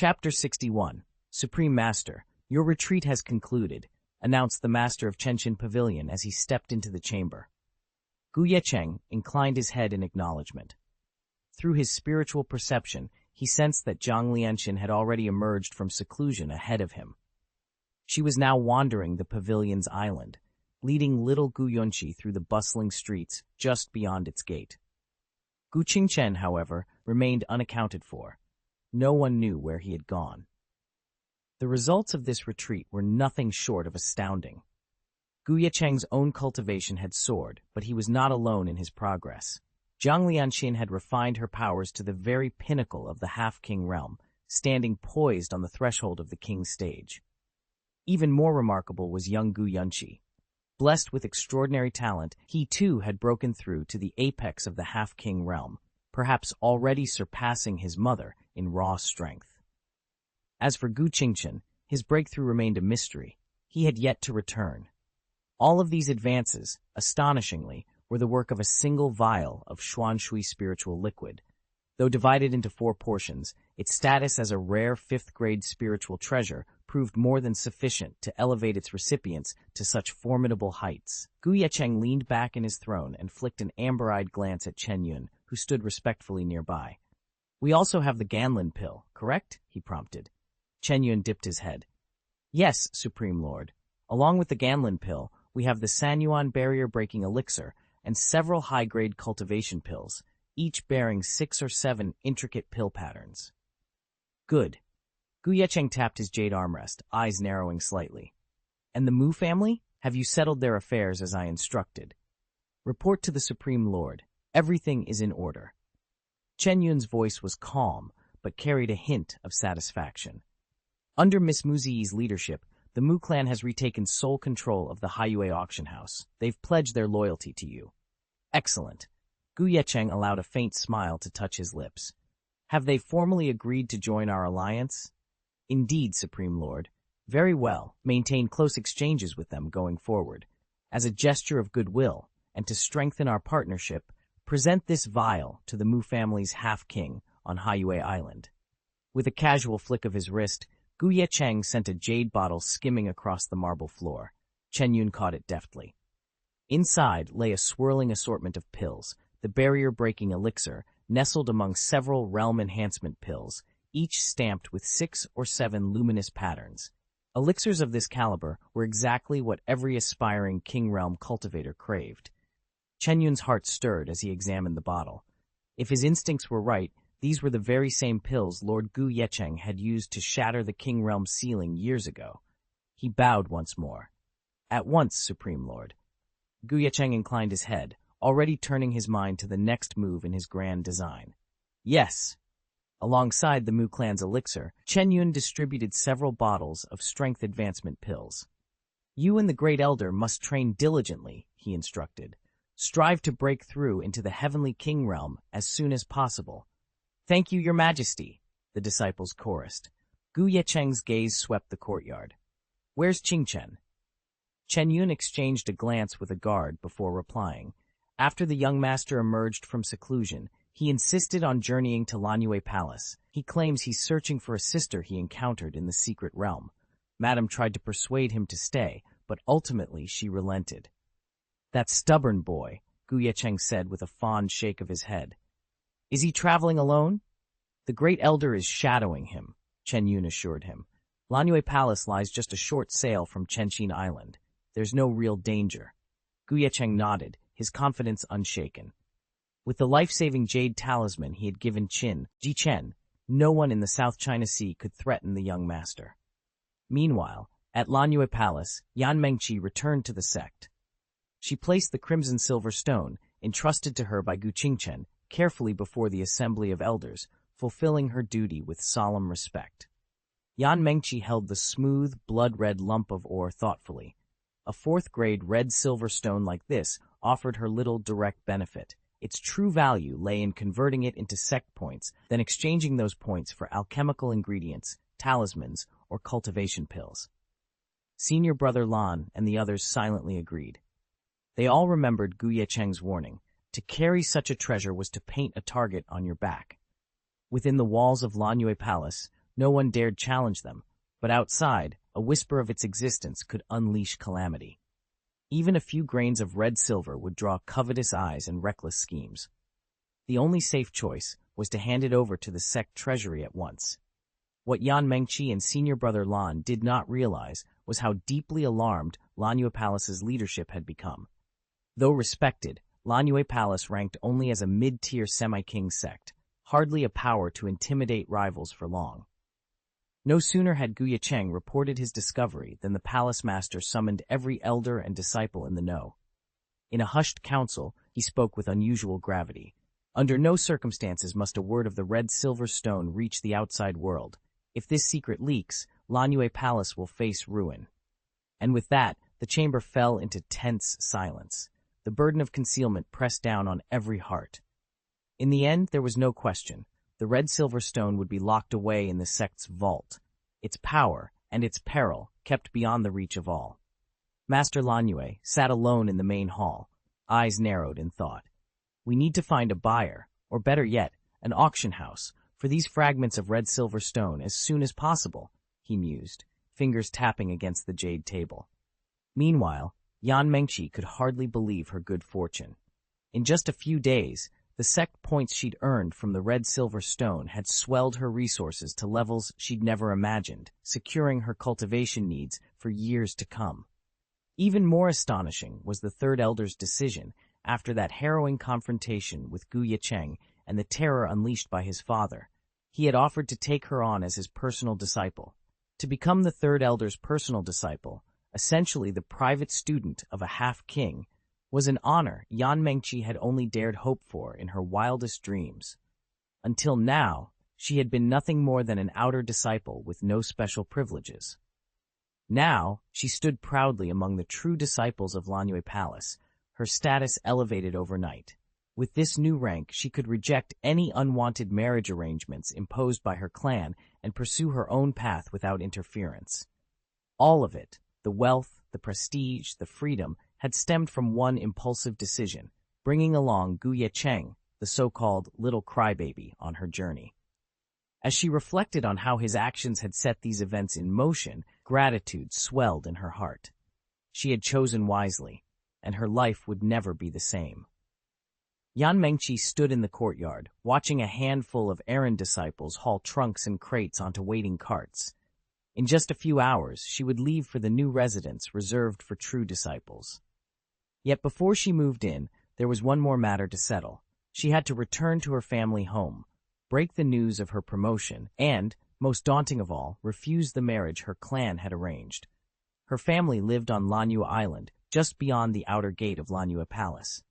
Chapter 61. Supreme Master, your retreat has concluded, announced the master of Chengqian Pavilion as he stepped into the chamber. Ye Cheng inclined his head in acknowledgement. Through his spiritual perception, he sensed that Zhang Lianxin had already emerged from seclusion ahead of him. She was now wandering the pavilion's island, leading little Gu Yunqi through the bustling streets just beyond its gate. Gu Qingchen, however, remained unaccounted for. No one knew where he had gone. The results of this retreat were nothing short of astounding. Ye Cheng's own cultivation had soared, but he was not alone in his progress. Zhang Lianxin had refined her powers to the very pinnacle of the half-king realm, standing poised on the threshold of the king's stage. Even more remarkable was young Gu Yunqi. Blessed with extraordinary talent, he too had broken through to the apex of the half-king realm, perhaps already surpassing his mother in raw strength. As for Gu Qingchen, his breakthrough remained a mystery. He had yet to return. All of these advances, astonishingly, were the work of a single vial of Xuanshui spiritual liquid. Though divided into 4 portions, its status as a rare 5th-grade spiritual treasure proved more than sufficient to elevate its recipients to such formidable heights. Ye Cheng leaned back in his throne and flicked an amber-eyed glance at Chen Yun, who stood respectfully nearby. "We also have the Ganlin pill, correct?" he prompted. Chen Yun dipped his head. "Yes, Supreme Lord. Along with the Ganlin pill, we have the Sanyuan barrier-breaking elixir and several high-grade cultivation pills, each bearing 6 or 7 intricate pill patterns." "Good." Ye Cheng tapped his jade armrest, eyes narrowing slightly. "And the Mu family? Have you settled their affairs as I instructed?" "Report to the Supreme Lord. Everything is in order." Chen Yun's voice was calm, but carried a hint of satisfaction. "Under Miss Muziyi's leadership, the Mu clan has retaken sole control of the Haiyue auction house. They've pledged their loyalty to you." "Excellent." Ye Cheng allowed a faint smile to touch his lips. "Have they formally agreed to join our alliance?" "Indeed, Supreme Lord." "Very well. Maintain close exchanges with them going forward. As a gesture of goodwill, and to strengthen our partnership, present this vial to the Mu family's half-king on Haiyue Island." With a casual flick of his wrist, Ye Cheng sent a jade bottle skimming across the marble floor. Chen Yun caught it deftly. Inside lay a swirling assortment of pills, the barrier-breaking elixir, nestled among several realm enhancement pills, each stamped with 6 or 7 luminous patterns. Elixirs of this caliber were exactly what every aspiring King Realm cultivator craved. Chen Yun's heart stirred as he examined the bottle. If his instincts were right, these were the very same pills Lord Ye Cheng had used to shatter the King Realm ceiling years ago. He bowed once more. "At once, Supreme Lord." Ye Cheng inclined his head, already turning his mind to the next move in his grand design. "Yes." Alongside the Mu clan's elixir, Chen Yun distributed several bottles of strength advancement pills. "You and the Great Elder must train diligently," he instructed. "Strive to break through into the heavenly King Realm as soon as possible." "Thank you, Your Majesty," the disciples chorused. Ye Cheng's gaze swept the courtyard. "Where's Qingchen?" Chen Yun exchanged a glance with a guard before replying. After the young master emerged from seclusion, he insisted on journeying to Lanyue Palace. He claims he's searching for a sister he encountered in the secret realm. Madame tried to persuade him to stay, but ultimately she relented. "That stubborn boy," Ye Cheng said with a fond shake of his head. "Is he traveling alone?" "The Great Elder is shadowing him," Chen Yun assured him. "Lanyue Palace lies just a short sail from Chengqin Island. There's no real danger." Ye Cheng nodded, his confidence unshaken. With the life-saving jade talisman he had given Ye Cheng, no one in the South China Sea could threaten the young master. Meanwhile, at Lanyue Palace, Yan Mengqi returned to the sect. She placed the crimson-silver stone, entrusted to her by Gu Qingchen, carefully before the assembly of elders, fulfilling her duty with solemn respect. Yan Mengqi held the smooth, blood-red lump of ore thoughtfully. A 4th-grade red-silver stone like this offered her little direct benefit. Its true value lay in converting it into sect points, then exchanging those points for alchemical ingredients, talismans, or cultivation pills. Senior Brother Lan and the others silently agreed. They all remembered Ye Cheng's warning. To carry such a treasure was to paint a target on your back. Within the walls of Lanyue Palace, no one dared challenge them, but outside, a whisper of its existence could unleash calamity. Even a few grains of red silver would draw covetous eyes and reckless schemes. The only safe choice was to hand it over to the sect treasury at once. What Yan Mengqi and senior brother Lan did not realize was how deeply alarmed Lanyue Palace's leadership had become. Though respected, Lanyue Palace ranked only as a mid-tier semi-king sect, hardly a power to intimidate rivals for long. No sooner had Ye Cheng reported his discovery than the palace master summoned every elder and disciple in the know. In a hushed council, he spoke with unusual gravity. Under no circumstances must a word of the red silver stone reach the outside world. If this secret leaks, Lanyue Palace will face ruin. And with that, the chamber fell into tense silence. The burden of concealment pressed down on every heart. In the end, there was no question. The red silver stone would be locked away in the sect's vault, its power and its peril kept beyond the reach of all. Master Lanyue sat alone in the main hall, eyes narrowed in thought. We need to find a buyer, or better yet, an auction house, for these fragments of red silver stone as soon as possible, he mused, fingers tapping against the jade table. Meanwhile, Yan Mengqi could hardly believe her good fortune. In just a few days, the sect points she'd earned from the red silver stone had swelled her resources to levels she'd never imagined, securing her cultivation needs for years to come. Even more astonishing was the third elder's decision after that harrowing confrontation with Ye Cheng and the terror unleashed by his father. He had offered to take her on as his personal disciple. To become the third elder's personal disciple, essentially the private student of a half-king, was an honor Yan Mengqi had only dared hope for in her wildest dreams. Until now, she had been nothing more than an outer disciple with no special privileges. Now, she stood proudly among the true disciples of Lanyue Palace, her status elevated overnight. With this new rank, she could reject any unwanted marriage arrangements imposed by her clan and pursue her own path without interference. All of it, the wealth, the prestige, the freedom, had stemmed from one impulsive decision, bringing along Ye Cheng, the so-called little crybaby, on her journey. As she reflected on how his actions had set these events in motion, gratitude swelled in her heart. She had chosen wisely, and her life would never be the same. Yan Mengqi stood in the courtyard, watching a handful of errand disciples haul trunks and crates onto waiting carts. In just a few hours, she would leave for the new residence reserved for true disciples. Yet before she moved in, there was one more matter to settle. She had to return to her family home, break the news of her promotion, and, most daunting of all, refuse the marriage her clan had arranged. Her family lived on Lanyue Island, just beyond the outer gate of Lanyue Palace.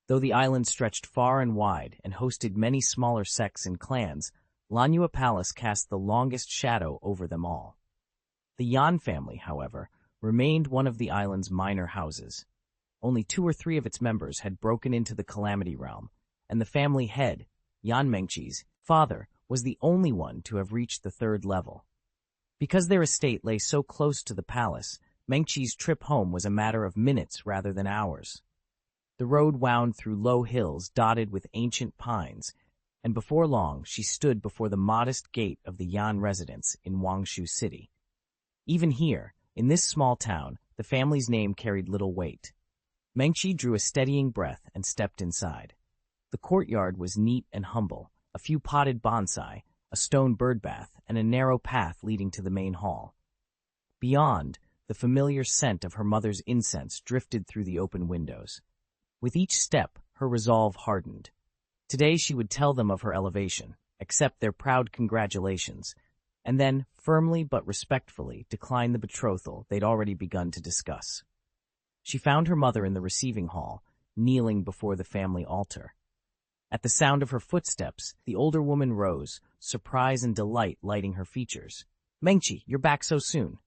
Though the island stretched far and wide and hosted many smaller sects and clans, Lanyue Palace cast the longest shadow over them all. The Yan family, however, remained one of the island's minor houses. Only 2 or 3 of its members had broken into the Calamity Realm, and the family head, Yan Mengqi's father, was the only one to have reached the 3rd level. Because their estate lay so close to the palace, Mengqi's trip home was a matter of minutes rather than hours. The road wound through low hills dotted with ancient pines, and before long she stood before the modest gate of the Yan residence in Wangshu City. Even here, in this small town, the family's name carried little weight. Mengqi drew a steadying breath and stepped inside. The courtyard was neat and humble, a few potted bonsai, a stone birdbath, and a narrow path leading to the main hall. Beyond, the familiar scent of her mother's incense drifted through the open windows. With each step, her resolve hardened. Today she would tell them of her elevation, accept their proud congratulations, and then, firmly but respectfully, decline the betrothal they'd already begun to discuss. She found her mother in the receiving hall, kneeling before the family altar. At the sound of her footsteps, the older woman rose, surprise and delight lighting her features. "Mengqi, you're back so soon."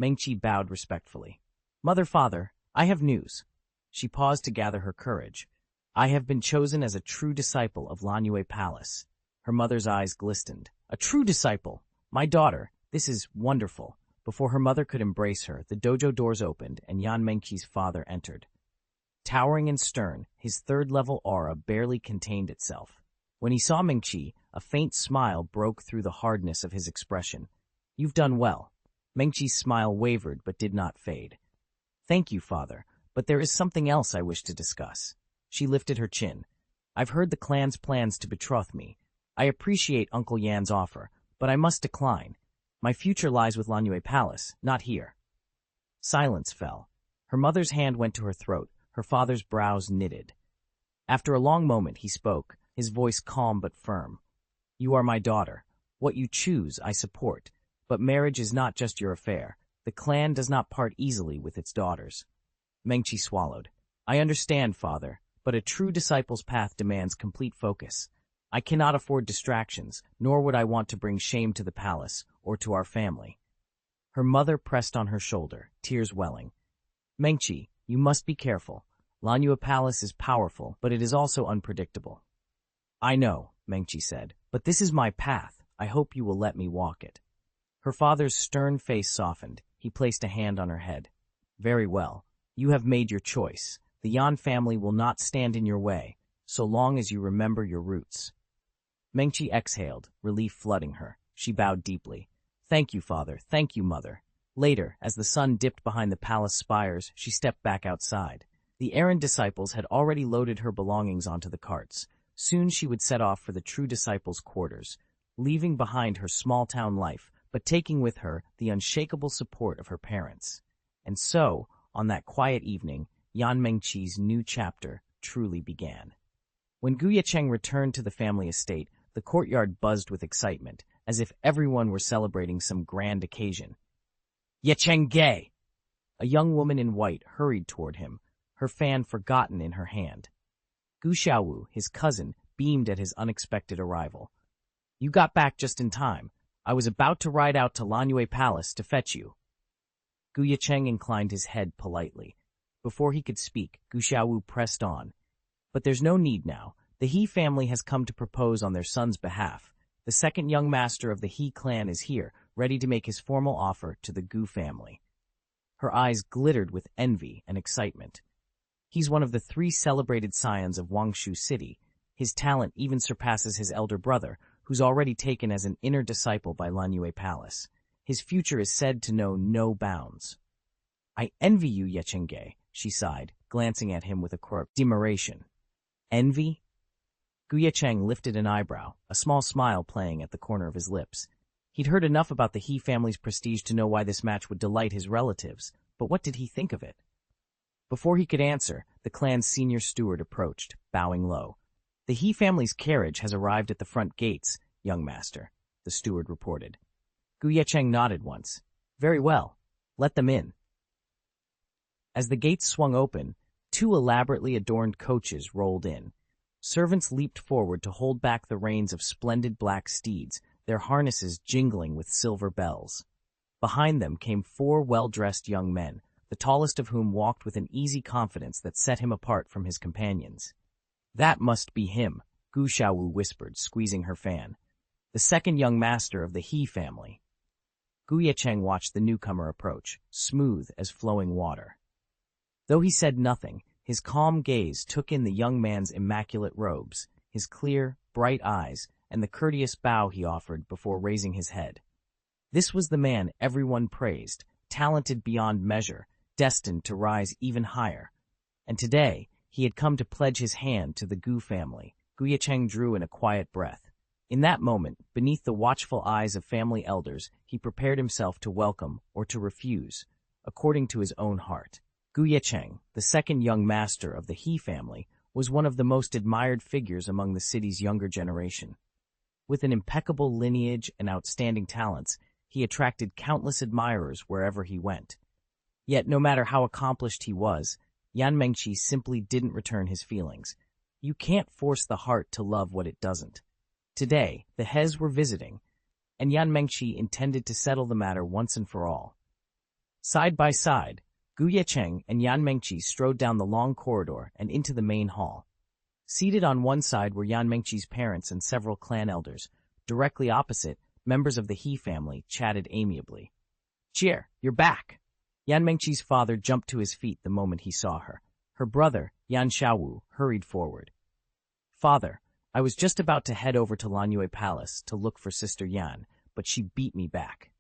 Mengqi bowed respectfully. "Mother, father, I have news." She paused to gather her courage. "I have been chosen as a true disciple of Lanyue Palace." Her mother's eyes glistened. "A true disciple? My daughter, this is wonderful." Before her mother could embrace her, the dojo doors opened and Yan Mengqi's father entered. Towering and stern, his 3rd-level aura barely contained itself. When he saw Mengqi, A faint smile broke through the hardness of his expression. "You've done well." Mengqi's smile wavered but did not fade. "Thank you, father, but there is something else I wish to discuss." She lifted her chin. "I've heard the clan's plans to betroth me. I appreciate Uncle Yan's offer, but I must decline. My future lies with Lanyue Palace, not here." Silence fell. Her mother's hand went to her throat, her father's brows knitted. After a long moment he spoke, his voice calm but firm. "You are my daughter. What you choose I support, but marriage is not just your affair. The clan does not part easily with its daughters." Mengqi swallowed. "I understand, father, but a true disciple's path demands complete focus. I cannot afford distractions, nor would I want to bring shame to the palace or to our family." Her mother pressed on her shoulder, tears welling. "Mengqi, you must be careful. Lanyue Palace is powerful, but it is also unpredictable." "I know," Mengqi said, "but this is my path. I hope you will let me walk it." Her father's stern face softened. He placed a hand on her head. "Very well. You have made your choice. The Yan family will not stand in your way, so long as you remember your roots." Mengqi exhaled, relief flooding her. She bowed deeply. "Thank you, father. Thank you, mother." Later, as the sun dipped behind the palace spires, she stepped back outside. The errand disciples had already loaded her belongings onto the carts. Soon she would set off for the true disciples' quarters, leaving behind her small-town life, but taking with her the unshakable support of her parents. And so, on that quiet evening, Yan Mengqi's new chapter truly began. When Ye Cheng returned to the family estate, the courtyard buzzed with excitement, as if everyone were celebrating some grand occasion. "Ye Cheng Gay!" A young woman in white hurried toward him, her fan forgotten in her hand. Gu Xiaowu, his cousin, beamed at his unexpected arrival. "You got back just in time. I was about to ride out to Lanyue Palace to fetch you." Ye Cheng inclined his head politely. Before he could speak, Gu Xiaowu pressed on. "But there's no need now. The He family has come to propose on their son's behalf. The second young master of the He clan is here, ready to make his formal offer to the Gu family." Her eyes glittered with envy and excitement. "He's one of the 3 celebrated scions of Wangshu City. His talent even surpasses his elder brother, who's already taken as an inner disciple by Lanyue Palace. His future is said to know no bounds." "I envy you, Ye Cheng Gay," she sighed, glancing at him with a quirk admiration. "Envy?" Ye Cheng lifted an eyebrow, a small smile playing at the corner of his lips. He'd heard enough about the He family's prestige to know why this match would delight his relatives, but what did he think of it? Before he could answer, the clan's senior steward approached, bowing low. "The He family's carriage has arrived at the front gates, young master," the steward reported. Ye Cheng nodded once. "Very well. Let them in." As the gates swung open, 2 elaborately adorned coaches rolled in. Servants leaped forward to hold back the reins of splendid black steeds, their harnesses jingling with silver bells. Behind them came 4 well-dressed young men, the tallest of whom walked with an easy confidence that set him apart from his companions. "That must be him," Gu Xiaowu whispered, squeezing her fan. "The second young master of the He family." Ye Cheng watched the newcomer approach, smooth as flowing water. Though he said nothing, his calm gaze took in the young man's immaculate robes, his clear, bright eyes, and the courteous bow he offered before raising his head. This was the man everyone praised, talented beyond measure, destined to rise even higher. And today, he had come to pledge his hand to the Gu family. Ye Cheng drew in a quiet breath. In that moment, beneath the watchful eyes of family elders, he prepared himself to welcome or to refuse, according to his own heart. Ye Cheng, the second young master of the He family, was one of the most admired figures among the city's younger generation. With an impeccable lineage and outstanding talents, he attracted countless admirers wherever he went. Yet, no matter how accomplished he was, Yan Mengqi simply didn't return his feelings. You can't force the heart to love what it doesn't. Today, the Hes were visiting, and Yan Mengqi intended to settle the matter once and for all. Side by side, Ye Cheng and Yan Mengqi strode down the long corridor and into the main hall. Seated on one side were Yan Mengqi's parents and several clan elders. Directly opposite, members of the He family chatted amiably. "Cheer, you're back!" Yan Mengqi's father jumped to his feet the moment he saw her. Her brother, Yan Xiaowu, hurried forward. "Father, I was just about to head over to Lanyue Palace to look for Sister Yan, but she beat me back.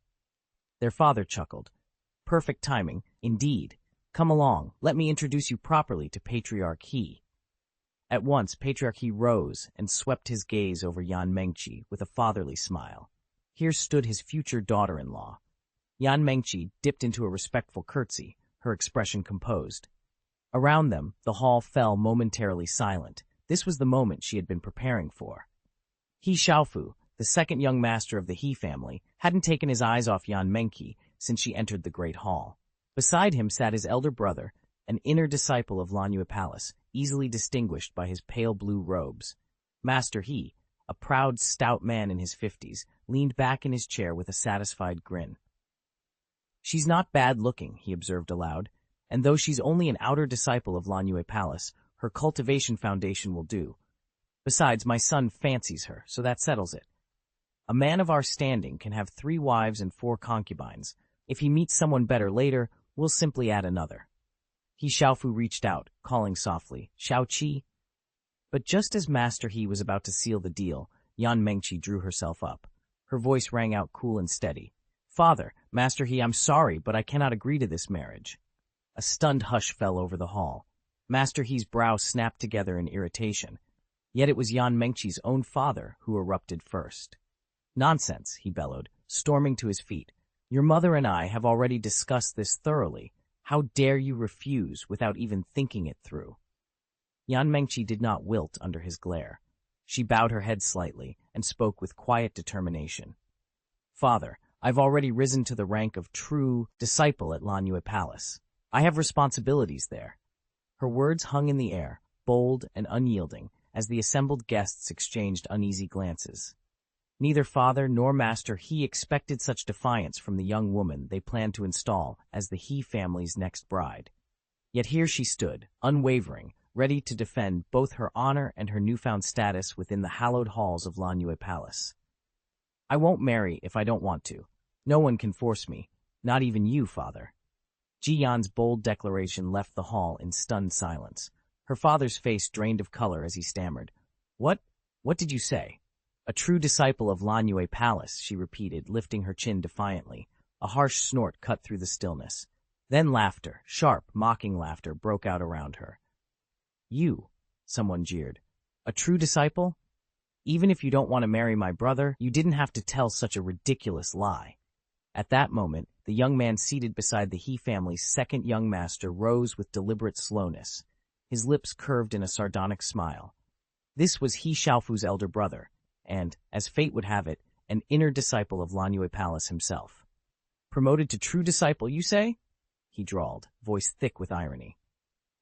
Their father chuckled. Perfect timing, indeed. Come along, let me introduce you properly to Patriarch He. At once, Patriarch He rose and swept his gaze over Yan Mengqi with a fatherly smile. Here stood his future daughter-in-law. Yan Mengqi dipped into a respectful curtsy, her expression composed. Around them, the hall fell momentarily silent. This was the moment she had been preparing for. He Xiaofu, the second young master of the He family, hadn't taken his eyes off Yan Mengqi since she entered the great hall. Beside him sat his elder brother, an inner disciple of Lanyue Palace, easily distinguished by his pale blue robes. Master He, a proud, stout man in his 50s, leaned back in his chair with a satisfied grin. She's not bad-looking, he observed aloud, and though she's only an outer disciple of Lanyue Palace, her cultivation foundation will do. Besides, my son fancies her, so that settles it. A man of our standing can have 3 wives and 4 concubines. If he meets someone better later, we'll simply add another. He Xiaofu reached out, calling softly, Xiaoqi. But just as Master He was about to seal the deal, Yan Mengqi drew herself up. Her voice rang out cool and steady. Father, Master He, I'm sorry, but I cannot agree to this marriage. A stunned hush fell over the hall. Master He's brow snapped together in irritation. Yet it was Yan Mengqi's own father who erupted first. Nonsense, he bellowed, storming to his feet. Your mother and I have already discussed this thoroughly. How dare you refuse without even thinking it through? Yan Mengqi did not wilt under his glare. She bowed her head slightly and spoke with quiet determination. Father, I've already risen to the rank of true disciple at Lanyue Palace. I have responsibilities there. Her words hung in the air, bold and unyielding, as the assembled guests exchanged uneasy glances. Neither father nor Master He expected such defiance from the young woman they planned to install as the He family's next bride. Yet here she stood, unwavering, ready to defend both her honor and her newfound status within the hallowed halls of Lanyue Palace. I won't marry if I don't want to. No one can force me, not even you, father. Ji Yan's bold declaration left the hall in stunned silence. Her father's face drained of color as he stammered. What did you say? A true disciple of Lanyue Palace, she repeated, lifting her chin defiantly. A harsh snort cut through the stillness. Then laughter, sharp, mocking laughter, broke out around her. You, someone jeered. A true disciple? Even if you don't want to marry my brother, you didn't have to tell such a ridiculous lie. At that moment, the young man seated beside the He family's second young master rose with deliberate slowness. His lips curved in a sardonic smile. This was He Xiaofu's elder brother, and, as fate would have it, an inner disciple of Lanyue Palace himself. Promoted to true disciple, you say? He drawled, voice thick with irony.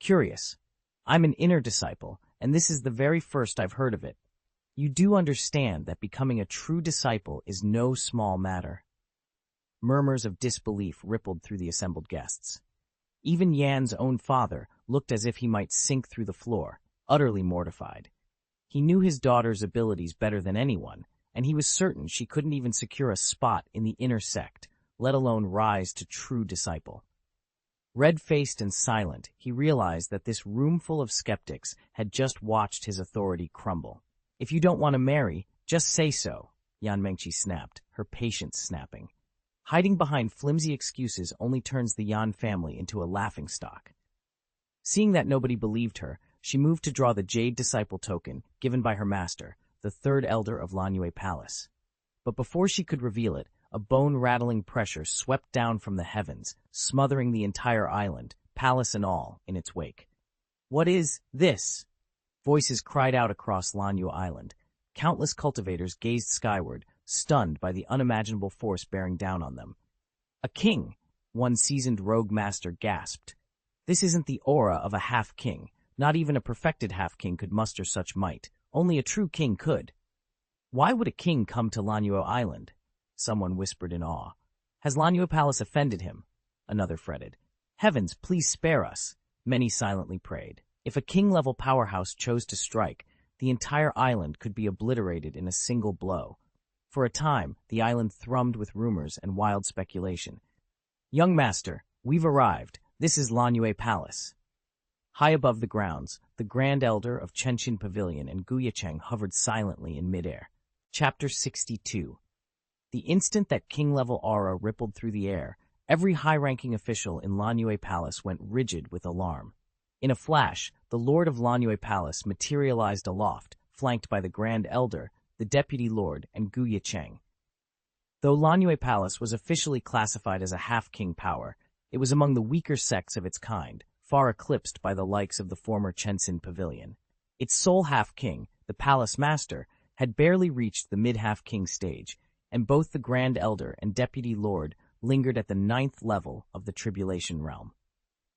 Curious. I'm an inner disciple, and this is the very first I've heard of it. You do understand that becoming a true disciple is no small matter. Murmurs of disbelief rippled through the assembled guests. Even Yan's own father looked as if he might sink through the floor, utterly mortified. He knew his daughter's abilities better than anyone, and he was certain she couldn't even secure a spot in the inner sect, let alone rise to true disciple. Red-faced and silent, he realized that this roomful of skeptics had just watched his authority crumble. If you don't want to marry, just say so, Yan Mengqi snapped, her patience snapping. Hiding behind flimsy excuses only turns the Yan family into a laughingstock. Seeing that nobody believed her, she moved to draw the jade disciple token given by her master, the third elder of Lanyue Palace. But before she could reveal it, a bone-rattling pressure swept down from the heavens, smothering the entire island, palace and all, in its wake. What is this? Voices cried out across Lanyue Island. Countless cultivators gazed skyward, stunned by the unimaginable force bearing down on them. A king, one seasoned rogue master gasped. This isn't the aura of a half-king. Not even a perfected half-king could muster such might. Only a true king could. Why would a king come to Lanyue Island? Someone whispered in awe. Has Lanyue Palace offended him? Another fretted. Heavens, please spare us. Many silently prayed. If a king-level powerhouse chose to strike, the entire island could be obliterated in a single blow. For a time, the island thrummed with rumors and wild speculation. Young master, we've arrived. This is Lanyue Palace. High above the grounds, the Grand Elder of Xianxia Pavilion and Ye Cheng hovered silently in midair. Chapter 62. The instant that king-level aura rippled through the air, every high-ranking official in Lanyue Palace went rigid with alarm. In a flash, the Lord of Lanyue Palace materialized aloft, flanked by the Grand Elder, the Deputy Lord, and Ye Cheng. Though Lanyue Palace was officially classified as a half-king power, it was among the weaker sects of its kind, far eclipsed by the likes of the former Xianxia Pavilion. Its sole half-king, the Palace Master, had barely reached the mid-half-king stage, and both the Grand Elder and Deputy Lord lingered at the 9th level of the Tribulation Realm.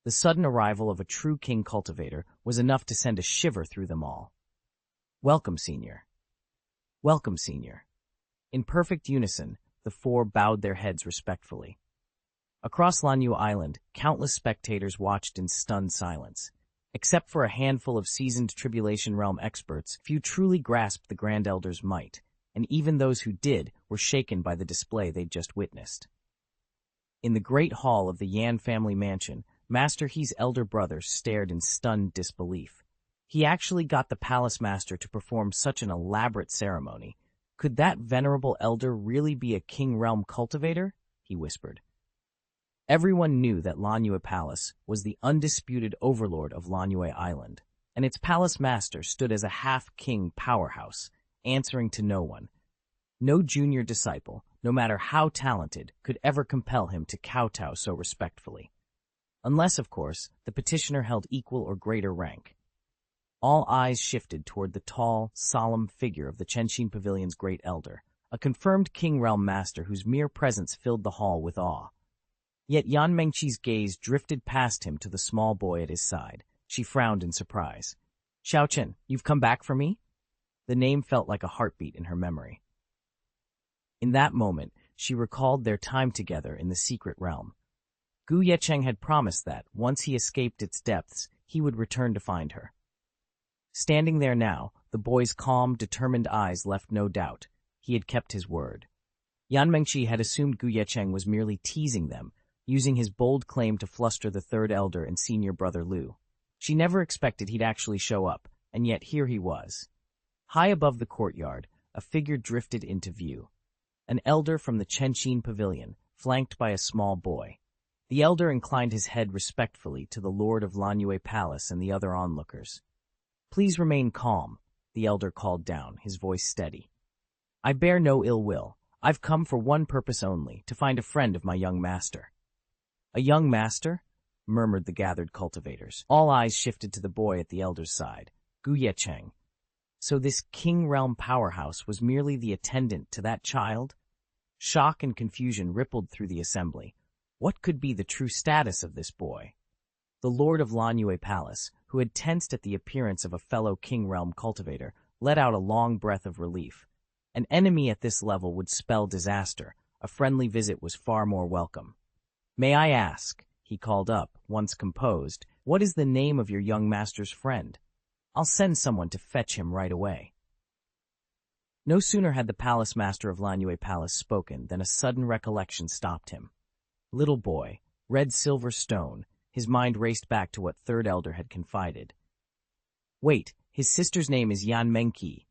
The sudden arrival of a true king cultivator was enough to send a shiver through them all. "Welcome, Senior." "Welcome, Senior." In perfect unison, the four bowed their heads respectfully. Across Lanyu Island, countless spectators watched in stunned silence. Except for a handful of seasoned Tribulation Realm experts, few truly grasped the Grand Elder's might, and even those who did were shaken by the display they'd just witnessed. In the great hall of the Yan family mansion, Master He's elder brother stared in stunned disbelief. He actually got the Palace Master to perform such an elaborate ceremony. Could that venerable elder really be a King Realm cultivator? He whispered. Everyone knew that Lanyue Palace was the undisputed overlord of Lanyue Island, and its Palace Master stood as a half-king powerhouse, answering to no one. No junior disciple, no matter how talented, could ever compel him to kowtow so respectfully. Unless, of course, the petitioner held equal or greater rank. All eyes shifted toward the tall, solemn figure of the Xianxia Pavilion's great elder, a confirmed King Realm Master whose mere presence filled the hall with awe. Yet Yan Mengqi's gaze drifted past him to the small boy at his side. She frowned in surprise. "Xiaochen, you've come back for me?" The name felt like a heartbeat in her memory. In that moment, she recalled their time together in the secret realm. Ye Cheng had promised that, once he escaped its depths, he would return to find her. Standing there now, the boy's calm, determined eyes left no doubt. He had kept his word. Yan Mengqi had assumed Ye Cheng was merely teasing them, using his bold claim to fluster the third elder and senior brother Lu. She never expected he'd actually show up, and yet here he was. High above the courtyard, a figure drifted into view. An elder from the Xianxia Pavilion, flanked by a small boy. The elder inclined his head respectfully to the Lord of Lanyue Palace and the other onlookers. "Please remain calm," the elder called down, his voice steady. "I bear no ill will. I've come for one purpose only, to find a friend of my young master." "A young master?" murmured the gathered cultivators. All eyes shifted to the boy at the elder's side, Ye Cheng. So this King Realm powerhouse was merely the attendant to that child? Shock and confusion rippled through the assembly. What could be the true status of this boy? The Lord of Lanyue Palace, who had tensed at the appearance of a fellow King Realm cultivator, let out a long breath of relief. An enemy at this level would spell disaster. A friendly visit was far more welcome. "May I ask," he called up, once composed, "what is the name of your young master's friend? I'll send someone to fetch him right away." No sooner had the Palace Master of Lanyue Palace spoken than a sudden recollection stopped him. Little boy, red silver stone, his mind raced back to what third elder had confided. "Wait, his sister's name is Yan Mengqi."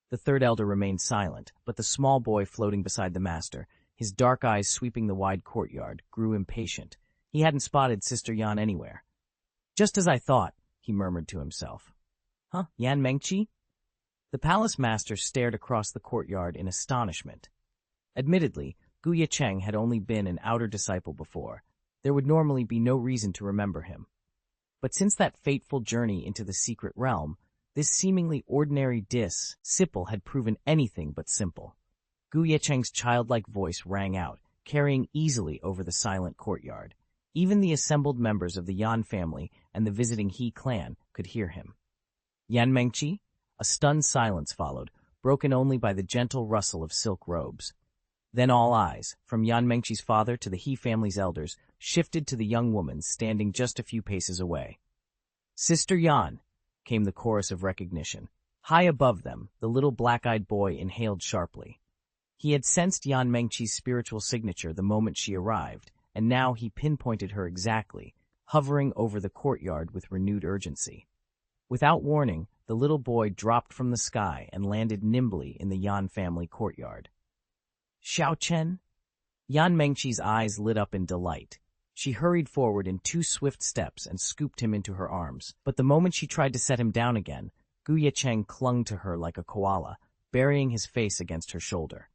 The third elder remained silent, but the small boy floating beside the master, his dark eyes sweeping the wide courtyard, grew impatient. He hadn't spotted Sister Yan anywhere. "Just as I thought," he murmured to himself. "Huh, Yan Mengqi?" The palace master stared across the courtyard in astonishment. Admittedly, Ye Cheng had only been an outer disciple before. There would normally be no reason to remember him. But since that fateful journey into the secret realm, this seemingly ordinary disciple had proven anything but simple. Ye Cheng's childlike voice rang out, carrying easily over the silent courtyard. Even the assembled members of the Yan family and the visiting He clan could hear him. "Yan Mengqi?" A stunned silence followed, broken only by the gentle rustle of silk robes. Then all eyes, from Yan Mengqi's father to the He family's elders, shifted to the young woman standing just a few paces away. "Sister Yan," came the chorus of recognition. High above them, the little black-eyed boy inhaled sharply. He had sensed Yan Mengqi's spiritual signature the moment she arrived, and now he pinpointed her exactly, hovering over the courtyard with renewed urgency. Without warning, the little boy dropped from the sky and landed nimbly in the Yan family courtyard. Xiao Chen? Yan Mengqi's eyes lit up in delight. She hurried forward in 2 swift steps and scooped him into her arms. But the moment she tried to set him down again, Ye Cheng clung to her like a koala, burying his face against her shoulder.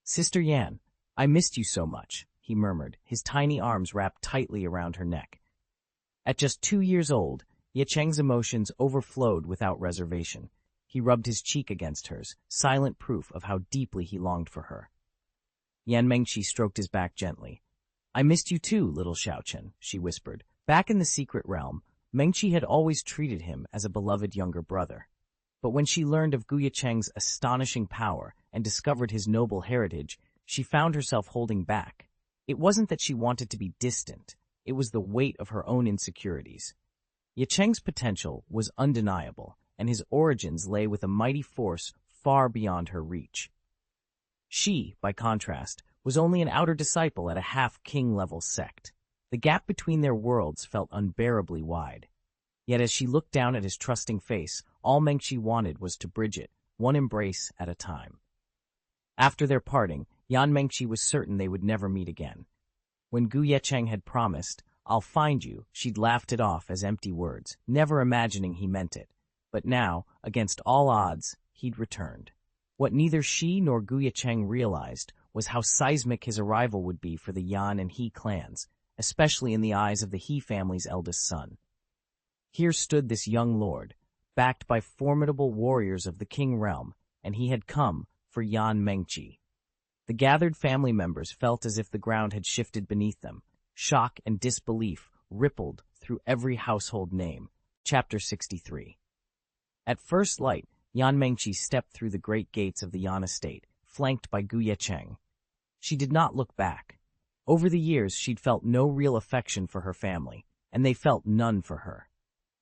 "Sister Yan, I missed you so much," he murmured, his tiny arms wrapped tightly around her neck. At just 2 years old, Ye Cheng's emotions overflowed without reservation. He rubbed his cheek against hers, silent proof of how deeply he longed for her. Yan Mengqi stroked his back gently. "I missed you too, little Xiaochen," she whispered. Back in the secret realm, Mengqi had always treated him as a beloved younger brother. But when she learned of Ye Cheng's astonishing power and discovered his noble heritage, she found herself holding back. It wasn't that she wanted to be distant, it was the weight of her own insecurities. Ye Cheng's potential was undeniable, and his origins lay with a mighty force far beyond her reach. She, by contrast, was only an outer disciple at a half-king-level sect. The gap between their worlds felt unbearably wide. Yet as she looked down at his trusting face, all Mengqi wanted was to bridge it, one embrace at a time. After their parting, Yan Mengqi was certain they would never meet again. When Ye Cheng had promised, "I'll find you," she'd laughed it off as empty words, never imagining he meant it. But now, against all odds, he'd returned. What neither she nor Ye Cheng realized was how seismic his arrival would be for the Yan and He clans, especially in the eyes of the He family's eldest son. Here stood this young lord, backed by formidable warriors of the King realm, and he had come for Yan Mengqi. The gathered family members felt as if the ground had shifted beneath them. Shock and disbelief rippled through every household name. Chapter 63. At first light, Yan Mengqi stepped through the great gates of the Yan estate, flanked by Ye Cheng. She did not look back. Over the years, she'd felt no real affection for her family, and they felt none for her.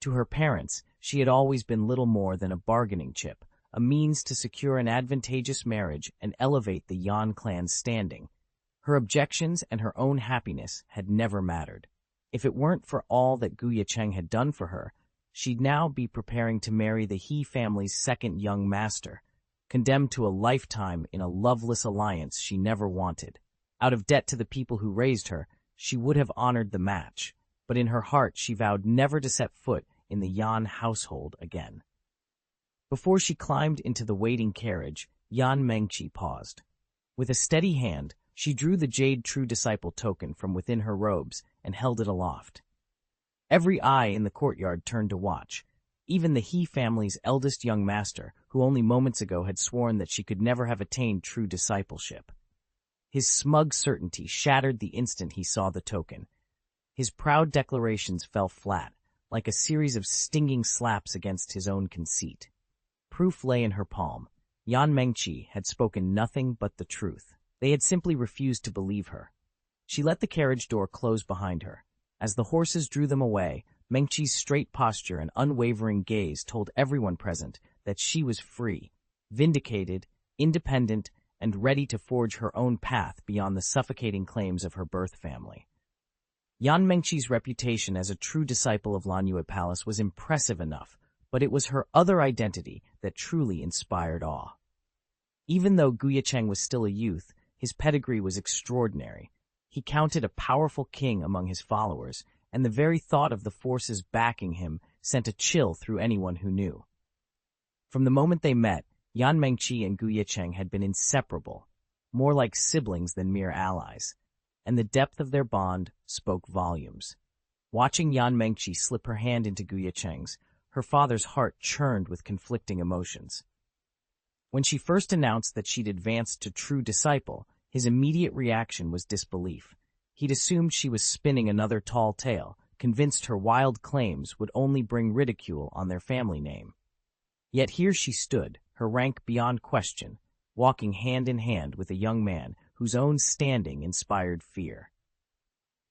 To her parents, she had always been little more than a bargaining chip, a means to secure an advantageous marriage and elevate the Yan clan's standing. Her objections and her own happiness had never mattered. If it weren't for all that Ye Cheng had done for her, she'd now be preparing to marry the He family's second young master, condemned to a lifetime in a loveless alliance she never wanted. Out of debt to the people who raised her, she would have honored the match, but in her heart she vowed never to set foot in the Yan household again. Before she climbed into the waiting carriage, Yan Mengqi paused. With a steady hand, she drew the jade true disciple token from within her robes and held it aloft. Every eye in the courtyard turned to watch, even the He family's eldest young master, who only moments ago had sworn that she could never have attained true discipleship. His smug certainty shattered the instant he saw the token. His proud declarations fell flat, like a series of stinging slaps against his own conceit. Proof lay in her palm. Yan Mengqi had spoken nothing but the truth. They had simply refused to believe her. She let the carriage door close behind her. As the horses drew them away, Mengqi's straight posture and unwavering gaze told everyone present that she was free, vindicated, independent, and ready to forge her own path beyond the suffocating claims of her birth family. Yan Mengqi's reputation as a true disciple of Lanyue Palace was impressive enough, but it was her other identity that truly inspired awe. Even though Ye Cheng was still a youth, his pedigree was extraordinary. He counted a powerful king among his followers, and the very thought of the forces backing him sent a chill through anyone who knew. From the moment they met, Yan Mengqi and Ye Cheng had been inseparable, more like siblings than mere allies, and the depth of their bond spoke volumes. Watching Yan Mengqi slip her hand into Ye Cheng's, her father's heart churned with conflicting emotions. When she first announced that she'd advanced to true disciple, his immediate reaction was disbelief. He'd assumed she was spinning another tall tale, convinced her wild claims would only bring ridicule on their family name. Yet here she stood, her rank beyond question, walking hand in hand with a young man whose own standing inspired fear.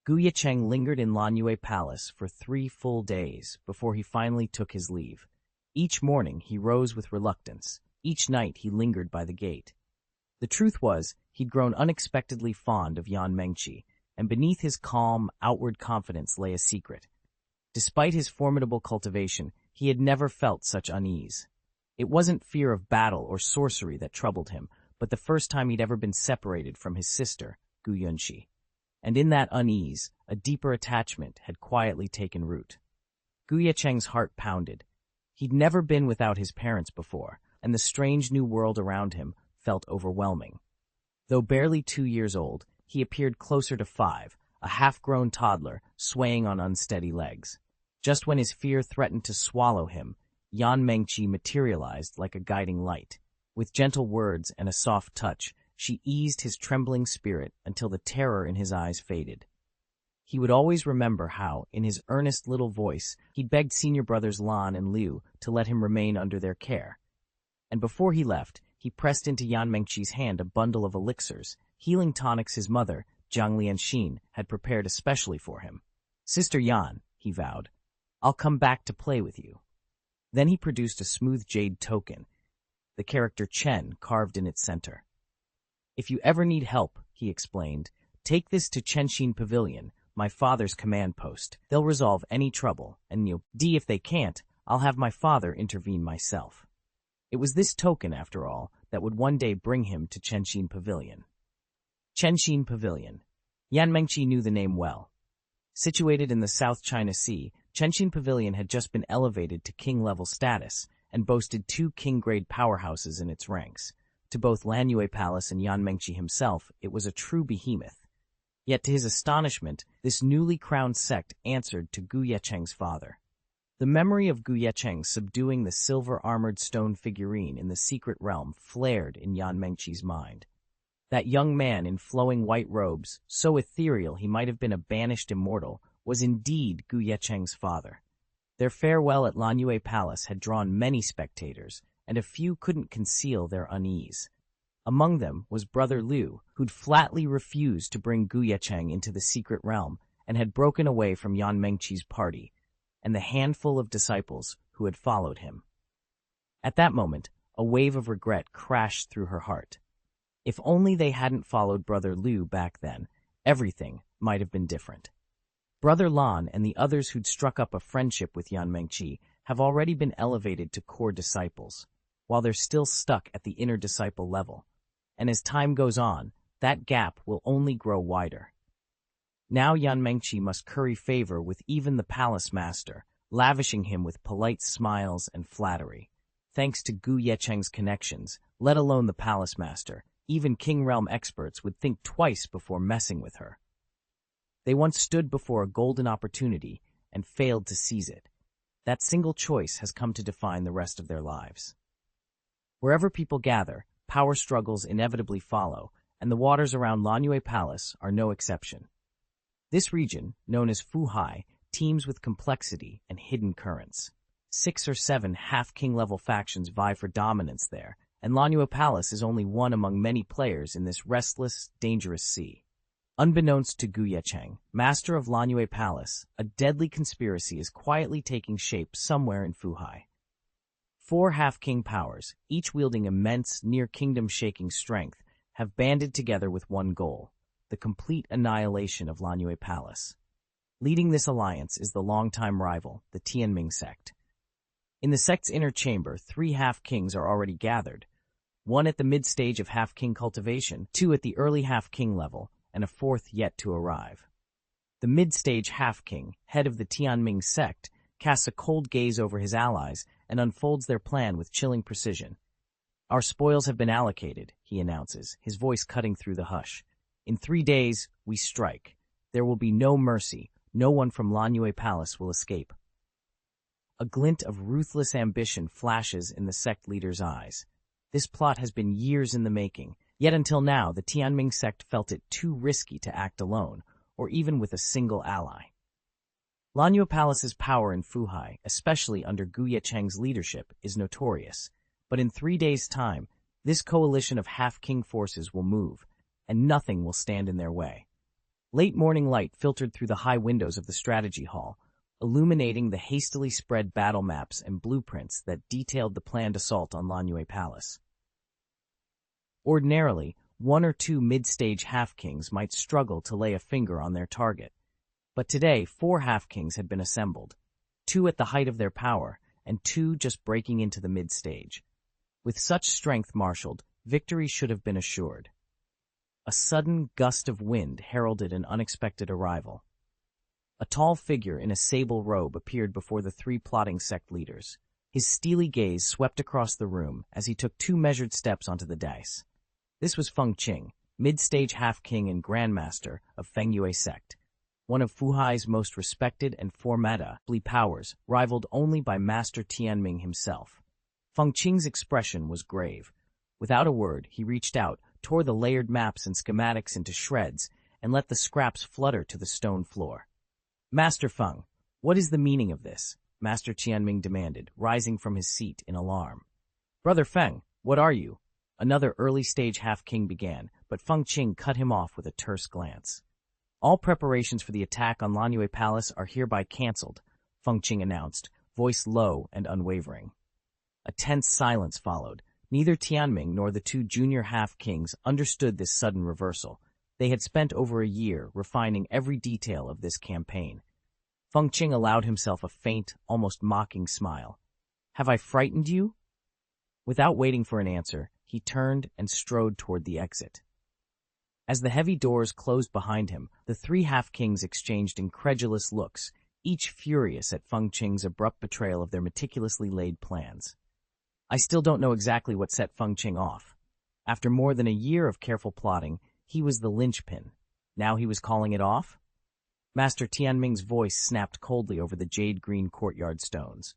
Ye Cheng lingered in Lanyue Palace for 3 full days before he finally took his leave. Each morning he rose with reluctance. Each night he lingered by the gate. The truth was, he'd grown unexpectedly fond of Yan Mengqi, and beneath his calm, outward confidence lay a secret. Despite his formidable cultivation, he had never felt such unease. It wasn't fear of battle or sorcery that troubled him, but the first time he'd ever been separated from his sister, Gu Yunxi. And in that unease, a deeper attachment had quietly taken root. Ye Cheng's heart pounded. He'd never been without his parents before, and the strange new world around him felt overwhelming. Though barely 2 years old, he appeared closer to 5, a half-grown toddler swaying on unsteady legs. Just when his fear threatened to swallow him, Yan Mengqi materialized like a guiding light. With gentle words and a soft touch, she eased his trembling spirit until the terror in his eyes faded. He would always remember how, in his earnest little voice, he'd begged senior brothers Lan and Liu to let him remain under their care. And before he left, he pressed into Yan Mengqi's hand a bundle of elixirs, healing tonics his mother, Jiang Lianxin, had prepared especially for him. "Sister Yan," he vowed, "I'll come back to play with you." Then he produced a smooth jade token, the character Chen carved in its center. "If you ever need help," he explained, "take this to Chenshin Pavilion, my father's command post. They'll resolve any trouble, and if they can't, I'll have my father intervene myself." It was this token, after all, that would one day bring him to Chenshin Pavilion. Chenshin Pavilion. Yan Mengqi knew the name well. Situated in the South China Sea, Chenshin Pavilion had just been elevated to king-level status and boasted 2 king-grade powerhouses in its ranks. To both Lanyue Palace and Yan Mengqi himself, it was a true behemoth. Yet to his astonishment, this newly crowned sect answered to Ye Cheng's father. The memory of Ye Cheng subduing the silver-armored stone figurine in the secret realm flared in Yan Mengqi's mind. That young man in flowing white robes, so ethereal he might have been a banished immortal, was indeed Ye Cheng's father. Their farewell at Lanyue Palace had drawn many spectators, and a few couldn't conceal their unease. Among them was brother Liu, who'd flatly refused to bring Ye Cheng into the secret realm and had broken away from Yan Mengqi's party, and the handful of disciples who had followed him. At that moment, a wave of regret crashed through her heart. If only they hadn't followed brother Liu back then, everything might have been different. Brother Lan and the others who'd struck up a friendship with Yan Mengqi have already been elevated to core disciples, while they're still stuck at the inner disciple level. And as time goes on, that gap will only grow wider. Now Yan Mengqi must curry favor with even the palace master, lavishing him with polite smiles and flattery. Thanks to Ye Cheng's connections, let alone the palace master, even King Realm experts would think twice before messing with her. They once stood before a golden opportunity and failed to seize it. That single choice has come to define the rest of their lives. Wherever people gather, power struggles inevitably follow, and the waters around Lanyue Palace are no exception. This region, known as Fuhai, teems with complexity and hidden currents. 6 or 7 half-king-level factions vie for dominance there, and Lanyue Palace is only one among many players in this restless, dangerous sea. Unbeknownst to Ye Cheng, master of Lanyue Palace, a deadly conspiracy is quietly taking shape somewhere in Fuhai. 4 half-king powers, each wielding immense, near-kingdom-shaking strength, have banded together with one goal: the complete annihilation of Lanyue Palace. Leading this alliance is the longtime rival, the Tianming sect. In the sect's inner chamber, 3 half-kings are already gathered, 1 at the mid-stage of half-king cultivation, 2 at the early half-king level, and a 4th yet to arrive. The mid-stage half-king, head of the Tianming sect, casts a cold gaze over his allies and unfolds their plan with chilling precision. "Our spoils have been allocated," he announces, his voice cutting through the hush. "In 3 days, we strike. There will be no mercy. No one from Lanyue Palace will escape." A glint of ruthless ambition flashes in the sect leader's eyes. This plot has been years in the making, yet until now the Tianming sect felt it too risky to act alone, or even with a single ally. Lanyue Palace's power in Fuhai, especially under Ye Cheng's leadership, is notorious. But in 3 days' time, this coalition of half-king forces will move, and nothing will stand in their way. Late morning light filtered through the high windows of the strategy hall, illuminating the hastily spread battle maps and blueprints that detailed the planned assault on Lanyue Palace. Ordinarily, one or two mid-stage half-kings might struggle to lay a finger on their target. But today, 4 half-kings had been assembled, 2 at the height of their power, and 2 just breaking into the mid-stage. With such strength marshaled, victory should have been assured. A sudden gust of wind heralded an unexpected arrival. A tall figure in a sable robe appeared before the 3 plotting sect leaders. His steely gaze swept across the room as he took 2 measured steps onto the dais. This was Feng Qing, mid-stage half-king and grandmaster of Fengyue sect, one of Fuhai's most respected and formidable powers, rivaled only by Master Tianming himself. Feng Qing's expression was grave. Without a word, he reached out, tore the layered maps and schematics into shreds, and let the scraps flutter to the stone floor. "Master Feng, what is the meaning of this?" Master Tianming demanded, rising from his seat in alarm. "Brother Feng, what are you?" Another early-stage half-king began, but Feng Qing cut him off with a terse glance. "All preparations for the attack on Lanyue Palace are hereby cancelled," Feng Qing announced, voice low and unwavering. A tense silence followed. Neither Tianming nor the 2 junior half-kings understood this sudden reversal. They had spent over a year refining every detail of this campaign. Feng Qing allowed himself a faint, almost mocking smile. "Have I frightened you?" Without waiting for an answer, he turned and strode toward the exit. As the heavy doors closed behind him, the 3 half-kings exchanged incredulous looks, each furious at Feng Qing's abrupt betrayal of their meticulously laid plans. I still don't know exactly what set Feng Qing off. After more than a year of careful plotting, he was the linchpin. Now he was calling it off? Master Tianming's voice snapped coldly over the jade-green courtyard stones.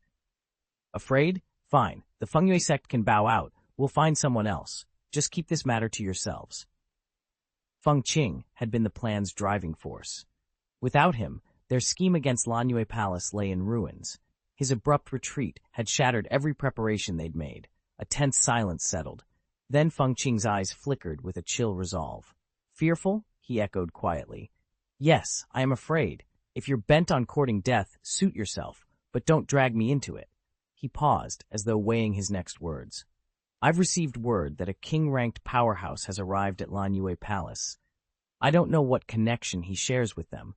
"Afraid? Fine. The Fengyue sect can bow out. We'll find someone else. Just keep this matter to yourselves." Feng Qing had been the plan's driving force. Without him, their scheme against Lanyue Palace lay in ruins. His abrupt retreat had shattered every preparation they'd made. A tense silence settled. Then Feng Qing's eyes flickered with a chill resolve. "Fearful?" he echoed quietly. "Yes, I am afraid. If you're bent on courting death, suit yourself, but don't drag me into it." He paused, as though weighing his next words. "I've received word that a king-ranked powerhouse has arrived at Lanyue Palace. I don't know what connection he shares with them,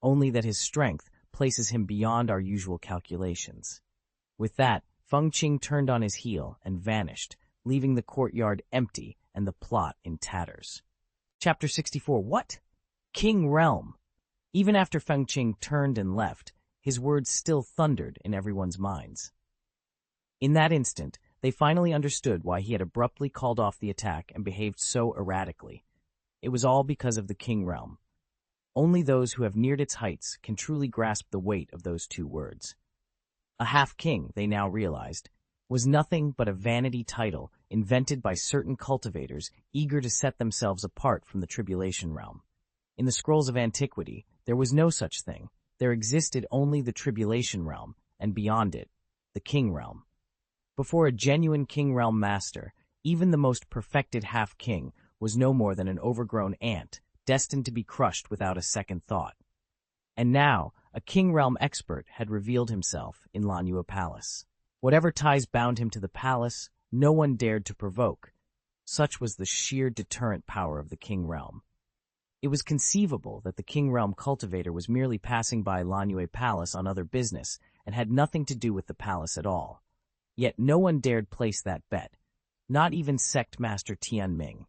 only that his strength places him beyond our usual calculations." With that, Feng Qing turned on his heel and vanished, leaving the courtyard empty and the plot in tatters. Chapter 64. What? King Realm! Even after Feng Qing turned and left, his words still thundered in everyone's minds. In that instant, they finally understood why he had abruptly called off the attack and behaved so erratically. It was all because of the King Realm. Only those who have neared its heights can truly grasp the weight of those 2 words. A half-king, they now realized, was nothing but a vanity title invented by certain cultivators eager to set themselves apart from the Tribulation Realm. In the scrolls of antiquity, there was no such thing. There existed only the Tribulation Realm, and beyond it, the King Realm. Before a genuine King Realm master, even the most perfected half-king was no more than an overgrown ant, destined to be crushed without a second thought. And now, a King Realm expert had revealed himself in Lanyue Palace. Whatever ties bound him to the palace, no one dared to provoke. Such was the sheer deterrent power of the King Realm. It was conceivable that the King Realm cultivator was merely passing by Lanyue Palace on other business and had nothing to do with the palace at all. Yet no one dared place that bet, not even sect master Tianming.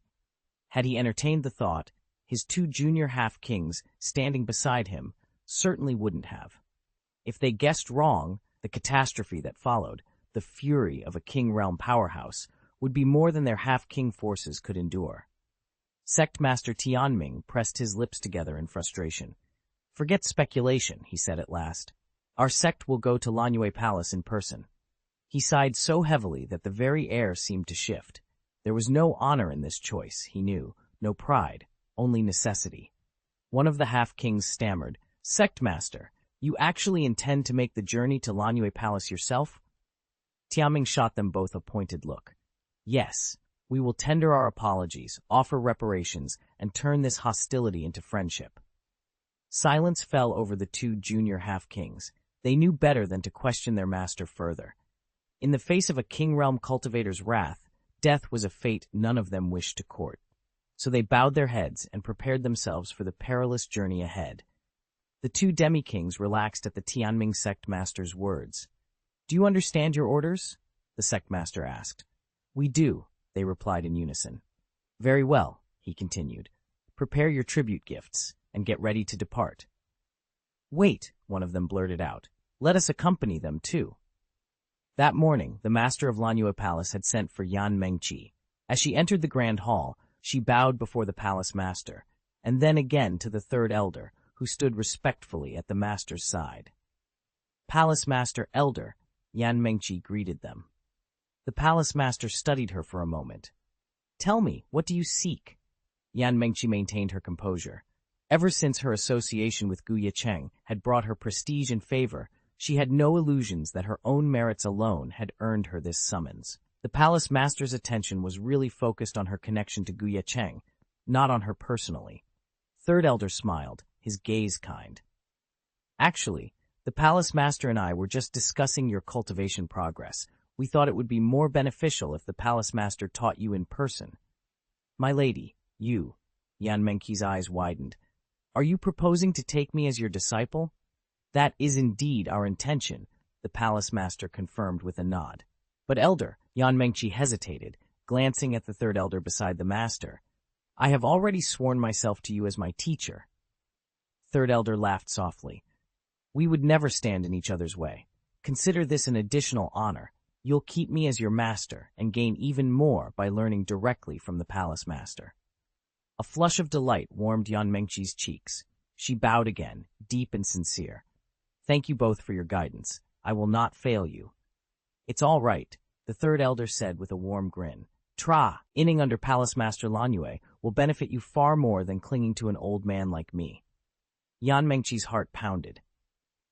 Had he entertained the thought, his 2 junior half-kings standing beside him certainly wouldn't have. If they guessed wrong, the catastrophe that followed, the fury of a King Realm powerhouse, would be more than their half-king forces could endure. Sect Master Tianming pressed his lips together in frustration. "Forget speculation," he said at last. "Our sect will go to Lanyue Palace in person." He sighed so heavily that the very air seemed to shift. There was no honor in this choice, he knew, no pride, only necessity. One of the half-kings stammered, "Sect Master, you actually intend to make the journey to Lanyue Palace yourself?" Tianming shot them both a pointed look. "Yes, we will tender our apologies, offer reparations, and turn this hostility into friendship." Silence fell over the 2 junior half-kings. They knew better than to question their master further. In the face of a King Realm cultivator's wrath, death was a fate none of them wished to court. So they bowed their heads and prepared themselves for the perilous journey ahead. The two demi-kings relaxed at the Tianming sect master's words. "Do you understand your orders?" the sect master asked. "We do," they replied in unison. "Very well," he continued. "Prepare your tribute gifts and get ready to depart." "Wait," one of them blurted out. "Let us accompany them, too." That morning, the master of Lanyue Palace had sent for Yan Mengqi. As she entered the grand hall, she bowed before the palace master, and then again to the third elder, who stood respectfully at the master's side. "Palace Master Elder," Yan Mengqi greeted them. The palace master studied her for a moment. "Tell me, what do you seek?" Yan Mengqi maintained her composure. Ever since her association with Ye Cheng had brought her prestige and favor, she had no illusions that her own merits alone had earned her this summons. The palace master's attention was really focused on her connection to Ye Cheng, not on her personally. Third elder smiled, his gaze kind. "Actually, the palace master and I were just discussing your cultivation progress. We thought it would be more beneficial if the palace master taught you in person." "My lady, you," Yan Mengqi's eyes widened. "Are you proposing to take me as your disciple?" "That is indeed our intention," the palace master confirmed with a nod. "But elder," Yan Mengqi hesitated, glancing at the third elder beside the master. "I have already sworn myself to you as my teacher." Third elder laughed softly. "We would never stand in each other's way. Consider this an additional honor. You'll keep me as your master and gain even more by learning directly from the palace master." A flush of delight warmed Yan Mengqi's cheeks. She bowed again, deep and sincere. "Thank you both for your guidance. I will not fail you." "It's all right," the third elder said with a warm grin. Inning under Palace Master Lanyue will benefit you far more than clinging to an old man like me." Yan Mengqi's heart pounded.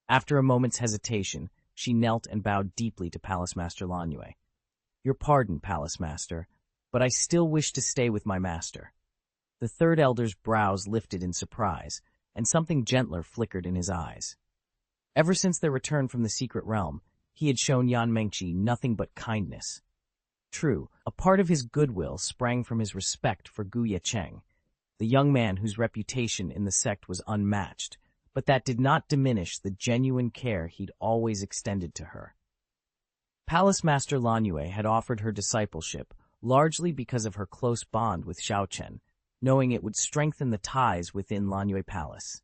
After a moment's hesitation, she knelt and bowed deeply to Palace Master Lanyue. "Your pardon, Palace Master, but I still wish to stay with my master." The third elder's brows lifted in surprise, and something gentler flickered in his eyes. Ever since their return from the secret realm, he had shown Yan Mengqi nothing but kindness. True, a part of his goodwill sprang from his respect for Ye Cheng, the young man whose reputation in the sect was unmatched, but that did not diminish the genuine care he'd always extended to her. Palace Master Lanyue had offered her discipleship largely because of her close bond with Xianxia, knowing it would strengthen the ties within Lanyue Palace.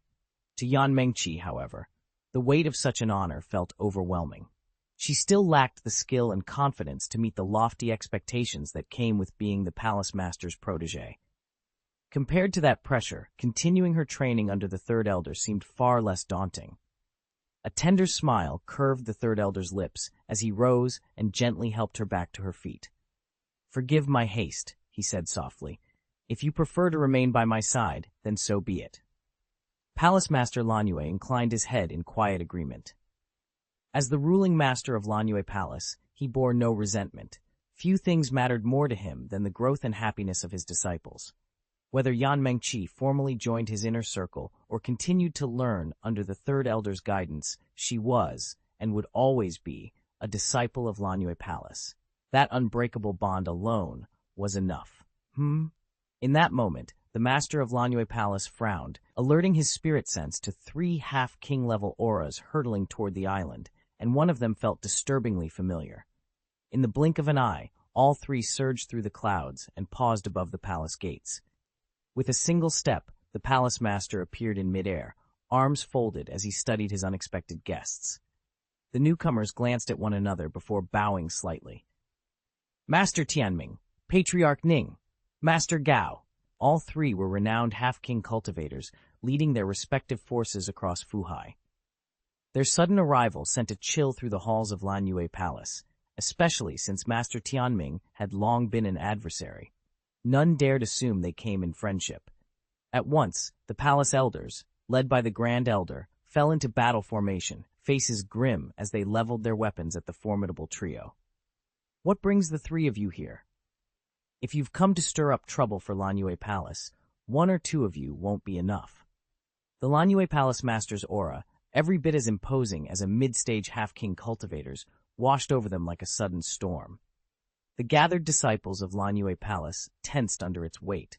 To Yan Mengqi, however, the weight of such an honor felt overwhelming. She still lacked the skill and confidence to meet the lofty expectations that came with being the palace master's protégé. Compared to that pressure, continuing her training under the third elder seemed far less daunting. A tender smile curved the third elder's lips as he rose and gently helped her back to her feet. "Forgive my haste," he said softly. "If you prefer to remain by my side, then so be it." Palace Master Lanyue inclined his head in quiet agreement. As the ruling master of Lanyue Palace, he bore no resentment. Few things mattered more to him than the growth and happiness of his disciples. Whether Yan Mengqi formally joined his inner circle or continued to learn under the third elder's guidance, she was, and would always be, a disciple of Lanyue Palace. That unbreakable bond alone was enough. In that moment, the master of Lanyue Palace frowned, alerting his spirit sense to 3 half-king-level auras hurtling toward the island, and one of them felt disturbingly familiar. In the blink of an eye, all 3 surged through the clouds and paused above the palace gates. With a single step, the palace master appeared in midair, arms folded as he studied his unexpected guests. The newcomers glanced at one another before bowing slightly. "Master Tianming, Patriarch Ning, Master Gao." All 3 were renowned half-king cultivators, leading their respective forces across Fuhai. Their sudden arrival sent a chill through the halls of Lanyue Palace, especially since Master Tianming had long been an adversary. None dared assume they came in friendship. At once, the palace elders, led by the Grand Elder, fell into battle formation, faces grim as they leveled their weapons at the formidable trio. "What brings the 3 of you here? If you've come to stir up trouble for Lanyue Palace, 1 or 2 of you won't be enough." The Lanyue Palace master's aura, every bit as imposing as a mid-stage half-king cultivator's, washed over them like a sudden storm. The gathered disciples of Lanyue Palace tensed under its weight.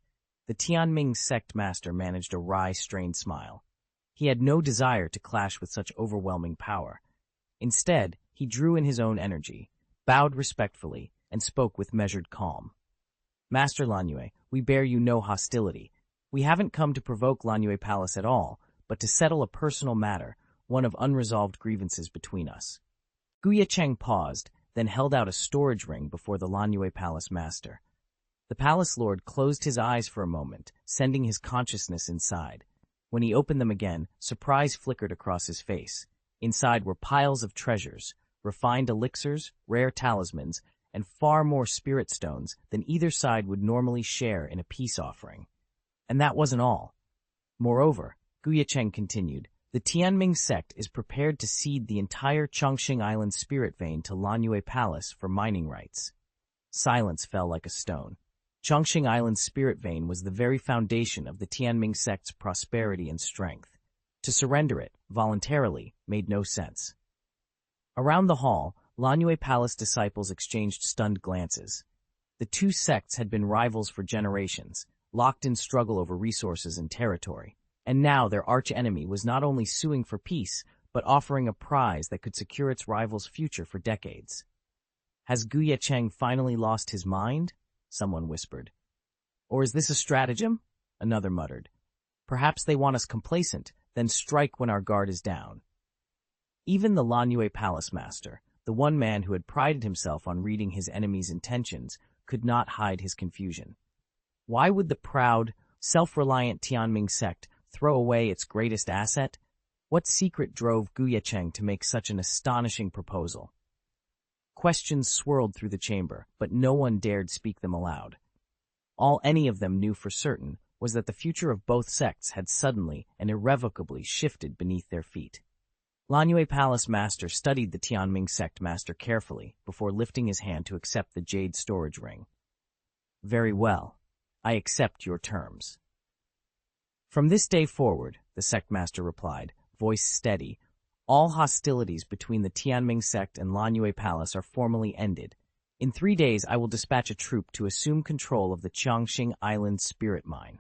The Tianming sect master managed a wry, strained smile. He had no desire to clash with such overwhelming power. Instead, he drew in his own energy, bowed respectfully, and spoke with measured calm. Master Lanyue, we bear you no hostility. We haven't come to provoke Lanyue Palace at all, but to settle a personal matter, one of unresolved grievances between us. Ye Cheng paused, then held out a storage ring before the Lanyue Palace master. The palace lord closed his eyes for a moment, sending his consciousness inside. When he opened them again, surprise flickered across his face. Inside were piles of treasures, refined elixirs, rare talismans, and far more spirit stones than either side would normally share in a peace offering. And that wasn't all. Moreover, Ye Cheng continued, the Tianming sect is prepared to cede the entire Chongqing Island spirit vein to Lanyue Palace for mining rights. Silence fell like a stone. Chongqing Island's spirit vein was the very foundation of the Tianming sect's prosperity and strength. To surrender it, voluntarily, made no sense. Around the hall, Lanyue Palace disciples exchanged stunned glances. The two sects had been rivals for generations, locked in struggle over resources and territory, and now their arch-enemy was not only suing for peace, but offering a prize that could secure its rival's future for decades. Has Ye Cheng finally lost his mind? Someone whispered. Or is this a stratagem? Another muttered. Perhaps they want us complacent, then strike when our guard is down. Even the Lanyue Palace master, the one man who had prided himself on reading his enemy's intentions, could not hide his confusion. Why would the proud, self-reliant Tianming sect throw away its greatest asset? What secret drove Ye Cheng to make such an astonishing proposal? Questions swirled through the chamber, but no one dared speak them aloud. All any of them knew for certain was that the future of both sects had suddenly and irrevocably shifted beneath their feet. Lanyue Palace master studied the Tianming sect master carefully before lifting his hand to accept the jade storage ring. Very well. I accept your terms. From this day forward, the sect master replied, voice steady, all hostilities between the Tianming sect and Lanyue Palace are formally ended. In 3 days, I will dispatch a troop to assume control of the Chongqing Island spirit mine.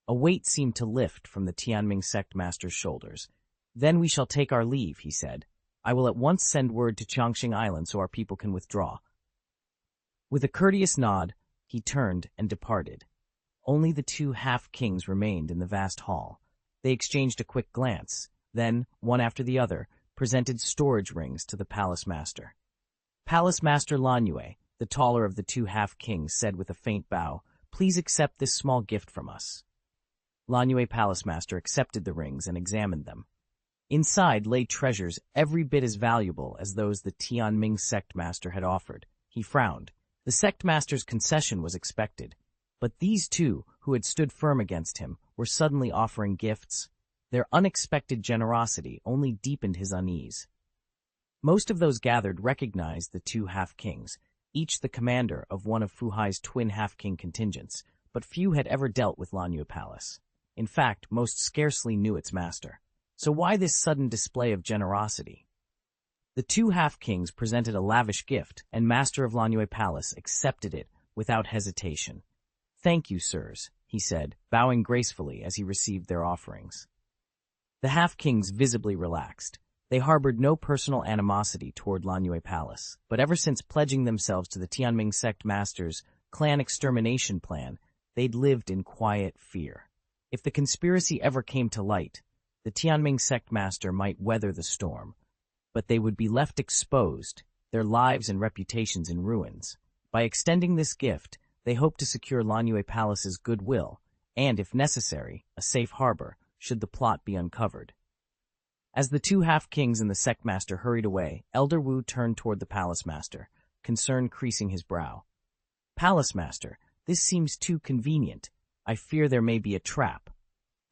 A weight seemed to lift from the Tianming sect master's shoulders. Then we shall take our leave, he said. I will at once send word to Chongqing Island so our people can withdraw. With a courteous nod, he turned and departed. Only the two half-kings remained in the vast hall. They exchanged a quick glance, then, one after the other, presented storage rings to the palace master. Palace Master Lanyue, the taller of the two half-kings, said with a faint bow, please accept this small gift from us. Lanyue Palace Master accepted the rings and examined them. Inside lay treasures every bit as valuable as those the Tianming sect master had offered. He frowned. The sect master's concession was expected, but these two, who had stood firm against him, were suddenly offering gifts. Their unexpected generosity only deepened his unease. Most of those gathered recognized the two half-kings, each the commander of one of Fuhai's twin half-king contingents, but few had ever dealt with Lanyue Palace. In fact, most scarcely knew its master. So why this sudden display of generosity? The two half-kings presented a lavish gift, and Master of Lanyue Palace accepted it without hesitation. Thank you, sirs, he said, bowing gracefully as he received their offerings. The half-kings visibly relaxed. They harbored no personal animosity toward Lanyue Palace, but ever since pledging themselves to the Tianming sect master's clan extermination plan, they'd lived in quiet fear. If the conspiracy ever came to light, the Tianming sect master might weather the storm, but they would be left exposed, their lives and reputations in ruins. By extending this gift, they hoped to secure Lanyue Palace's goodwill, and, if necessary, a safe harbor, should the plot be uncovered. As the two half-kings and the sect master hurried away, Elder Wu turned toward the palace master, concern creasing his brow. Palace master, this seems too convenient. I fear there may be a trap.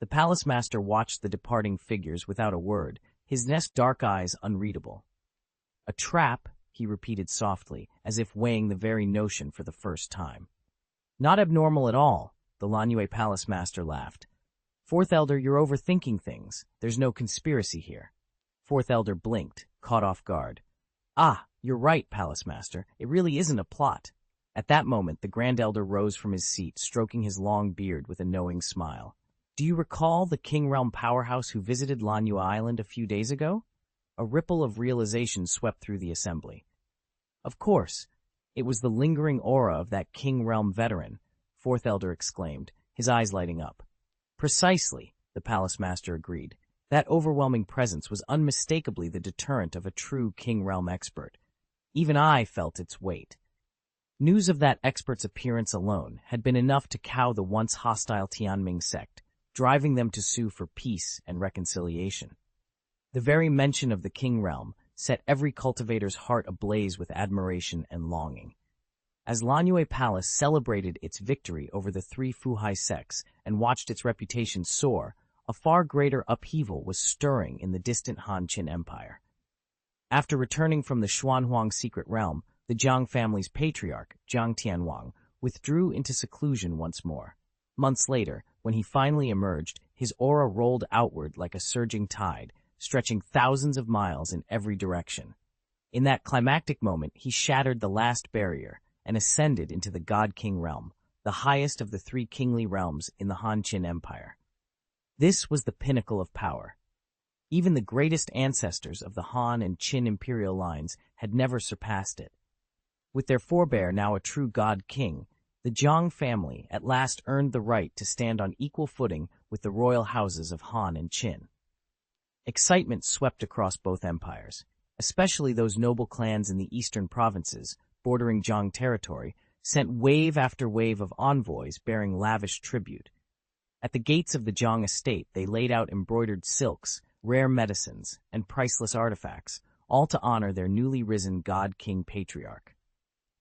The palace master watched the departing figures without a word, his dark eyes unreadable. A trap, he repeated softly, as if weighing the very notion for the first time. Not abnormal at all, the Lanyue Palace master laughed. Fourth Elder, you're overthinking things. There's no conspiracy here. Fourth Elder blinked, caught off guard. Ah, you're right, Palace Master. It really isn't a plot. At that moment, the Grand Elder rose from his seat, stroking his long beard with a knowing smile. "Do you recall the King Realm powerhouse who visited Lanyua Island a few days ago?" A ripple of realization swept through the assembly. Of course, it was the lingering aura of that King Realm veteran, Fourth Elder exclaimed, his eyes lighting up. Precisely, the Palace Master agreed. That overwhelming presence was unmistakably the deterrent of a true King Realm expert. Even I felt its weight. News of that expert's appearance alone had been enough to cow the once hostile Tianming sect, driving them to sue for peace and reconciliation. The very mention of the King Realm set every cultivator's heart ablaze with admiration and longing. As Lanyue Palace celebrated its victory over the three Fuhai sects and watched its reputation soar, a far greater upheaval was stirring in the distant Han Qin Empire. After returning from the Xuanhuang secret realm, the Jiang family's patriarch, Jiang Tianwang, withdrew into seclusion once more. Months later, when he finally emerged, his aura rolled outward like a surging tide, stretching thousands of miles in every direction. In that climactic moment, he shattered the last barrier and ascended into the God King realm, the highest of the three kingly realms in the Han Qin Empire. This was the pinnacle of power. Even the greatest ancestors of the Han and Qin imperial lines had never surpassed it. With their forebear now a true God King, the Jiang family at last earned the right to stand on equal footing with the royal houses of Han and Qin. Excitement swept across both empires, especially those noble clans in the eastern provinces, bordering Jiang territory, sent wave after wave of envoys bearing lavish tribute. At the gates of the Jiang estate, they laid out embroidered silks, rare medicines, and priceless artifacts, all to honor their newly risen God King patriarch.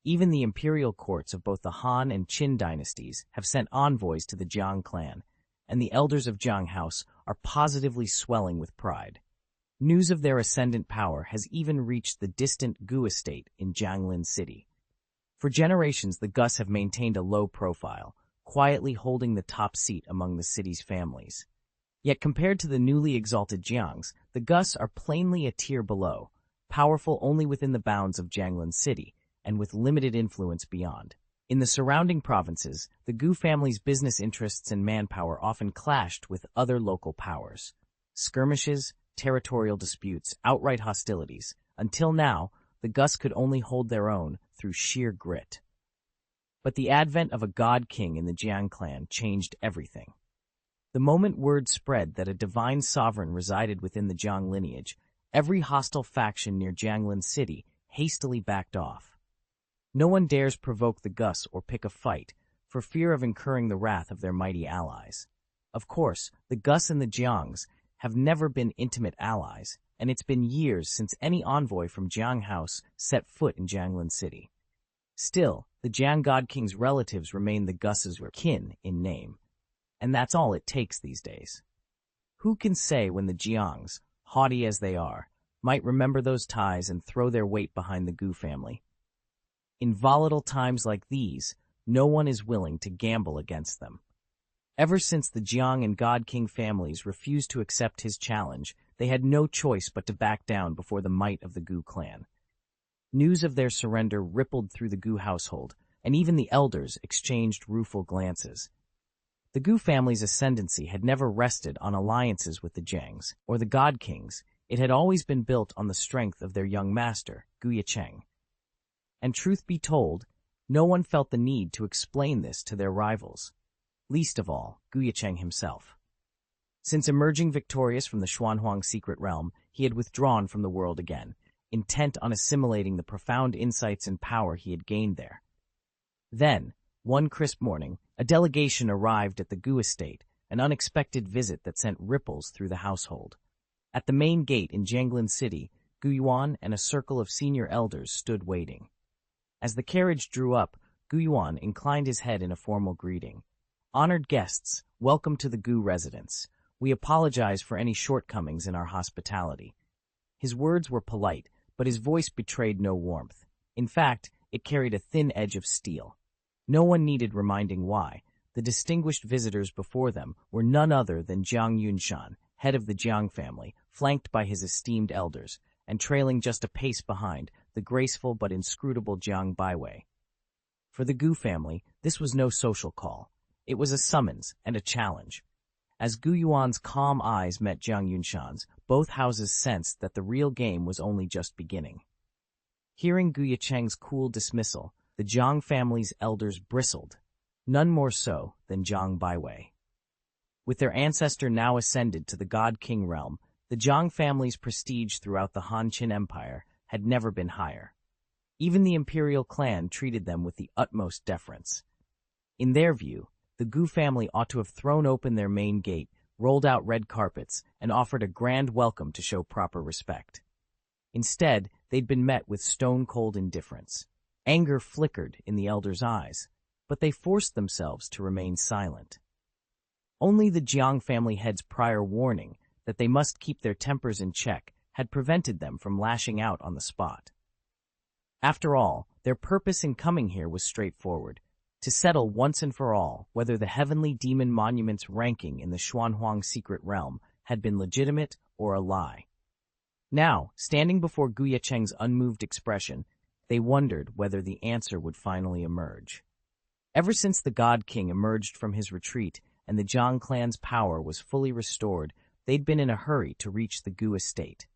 Even the imperial courts of both the Han and Qin dynasties have sent envoys to the Jiang clan, and the elders of Jiang House are positively swelling with pride. News of their ascendant power has even reached the distant Gu estate in Jianglin City. For generations, the Gus have maintained a low profile, quietly holding the top seat among the city's families. Yet compared to the newly exalted Jiangs, the Gus are plainly a tier below, powerful only within the bounds of Jianglin City, and with limited influence beyond. In the surrounding provinces, the Gu family's business interests and manpower often clashed with other local powers. Skirmishes, territorial disputes, outright hostilities. Until now, the Gus could only hold their own through sheer grit. But the advent of a God King in the Jiang clan changed everything. The moment word spread that a divine sovereign resided within the Jiang lineage, every hostile faction near Jianglin City hastily backed off. No one dares provoke the Gus or pick a fight, for fear of incurring the wrath of their mighty allies. Of course, the Gus and the Jiangs have never been intimate allies, and it's been years since any envoy from Jiang House set foot in Jianglin City. Still, the Jiang God King's relatives remain the Gus's kin in name, and that's all it takes these days. Who can say when the Jiangs, haughty as they are, might remember those ties and throw their weight behind the Gu family? In volatile times like these, no one is willing to gamble against them. Ever since the Jiang and God King families refused to accept his challenge, they had no choice but to back down before the might of the Gu clan. News of their surrender rippled through the Gu household, and even the elders exchanged rueful glances. The Gu family's ascendancy had never rested on alliances with the Jiangs or the God Kings. It had always been built on the strength of their young master, Ye Cheng. And truth be told, no one felt the need to explain this to their rivals, least of all Ye Cheng himself. Since emerging victorious from the Xuanhuang secret realm, he had withdrawn from the world again, intent on assimilating the profound insights and power he had gained there. Then, one crisp morning, a delegation arrived at the Gu estate, an unexpected visit that sent ripples through the household. At the main gate in Jianglin City, Gu Yuan and a circle of senior elders stood waiting. As the carriage drew up, Gu Yuan inclined his head in a formal greeting. "Honored guests, welcome to the Gu residence. We apologize for any shortcomings in our hospitality." His words were polite, but his voice betrayed no warmth. In fact, it carried a thin edge of steel. No one needed reminding why. The distinguished visitors before them were none other than Jiang Yunshan, head of the Jiang family, flanked by his esteemed elders, and trailing just a pace behind, the graceful but inscrutable Jiang Baiwei. For the Gu family, this was no social call. It was a summons and a challenge. As Gu Yuan's calm eyes met Jiang Yunshan's, both houses sensed that the real game was only just beginning. Hearing Ye Cheng's cool dismissal, the Jiang family's elders bristled, none more so than Jiang Baiwei. With their ancestor now ascended to the God-King realm, the Jiang family's prestige throughout the Han Qin Empire had never been higher. Even the imperial clan treated them with the utmost deference. In their view, the Gu family ought to have thrown open their main gate, rolled out red carpets, and offered a grand welcome to show proper respect. Instead, they'd been met with stone-cold indifference. Anger flickered in the elders' eyes, but they forced themselves to remain silent. Only the Jiang family head's prior warning that they must keep their tempers in check had prevented them from lashing out on the spot. After all, their purpose in coming here was straightforward: to settle once and for all whether the heavenly demon monument's ranking in the Xuanhuang secret realm had been legitimate or a lie. Now, standing before Ye Cheng's unmoved expression, they wondered whether the answer would finally emerge. Ever since the God King emerged from his retreat and the Jiang clan's power was fully restored, they'd been in a hurry to reach the Gu estate.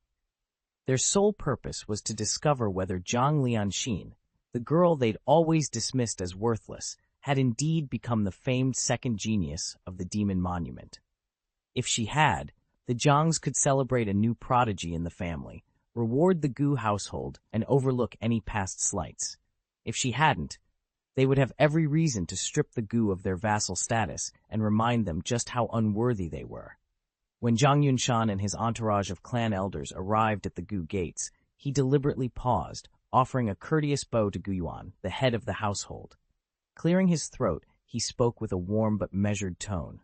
Their sole purpose was to discover whether Jiang Lianxin, the girl they'd always dismissed as worthless, had indeed become the famed second genius of the demon monument. If she had, the Jiangs could celebrate a new prodigy in the family, reward the Gu household, and overlook any past slights. If she hadn't, they would have every reason to strip the Gu of their vassal status and remind them just how unworthy they were. When Jiang Yunshan and his entourage of clan elders arrived at the Gu gates, he deliberately paused, offering a courteous bow to Gu Yuan, the head of the household. Clearing his throat, he spoke with a warm but measured tone.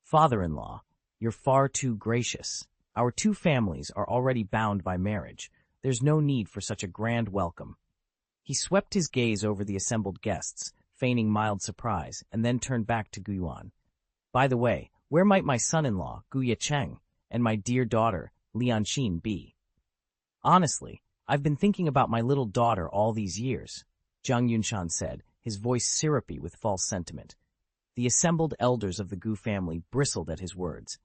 "Father-in-law, you're far too gracious. Our two families are already bound by marriage. There's no need for such a grand welcome." He swept his gaze over the assembled guests, feigning mild surprise, and then turned back to Gu Yuan. "By the way, where might my son-in-law, Ye Cheng, and my dear daughter, Lianxin, be?" "Honestly, I've been thinking about my little daughter all these years," Jiang Yunshan said, his voice syrupy with false sentiment. The assembled elders of the Gu family bristled at his words.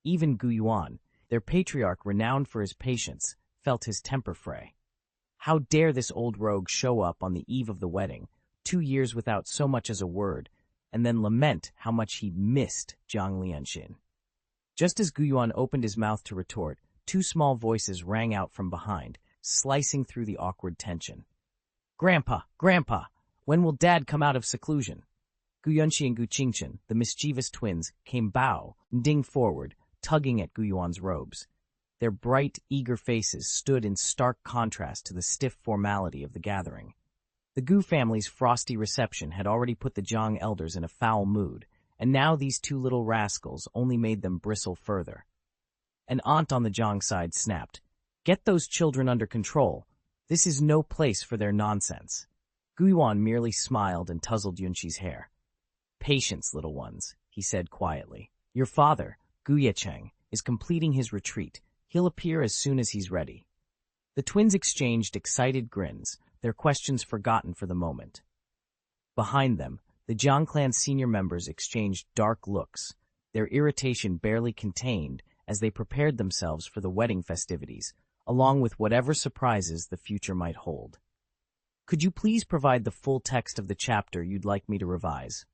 Even Gu Yuan, their patriarch renowned for his patience, felt his temper fray. How dare this old rogue show up on the eve of the wedding, 2 years without so much as a word, and then lament how much he missed Jiang Lianxin. Just as Gu Yuan opened his mouth to retort, 2 small voices rang out from behind, slicing through the awkward tension. "Grandpa! Grandpa! When will Dad come out of seclusion?" Gu Yunxi and Gu Qingchen, the mischievous twins, came bounding forward, tugging at Gu Yuan's robes. Their bright, eager faces stood in stark contrast to the stiff formality of the gathering. The Gu family's frosty reception had already put the Jiang elders in a foul mood, and now these 2 little rascals only made them bristle further. An aunt on the Jiang side snapped, "Get those children under control. This is no place for their nonsense." Gu Yuan merely smiled and tousled Yunxi's hair. "Patience, little ones," he said quietly. "Your father, Ye Cheng, is completing his retreat. He'll appear as soon as he's ready." The twins exchanged excited grins, their questions forgotten for the moment. Behind them, the Jiang clan's senior members exchanged dark looks, their irritation barely contained as they prepared themselves for the wedding festivities, along with whatever surprises the future might hold. "Could you please provide the full text of the chapter you'd like me to revise?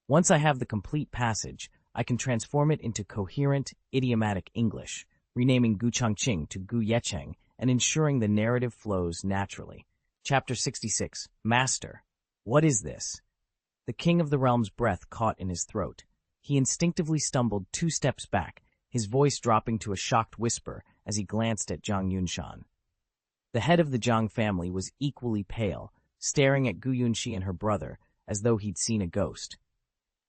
Once I have the complete passage, I can transform it into coherent, idiomatic English, renaming Gu Changqing to Ye Cheng and ensuring the narrative flows naturally." Chapter 66, Master. What is this? The king of the realm's breath caught in his throat. He instinctively stumbled 2 steps back, his voice dropping to a shocked whisper as he glanced at Jiang Yunshan. The head of the Jiang family was equally pale, staring at Gu Yunxi and her brother as though he'd seen a ghost.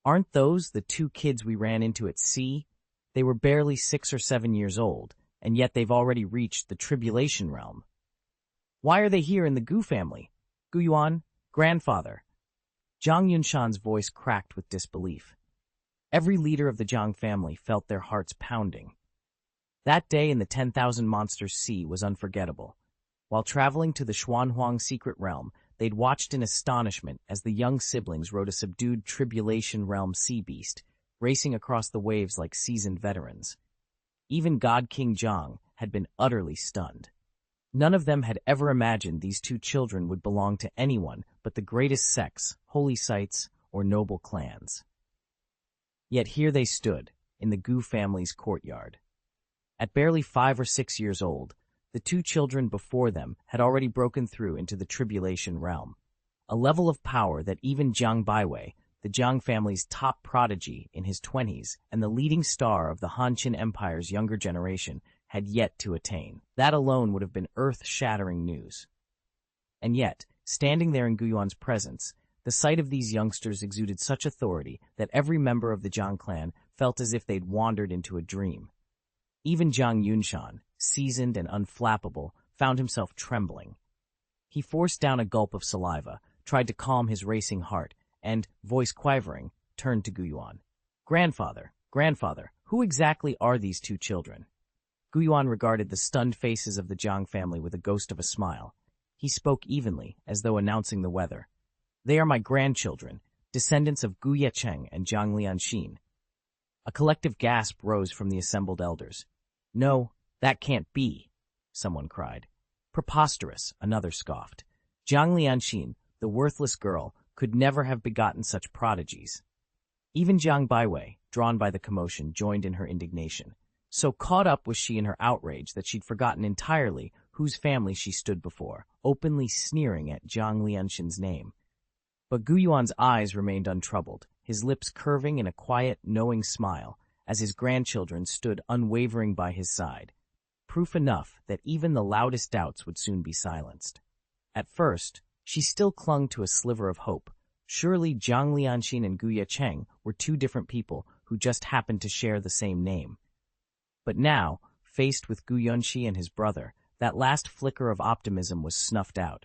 "Aren't those the 2 kids we ran into at sea? They were barely 6 or 7 years old, and yet they've already reached the tribulation realm. Why are they here in the Gu family? Gu Yuan, grandfather." Jiang Yunshan's voice cracked with disbelief. Every leader of the Jiang family felt their hearts pounding. That day in the 10,000 Monsters Sea was unforgettable. While traveling to the Xuanhuang secret realm, they'd watched in astonishment as the young siblings rode a subdued tribulation realm sea beast, racing across the waves like seasoned veterans. Even God King Zhang had been utterly stunned. None of them had ever imagined these two children would belong to anyone but the greatest sects, holy sites, or noble clans. Yet here they stood, in the Gu family's courtyard. At barely 5 or 6 years old, the two children before them had already broken through into the tribulation realm, a level of power that even Jiang Baiwei, the Jiang family's top prodigy in his 20s and the leading star of the Han-Qin Empire's younger generation, had yet to attain. That alone would have been earth-shattering news. And yet, standing there in Guyuan's presence, the sight of these youngsters exuded such authority that every member of the Jiang clan felt as if they'd wandered into a dream. Even Zhang Yunshan, seasoned and unflappable, found himself trembling. He forced down a gulp of saliva, tried to calm his racing heart, and, voice quivering, turned to Guyuan. Grandfather, who exactly are these two children? Guyuan regarded the stunned faces of the Jiang family with a ghost of a smile. He spoke evenly, as though announcing the weather. They are my grandchildren, descendants of Ye Cheng and Zhang Lianxin. A collective gasp rose from the assembled elders. No, that can't be, someone cried. Preposterous, another scoffed. Zhang Lianxin, the worthless girl, could never have begotten such prodigies. Even Jiang Baiwei, drawn by the commotion, joined in her indignation. So caught up was she in her outrage that she'd forgotten entirely whose family she stood before, openly sneering at Zhang Lianxin's name. But Guyuan's eyes remained untroubled, his lips curving in a quiet, knowing smile, as his grandchildren stood unwavering by his side. Proof enough that even the loudest doubts would soon be silenced. At first, she still clung to a sliver of hope. Surely Zhang Lianxin and Ye Cheng were two different people who just happened to share the same name. But now, faced with Gu Yunxi and his brother, that last flicker of optimism was snuffed out.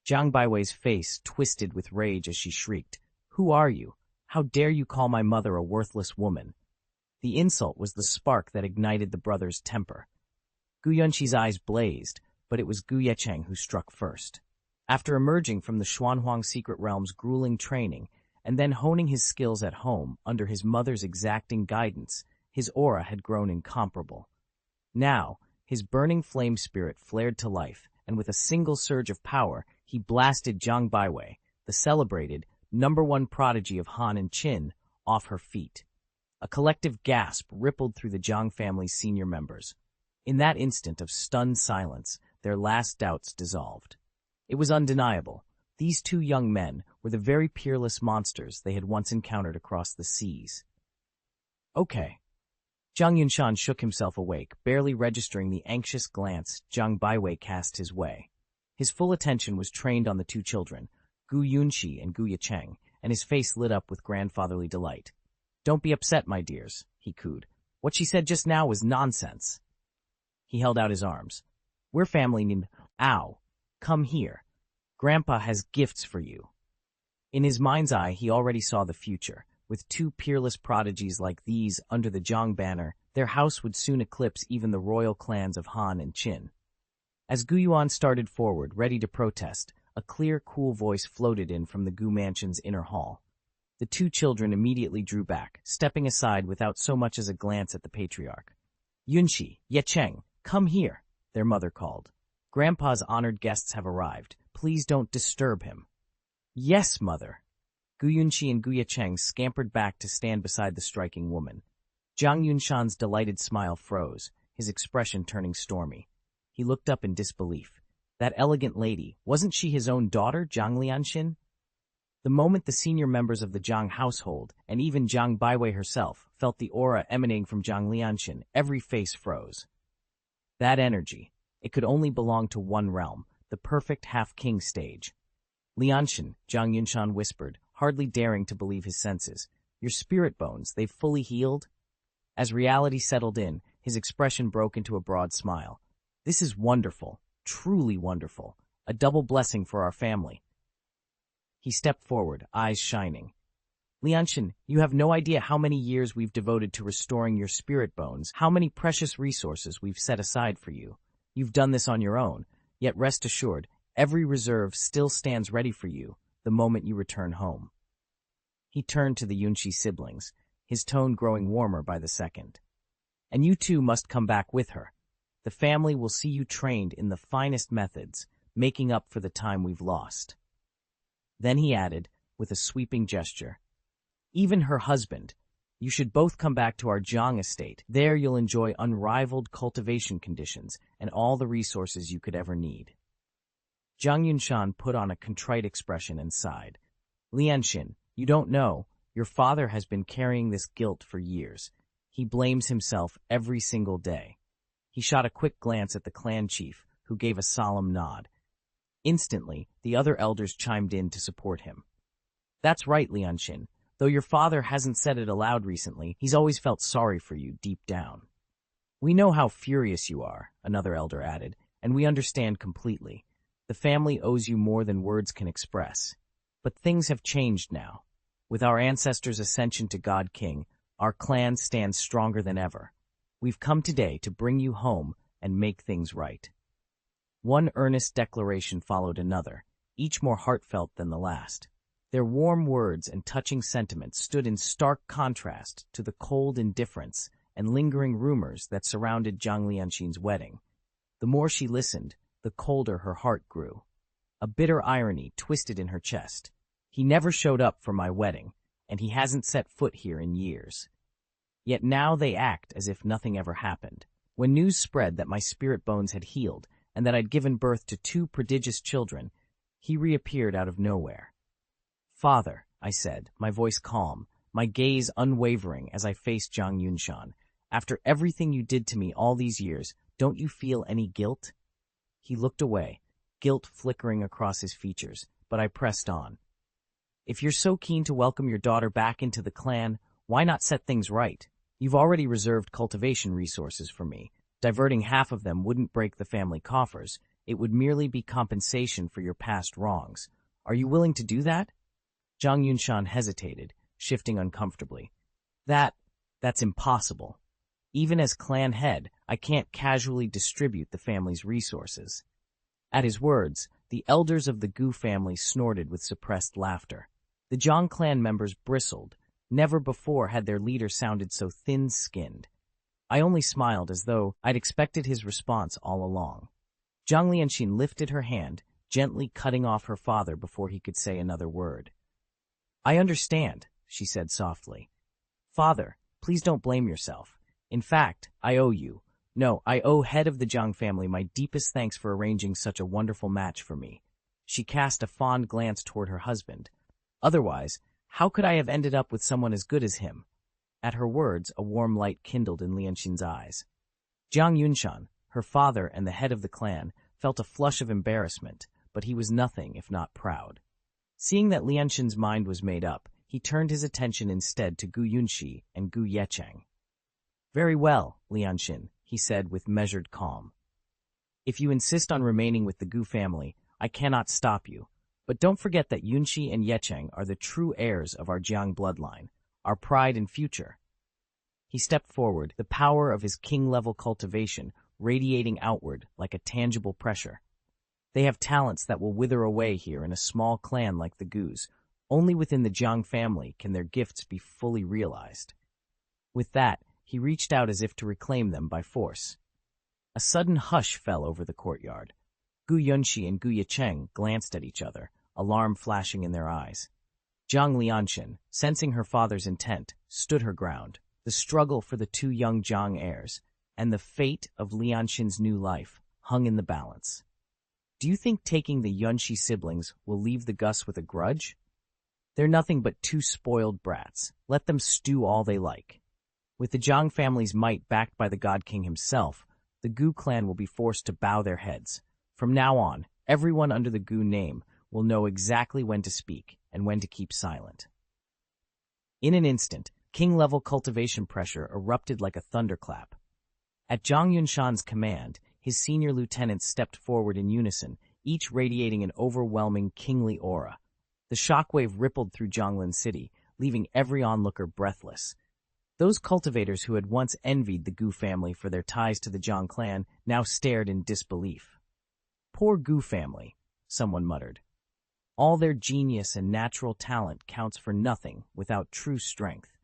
Jiang Baiwei's face twisted with rage as she shrieked, "Who are you? How dare you call my mother a worthless woman?" The insult was the spark that ignited the brothers' temper. Gu Yunxi's eyes blazed, but it was Ye Cheng who struck first. After emerging from the Xuanhuang Secret Realm's grueling training and then honing his skills at home under his mother's exacting guidance, his aura had grown incomparable. Now, his burning flame spirit flared to life, and with a single surge of power, he blasted Zhang Baiwei, the celebrated #1 prodigy of Han and Qin, off her feet. A collective gasp rippled through the Zhang family's senior members. In that instant of stunned silence, their last doubts dissolved. It was undeniable. These two young men were the very peerless monsters they had once encountered across the seas. Okay. Zhang Yunshan shook himself awake, barely registering the anxious glance Zhang Baiwei cast his way. His full attention was trained on the two children, Gu Yunxi and Ye Cheng, and his face lit up with grandfatherly delight. "Don't be upset, my dears," he cooed. "What she said just now was nonsense." He held out his arms. "We're family named Ow. Come here. Grandpa has gifts for you." In his mind's eye, he already saw the future. With two peerless prodigies like these under the Zhang banner, their house would soon eclipse even the royal clans of Han and Qin. As Guyuan started forward, ready to protest, a clear, cool voice floated in from the Gu mansion's inner hall. The two children immediately drew back, stepping aside without so much as a glance at the patriarch. "Yunxi, Ye Cheng, come here," their mother called. "Grandpa's honored guests have arrived. Please don't disturb him." "Yes, mother." Gu Yunxi and Ye Cheng scampered back to stand beside the striking woman. Zhang Yunshan's delighted smile froze, his expression turning stormy. He looked up in disbelief. That elegant lady, wasn't she his own daughter, Zhang Lianxin? The moment the senior members of the Zhang household, and even Zhang Baiwei herself, felt the aura emanating from Zhang Lianxin, every face froze. That energy, it could only belong to one realm, the perfect half-king stage. "Lianxin," Zhang Yunshan whispered, hardly daring to believe his senses. "Your spirit bones, they've fully healed?" As reality settled in, his expression broke into a broad smile. "This is wonderful, truly wonderful, a double blessing for our family." He stepped forward, eyes shining. "Lianxin, you have no idea how many years we've devoted to restoring your spirit bones, how many precious resources we've set aside for you. You've done this on your own, yet rest assured, Every reserve still stands ready for you the moment you return home." He turned to the Yunshi siblings, his tone growing warmer by the second. "And you too must come back with her. The family will see you trained in the finest methods, making up for the time we've lost." Then he added, with a sweeping gesture, "Even her husband. You should both come back to our Jiang estate. There you'll enjoy unrivaled cultivation conditions and all the resources you could ever need." Zhang Yunshan put on a contrite expression and sighed. "Lianxin, you don't know. Your father has been carrying this guilt for years. He blames himself every single day." He shot a quick glance at the clan chief, who gave a solemn nod. Instantly, the other elders chimed in to support him. "That's right, Lianxin. Though your father hasn't said it aloud recently, he's always felt sorry for you deep down." "We know how furious you are," another elder added, "and we understand completely. The family owes you more than words can express. But things have changed now. With our ancestors' ascension to God King, our clan stands stronger than ever. We've come today to bring you home and make things right." One earnest declaration followed another, each more heartfelt than the last. Their warm words and touching sentiments stood in stark contrast to the cold indifference and lingering rumors that surrounded Zhang Lianxin's wedding. The more she listened, the colder her heart grew. A bitter irony twisted in her chest. "He never showed up for my wedding, and he hasn't set foot here in years. Yet now they act as if nothing ever happened. When news spread that my spirit bones had healed and that I'd given birth to 2 prodigious children, he reappeared out of nowhere." "Father," I said, my voice calm, my gaze unwavering as I faced Zhang Yunshan, "after everything you did to me all these years, don't you feel any guilt?" He looked away, guilt flickering across his features, but I pressed on. "If you're so keen to welcome your daughter back into the clan, why not set things right? You've already reserved cultivation resources for me. Diverting half of them wouldn't break the family coffers. It would merely be compensation for your past wrongs. Are you willing to do that?" Zhang Yunshan hesitated, shifting uncomfortably. That's impossible. Even as clan head, I can't casually distribute the family's resources." At his words, the elders of the Gu family snorted with suppressed laughter. The Zhang clan members bristled. Never before had their leader sounded so thin-skinned. I only smiled as though I'd expected his response all along. Zhang Lianxin lifted her hand, gently cutting off her father before he could say another word. "I understand," she said softly. "Father, please don't blame yourself. In fact, I owe you. No, I owe head of the Zhang family my deepest thanks for arranging such a wonderful match for me." She cast a fond glance toward her husband. "Otherwise, how could I have ended up with someone as good as him?" At her words, a warm light kindled in Lianxin's eyes. Zhang Yunshan, her father and the head of the clan, felt a flush of embarrassment, but he was nothing if not proud. Seeing that Lianxin's mind was made up, he turned his attention instead to Gu Yunxi and Gu Yecheng. "Very well, Lianxin," he said with measured calm. "If you insist on remaining with the Gu family, I cannot stop you. But don't forget that Yunxi and Yecheng are the true heirs of our Jiang bloodline, our pride and future." He stepped forward, the power of his king-level cultivation radiating outward like a tangible pressure. "They have talents that will wither away here in a small clan like the Gu's. Only within the Jiang family can their gifts be fully realized." With that, he reached out as if to reclaim them by force. A sudden hush fell over the courtyard. Gu Yunxi and Gu Yecheng glanced at each other, alarm flashing in their eyes. Zhang Lianxin, sensing her father's intent, stood her ground. The struggle for the 2 young Jiang heirs, and the fate of Lianxin's new life, hung in the balance. "Do you think taking the Yunxi siblings will leave the Gus with a grudge? They're nothing but 2 spoiled brats. Let them stew all they like. With the Jiang family's might backed by the God King himself, the Gu clan will be forced to bow their heads. From now on, everyone under the Gu name will know exactly when to speak and when to keep silent." In an instant, king-level cultivation pressure erupted like a thunderclap. At Zhang Yunshan's command, his senior lieutenants stepped forward in unison, each radiating an overwhelming kingly aura. The shockwave rippled through Zhonglin City, leaving every onlooker breathless. Those cultivators who had once envied the Gu family for their ties to the Zhang clan now stared in disbelief. Poor Gu family. someone muttered. All their genius and natural talent counts for nothing without true strength.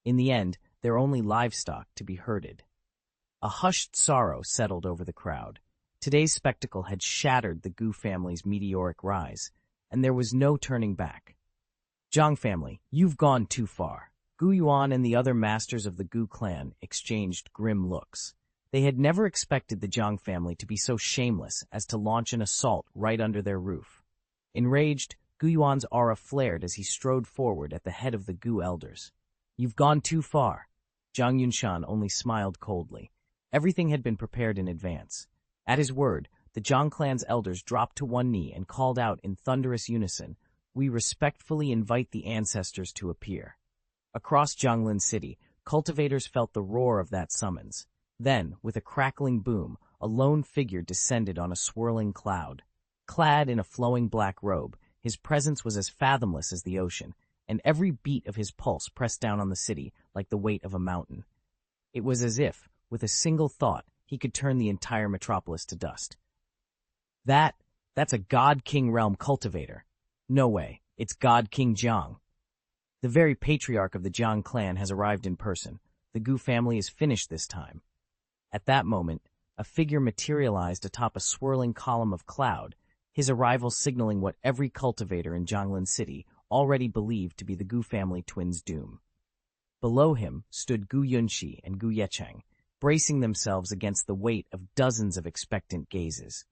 In the end, they're only livestock to be herded. A hushed sorrow settled over the crowd. Today's spectacle had shattered the Gu family's meteoric rise, and there was no turning back. Zhang family, you've gone too far. Gu Yuan and the other masters of the Gu clan exchanged grim looks. They had never expected the Zhang family to be so shameless as to launch an assault right under their roof. Enraged, Gu Yuan's aura flared as he strode forward at the head of the Gu elders. You've gone too far. Zhang Yunshan only smiled coldly. Everything had been prepared in advance. At his word, the Zhang clan's elders dropped to one knee and called out in thunderous unison, "We respectfully invite the ancestors to appear." Across Jianglin City, cultivators felt the roar of that summons. Then, with a crackling boom, a lone figure descended on a swirling cloud. Clad in a flowing black robe, his presence was as fathomless as the ocean, and every beat of his pulse pressed down on the city like the weight of a mountain. It was as if, with a single thought, he could turn the entire metropolis to dust. That's a God King realm cultivator. No way, it's God King Jiang. The very patriarch of the Jiang clan has arrived in person. The Gu family is finished this time. At that moment, a figure materialized atop a swirling column of cloud, his arrival signaling what every cultivator in Jianglin City already believed to be the Gu family twins' doom. Below him stood Gu Yunxi and Gu Ye Cheng, bracing themselves against the weight of dozens of expectant gazes.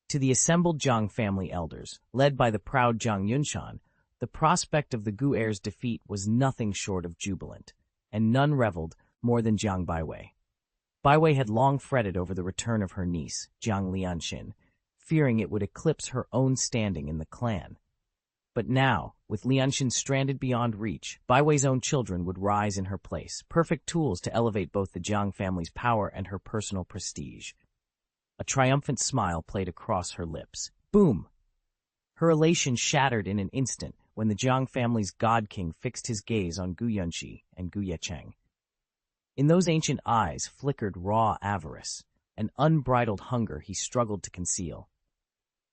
To the assembled Jiang family elders, led by the proud Zhang Yunshan, the prospect of the Gu heirs' defeat was nothing short of jubilant, and none reveled more than Jiang Baiwei. Baiwei had long fretted over the return of her niece, Jiang Lianxin, fearing it would eclipse her own standing in the clan. But now, with Lianxin stranded beyond reach, Baiwei's own children would rise in her place, perfect tools to elevate both the Jiang family's power and her personal prestige. A triumphant smile played across her lips. Boom! Her elation shattered in an instant when the Jiang family's God King fixed his gaze on Gu Yunxi and Gu Ye Cheng. In those ancient eyes flickered raw avarice, an unbridled hunger he struggled to conceal.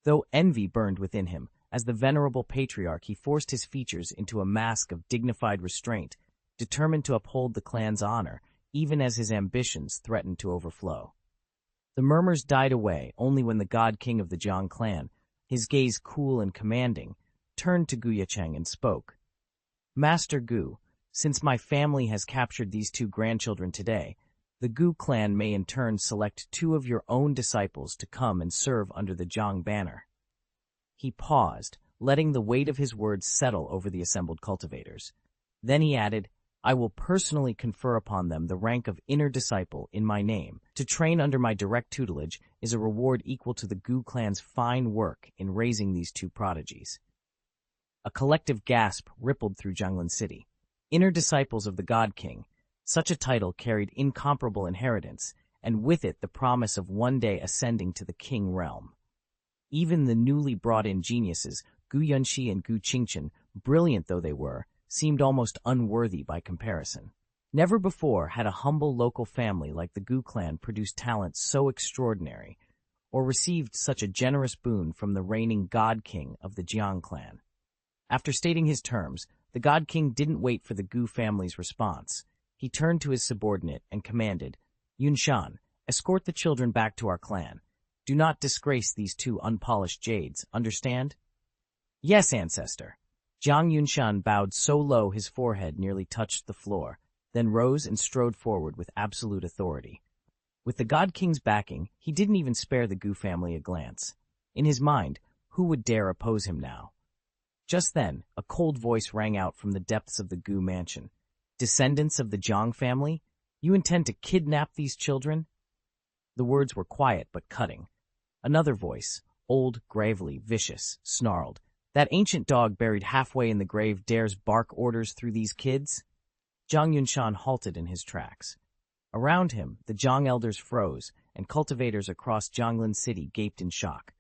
Though envy burned within him, as the venerable patriarch he forced his features into a mask of dignified restraint, determined to uphold the clan's honor, even as his ambitions threatened to overflow. The murmurs died away only when the God King of the Jiang clan, his gaze cool and commanding, turned to Gu Ye Cheng and spoke. Master Gu, since my family has captured these two grandchildren today, the Gu clan may in turn select two of your own disciples to come and serve under the Jiang banner. He paused, letting the weight of his words settle over the assembled cultivators. Then he added, I will personally confer upon them the rank of inner disciple in my name. To train under my direct tutelage is a reward equal to the Gu clan's fine work in raising these two prodigies. A collective gasp rippled through Jianglin City. Inner disciples of the God King, such a title carried incomparable inheritance, and with it the promise of one day ascending to the king realm. Even the newly brought-in geniuses, Gu Yunxi and Gu Qingchen, brilliant though they were, seemed almost unworthy by comparison. Never before had a humble local family like the Gu clan produced talent so extraordinary, or received such a generous boon from the reigning God King of the Jiang clan. After stating his terms, the God King didn't wait for the Gu family's response. He turned to his subordinate and commanded, Yunshan, escort the children back to our clan. Do not disgrace these two unpolished jades, understand? Yes, ancestor. Zhang Yunshan bowed so low his forehead nearly touched the floor, then rose and strode forward with absolute authority. With the God King's backing, he didn't even spare the Gu family a glance. In his mind, who would dare oppose him now? Just then, a cold voice rang out from the depths of the Gu mansion. Descendants of the Jiang family? You intend to kidnap these children? The words were quiet but cutting. Another voice, old, gravely vicious, snarled, That ancient dog buried halfway in the grave dares bark orders through these kids? Zhang Yunshan halted in his tracks. Around him, the Jiang elders froze, and cultivators across Jianglin City gaped in shock.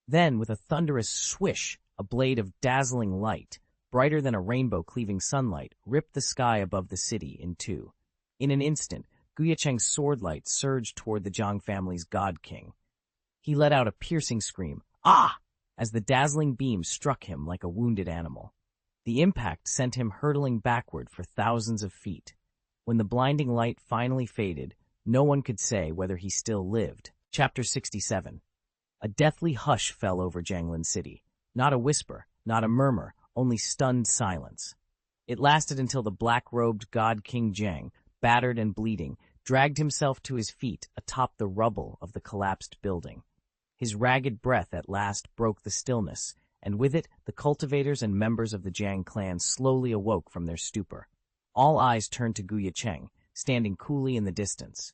Then, with a thunderous swish, a blade of dazzling light, brighter than a rainbow cleaving sunlight, ripped the sky above the city in two. In an instant, Gu Ye Cheng's sword light surged toward the Jiang family's God King. He let out a piercing scream. Ah! as the dazzling beam struck him like a wounded animal. The impact sent him hurtling backward for thousands of feet. When the blinding light finally faded, no one could say whether he still lived. Chapter 67. A deathly hush fell over Jianglan City. Not a whisper, not a murmur, only stunned silence. It lasted until the black-robed god King Jiang, battered and bleeding, dragged himself to his feet atop the rubble of the collapsed building. His ragged breath at last broke the stillness, and with it the cultivators and members of the Jiang clan slowly awoke from their stupor. All eyes turned to Ye Cheng, standing coolly in the distance.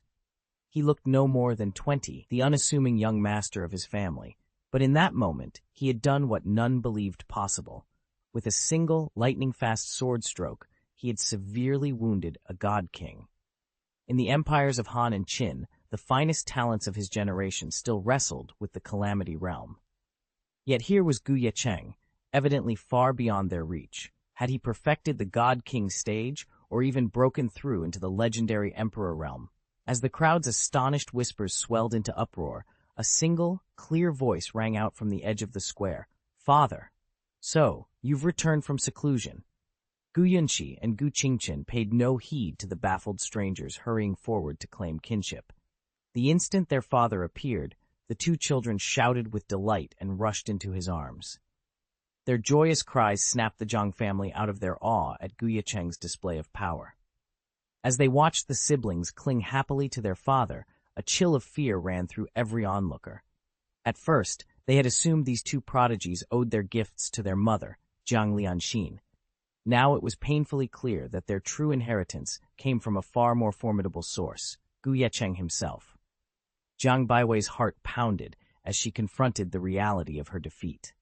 He looked no more than 20, the unassuming young master of his family, but in that moment he had done what none believed possible. With a single, lightning-fast sword stroke, he had severely wounded a god king. In the empires of Han and Qin, the finest talents of his generation still wrestled with the Calamity Realm. Yet here was Ye Cheng, evidently far beyond their reach. Had he perfected the God King stage, or even broken through into the legendary Emperor realm? As the crowd's astonished whispers swelled into uproar, a single, clear voice rang out from the edge of the square. "Father! So, you've returned from seclusion." Gu Yunxi and Gu Qingchen paid no heed to the baffled strangers hurrying forward to claim kinship. The instant their father appeared, the two children shouted with delight and rushed into his arms. Their joyous cries snapped the Zhang family out of their awe at Ye Cheng's display of power. As they watched the siblings cling happily to their father, a chill of fear ran through every onlooker. At first, they had assumed these two prodigies owed their gifts to their mother, Jiang Lianxin. Now it was painfully clear that their true inheritance came from a far more formidable source, Ye Cheng himself. Jiang Baiwei's heart pounded as she confronted the reality of her defeat.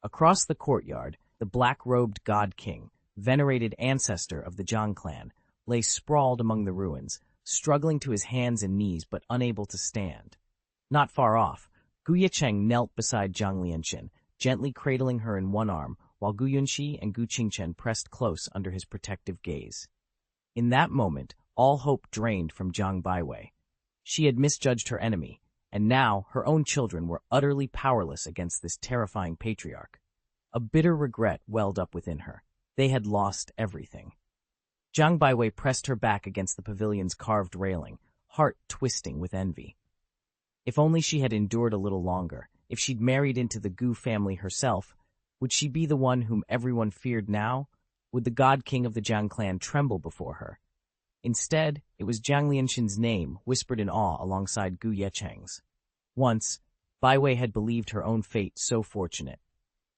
Across the courtyard, the black-robed god king, venerated ancestor of the Zhang clan, lay sprawled among the ruins, struggling to his hands and knees but unable to stand. Not far off, Ye Cheng knelt beside Jiang Lianxin, gently cradling her in one arm, while Gu Yunxi and Gu Qingchen pressed close under his protective gaze. In that moment, all hope drained from Jiang Baiwei. She had misjudged her enemy, and now her own children were utterly powerless against this terrifying patriarch. A bitter regret welled up within her. They had lost everything. Jiang Baiwei pressed her back against the pavilion's carved railing, heart twisting with envy. If only she had endured a little longer, if she'd married into the Gu family herself, would she be the one whom everyone feared now? Would the god king of the Jiang clan tremble before her? Instead, it was Jiang Lianxin's name whispered in awe alongside Ye Cheng's. Once, Baiwei had believed her own fate so fortunate.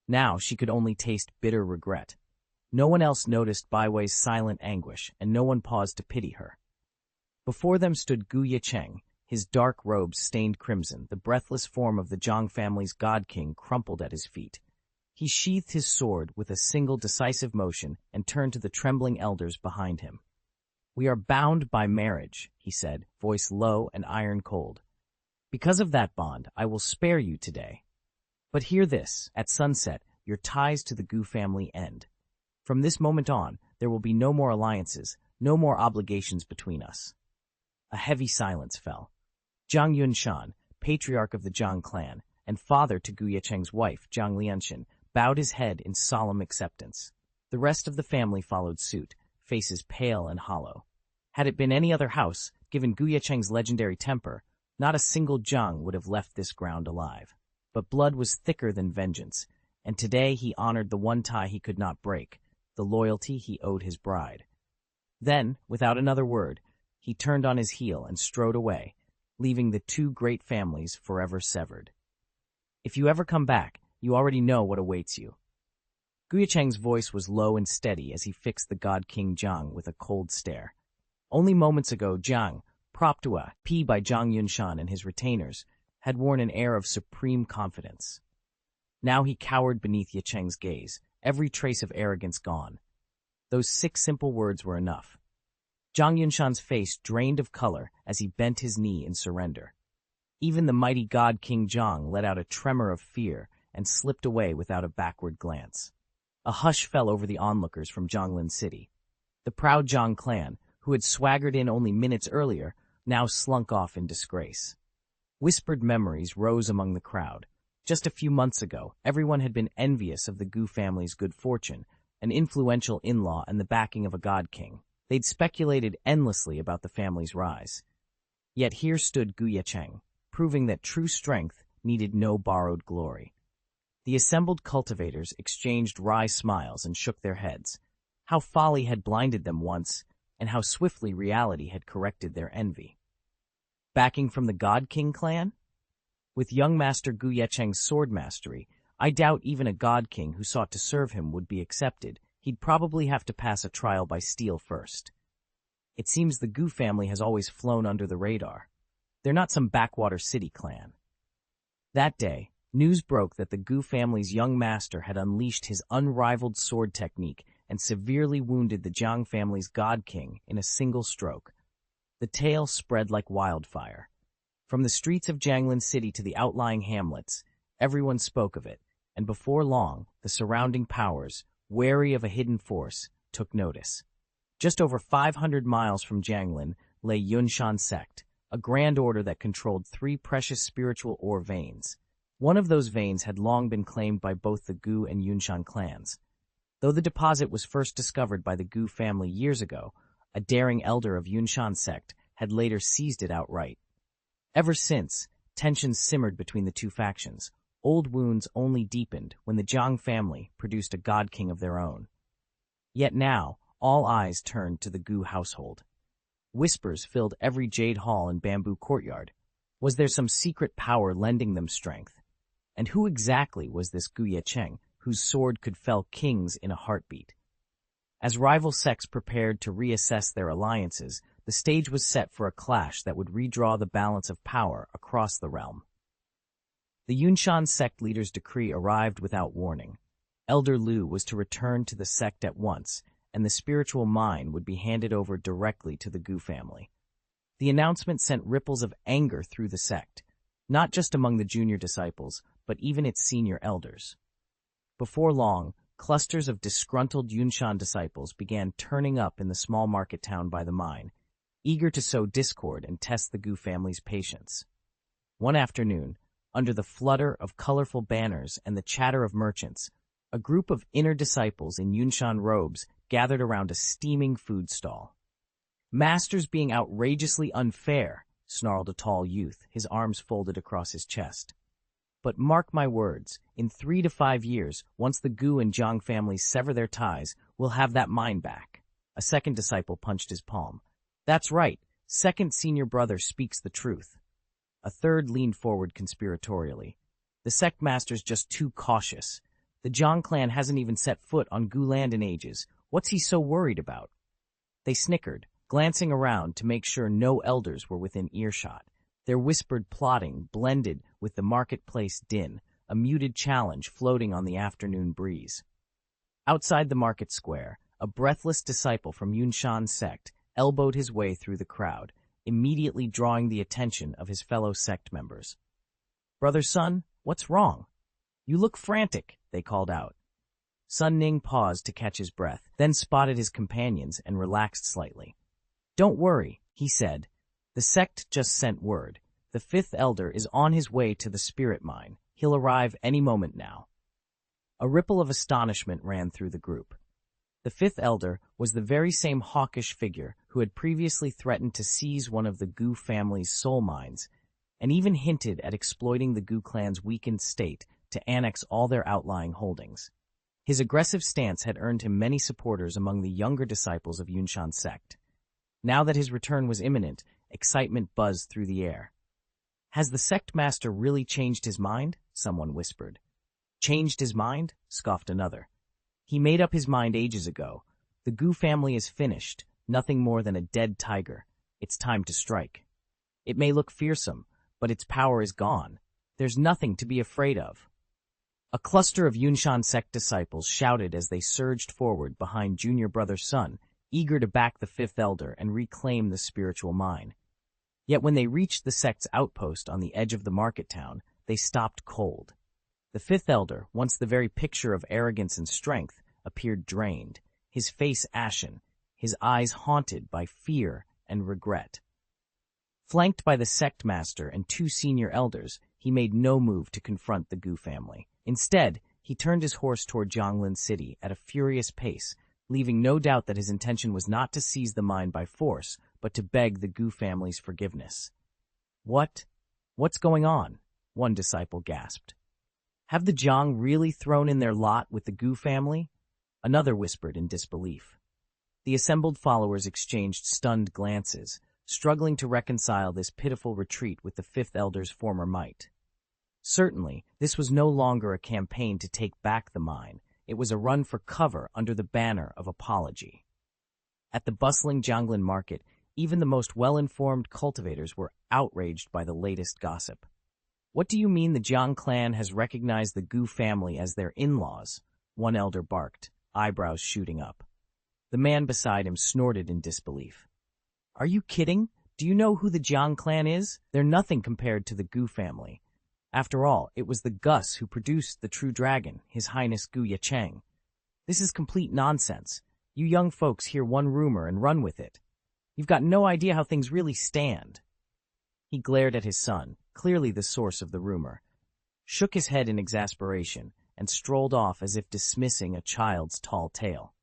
Now she could only taste bitter regret. No one else noticed Baiwei's silent anguish, and no one paused to pity her. Before them stood Ye Cheng, his dark robes stained crimson, the breathless form of the Zhang family's god king crumpled at his feet. He sheathed his sword with a single decisive motion and turned to the trembling elders behind him. "We are bound by marriage," he said, voice low and iron-cold. "Because of that bond, I will spare you today. But hear this, at sunset, your ties to the Gu family end. From this moment on, there will be no more alliances, no more obligations between us." A heavy silence fell. Zhang Yunshan, patriarch of the Zhang clan, and father to Ye Cheng's wife, Jiang Lianxin, bowed his head in solemn acceptance. The rest of the family followed suit, faces pale and hollow. Had it been any other house, given Ye Cheng's legendary temper, not a single Zhang would have left this ground alive. But blood was thicker than vengeance, and today he honored the one tie he could not break, the loyalty he owed his bride. Then, without another word, he turned on his heel and strode away, leaving the two great families forever severed. "If you ever come back, you already know what awaits you." Ye Cheng's voice was low and steady as he fixed the god king Jiang with a cold stare. Only moments ago, Jiang, propped to a P by Zhang Yunshan and his retainers, had worn an air of supreme confidence. Now he cowered beneath Ye Cheng's gaze, every trace of arrogance gone. Those 6 simple words were enough. Zhang Yunshan's face drained of color as he bent his knee in surrender. Even the mighty god King Jiang let out a tremor of fear and slipped away without a backward glance. A hush fell over the onlookers from Jianglan City. The proud Zhang clan, who had swaggered in only minutes earlier, now slunk off in disgrace. Whispered memories rose among the crowd. Just a few months ago, everyone had been envious of the Gu family's good fortune, an influential in-law and the backing of a god king. They'd speculated endlessly about the family's rise. Yet here stood Ye Cheng, proving that true strength needed no borrowed glory. The assembled cultivators exchanged wry smiles and shook their heads. How folly had blinded them once, and how swiftly reality had corrected their envy. Backing from the God King clan? With young Master Ye Cheng's sword mastery, I doubt even a God King who sought to serve him would be accepted. He'd probably have to pass a trial by steel first. It seems the Gu family has always flown under the radar. They're not some backwater city clan. That day, news broke that the Gu family's young master had unleashed his unrivaled sword technique and severely wounded the Jiang family's God King in a single stroke. The tale spread like wildfire. From the streets of Jianglin City to the outlying hamlets, everyone spoke of it, and before long, the surrounding powers, wary of a hidden force, took notice. Just over 500 miles from Jianglin lay Yunshan sect, a grand order that controlled 3 precious spiritual ore veins. One of those veins had long been claimed by both the Gu and Yunshan clans. Though the deposit was first discovered by the Gu family years ago, a daring elder of Yunshan sect had later seized it outright. Ever since, tensions simmered between the two factions. Old wounds only deepened when the Jiang family produced a god king of their own. Yet now, all eyes turned to the Gu household. Whispers filled every jade hall and bamboo courtyard. Was there some secret power lending them strength? And who exactly was this Ye Cheng, whose sword could fell kings in a heartbeat? As rival sects prepared to reassess their alliances, the stage was set for a clash that would redraw the balance of power across the realm. The Yunshan sect leader's decree arrived without warning. Elder Lu was to return to the sect at once, and the spiritual mine would be handed over directly to the Gu family. The announcement sent ripples of anger through the sect, not just among the junior disciples, but even its senior elders. Before long, clusters of disgruntled Yunshan disciples began turning up in the small market town by the mine, eager to sow discord and test the Gu family's patience. One afternoon, under the flutter of colorful banners and the chatter of merchants, a group of inner disciples in Yunshan robes gathered around a steaming food stall. "Master's being outrageously unfair," snarled a tall youth, his arms folded across his chest. "But mark my words, in 3 to 5 years, once the Gu and Jiang families sever their ties, we'll have that mine back." A second disciple punched his palm. "That's right, second senior brother speaks the truth." A third leaned forward conspiratorially. "The sect master's just too cautious. The Jiang clan hasn't even set foot on Gu land in ages. What's he so worried about?" They snickered, glancing around to make sure no elders were within earshot. Their whispered plotting blended with the marketplace din, a muted challenge floating on the afternoon breeze. Outside the market square, a breathless disciple from Yunshan sect elbowed his way through the crowd, immediately drawing the attention of his fellow sect members. "Brother Sun, what's wrong? You look frantic," they called out. Sun Ning paused to catch his breath, then spotted his companions and relaxed slightly. "Don't worry," he said. "The sect just sent word. The 5th elder is on his way to the spirit mine. He'll arrive any moment now." A ripple of astonishment ran through the group. The 5th elder was the very same hawkish figure who had previously threatened to seize one of the Gu family's soul mines, and even hinted at exploiting the Gu clan's weakened state to annex all their outlying holdings. His aggressive stance had earned him many supporters among the younger disciples of Yunshan sect. Now that his return was imminent, excitement buzzed through the air. "Has the sect master really changed his mind?" someone whispered. "Changed his mind?" scoffed another. "He made up his mind ages ago. The Gu family is finished, nothing more than a dead tiger. It's time to strike. It may look fearsome, but its power is gone. There's nothing to be afraid of." A cluster of Yunshan sect disciples shouted as they surged forward behind junior brother Sun, eager to back the 5th elder and reclaim the spiritual mine. Yet when they reached the sect's outpost on the edge of the market town, they stopped cold. The 5th elder, once the very picture of arrogance and strength, appeared drained, his face ashen, his eyes haunted by fear and regret. Flanked by the sect master and 2 senior elders, he made no move to confront the Gu family. Instead, he turned his horse toward Jianglin City at a furious pace, leaving no doubt that his intention was not to seize the mine by force, but to beg the Gu family's forgiveness. What's going on? One disciple gasped. Have the Jiang really thrown in their lot with the Gu family? Another whispered in disbelief. The assembled followers exchanged stunned glances, struggling to reconcile this pitiful retreat with the fifth elder's former might. Certainly, this was no longer a campaign to take back the mine. It was a run for cover under the banner of apology. At the bustling Jianglin market, even the most well-informed cultivators were outraged by the latest gossip. What do you mean the Jiang clan has recognized the Gu family as their in-laws? One elder barked, eyebrows shooting up. The man beside him snorted in disbelief. Are you kidding? Do you know who the Jiang clan is? They're nothing compared to the Gu family. After all, it was the Gus who produced the true dragon, His Highness Ye Cheng. This is complete nonsense. You young folks hear one rumor and run with it. You've got no idea how things really stand. He glared at his son, clearly the source of the rumor, shook his head in exasperation, and strolled off as if dismissing a child's tall tale.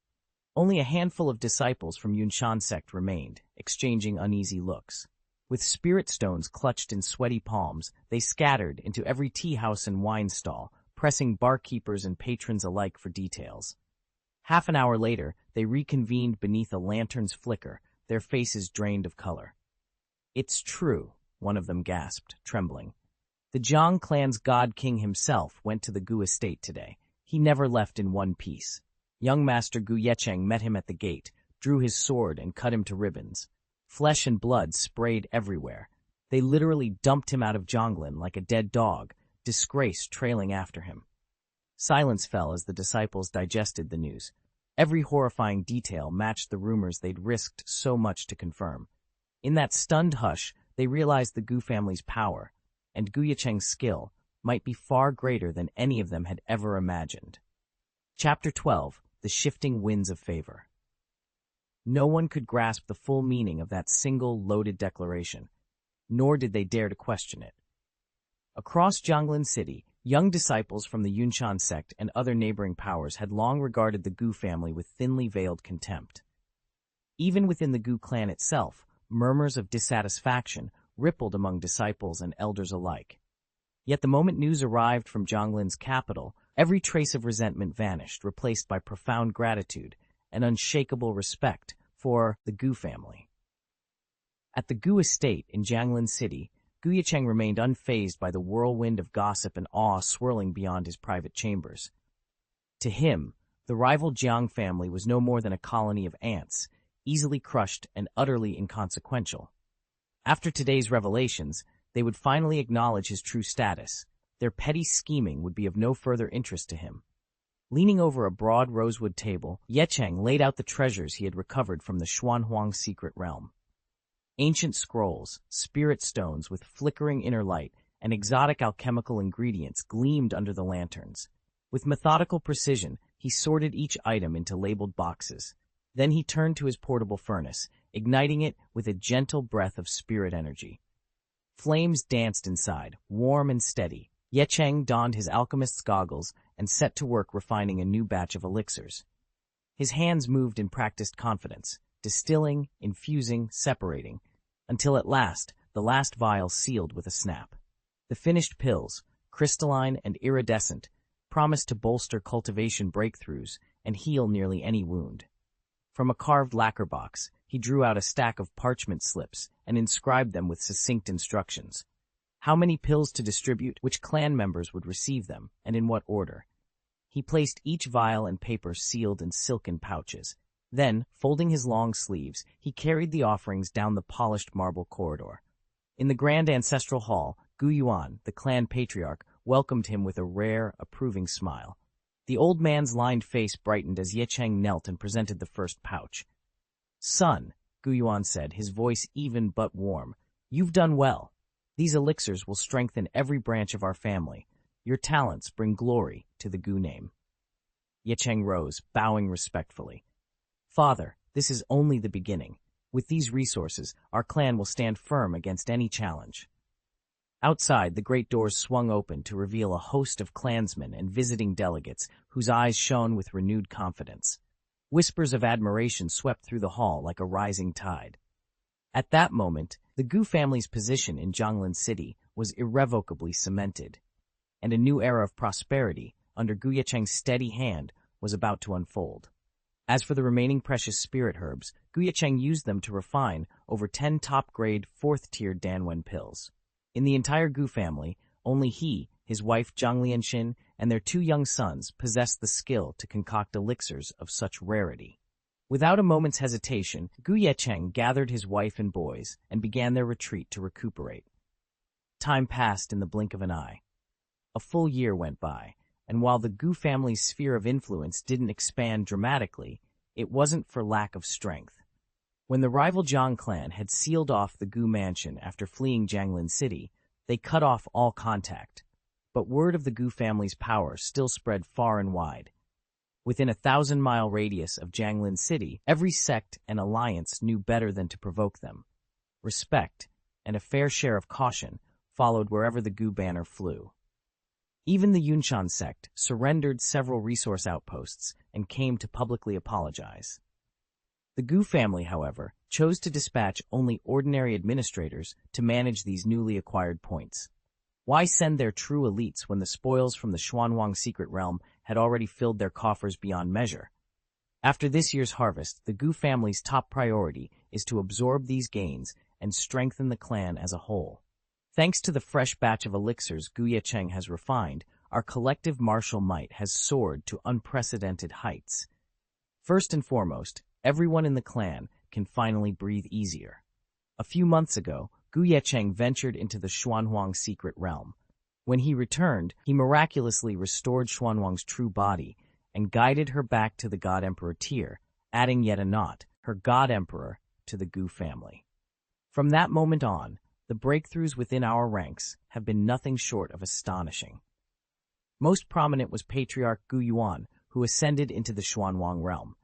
Only a handful of disciples from Yunshan sect remained, exchanging uneasy looks. With spirit stones clutched in sweaty palms, they scattered into every tea house and wine stall, pressing barkeepers and patrons alike for details. Half an hour later, they reconvened beneath a lantern's flicker, their faces drained of color. It's true, one of them gasped, trembling. The Jiang clan's god king himself went to the Gu estate today. He never left in one piece. Young Master Ye Cheng met him at the gate, drew his sword and cut him to ribbons. Flesh and blood sprayed everywhere. They literally dumped him out of Jianglin like a dead dog, disgrace trailing after him. Silence fell as the disciples digested the news. Every horrifying detail matched the rumors they'd risked so much to confirm. In that stunned hush, they realized the Gu family's power, and Ye Cheng's skill, might be far greater than any of them had ever imagined. Chapter 12. The Shifting Winds of Favor. No one could grasp the full meaning of that single loaded declaration, nor did they dare to question it. Across Jianglin City, young disciples from the Yunshan sect and other neighboring powers had long regarded the Gu family with thinly veiled contempt. Even within the Gu clan itself, murmurs of dissatisfaction rippled among disciples and elders alike. Yet the moment news arrived from Jianglin's capital, every trace of resentment vanished, replaced by profound gratitude and unshakable respect for the Gu family. At the Gu estate in Jianglin City, Ye Cheng remained unfazed by the whirlwind of gossip and awe swirling beyond his private chambers. To him, the rival Jiang family was no more than a colony of ants, easily crushed and utterly inconsequential. After today's revelations, they would finally acknowledge his true status. Their petty scheming would be of no further interest to him. Leaning over a broad rosewood table, Ye Cheng laid out the treasures he had recovered from the Xuanhuang secret realm. Ancient scrolls, spirit stones with flickering inner light, and exotic alchemical ingredients gleamed under the lanterns. With methodical precision, he sorted each item into labeled boxes. Then he turned to his portable furnace, igniting it with a gentle breath of spirit energy. Flames danced inside, warm and steady. Ye Cheng donned his alchemist's goggles and set to work refining a new batch of elixirs. His hands moved in practiced confidence, distilling, infusing, separating, until at last, the last vial sealed with a snap. The finished pills, crystalline and iridescent, promised to bolster cultivation breakthroughs and heal nearly any wound. From a carved lacquer box, he drew out a stack of parchment slips and inscribed them with succinct instructions. How many pills to distribute, which clan members would receive them, and in what order. He placed each vial and paper sealed in silken pouches. Then, folding his long sleeves, he carried the offerings down the polished marble corridor. In the grand ancestral hall, Gu Yuan, the clan patriarch, welcomed him with a rare, approving smile. The old man's lined face brightened as Ye Cheng knelt and presented the first pouch. "Son," Gu Yuan said, his voice even but warm, "you've done well. These elixirs will strengthen every branch of our family. Your talents bring glory to the Gu name." Ye Cheng rose, bowing respectfully. "Father, this is only the beginning. With these resources, our clan will stand firm against any challenge." Outside, the great doors swung open to reveal a host of clansmen and visiting delegates whose eyes shone with renewed confidence. Whispers of admiration swept through the hall like a rising tide. At that moment, the Gu family's position in Jianglan City was irrevocably cemented, and a new era of prosperity, under Ye Cheng's steady hand, was about to unfold. As for the remaining precious spirit herbs, Ye Cheng used them to refine over 10 top-grade, 4th-tier Danwen pills. In the entire Gu family, only he, his wife Zhang Lianxin, and their 2 young sons possessed the skill to concoct elixirs of such rarity. Without a moment's hesitation, Ye Cheng gathered his wife and boys and began their retreat to recuperate. Time passed in the blink of an eye. A full year went by, and while the Gu family's sphere of influence didn't expand dramatically, it wasn't for lack of strength. When the rival Zhang clan had sealed off the Gu mansion after fleeing Jianglan City, they cut off all contact. But word of the Gu family's power still spread far and wide. Within a 1,000-mile radius of Jianglan City, every sect and alliance knew better than to provoke them. Respect, and a fair share of caution, followed wherever the Gu banner flew. Even the Yunshan sect surrendered several resource outposts and came to publicly apologize. The Gu family, however, chose to dispatch only ordinary administrators to manage these newly acquired points. Why send their true elites when the spoils from the Xuanwang secret realm had already filled their coffers beyond measure? After this year's harvest, the Gu family's top priority is to absorb these gains and strengthen the clan as a whole. Thanks to the fresh batch of elixirs Ye Cheng has refined, our collective martial might has soared to unprecedented heights. First and foremost, everyone in the clan can finally breathe easier. A few months ago, Ye Cheng ventured into the Xuanhuang secret realm. When he returned, he miraculously restored Xuanhuang's true body and guided her back to the God Emperor tier, adding yet a knot, her God Emperor, to the Gu family. From that moment on, the breakthroughs within our ranks have been nothing short of astonishing. Most prominent was Patriarch Gu Yuan, who ascended into the Xuanwang realm.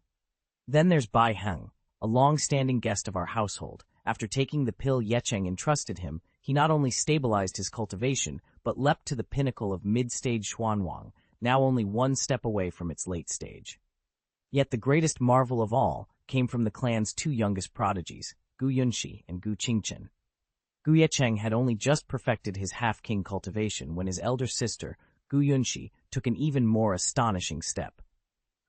Then there's Bai Heng, a long-standing guest of our household. After taking the pill Ye Cheng entrusted him, he not only stabilized his cultivation, but leapt to the pinnacle of mid-stage Xuanwang, now only one step away from its late stage. Yet the greatest marvel of all came from the clan's 2 youngest prodigies, Gu Yunxi and Gu Qingchen. Ye Cheng had only just perfected his half-king cultivation when his elder sister, Gu Yunxi, took an even more astonishing step.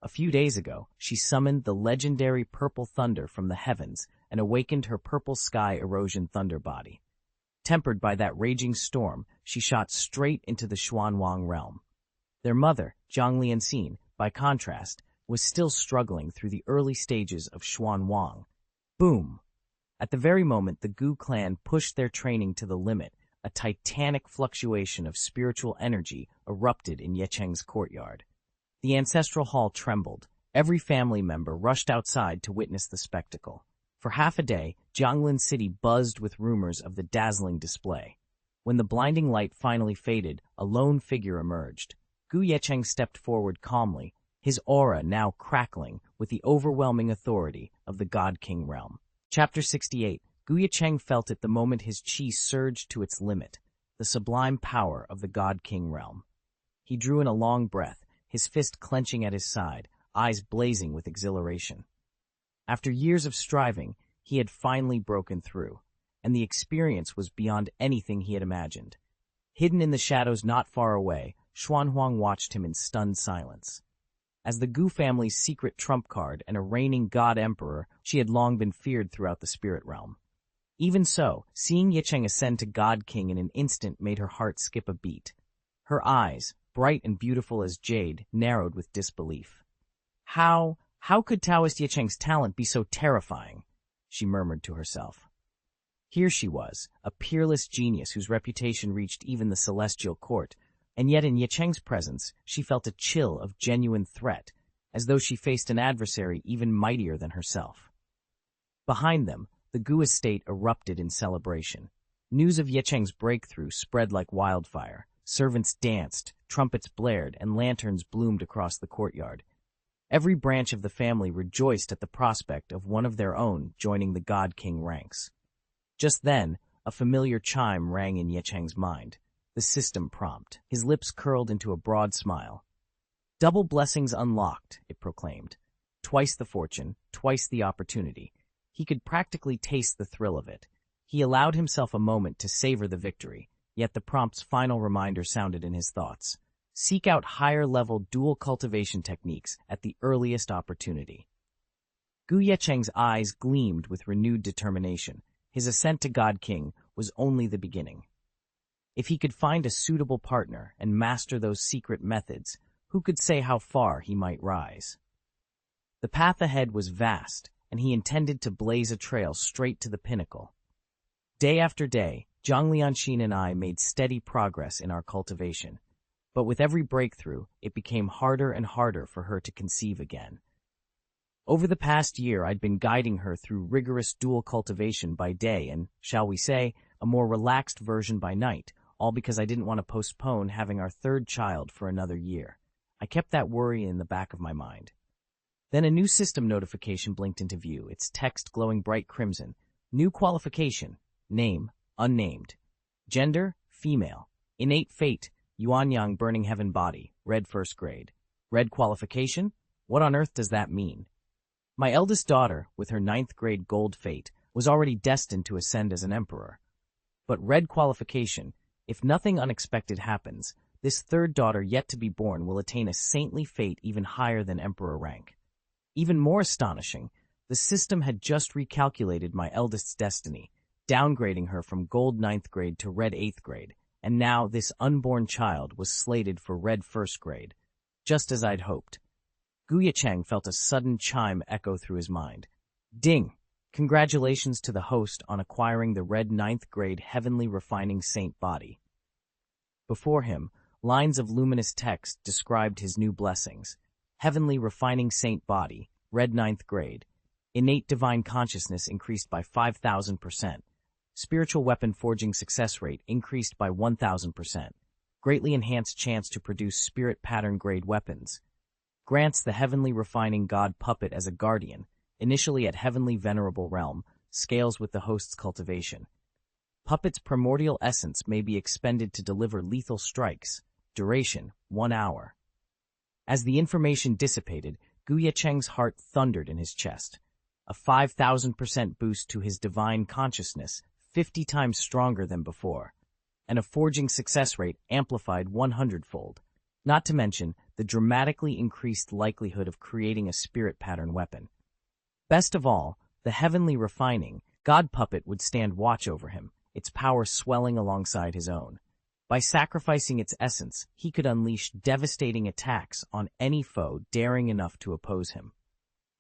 A few days ago, she summoned the legendary Purple Thunder from the heavens and awakened her Purple Sky Erosion Thunder body. Tempered by that raging storm, she shot straight into the Xuanwang realm. Their mother, Zhang Lianxin, by contrast, was still struggling through the early stages of Xuanwang. Boom! At the very moment the Gu clan pushed their training to the limit, a titanic fluctuation of spiritual energy erupted in Ye Cheng's courtyard. The ancestral hall trembled. Every family member rushed outside to witness the spectacle. For half a day, Jianglan City buzzed with rumors of the dazzling display. When the blinding light finally faded, a lone figure emerged. Ye Cheng stepped forward calmly, his aura now crackling with the overwhelming authority of the God King realm. Chapter 68. Ye Cheng felt it the moment his chi surged to its limit, the sublime power of the God King realm. He drew in a long breath, his fist clenching at his side, eyes blazing with exhilaration. After years of striving, he had finally broken through, and the experience was beyond anything he had imagined. Hidden in the shadows not far away, Xuanhuang watched him in stunned silence. As the Gu family's secret trump card and a reigning God Emperor, she had long been feared throughout the spirit realm. Even so, seeing Ye Cheng ascend to God King in an instant made her heart skip a beat. Her eyes, bright and beautiful as jade, narrowed with disbelief. How could Taoist Ye Cheng's talent be so terrifying? She murmured to herself. Here she was, a peerless genius whose reputation reached even the celestial court, and yet in Ye Cheng's presence she felt a chill of genuine threat, as though she faced an adversary even mightier than herself. Behind them, the Gu estate erupted in celebration. News of Ye Cheng's breakthrough spread like wildfire. Servants danced, trumpets blared, and lanterns bloomed across the courtyard. Every branch of the family rejoiced at the prospect of one of their own joining the God King ranks. Just then, A familiar chime rang in Ye Cheng's mind, the system prompt. His lips curled into a broad smile. Double blessings unlocked, it proclaimed. Twice the fortune, twice the opportunity. He could practically taste the thrill of it. He allowed himself a moment to savor the victory, yet the prompt's final reminder sounded in his thoughts. Seek out higher-level dual cultivation techniques at the earliest opportunity. Ye Cheng's eyes gleamed with renewed determination. His ascent to God King was only the beginning. If he could find a suitable partner and master those secret methods, who could say how far he might rise? The path ahead was vast, and he intended to blaze a trail straight to the pinnacle. Day after day, Zhang Lianxin and I made steady progress in our cultivation, but with every breakthrough, it became harder and harder for her to conceive again. Over the past year, I'd been guiding her through rigorous dual cultivation by day and, shall we say, a more relaxed version by night, all because I didn't want to postpone having our third child for another year. I kept that worry in the back of my mind. Then a new system notification blinked into view, its text glowing bright crimson. New qualification. Name, unnamed. Gender, female. Innate fate, Yuanyang burning heaven body, red first grade. Red qualification? What on earth does that mean? My eldest daughter, with her 9th grade gold fate, was already destined to ascend as an emperor. But red qualification, if nothing unexpected happens, this third daughter yet to be born will attain a saintly fate even higher than emperor rank. Even more astonishing, the system had just recalculated my eldest's destiny, downgrading her from gold 9th grade to red 8th grade, and now this unborn child was slated for red 1st grade, just as I'd hoped. Ye Cheng felt a sudden chime echo through his mind. Ding! Congratulations to the host on acquiring the red 9th grade heavenly refining saint body. Before him, lines of luminous text described his new blessings. Heavenly refining saint body, red 9th grade. Innate divine consciousness increased by 5,000%. Spiritual weapon forging success rate increased by 1,000%. Greatly enhanced chance to produce spirit pattern grade weapons. Grants the heavenly refining god puppet as a guardian, initially at heavenly venerable realm, scales with the host's cultivation. Puppet's primordial essence may be expended to deliver lethal strikes. Duration, 1 hour. As the information dissipated, Ye Cheng's heart thundered in his chest. A 5,000% boost to his divine consciousness, 50 times stronger than before. And a forging success rate amplified 100-fold. Not to mention the dramatically increased likelihood of creating a spirit pattern weapon. Best of all, the heavenly refining god puppet would stand watch over him, its power swelling alongside his own. By sacrificing its essence, he could unleash devastating attacks on any foe daring enough to oppose him.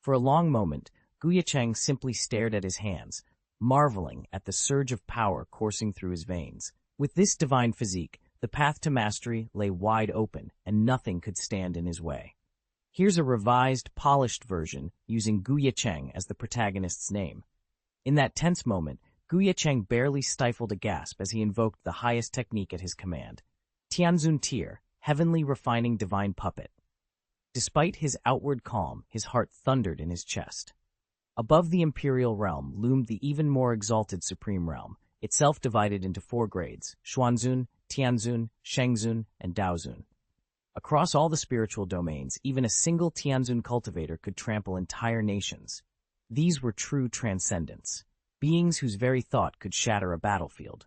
For a long moment, Ye Cheng simply stared at his hands, marveling at the surge of power coursing through his veins. With this divine physique, the path to mastery lay wide open, and nothing could stand in his way. Here's a revised, polished version using Ye Cheng as the protagonist's name. In that tense moment, Ye Cheng barely stifled a gasp as he invoked the highest technique at his command. Tianzun Tier, heavenly refining divine puppet. Despite his outward calm, his heart thundered in his chest. Above the imperial realm loomed the even more exalted supreme realm, itself divided into 4 grades, Xuanzun, Tianzun, Shengzun, and Daozun. Across all the spiritual domains, even a single Tianzun cultivator could trample entire nations. These were true transcendents, beings whose very thought could shatter a battlefield.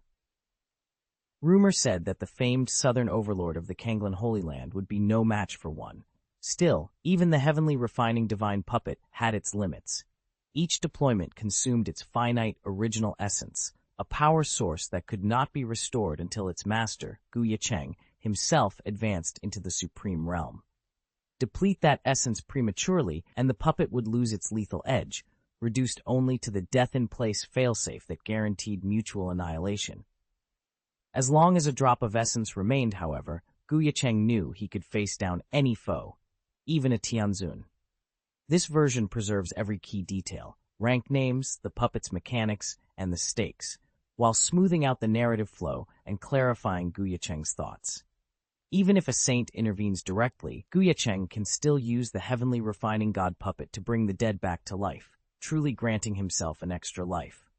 Rumor said that the famed southern overlord of the Kanglan Holy Land would be no match for one. Still, even the heavenly refining divine puppet had its limits. Each deployment consumed its finite, original essence, a power source that could not be restored until its master, Ye Cheng, himself advanced into the supreme realm. Deplete that essence prematurely, and the puppet would lose its lethal edge, reduced only to the death-in-place failsafe that guaranteed mutual annihilation. As long as a drop of essence remained, however, Ye Cheng knew he could face down any foe, even a Tianzun. This version preserves every key detail, rank names, the puppet's mechanics, and the stakes, while smoothing out the narrative flow and clarifying Ye Cheng's thoughts. Even if a saint intervenes directly, Ye Cheng can still use the heavenly refining god puppet to bring the dead back to life, truly granting himself an extra life.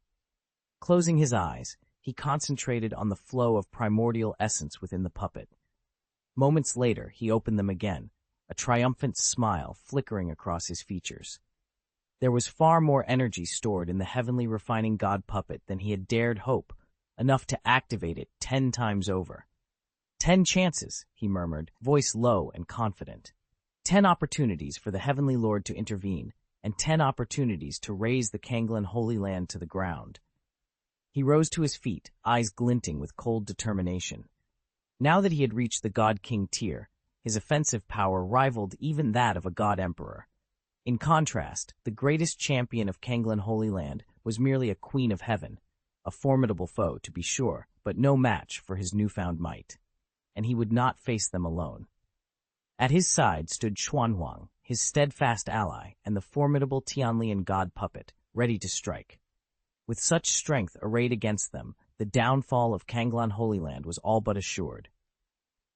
Closing his eyes, he He concentrated on the flow of primordial essence within the puppet. Moments later, he opened them again, a triumphant smile flickering across his features. There was far more energy stored in the heavenly refining god puppet than he had dared hope, enough to activate it 10 times over. 10 chances, he murmured, voice low and confident. 10 opportunities for the Heavenly Lord to intervene, and 10 opportunities to raise the Kanglan Holy Land to the ground. He rose to his feet, eyes glinting with cold determination. Now that he had reached the God King tier, his offensive power rivaled even that of a God Emperor. In contrast, the greatest champion of Kanglan Holy Land was merely a Queen of Heaven, a formidable foe, to be sure, but no match for his newfound might. And he would not face them alone. At his side stood Xuanhuang, his steadfast ally, and the formidable Tianlian god puppet, ready to strike. With such strength arrayed against them, the downfall of Kanglan Holy Land was all but assured.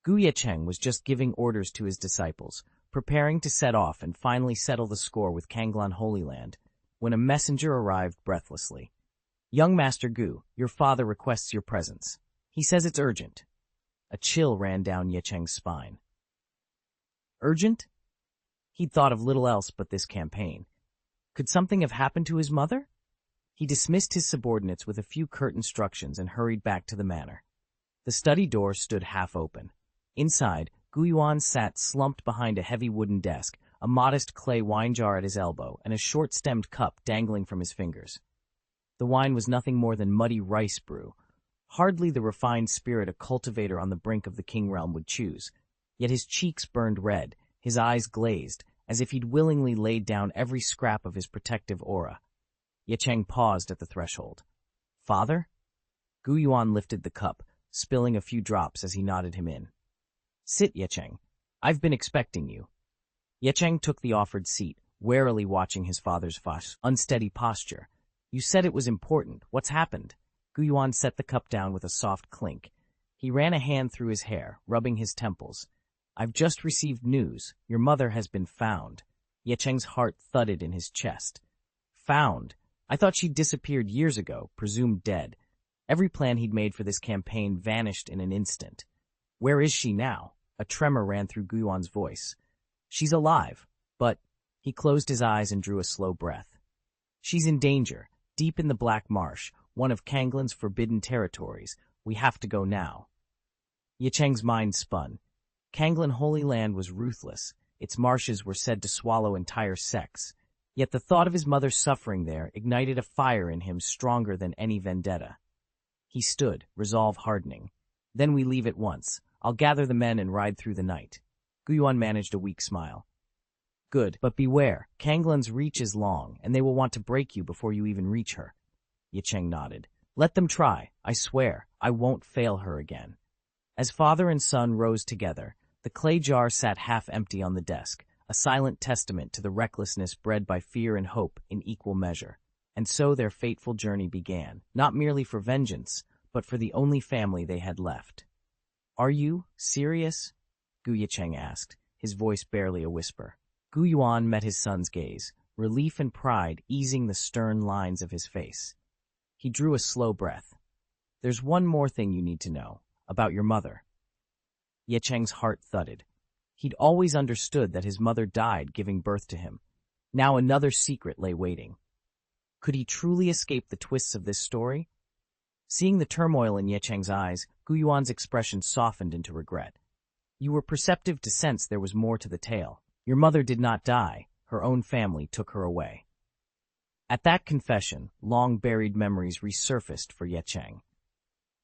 Ye Cheng was just giving orders to his disciples, preparing to set off and finally settle the score with Kanglan Holy Land, when a messenger arrived breathlessly. "Young Master Gu, your father requests your presence. He says it's urgent." A chill ran down Ye Cheng's spine. Urgent? He'd thought of little else but this campaign. Could something have happened to his mother? He dismissed his subordinates with a few curt instructions and hurried back to the manor. The study door stood half open. Inside, Gu Yuan sat slumped behind a heavy wooden desk, a modest clay wine jar at his elbow, and a short-stemmed cup dangling from his fingers. The wine was nothing more than muddy rice brew, hardly the refined spirit a cultivator on the brink of the king realm would choose. Yet his cheeks burned red, his eyes glazed, as if he'd willingly laid down every scrap of his protective aura. Ye Cheng paused at the threshold. "Father?" Gu Yuan lifted the cup, spilling a few drops as he nodded him in. "Sit, Ye Cheng. I've been expecting you." Ye Cheng took the offered seat, warily watching his father's unsteady posture. "You said it was important. What's happened?" Gu Yuan set the cup down with a soft clink. He ran a hand through his hair, rubbing his temples. "I've just received news. Your mother has been found." Ye Cheng's heart thudded in his chest. "Found? I thought she'd disappeared years ago, presumed dead." Every plan he'd made for this campaign vanished in an instant. "Where is she now?" A tremor ran through Gu Yuan's voice. "She's alive, but—" He closed his eyes and drew a slow breath. "She's in danger, deep in the Black Marsh, one of Kanglan's forbidden territories. We have to go now." Ye Cheng's mind spun. Kanglan Holy Land was ruthless. Its marshes were said to swallow entire sects. Yet the thought of his mother's suffering there ignited a fire in him stronger than any vendetta. He stood, resolve hardening. "Then we leave at once. I'll gather the men and ride through the night." Gu Yuan managed a weak smile. "Good, but beware. Kanglan's reach is long, and they will want to break you before you even reach her." Ye Cheng nodded. "Let them try. I swear, I won't fail her again." As father and son rose together, the clay jar sat half empty on the desk, a silent testament to the recklessness bred by fear and hope in equal measure. And so their fateful journey began, not merely for vengeance, but for the only family they had left. "Are you serious?" Ye Cheng asked, his voice barely a whisper. Gu Yuan met his son's gaze, relief and pride easing the stern lines of his face. He drew a slow breath. "There's one more thing you need to know, about your mother." Ye Cheng's heart thudded. He'd always understood that his mother died giving birth to him. Now another secret lay waiting. Could he truly escape the twists of this story? Seeing the turmoil in Ye Cheng's eyes, Gu Yuan's expression softened into regret. "You were perceptive to sense there was more to the tale. Your mother did not die. Her own family took her away." At that confession, long-buried memories resurfaced for Ye Cheng.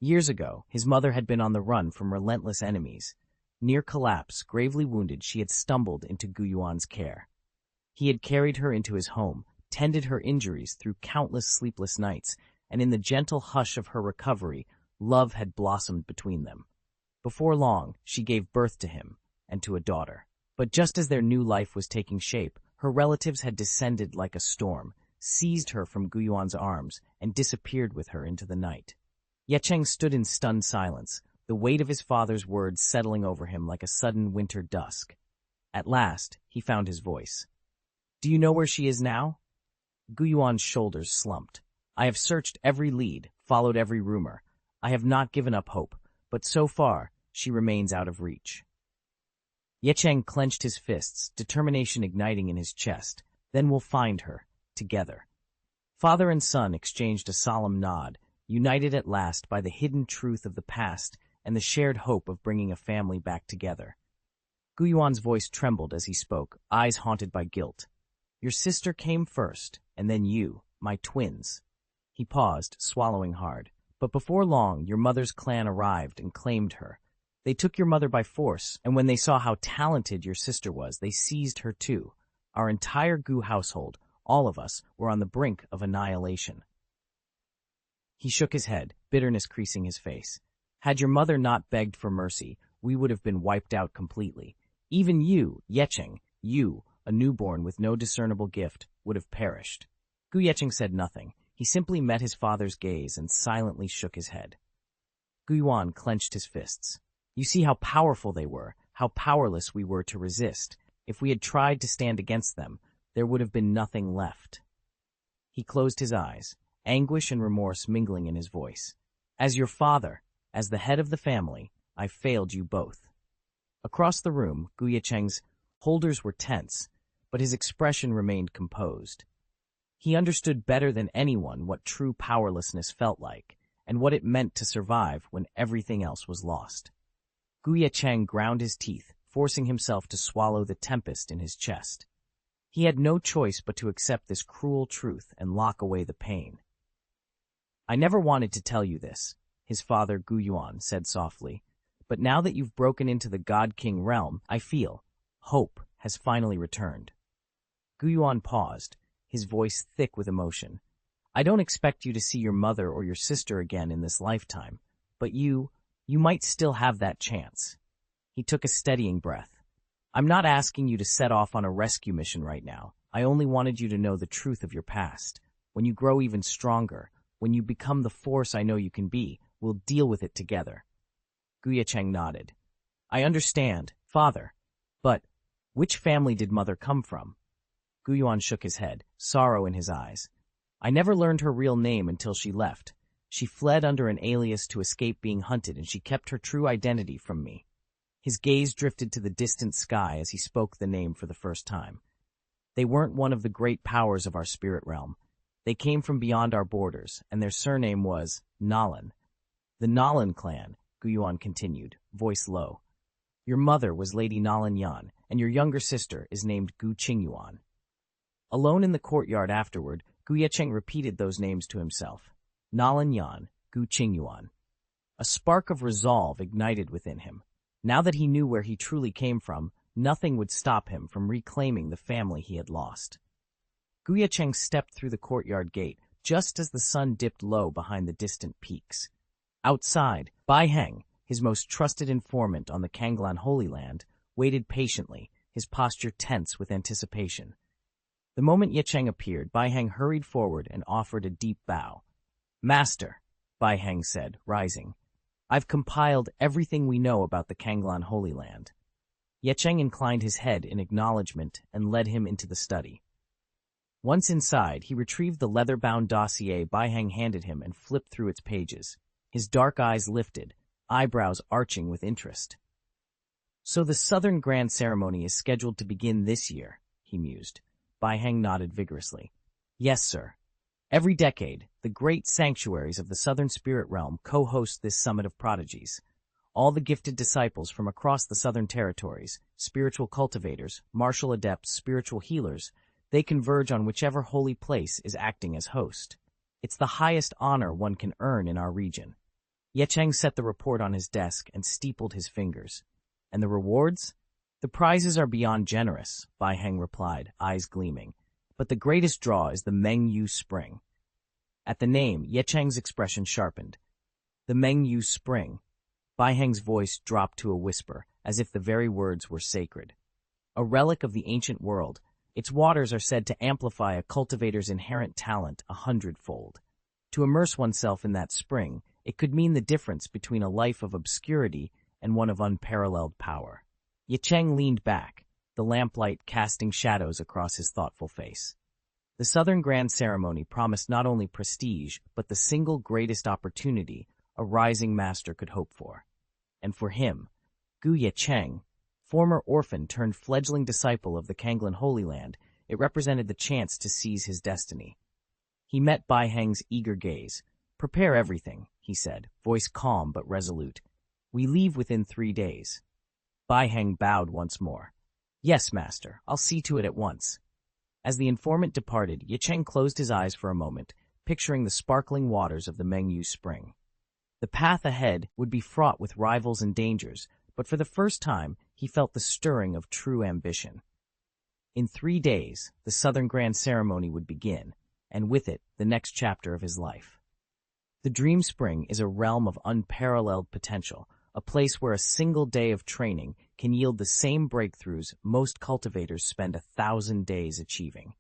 Years ago, his mother had been on the run from relentless enemies. Near collapse, gravely wounded, she had stumbled into Gu Yuan's care. He had carried her into his home, tended her injuries through countless sleepless nights, and in the gentle hush of her recovery, love had blossomed between them. Before long, she gave birth to him, and to a daughter. But just as their new life was taking shape, her relatives had descended like a storm, seized her from Gu Yuan's arms, and disappeared with her into the night. Ye Cheng stood in stunned silence, the weight of his father's words settling over him like a sudden winter dusk. At last, he found his voice. "Do you know where she is now?" Gu Yuan's shoulders slumped. "I have searched every lead, followed every rumor. I have not given up hope, but so far, she remains out of reach. Ye Cheng clenched his fists, determination igniting in his chest. Then we'll find her, together. Father and son exchanged a solemn nod, united at last by the hidden truth of the past and the shared hope of bringing a family back together. Gu Yuan's voice trembled as he spoke, eyes haunted by guilt. Your sister came first, and then you, my twins. He paused, swallowing hard. But before long, your mother's clan arrived and claimed her. They took your mother by force, and when they saw how talented your sister was, they seized her too. Our entire Gu household, all of us, were on the brink of annihilation. He shook his head, bitterness creasing his face. Had your mother not begged for mercy, we would have been wiped out completely. Even you, Ye Cheng, you, a newborn with no discernible gift, would have perished. Gu Ye Cheng said nothing. He simply met his father's gaze and silently shook his head. Gu Yuan clenched his fists. You see how powerful they were, how powerless we were to resist. If we had tried to stand against them, there would have been nothing left. He closed his eyes, anguish and remorse mingling in his voice. As your father, as the head of the family, I failed you both. Across the room, Gu Ye Cheng's holders were tense, but his expression remained composed. He understood better than anyone what true powerlessness felt like, and what it meant to survive when everything else was lost. Gu Ye Cheng ground his teeth, forcing himself to swallow the tempest in his chest. He had no choice but to accept this cruel truth and lock away the pain. I never wanted to tell you this, his father Gu Yuan said softly, but now that you've broken into the God King realm, I feel hope has finally returned. Gu Yuan paused, his voice thick with emotion. I don't expect you to see your mother or your sister again in this lifetime, but you might still have that chance. He took a steadying breath. I'm not asking you to set off on a rescue mission right now. I only wanted you to know the truth of your past. When you grow even stronger, when you become the force I know you can be, we'll deal with it together. Gu Ye Cheng nodded. I understand, father. But which family did mother come from? Gu Yuan shook his head, sorrow in his eyes. I never learned her real name until she left. She fled under an alias to escape being hunted, and she kept her true identity from me. His gaze drifted to the distant sky as he spoke the name for the first time. They weren't one of the great powers of our spirit realm. They came from beyond our borders, and their surname was Nalan. The Nalan clan, Gu Yuan continued, voice low. Your mother was Lady Nalan Yan, and your younger sister is named Gu Qingyuan. Alone in the courtyard afterward, Gu Ye Cheng repeated those names to himself. Nalan Yan, Gu Qingyuan. A spark of resolve ignited within him. Now that he knew where he truly came from, nothing would stop him from reclaiming the family he had lost. Gu Ye Cheng stepped through the courtyard gate, just as the sun dipped low behind the distant peaks. Outside, Bai Heng, his most trusted informant on the Kanglan Holy Land, waited patiently, his posture tense with anticipation. The moment Ye Cheng appeared, Bai Heng hurried forward and offered a deep bow. Master, Bai Heng said, rising. I've compiled everything we know about the Kanglan Holy Land. Ye Cheng inclined his head in acknowledgement and led him into the study. Once inside, he retrieved the leather-bound dossier Bai Heng handed him and flipped through its pages. His dark eyes lifted, eyebrows arching with interest. So the Southern Grand Ceremony is scheduled to begin this year, he mused. Bai Heng nodded vigorously. Yes, sir. Every decade, the great sanctuaries of the Southern Spirit Realm co-host this summit of prodigies. All the gifted disciples from across the Southern Territories, spiritual cultivators, martial adepts, spiritual healers, they converge on whichever holy place is acting as host. It's the highest honor one can earn in our region. Ye Cheng set the report on his desk and steepled his fingers. And the rewards? The prizes are beyond generous, Bai Heng replied, eyes gleaming. But the greatest draw is the Meng Yu Spring. At the name, Ye Cheng's expression sharpened. The Meng Yu Spring. Bai Heng's voice dropped to a whisper, as if the very words were sacred. A relic of the ancient world, its waters are said to amplify a cultivator's inherent talent 100-fold. To immerse oneself in that spring, it could mean the difference between a life of obscurity and one of unparalleled power. Ye Cheng leaned back, the lamplight casting shadows across his thoughtful face. The Southern Grand Ceremony promised not only prestige, but the single greatest opportunity, a rising master could hope for. And for him, Ye Cheng, former orphan turned fledgling disciple of the Kanglan Holy Land, it represented the chance to seize his destiny. He met Bai Heng's eager gaze. "Prepare everything," he said, voice calm but resolute. "We leave within 3 days." Bai Heng bowed once more. "Yes, master, I'll see to it at once." As the informant departed, Ye Cheng closed his eyes for a moment, picturing the sparkling waters of the Mengyu Spring. The path ahead would be fraught with rivals and dangers, but for the first time, he felt the stirring of true ambition. In 3 days, the Southern Grand Ceremony would begin, and with it, the next chapter of his life. The Dream Spring is a realm of unparalleled potential, a place where a single day of training can yield the same breakthroughs most cultivators spend 1,000 days achieving.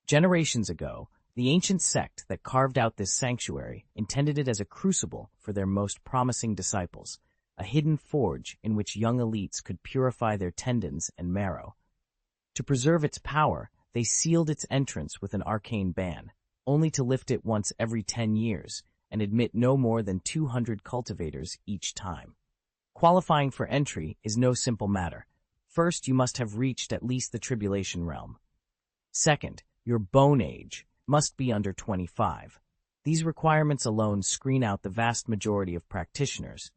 Generations ago, the ancient sect that carved out this sanctuary intended it as a crucible for their most promising disciples, a hidden forge in which young elites could purify their tendons and marrow. To preserve its power, they sealed its entrance with an arcane ban, only to lift it once every 10 years and admit no more than 200 cultivators each time. Qualifying for entry is no simple matter. First, you must have reached at least the tribulation realm. Second, your bone age must be under 25. These requirements alone screen out the vast majority of practitioners.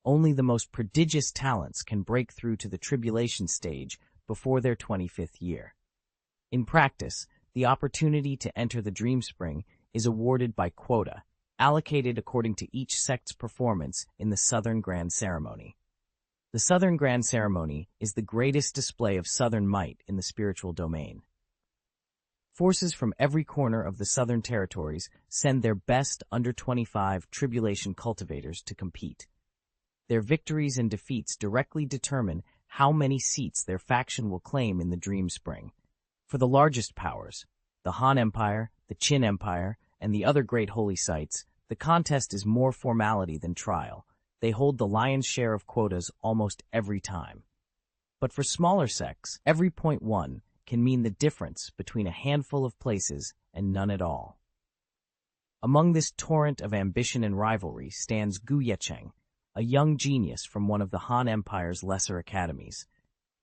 Only the most prodigious talents can break through to the tribulation stage before their 25th year. In practice, the opportunity to enter the Dream Spring is awarded by quota, allocated according to each sect's performance in the Southern Grand Ceremony. The Southern Grand Ceremony is the greatest display of Southern might in the spiritual domain. Forces from every corner of the Southern Territories send their best under 25 tribulation cultivators to compete. Their victories and defeats directly determine how many seats their faction will claim in the Dream Spring. For the largest powers, the Han Empire, the Qin Empire, and the other great holy sites, the contest is more formality than trial. They hold the lion's share of quotas almost every time. But for smaller sects, every point won can mean the difference between a handful of places and none at all. Among this torrent of ambition and rivalry stands Ye Cheng, a young genius from one of the Han Empire's lesser academies.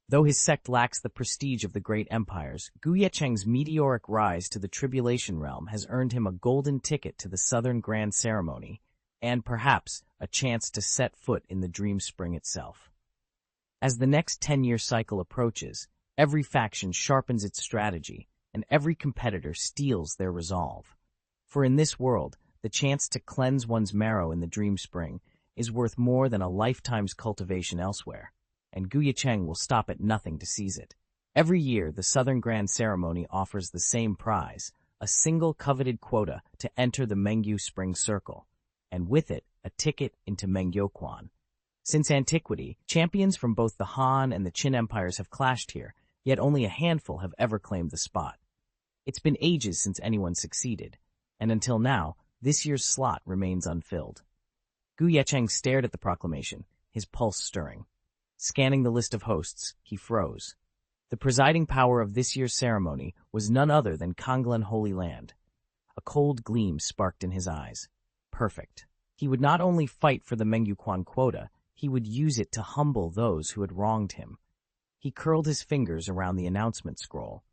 Though his sect lacks the prestige of the great empires, Ye Cheng's meteoric rise to the tribulation realm has earned him a golden ticket to the Southern Grand Ceremony, and perhaps a chance to set foot in the Dream Spring itself. As the next 10-year cycle approaches, every faction sharpens its strategy, and every competitor steels their resolve. For in this world, the chance to cleanse one's marrow in the Dream Spring is worth more than a lifetime's cultivation elsewhere, and Ye Cheng will stop at nothing to seize it. Every year, the Southern Grand Ceremony offers the same prize, a single coveted quota to enter the Mengyu Spring Circle, and with it, a ticket into Mengyoquan. Since antiquity, champions from both the Han and the Qin empires have clashed here, yet only a handful have ever claimed the spot. It's been ages since anyone succeeded, and until now, this year's slot remains unfilled. Ye Cheng stared at the proclamation, his pulse stirring. Scanning the list of hosts, he froze. The presiding power of this year's ceremony was none other than Kanglan Holy Land. A cold gleam sparked in his eyes. Perfect. He would not only fight for the Mengyoquan quota, he would use it to humble those who had wronged him. He curled his fingers around the announcement scroll.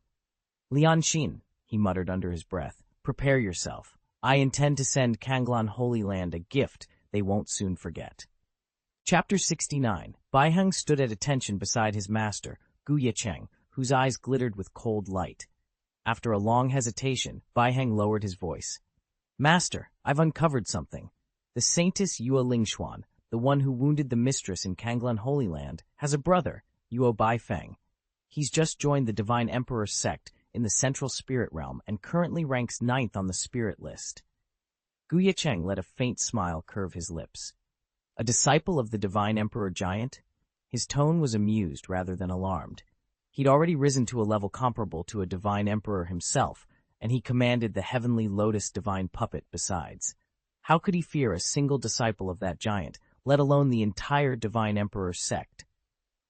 "Lianxin," he muttered under his breath, "prepare yourself. I intend to send Kanglan Holy Land a gift they won't soon forget." Chapter 69. Bai Heng stood at attention beside his master, Ye Cheng, whose eyes glittered with cold light. After a long hesitation, Bai Heng lowered his voice. "Master, I've uncovered something. The Saintess Yue Lingxuan, the one who wounded the mistress in Kanglan Holy Land, has a brother, Yue Baifeng. He's just joined the Divine Emperor sect in the Central Spirit Realm and currently ranks 9th on the spirit list." Ye Cheng let a faint smile curve his lips. A disciple of the Divine Emperor Giant? His tone was amused rather than alarmed. He'd already risen to a level comparable to a Divine Emperor himself, and he commanded the heavenly Lotus Divine Puppet besides. How could he fear a single disciple of that giant, let alone the entire Divine Emperor sect?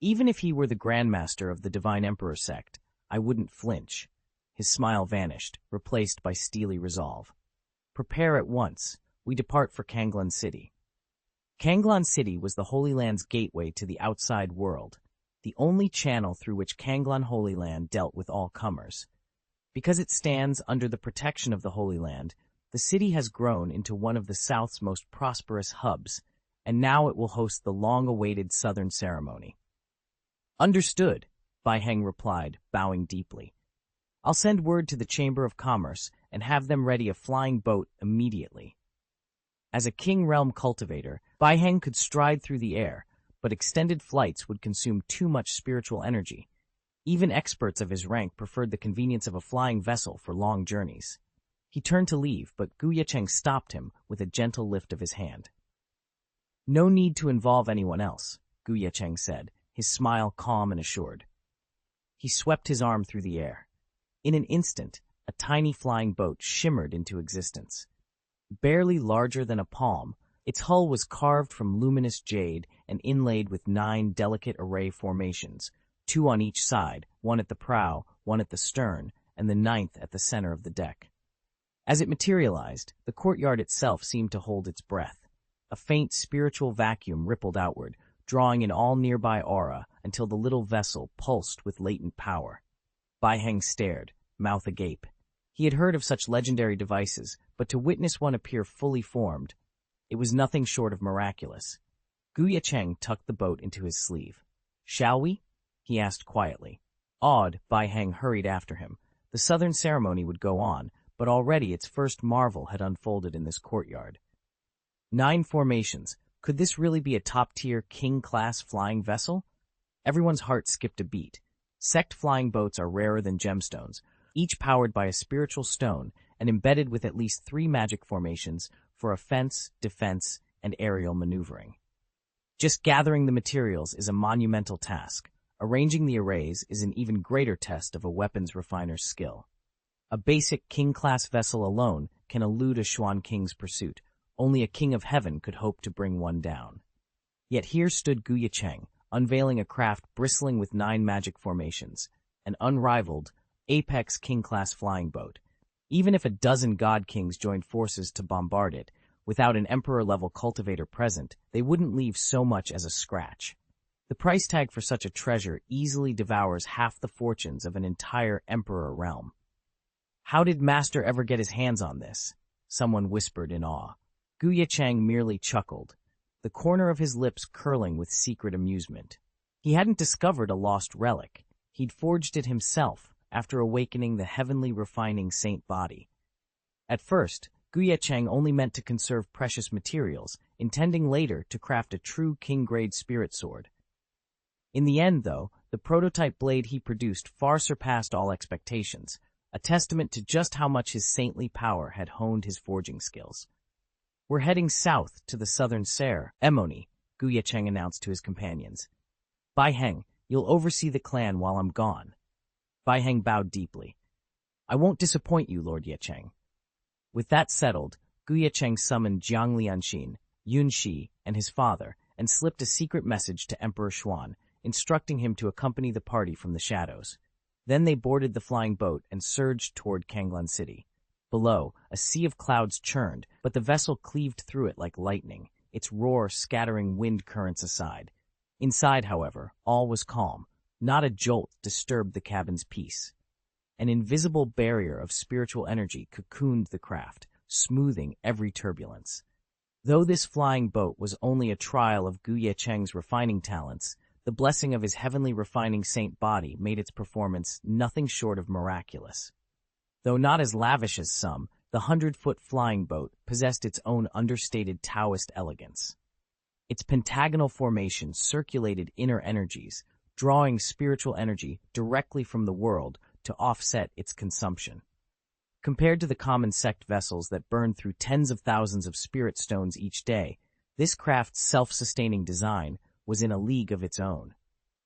Even if he were the Grandmaster of the Divine Emperor sect, I wouldn't flinch. His smile vanished, replaced by steely resolve. "Prepare at once. We depart for Kanglan City." Kanglan City was the Holy Land's gateway to the outside world, the only channel through which Kanglan Holy Land dealt with all comers. Because it stands under the protection of the Holy Land, the city has grown into one of the South's most prosperous hubs, and now it will host the long-awaited Southern ceremony. Understood, Bai Heng replied, bowing deeply. I'll send word to the Chamber of Commerce and have them ready a flying boat immediately. As a King Realm cultivator, Bai Heng could stride through the air, but extended flights would consume too much spiritual energy. Even experts of his rank preferred the convenience of a flying vessel for long journeys. He turned to leave, but Ye Cheng stopped him with a gentle lift of his hand. No need to involve anyone else, Ye Cheng said, his smile calm and assured. He swept his arm through the air. In an instant, a tiny flying boat shimmered into existence. Barely larger than a palm, its hull was carved from luminous jade and inlaid with 9 delicate array formations, 2 on each side, 1 at the prow, 1 at the stern, and the 9th at the center of the deck. As it materialized, the courtyard itself seemed to hold its breath. A faint spiritual vacuum rippled outward, drawing in all nearby aura until the little vessel pulsed with latent power. Bai Heng stared, mouth agape. He had heard of such legendary devices, but to witness one appear fully formed, it was nothing short of miraculous. Ye Cheng tucked the boat into his sleeve. Shall we? He asked quietly. Awed, Bai Heng hurried after him. The southern ceremony would go on, but already its first marvel had unfolded in this courtyard. 9 formations. Could this really be a top-tier king-class flying vessel? Everyone's heart skipped a beat. Sect flying boats are rarer than gemstones, each powered by a spiritual stone and embedded with at least 3 magic formations for offense, defense, and aerial maneuvering. Just gathering the materials is a monumental task. Arranging the arrays is an even greater test of a weapons refiner's skill. A basic king-class vessel alone can elude a Xuan king's pursuit. Only a king of heaven could hope to bring one down. Yet here stood Ye Cheng, unveiling a craft bristling with 9 magic formations, an unrivaled, apex king-class flying boat. Even if a dozen god kings joined forces to bombard it, without an emperor-level cultivator present, they wouldn't leave so much as a scratch. The price tag for such a treasure easily devours half the fortunes of an entire emperor realm. How did Master ever get his hands on this? Someone whispered in awe. Ye Cheng merely chuckled, the corner of his lips curling with secret amusement. He hadn't discovered a lost relic. He'd forged it himself after awakening the heavenly refining saint body. At first, Ye Cheng only meant to conserve precious materials, intending later to craft a true king-grade spirit sword. In the end, though, the prototype blade he produced far surpassed all expectations, a testament to just how much his saintly power had honed his forging skills. We're heading south to the southern ceremony, Ye Cheng announced to his companions. Bai Heng, you'll oversee the clan while I'm gone. Bai Heng bowed deeply. I won't disappoint you, Lord Ye Cheng. With that settled, Ye Cheng summoned Jiang Lianxin, Yun Shi, and his father, and slipped a secret message to Emperor Xuan, instructing him to accompany the party from the shadows. Then they boarded the flying boat and surged toward Kanglan City. Below, a sea of clouds churned, but the vessel cleaved through it like lightning, its roar scattering wind currents aside. Inside, however, all was calm. Not a jolt disturbed the cabin's peace. An invisible barrier of spiritual energy cocooned the craft, smoothing every turbulence. Though this flying boat was only a trial of Ye Cheng's refining talents, the blessing of his heavenly refining saint body made its performance nothing short of miraculous. Though not as lavish as some, the 100-foot flying boat possessed its own understated Taoist elegance. Its pentagonal formation circulated inner energies, drawing spiritual energy directly from the world to offset its consumption. Compared to the common sect vessels that burn through tens of thousands of spirit stones each day, this craft's self-sustaining design was in a league of its own.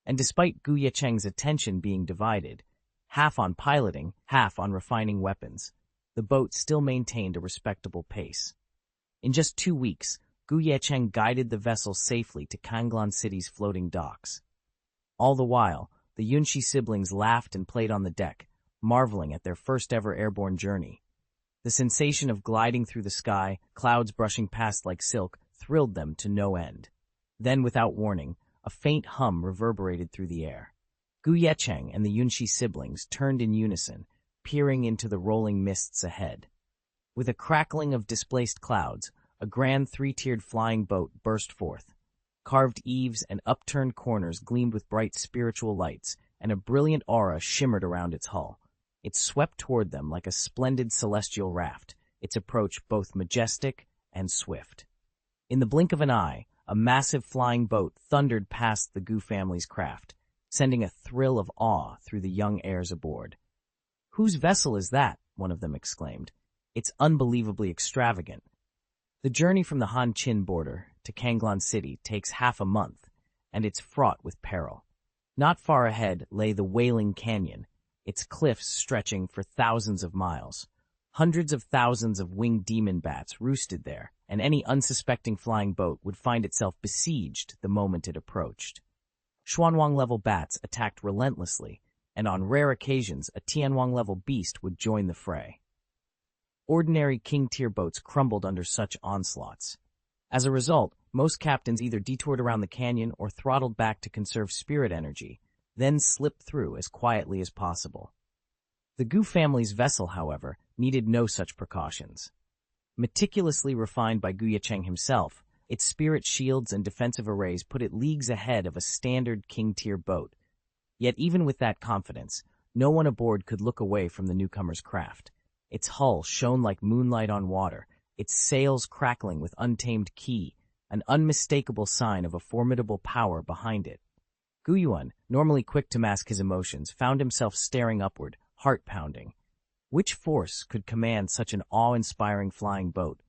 And despite Ye Cheng's attention being divided, half on piloting, half on refining weapons, the boat still maintained a respectable pace. In just 2 weeks, Ye Cheng guided the vessel safely to Kanglan City's floating docks. All the while, the Yunshi siblings laughed and played on the deck, marveling at their first-ever airborne journey. The sensation of gliding through the sky, clouds brushing past like silk, thrilled them to no end. Then, without warning, a faint hum reverberated through the air. Ye Cheng and the Yunxi siblings turned in unison, peering into the rolling mists ahead. With a crackling of displaced clouds, a grand three-tiered flying boat burst forth. Carved eaves and upturned corners gleamed with bright spiritual lights, and a brilliant aura shimmered around its hull. It swept toward them like a splendid celestial raft, its approach both majestic and swift. In the blink of an eye, a massive flying boat thundered past the Gu family's craft, sending a thrill of awe through the young heirs aboard. "Whose vessel is that?" one of them exclaimed. "It's unbelievably extravagant." The journey from the Han-Chin border to Kanglan City takes half a month, and it's fraught with peril. Not far ahead lay the Wailing Canyon, its cliffs stretching for thousands of miles. Hundreds of thousands of winged demon bats roosted there, and any unsuspecting flying boat would find itself besieged the moment it approached. Xuanwang-level bats attacked relentlessly, and on rare occasions a Tianwang-level beast would join the fray. Ordinary king-tier boats crumbled under such onslaughts. As a result, most captains either detoured around the canyon or throttled back to conserve spirit energy, then slipped through as quietly as possible. The Gu family's vessel, however, needed no such precautions. Meticulously refined by Ye Cheng himself, its spirit shields and defensive arrays put it leagues ahead of a standard king-tier boat. Yet even with that confidence, no one aboard could look away from the newcomer's craft. Its hull shone like moonlight on water, its sails crackling with untamed ki, an unmistakable sign of a formidable power behind it. Gu Yuan, normally quick to mask his emotions, found himself staring upward, heart pounding. Which force could command such an awe-inspiring flying boat?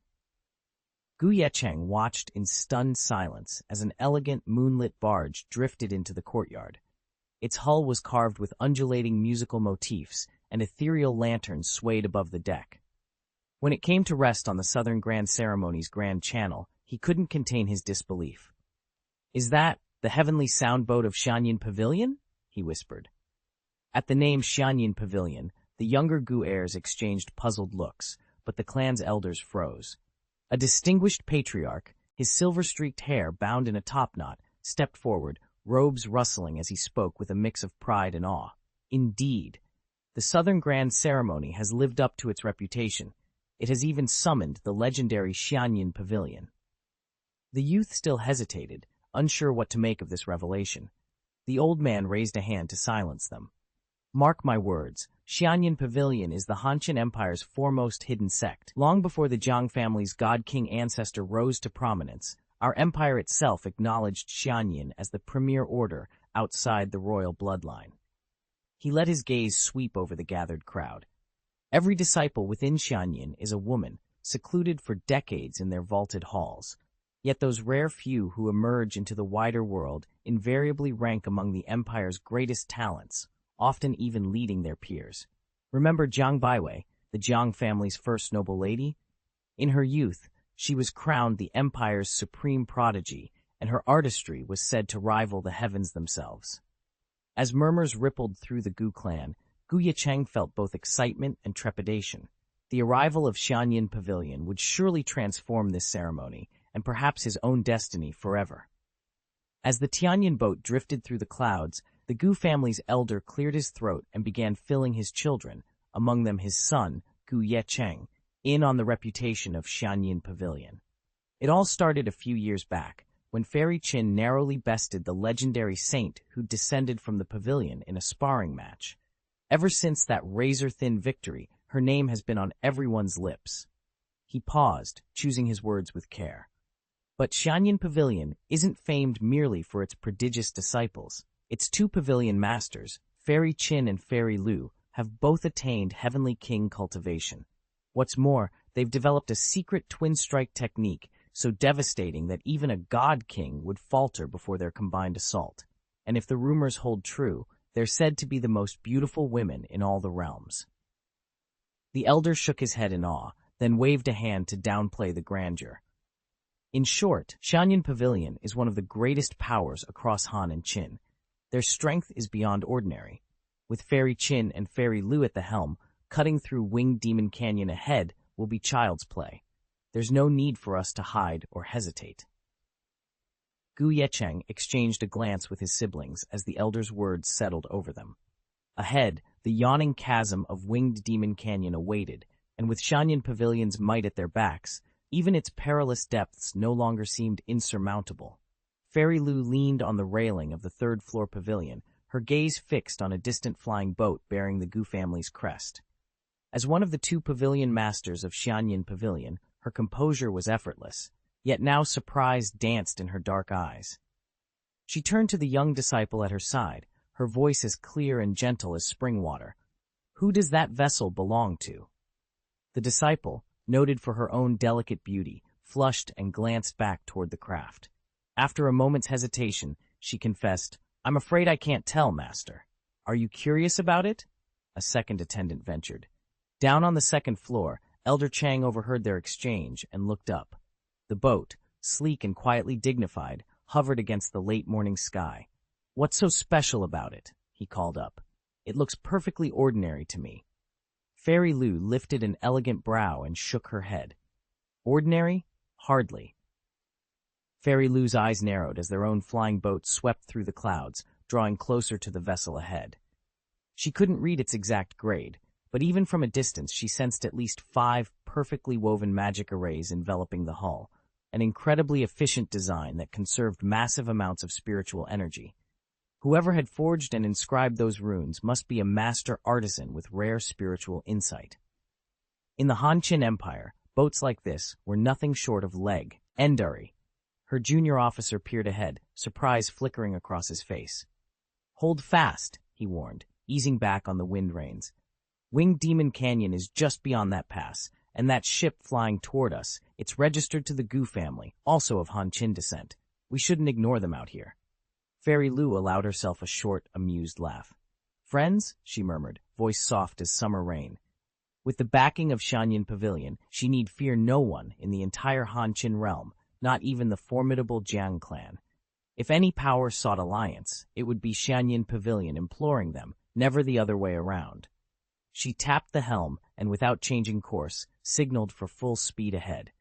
Ye Cheng watched in stunned silence as an elegant moonlit barge drifted into the courtyard. Its hull was carved with undulating musical motifs, and ethereal lanterns swayed above the deck. When it came to rest on the Southern Grand Ceremony's Grand Channel, he couldn't contain his disbelief. "Is that the heavenly sound boat of Xianyin Pavilion?" he whispered. At the name Xianyin Pavilion, the younger Gu heirs exchanged puzzled looks, but the clan's elders froze. A distinguished patriarch, his silver-streaked hair bound in a topknot, stepped forward, robes rustling as he spoke with a mix of pride and awe. "Indeed, the Southern Grand Ceremony has lived up to its reputation. It has even summoned the legendary Xianyin Pavilion." The youth still hesitated, unsure what to make of this revelation. The old man raised a hand to silence them. "Mark my words, Xianyin Pavilion is the Han-Chin Empire's foremost hidden sect. Long before the Jiang family's god-king ancestor rose to prominence, our empire itself acknowledged Xianyin as the premier order outside the royal bloodline." He let his gaze sweep over the gathered crowd. Every disciple within Xianyin is a woman, secluded for decades in their vaulted halls. Yet those rare few who emerge into the wider world invariably rank among the empire's greatest talents, often even leading their peers. Remember Jiang Baiwei, the Jiang family's first noble lady? In her youth, she was crowned the empire's supreme prodigy, and her artistry was said to rival the heavens themselves. As murmurs rippled through the Gu clan, Ye Cheng felt both excitement and trepidation. The arrival of Xianyin Pavilion would surely transform this ceremony, and perhaps his own destiny forever. As the Tianyin boat drifted through the clouds, the Gu family's elder cleared his throat and began filling his children, among them his son, Ye Cheng, in on the reputation of Xianyin Pavilion. It all started a few years back, when Fairy Qin narrowly bested the legendary saint who descended from the pavilion in a sparring match. Ever since that razor-thin victory, her name has been on everyone's lips. He paused, choosing his words with care. But Xianyin Pavilion isn't famed merely for its prodigious disciples. Its two pavilion masters, Fairy Qin and Fairy Lu, have both attained Heavenly King cultivation. What's more, they've developed a secret twin-strike technique so devastating that even a god king would falter before their combined assault. And if the rumors hold true, they're said to be the most beautiful women in all the realms. The elder shook his head in awe, then waved a hand to downplay the grandeur. In short, Xianyin Pavilion is one of the greatest powers across Han and Qin. Their strength is beyond ordinary. With Fairy Qin and Fairy Lu at the helm, cutting through Winged Demon Canyon ahead will be child's play. There's no need for us to hide or hesitate. Ye Cheng exchanged a glance with his siblings as the elder's words settled over them. Ahead, the yawning chasm of Winged Demon Canyon awaited, and with Xianxia Pavilion's might at their backs, even its perilous depths no longer seemed insurmountable. Fairy Lu leaned on the railing of the third-floor pavilion, her gaze fixed on a distant flying boat bearing the Gu family's crest. As one of the two pavilion masters of Xianxia Pavilion, her composure was effortless, yet now surprise danced in her dark eyes. She turned to the young disciple at her side, her voice as clear and gentle as spring water. "Who does that vessel belong to?" The disciple, noted for her own delicate beauty, flushed and glanced back toward the craft. After a moment's hesitation, she confessed, "I'm afraid I can't tell, Master." "Are you curious about it?" a second attendant ventured. Down on the second floor, Elder Chang overheard their exchange and looked up. The boat, sleek and quietly dignified, hovered against the late morning sky. "What's so special about it?" he called up. "It looks perfectly ordinary to me." Fairy Lu lifted an elegant brow and shook her head. "Ordinary? Hardly." Fairy Lu's eyes narrowed as their own flying boat swept through the clouds, drawing closer to the vessel ahead. She couldn't read its exact grade, but even from a distance she sensed at least 5 perfectly woven magic arrays enveloping the hull, an incredibly efficient design that conserved massive amounts of spiritual energy. Whoever had forged and inscribed those runes must be a master artisan with rare spiritual insight. In the Han Qin Empire, boats like this were nothing short of legendary. Her junior officer peered ahead, surprise flickering across his face. "Hold fast," he warned, easing back on the wind reins. "Winged Demon Canyon is just beyond that pass, and that ship flying toward us, it's registered to the Gu family, also of Han Qin descent. We shouldn't ignore them out here." Fairy Lu allowed herself a short, amused laugh. "Friends?" she murmured, voice soft as summer rain. With the backing of Xianxia Pavilion, she need fear no one in the entire Han Qin realm, not even the formidable Jiang clan. If any power sought alliance, it would be Xianxia Pavilion imploring them, never the other way around. She tapped the helm and, without changing course, signaled for full speed ahead.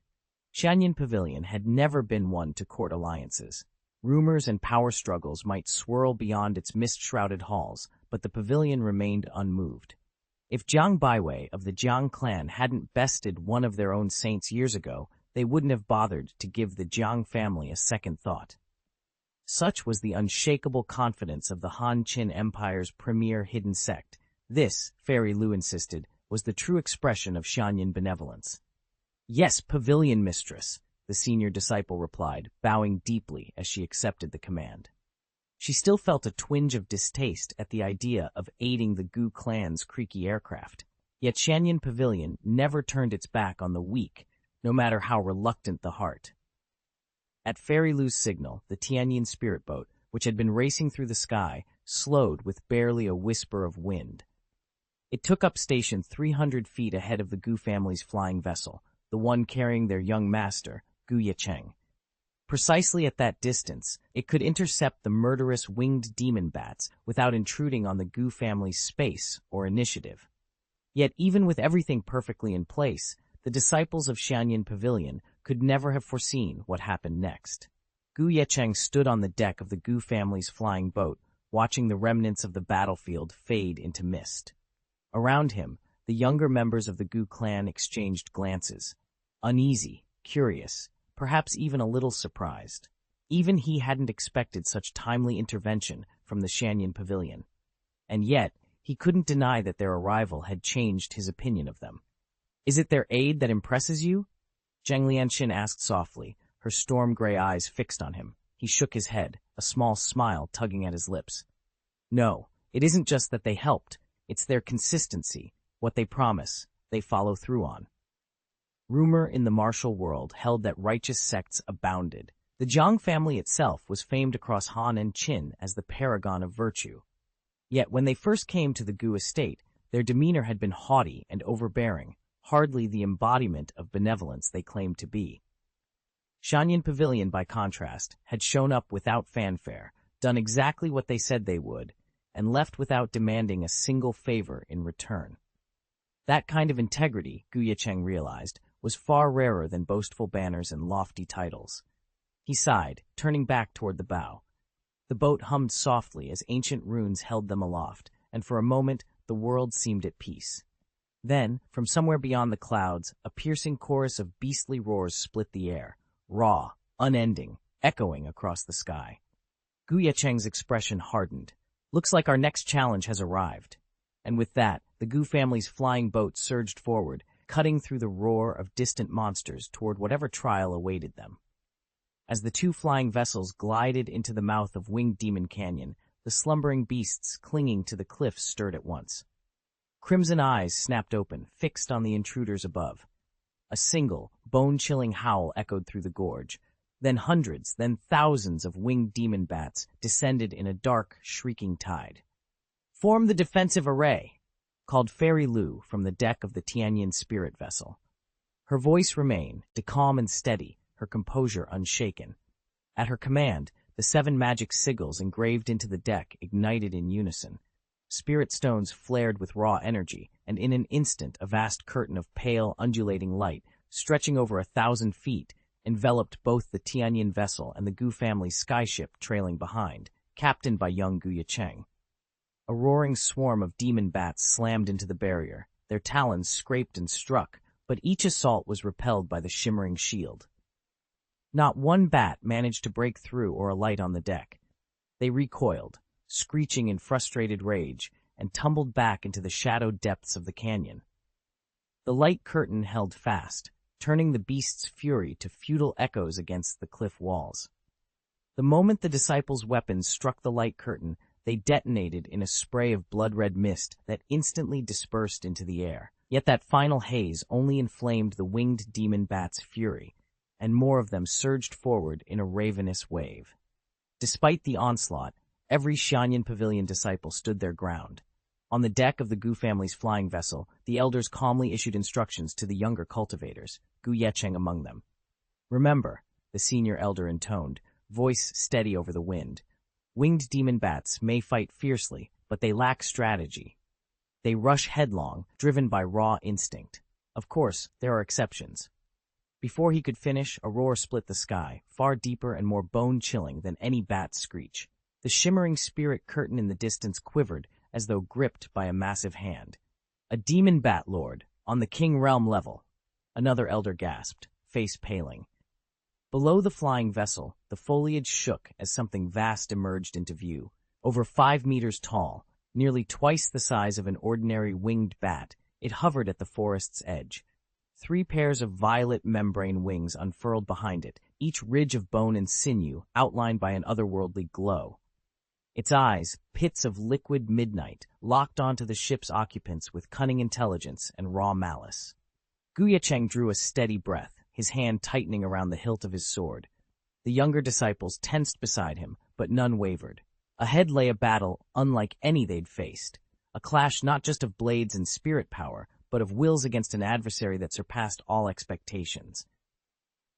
Xianxia Pavilion had never been one to court alliances. Rumors and power struggles might swirl beyond its mist-shrouded halls, but the pavilion remained unmoved. If Jiang Baiwei of the Jiang clan hadn't bested one of their own saints years ago, they wouldn't have bothered to give the Jiang family a second thought. Such was the unshakable confidence of the Han Qin Empire's premier hidden sect. This, Fairy Lu insisted, was the true expression of Xianxia benevolence. "Yes, pavilion mistress," the senior disciple replied, bowing deeply as she accepted the command. She still felt a twinge of distaste at the idea of aiding the Gu clan's creaky aircraft, yet Xianxia Pavilion never turned its back on the weak, no matter how reluctant the heart. At Fairy Lu's signal, the Tianyin spirit boat, which had been racing through the sky, slowed with barely a whisper of wind. It took up station 300 feet ahead of the Gu family's flying vessel, the one carrying their young master, Ye Cheng. Precisely at that distance, it could intercept the murderous winged demon bats without intruding on the Gu family's space or initiative. Yet even with everything perfectly in place, the disciples of Xianxia Pavilion could never have foreseen what happened next. Ye Cheng stood on the deck of the Gu family's flying boat, watching the remnants of the battlefield fade into mist. Around him, the younger members of the Gu clan exchanged glances, uneasy, curious, perhaps even a little surprised. Even he hadn't expected such timely intervention from the Xianxia Pavilion. And yet, he couldn't deny that their arrival had changed his opinion of them. "Is it their aid that impresses you?" Zheng Lianxin asked softly, her storm-gray eyes fixed on him. He shook his head, a small smile tugging at his lips. "No, it isn't just that they helped. It's their consistency. What they promise, they follow through on." Rumor in the martial world held that righteous sects abounded. The Jiang family itself was famed across Han and Qin as the paragon of virtue. Yet when they first came to the Gu estate, their demeanor had been haughty and overbearing, hardly the embodiment of benevolence they claimed to be. Xianxia Pavilion, by contrast, had shown up without fanfare, done exactly what they said they would, and left without demanding a single favor in return. That kind of integrity, Ye Cheng realized, was far rarer than boastful banners and lofty titles. He sighed, turning back toward the bow. The boat hummed softly as ancient runes held them aloft, and for a moment the world seemed at peace. Then, from somewhere beyond the clouds, a piercing chorus of beastly roars split the air, raw, unending, echoing across the sky. Ye Cheng's expression hardened. Looks like our next challenge has arrived. And with that, the Gu family's flying boat surged forward, cutting through the roar of distant monsters toward whatever trial awaited them. As the two flying vessels glided into the mouth of Winged Demon Canyon, the slumbering beasts clinging to the cliffs stirred at once. Crimson eyes snapped open, fixed on the intruders above. A single, bone-chilling howl echoed through the gorge. Then hundreds, then thousands of winged demon bats descended in a dark, shrieking tide. "Form the defensive array," called Fairy Lu from the deck of the Tianyin spirit vessel. Her voice remained, calm and steady, her composure unshaken. At her command, the 7 magic sigils engraved into the deck ignited in unison. Spirit stones flared with raw energy, and in an instant a vast curtain of pale, undulating light, stretching over 1,000 feet, enveloped both the Tianyin vessel and the Gu family's skyship trailing behind, captained by young Ye Cheng. A roaring swarm of demon bats slammed into the barrier. Their talons scraped and struck, but each assault was repelled by the shimmering shield. Not one bat managed to break through or alight on the deck. They recoiled, screeching in frustrated rage, and tumbled back into the shadowed depths of the canyon. The light curtain held fast, turning the beast's fury to futile echoes against the cliff walls. The moment the disciples' weapons struck the light curtain, they detonated in a spray of blood-red mist that instantly dispersed into the air. Yet that final haze only inflamed the winged demon bat's fury, and more of them surged forward in a ravenous wave. Despite the onslaught, every Xianxia Pavilion disciple stood their ground. On the deck of the Gu family's flying vessel, the elders calmly issued instructions to the younger cultivators, Ye Cheng among them. "Remember," the senior elder intoned, voice steady over the wind, "winged demon bats may fight fiercely, but they lack strategy. They rush headlong, driven by raw instinct. Of course, there are exceptions." Before he could finish, a roar split the sky, far deeper and more bone-chilling than any bat's screech. The shimmering spirit curtain in the distance quivered, as though gripped by a massive hand. "A demon bat lord, on the king realm level," another elder gasped, face paling. Below the flying vessel, the foliage shook as something vast emerged into view. Over 5 meters tall, nearly twice the size of an ordinary winged bat, it hovered at the forest's edge. 3 pairs of violet membrane wings unfurled behind it, each ridge of bone and sinew outlined by an otherworldly glow. Its eyes, pits of liquid midnight, locked onto the ship's occupants with cunning intelligence and raw malice. Ye Cheng drew a steady breath, his hand tightening around the hilt of his sword. The younger disciples tensed beside him, but none wavered. Ahead lay a battle unlike any they'd faced, a clash not just of blades and spirit power, but of wills against an adversary that surpassed all expectations.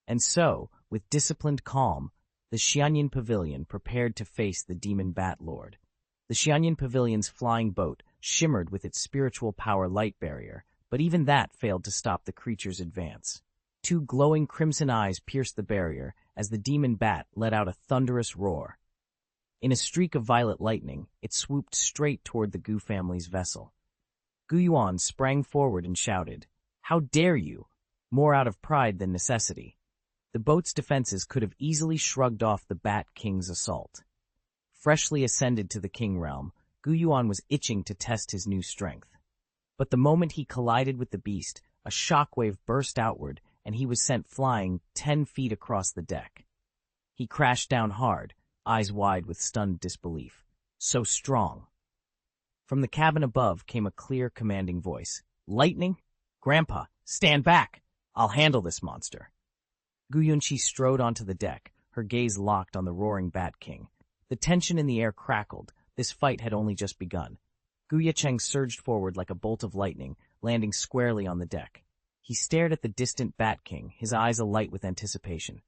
And so, with disciplined calm, the Xianxia Pavilion prepared to face the demon bat lord. The Xianxia Pavilion's flying boat shimmered with its spiritual power light barrier, but even that failed to stop the creature's advance. 2 glowing crimson eyes pierced the barrier as the demon bat let out a thunderous roar. In a streak of violet lightning, it swooped straight toward the Gu family's vessel. Gu Yuan sprang forward and shouted, "How dare you!" more out of pride than necessity. The boat's defenses could have easily shrugged off the Bat King's assault. Freshly ascended to the King realm, Gu Yuan was itching to test his new strength. But the moment he collided with the beast, a shockwave burst outward, and he was sent flying 10 feet across the deck. He crashed down hard, eyes wide with stunned disbelief. So strong. From the cabin above came a clear, commanding voice. "Lightning? Grandpa, stand back! I'll handle this monster." Gu Yunqi strode onto the deck, her gaze locked on the roaring Bat King. The tension in the air crackled. This fight had only just begun. Ye Cheng surged forward like a bolt of lightning, landing squarely on the deck. He stared at the distant Bat King, his eyes alight with anticipation.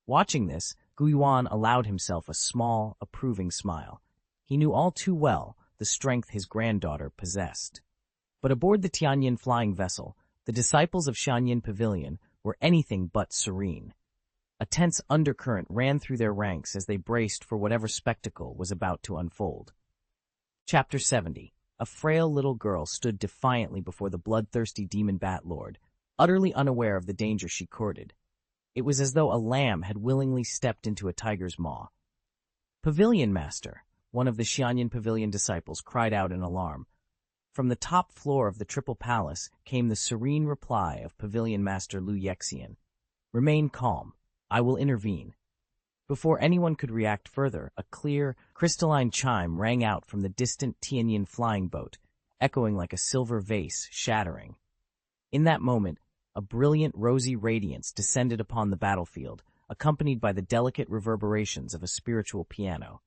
Watching this, Gu Yuan allowed himself a small, approving smile. He knew all too well the strength his granddaughter possessed. But aboard the Tianyin flying vessel, The disciples of Xianxia Pavilion were anything but serene. A tense undercurrent ran through their ranks as they braced for whatever spectacle was about to unfold. Chapter 70. A frail little girl stood defiantly before the bloodthirsty demon bat lord, utterly unaware of the danger she courted. It was as though a lamb had willingly stepped into a tiger's maw. "Pavilion Master," one of the Xianxia Pavilion disciples cried out in alarm. From the top floor of the Triple Palace came the serene reply of Pavilion Master Lu Yexian. "Remain calm. I will intervene." Before anyone could react further, a clear, crystalline chime rang out from the distant Tianyin flying boat, echoing like a silver vase shattering. In that moment, a brilliant rosy radiance descended upon the battlefield, accompanied by the delicate reverberations of a spiritual piano.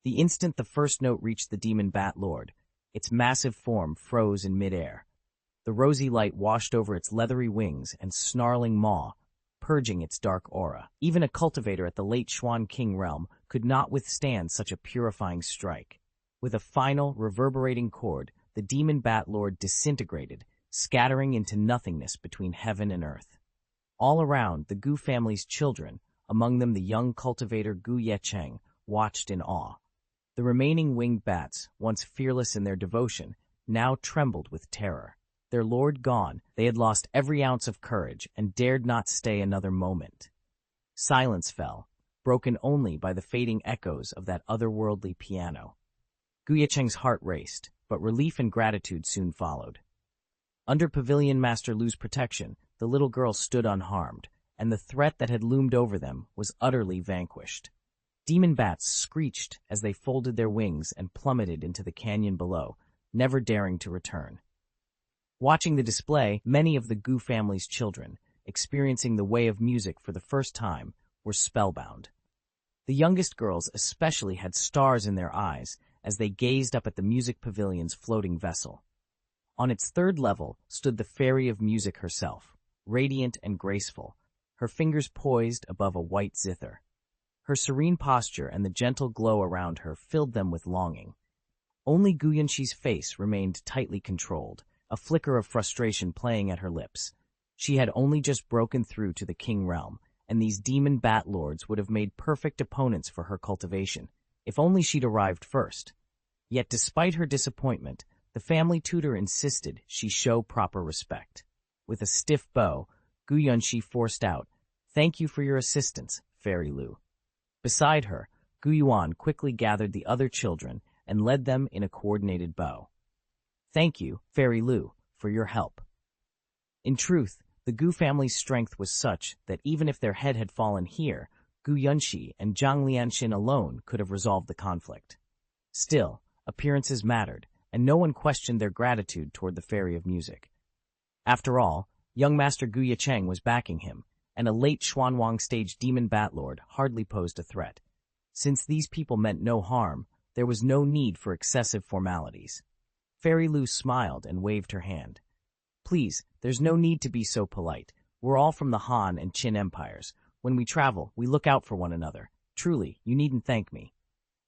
The instant the first note reached the demon bat lord, its massive form froze in midair. The rosy light washed over its leathery wings and snarling maw, purging its dark aura. Even a cultivator at the late Xuan King realm could not withstand such a purifying strike. With a final, reverberating chord, the demon bat lord disintegrated, scattering into nothingness between heaven and earth. All around, the Gu family's children, among them the young cultivator Gu Ye Cheng, watched in awe. The remaining winged bats, once fearless in their devotion, now trembled with terror. Their lord gone, they had lost every ounce of courage and dared not stay another moment. Silence fell, broken only by the fading echoes of that otherworldly piano. Gu Yecheng's heart raced, but relief and gratitude soon followed. Under Pavilion Master Lu's protection, the little girl stood unharmed, and the threat that had loomed over them was utterly vanquished. Demon bats screeched as they folded their wings and plummeted into the canyon below, never daring to return. Watching the display, many of the Gu family's children, experiencing the way of music for the first time, were spellbound. The youngest girls especially had stars in their eyes as they gazed up at the music pavilion's floating vessel. On its third level stood the fairy of music herself, radiant and graceful, her fingers poised above a white zither. Her serene posture and the gentle glow around her filled them with longing. Only Gu Yunxi's face remained tightly controlled, a flicker of frustration playing at her lips. She had only just broken through to the king realm, and these demon bat lords would have made perfect opponents for her cultivation, if only she'd arrived first. Yet despite her disappointment, the family tutor insisted she show proper respect. With a stiff bow, Gu Yunxi forced out, "Thank you for your assistance, Fairy Lu." Beside her, Gu Yuan quickly gathered the other children and led them in a coordinated bow. "Thank you, Fairy Lu, for your help." In truth, the Gu family's strength was such that even if their head had fallen here, Gu Yunxi and Zhang Lianxin alone could have resolved the conflict. Still, appearances mattered, and no one questioned their gratitude toward the Fairy of Music. After all, young Master Gu Ye Cheng was backing him, and a late Xuanwang stage demon batlord hardly posed a threat. Since these people meant no harm, there was no need for excessive formalities. Fairy Lu smiled and waved her hand. "Please, there's no need to be so polite. We're all from the Han and Qin empires. When we travel, we look out for one another. Truly, you needn't thank me."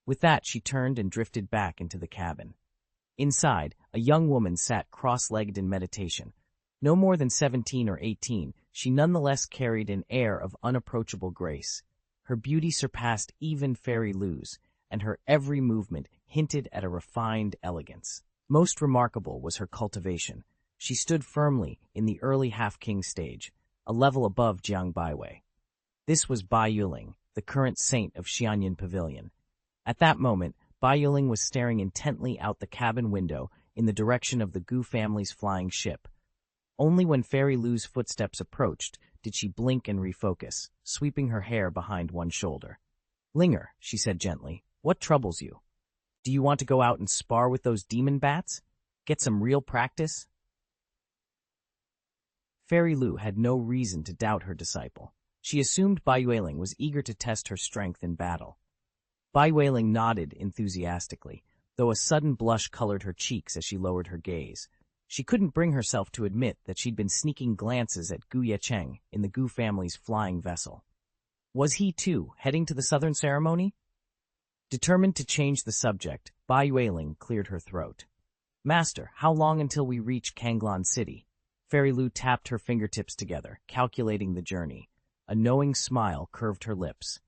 With that, she turned and drifted back into the cabin. Inside, a young woman sat cross-legged in meditation. No more than 17 or 18, she nonetheless carried an air of unapproachable grace. Her beauty surpassed even Fairy Lu's, and her every movement hinted at a refined elegance. Most remarkable was her cultivation. She stood firmly in the early half-king stage, a level above Jiang Baiwei. This was Bai Yuling, the current saint of Xianxia Pavilion. At that moment, Bai Yuling was staring intently out the cabin window in the direction of the Gu family's flying ship. Only when Fairy Lu's footsteps approached did she blink and refocus, sweeping her hair behind one shoulder. "Linger," she said gently, "what troubles you? Do you want to go out and spar with those demon bats? Get some real practice?" Fairy Lu had no reason to doubt her disciple. She assumed Bai Yuling was eager to test her strength in battle. Bai Yuling nodded enthusiastically, though a sudden blush colored her cheeks as she lowered her gaze. She couldn't bring herself to admit that she'd been sneaking glances at Gu Ye Cheng in the Gu family's flying vessel. Was he, too, heading to the southern ceremony? Determined to change the subject, Bai Yuling cleared her throat. "Master, how long until we reach Kanglan City?" Fairy Lu tapped her fingertips together, calculating the journey. A knowing smile curved her lips.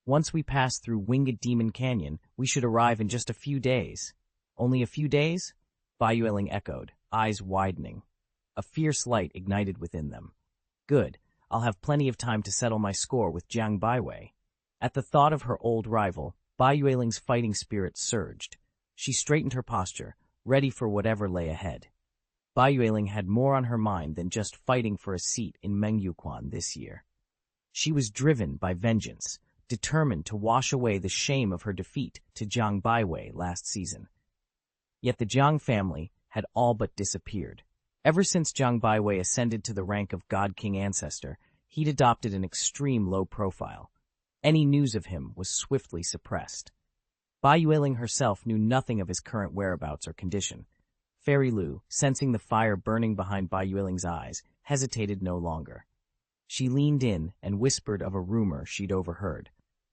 Once we pass through Winged Demon Canyon, we should arrive in just a few days. Only a few days? Baiyueling echoed, eyes widening. A fierce light ignited within them. Good, I'll have plenty of time to settle my score with Jiang Baiwei. At the thought of her old rival, Baiyueling's fighting spirit surged. She straightened her posture, ready for whatever lay ahead. Baiyueling had more on her mind than just fighting for a seat in Mengyuquan this year. She was driven by vengeance, determined to wash away the shame of her defeat to Jiang Baiwei last season. Yet the Jiang family had all but disappeared. Ever since Jiang Baiwei ascended to the rank of God King Ancestor, he'd adopted an extreme low profile. Any news of him was swiftly suppressed. Baiyueling herself knew nothing of his current whereabouts or condition. Fairy Lu, sensing the fire burning behind Baiyueling's eyes, hesitated no longer. She leaned in and whispered of a rumor she'd overheard.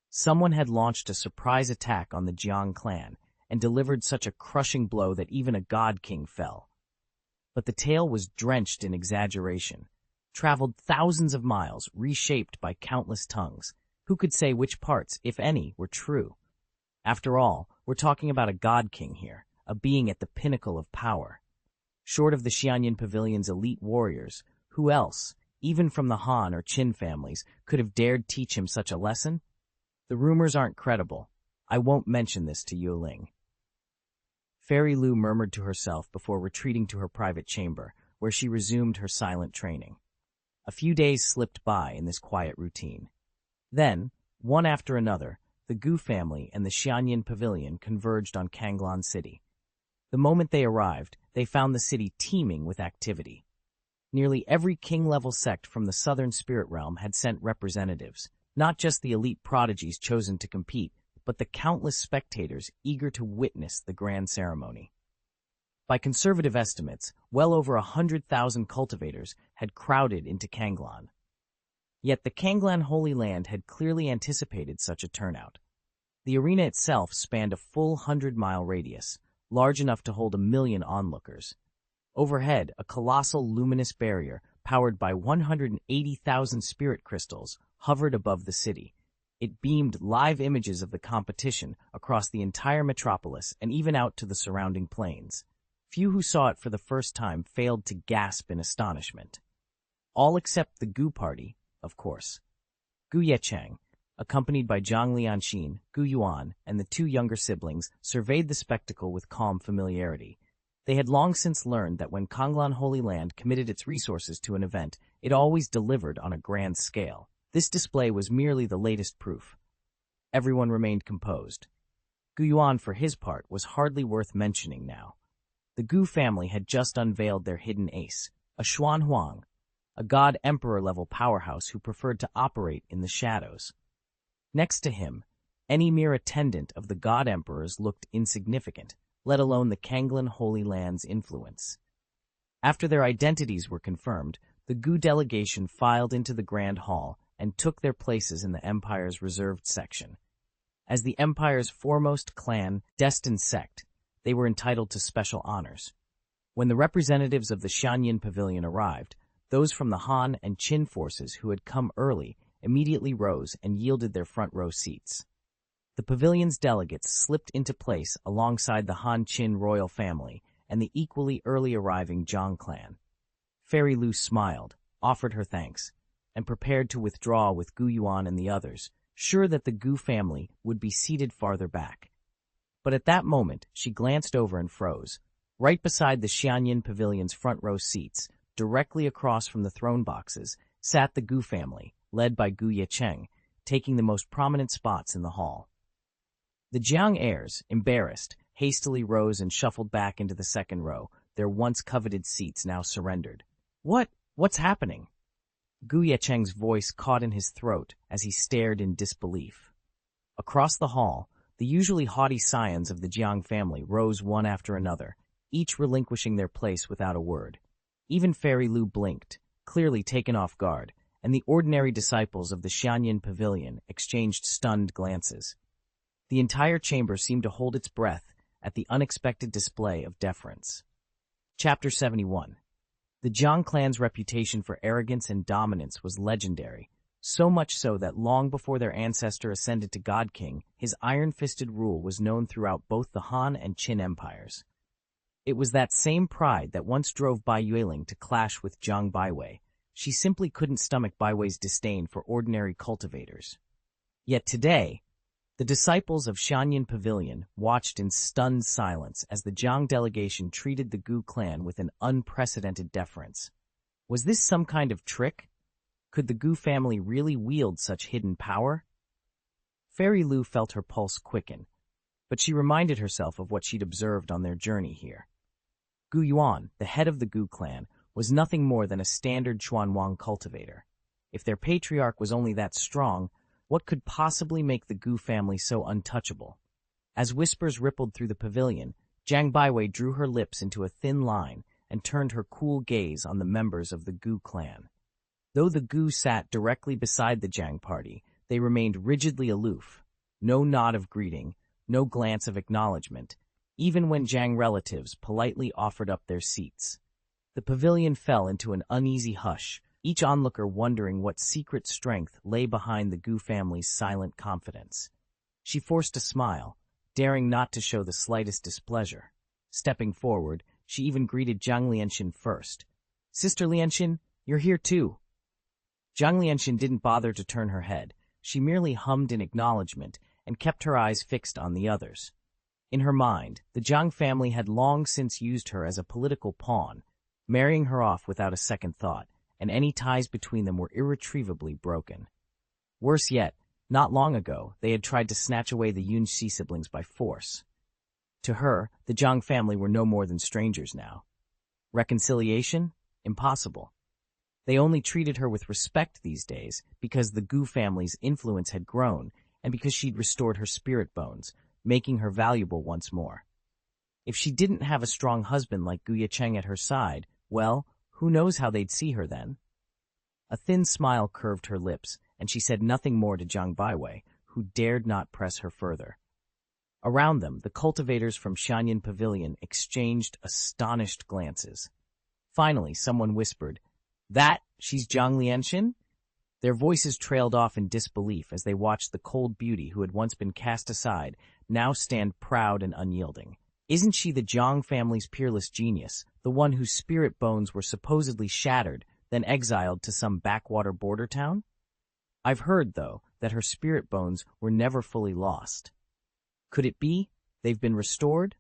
Someone had launched a surprise attack on the Jiang clan and delivered such a crushing blow that even a god king fell. But the tale was drenched in exaggeration, traveled thousands of miles, reshaped by countless tongues. Who could say which parts, if any, were true? After all, we're talking about a god king here, a being at the pinnacle of power. Short of the Xianyan Pavilion's elite warriors, who else, even from the Han or Qin families, could have dared teach him such a lesson? The rumors aren't credible. I won't mention this to Yuling. Fairy Lu murmured to herself before retreating to her private chamber, where she resumed her silent training. A few days slipped by in this quiet routine. Then, one after another, the Gu family and the Xianyan Pavilion converged on Kanglan City. The moment they arrived, they found the city teeming with activity. Nearly every king-level sect from the southern spirit realm had sent representatives, not just the elite prodigies chosen to compete, but the countless spectators eager to witness the grand ceremony. By conservative estimates, well over 100,000 cultivators had crowded into Kanglan. Yet the Kanglan Holy Land had clearly anticipated such a turnout. The arena itself spanned a full 100-mile radius, large enough to hold 1 million onlookers. Overhead, a colossal luminous barrier, powered by 180,000 spirit crystals, hovered above the city. It beamed live images of the competition across the entire metropolis and even out to the surrounding plains. Few who saw it for the first time failed to gasp in astonishment. All except the Gu party, of course. Ye Cheng, accompanied by Zhang Lianxin, Gu Yuan, and the 2 younger siblings, surveyed the spectacle with calm familiarity. They had long since learned that when Kanglan Holy Land committed its resources to an event, it always delivered on a grand scale. This display was merely the latest proof. Everyone remained composed. Gu Yuan, for his part, was hardly worth mentioning now. The Gu family had just unveiled their hidden ace, a Xuan Huang, a god-emperor-level powerhouse who preferred to operate in the shadows. Next to him, any mere attendant of the god-emperors looked insignificant, let alone the Kanglan Holy Land's influence. After their identities were confirmed, the Gu delegation filed into the Grand Hall and took their places in the Empire's reserved section. As the Empire's foremost clan, destined sect, they were entitled to special honors. When the representatives of the Xianyan Pavilion arrived, those from the Han and Qin forces who had come early immediately rose and yielded their front-row seats. The pavilion's delegates slipped into place alongside the Han-Qin royal family and the equally early-arriving Zhang clan. Fairy Lu smiled, offered her thanks, and prepared to withdraw with Gu Yuan and the others, sure that the Gu family would be seated farther back. But at that moment, she glanced over and froze. Right beside the Xianyan Pavilion's front-row seats, directly across from the throne boxes, sat the Gu family, led by Ye Cheng, taking the most prominent spots in the hall. The Jiang heirs, embarrassed, hastily rose and shuffled back into the second row, their once coveted seats now surrendered. What's happening? Ye Cheng's voice caught in his throat as he stared in disbelief. Across the hall, the usually haughty scions of the Jiang family rose one after another, each relinquishing their place without a word. Even Fairy Lu blinked, clearly taken off guard, and the ordinary disciples of the Xianyan Pavilion exchanged stunned glances. The entire chamber seemed to hold its breath at the unexpected display of deference. Chapter 71. The The Jiang clan's reputation for arrogance and dominance was legendary, so much so that long before their ancestor ascended to God King, his iron-fisted rule was known throughout both the Han and Qin empires. It was that same pride that once drove Bai Yueling to clash with Zhang Baiwei. She simply couldn't stomach Baiwei's disdain for ordinary cultivators. Yet today, the disciples of Xianxia Pavilion watched in stunned silence as the Jiang delegation treated the Gu clan with an unprecedented deference. Was this some kind of trick? Could the Gu family really wield such hidden power? Fairy Lu felt her pulse quicken, but she reminded herself of what she'd observed on their journey here. Gu Yuan, the head of the Gu clan, was nothing more than a standard Xuanwang cultivator. If their patriarch was only that strong, what could possibly make the Gu family so untouchable? As whispers rippled through the pavilion, Zhang Baiwei drew her lips into a thin line and turned her cool gaze on the members of the Gu clan. Though the Gu sat directly beside the Jiang party, they remained rigidly aloof. No nod of greeting, no glance of acknowledgement, even when Jiang relatives politely offered up their seats. The pavilion fell into an uneasy hush, each onlooker wondering what secret strength lay behind the Gu family's silent confidence. She forced a smile, daring not to show the slightest displeasure. Stepping forward, she even greeted Zhang Lianxin first. "Sister Lianxin, you're here too." Zhang Lianxin didn't bother to turn her head. She merely hummed in acknowledgement and kept her eyes fixed on the others. In her mind, the Zhang family had long since used her as a political pawn, marrying her off without a second thought, and any ties between them were irretrievably broken. Worse yet, not long ago, they had tried to snatch away the Yunxi siblings by force. To her, the Zhang family were no more than strangers now. Reconciliation? Impossible. They only treated her with respect these days because the Gu family's influence had grown and because she'd restored her spirit bones, making her valuable once more. If she didn't have a strong husband like Ye Cheng at her side, well, who knows how they'd see her then? A thin smile curved her lips, and she said nothing more to Zhang Baiwei, who dared not press her further. Around them, the cultivators from Xianxia Pavilion exchanged astonished glances. Finally, someone whispered, "She's Zhang Lianxin?" Their voices trailed off in disbelief as they watched the cold beauty who had once been cast aside now stand proud and unyielding. Isn't she the Zhang family's peerless genius, the one whose spirit bones were supposedly shattered, then exiled to some backwater border town? I've heard, though, that her spirit bones were never fully lost. Could it be they've been restored?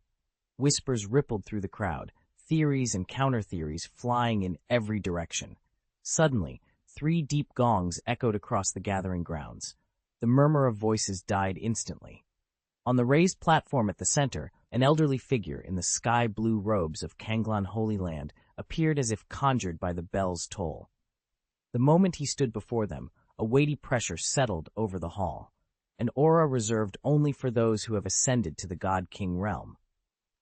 Whispers rippled through the crowd, theories and counter-theories flying in every direction. Suddenly, 3 deep gongs echoed across the gathering grounds. The murmur of voices died instantly. On the raised platform at the center, an elderly figure in the sky-blue robes of Kanglan Holy Land appeared as if conjured by the bell's toll. The moment he stood before them, a weighty pressure settled over the hall, an aura reserved only for those who have ascended to the God King realm.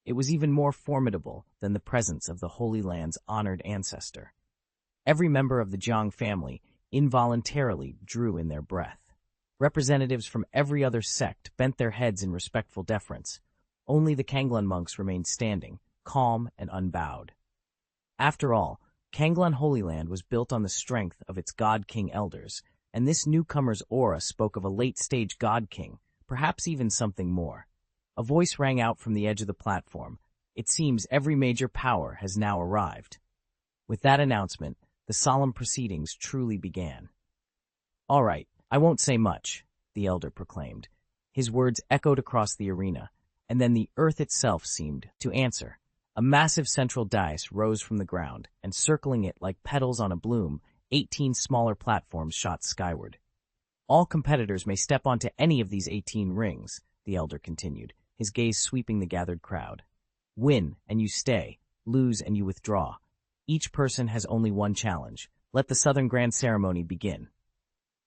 It was even more formidable than the presence of the Holy Land's honored ancestor. Every member of the Jiang family involuntarily drew in their breath. Representatives from every other sect bent their heads in respectful deference. Only the Kanglan monks remained standing, calm and unbowed. After all, Kanglan Holy Land was built on the strength of its God King elders, and this newcomer's aura spoke of a late-stage God King, perhaps even something more. A voice rang out from the edge of the platform. It seems every major power has now arrived. With that announcement, the solemn proceedings truly began. "All right, I won't say much," the elder proclaimed. His words echoed across the arena, and then the earth itself seemed to answer. A massive central dais rose from the ground, and circling it like petals on a bloom, 18 smaller platforms shot skyward. "All competitors may step onto any of these 18 rings," the elder continued, his gaze sweeping the gathered crowd. "Win, and you stay. Lose, and you withdraw. Each person has only one challenge. Let the Southern Grand Ceremony begin."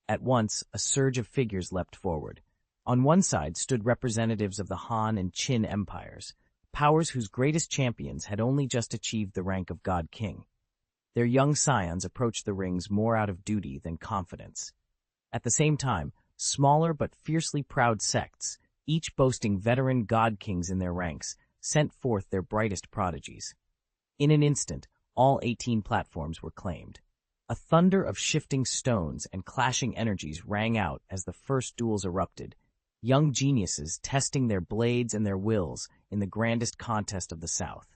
At once, a surge of figures leapt forward. On one side stood representatives of the Han and Qin empires, powers whose greatest champions had only just achieved the rank of God King. Their young scions approached the rings more out of duty than confidence. At the same time, smaller but fiercely proud sects, each boasting veteran God Kings in their ranks, sent forth their brightest prodigies. In an instant, all 18 platforms were claimed. A thunder of shifting stones and clashing energies rang out as the first duels erupted, young geniuses testing their blades and their wills in the grandest contest of the South.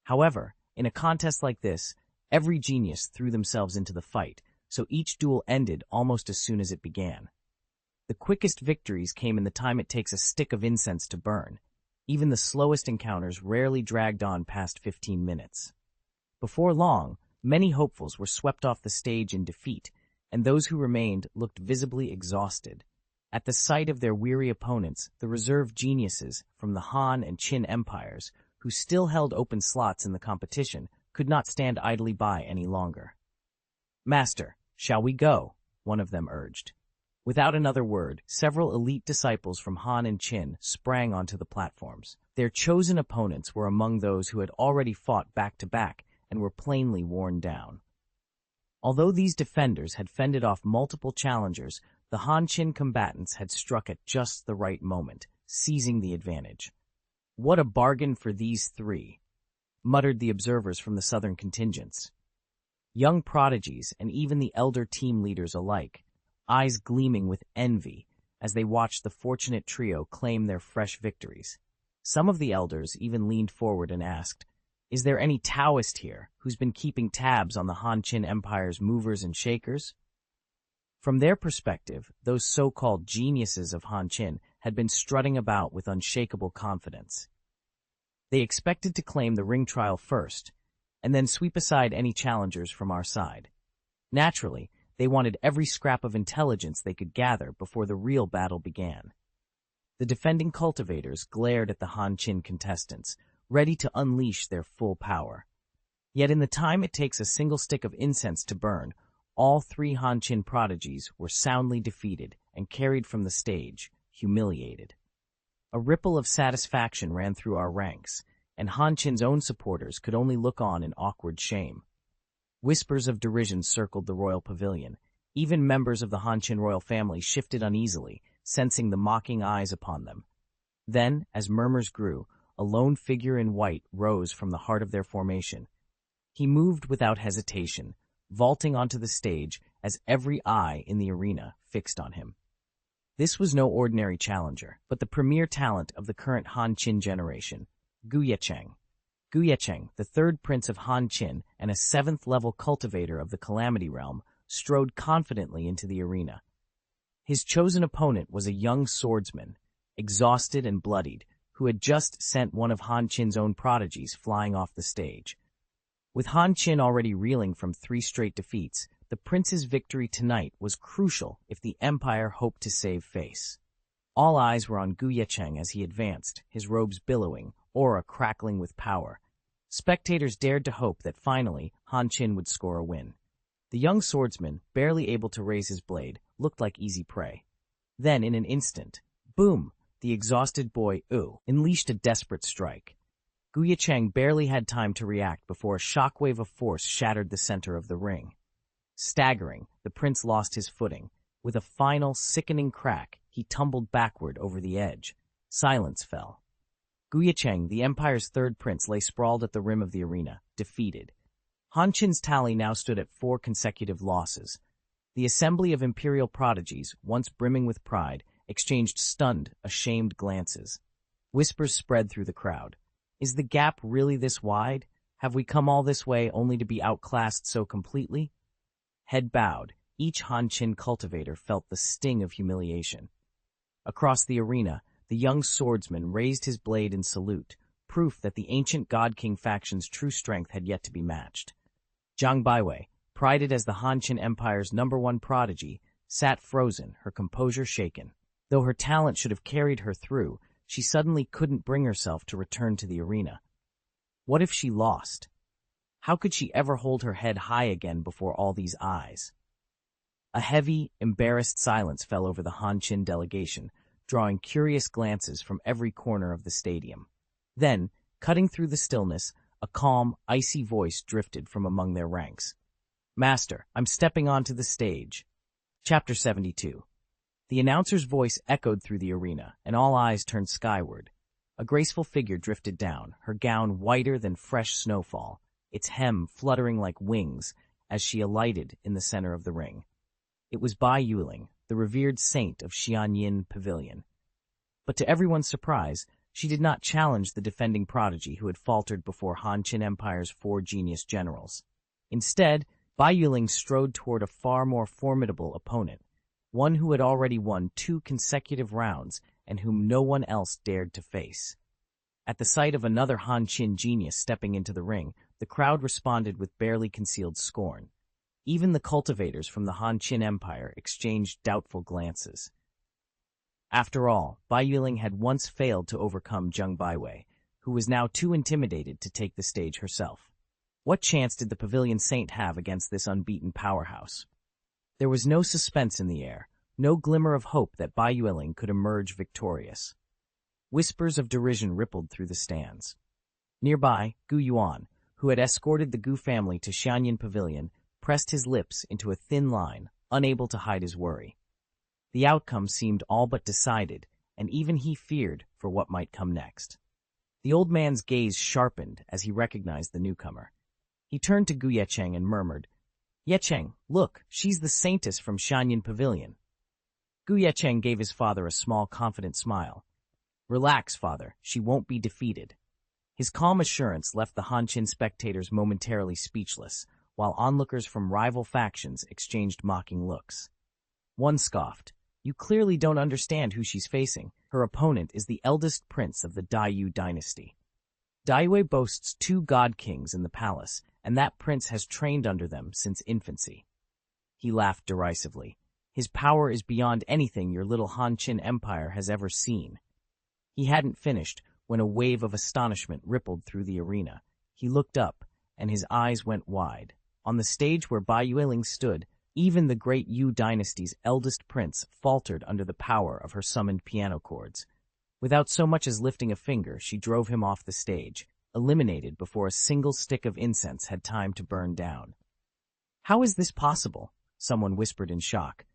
However, in a contest like this, every genius threw themselves into the fight, so each duel ended almost as soon as it began. The quickest victories came in the time it takes a stick of incense to burn. Even the slowest encounters rarely dragged on past 15 minutes. Before long, many hopefuls were swept off the stage in defeat, and those who remained looked visibly exhausted. At the sight of their weary opponents, the reserve geniuses from the Han and Qin empires, who still held open slots in the competition, could not stand idly by any longer. "Master, shall we go?" one of them urged. Without another word, several elite disciples from Han and Qin sprang onto the platforms. Their chosen opponents were among those who had already fought back-to-back and were plainly worn down. Although these defenders had fended off multiple challengers, the Han-Qin combatants had struck at just the right moment, seizing the advantage. "What a bargain for these three," muttered the observers from the southern contingents. Young prodigies and even the elder team leaders alike, eyes gleaming with envy as they watched the fortunate trio claim their fresh victories. Some of the elders even leaned forward and asked, "Is there any Taoist here who's been keeping tabs on the Han-Qin Empire's movers and shakers?" From their perspective, those so-called geniuses of Han-Qin had been strutting about with unshakable confidence. They expected to claim the ring trial first, and then sweep aside any challengers from our side. Naturally, they wanted every scrap of intelligence they could gather before the real battle began. The defending cultivators glared at the Han-Qin contestants, ready to unleash their full power. Yet in the time it takes a single stick of incense to burn, all three Han-Qin prodigies were soundly defeated and carried from the stage, humiliated. A ripple of satisfaction ran through our ranks, and Han-Qin's own supporters could only look on in awkward shame. Whispers of derision circled the royal pavilion. Even members of the Han-Qin royal family shifted uneasily, sensing the mocking eyes upon them. Then, as murmurs grew, a lone figure in white rose from the heart of their formation. He moved without hesitation, vaulting onto the stage as every eye in the arena fixed on him. This was no ordinary challenger, but the premier talent of the current Han-Qin generation, Ye Cheng. Ye Cheng, the third prince of Han-Qin and a seventh-level cultivator of the Calamity Realm, strode confidently into the arena. His chosen opponent was a young swordsman, exhausted and bloodied, who had just sent one of Han-Qin's own prodigies flying off the stage. With Han-Qin already reeling from 3 straight defeats, the prince's victory tonight was crucial if the empire hoped to save face. All eyes were on Ye Cheng as he advanced, his robes billowing, aura crackling with power. Spectators dared to hope that finally Han-Qin would score a win. The young swordsman, barely able to raise his blade, looked like easy prey. Then, in an instant, boom, the exhausted boy, unleashed a desperate strike. Ye Cheng barely had time to react before a shockwave of force shattered the center of the ring. Staggering, the prince lost his footing. With a final, sickening crack, he tumbled backward over the edge. Silence fell. Ye Cheng, the empire's third prince, lay sprawled at the rim of the arena, defeated. Han-Qin's tally now stood at 4 consecutive losses. The assembly of imperial prodigies, once brimming with pride, exchanged stunned, ashamed glances. Whispers spread through the crowd. Is the gap really this wide? Have we come all this way only to be outclassed so completely? Head bowed, each Han-Qin cultivator felt the sting of humiliation. Across the arena, the young swordsman raised his blade in salute, proof that the ancient God King faction's true strength had yet to be matched. Zhang Baiwei, prided as the Han-Qin Empire's #1 prodigy, sat frozen, her composure shaken. Though her talent should have carried her through, she suddenly couldn't bring herself to return to the arena. What if she lost? How could she ever hold her head high again before all these eyes? A heavy, embarrassed silence fell over the Han-Qin delegation, drawing curious glances from every corner of the stadium. Then, cutting through the stillness, a calm, icy voice drifted from among their ranks. "Master, I'm stepping onto the stage." Chapter 72. The announcer's voice echoed through the arena, and all eyes turned skyward. A graceful figure drifted down, her gown whiter than fresh snowfall. its hem fluttering like wings as she alighted in the center of the ring. It was Bai Yuling, the revered saint of Xianyin Pavilion. But to everyone's surprise, she did not challenge the defending prodigy who had faltered before Han Qin Empire's 4 genius generals. Instead, Bai Yuling strode toward a far more formidable opponent, one who had already won 2 consecutive rounds and whom no one else dared to face. At the sight of another Han Qin genius stepping into the ring, the crowd responded with barely concealed scorn. Even the cultivators from the Han Qin Empire exchanged doubtful glances. After all, Bai Yuling had once failed to overcome Zheng Baiwei, who was now too intimidated to take the stage herself. What chance did the Pavilion Saint have against this unbeaten powerhouse? There was no suspense in the air, no glimmer of hope that Bai Yuling could emerge victorious. Whispers of derision rippled through the stands. Nearby, Gu Yuan, who had escorted the Gu family to Xianyin Pavilion, pressed his lips into a thin line, unable to hide his worry. The outcome seemed all but decided, and even he feared for what might come next. The old man's gaze sharpened as he recognized the newcomer. He turned to Ye Cheng and murmured, "Ye Cheng, look, she's the saintess from Xianyin Pavilion." Ye Cheng gave his father a small, confident smile. "Relax, father, she won't be defeated." His calm assurance left the Han Qin spectators momentarily speechless, while onlookers from rival factions exchanged mocking looks. One scoffed, "You clearly don't understand who she's facing. Her opponent is the eldest prince of the Daiyu dynasty. Daiyu boasts 2 god kings in the palace, and that prince has trained under them since infancy." He laughed derisively. "His power is beyond anything your little Han Qin Empire has ever seen." He hadn't finished when a wave of astonishment rippled through the arena. He looked up, and his eyes went wide. On the stage where Bai Yuling stood, even the great Yu dynasty's eldest prince faltered under the power of her summoned piano chords. Without so much as lifting a finger, she drove him off the stage, eliminated before a single stick of incense had time to burn down. "How is this possible?" someone whispered in shock.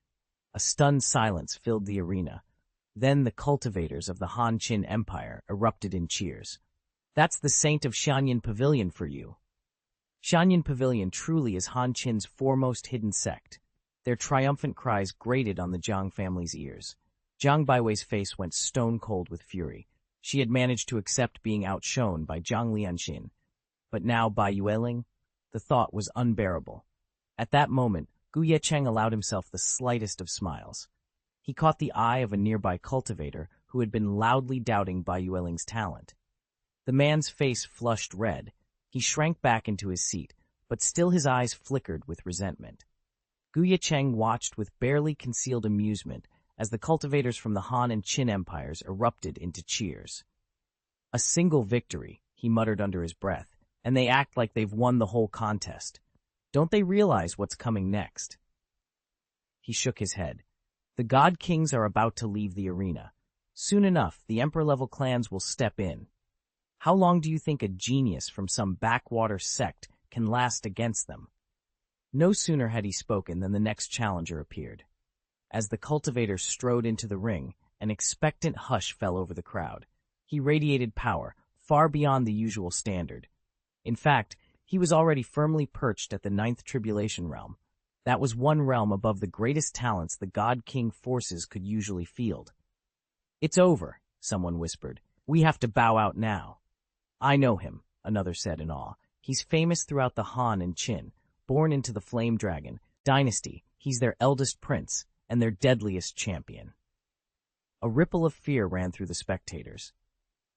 A stunned silence filled the arena. Then the cultivators of the Han Qin Empire erupted in cheers. "That's the saint of Xianyin Pavilion for you." Xianyin Pavilion truly is Han Qin's foremost hidden sect. Their triumphant cries grated on the Zhang family's ears. Zhang Baiwei's face went stone-cold with fury. She had managed to accept being outshone by Zhang Lianxin. But now Bai Yuling? The thought was unbearable. At that moment, Ye Cheng allowed himself the slightest of smiles. He caught the eye of a nearby cultivator who had been loudly doubting Bai Yuling's talent. The man's face flushed red. He shrank back into his seat, but still his eyes flickered with resentment. Ye Cheng watched with barely concealed amusement as the cultivators from the Han and Qin empires erupted into cheers. "A single victory," he muttered under his breath, "and they act like they've won the whole contest. Don't they realize what's coming next?" He shook his head. "The God Kings are about to leave the arena. Soon enough, the Emperor-level clans will step in. How long do you think a genius from some backwater sect can last against them?" No sooner had he spoken than the next challenger appeared. As the cultivator strode into the ring, an expectant hush fell over the crowd. He radiated power, far beyond the usual standard. In fact, he was already firmly perched at the 9th Tribulation Realm. That was one realm above the greatest talents the God King forces could usually field. "It's over," someone whispered. "We have to bow out now." "I know him," another said in awe. "He's famous throughout the Han and Qin, born into the Flame Dragon dynasty. He's their eldest prince and their deadliest champion." A ripple of fear ran through the spectators.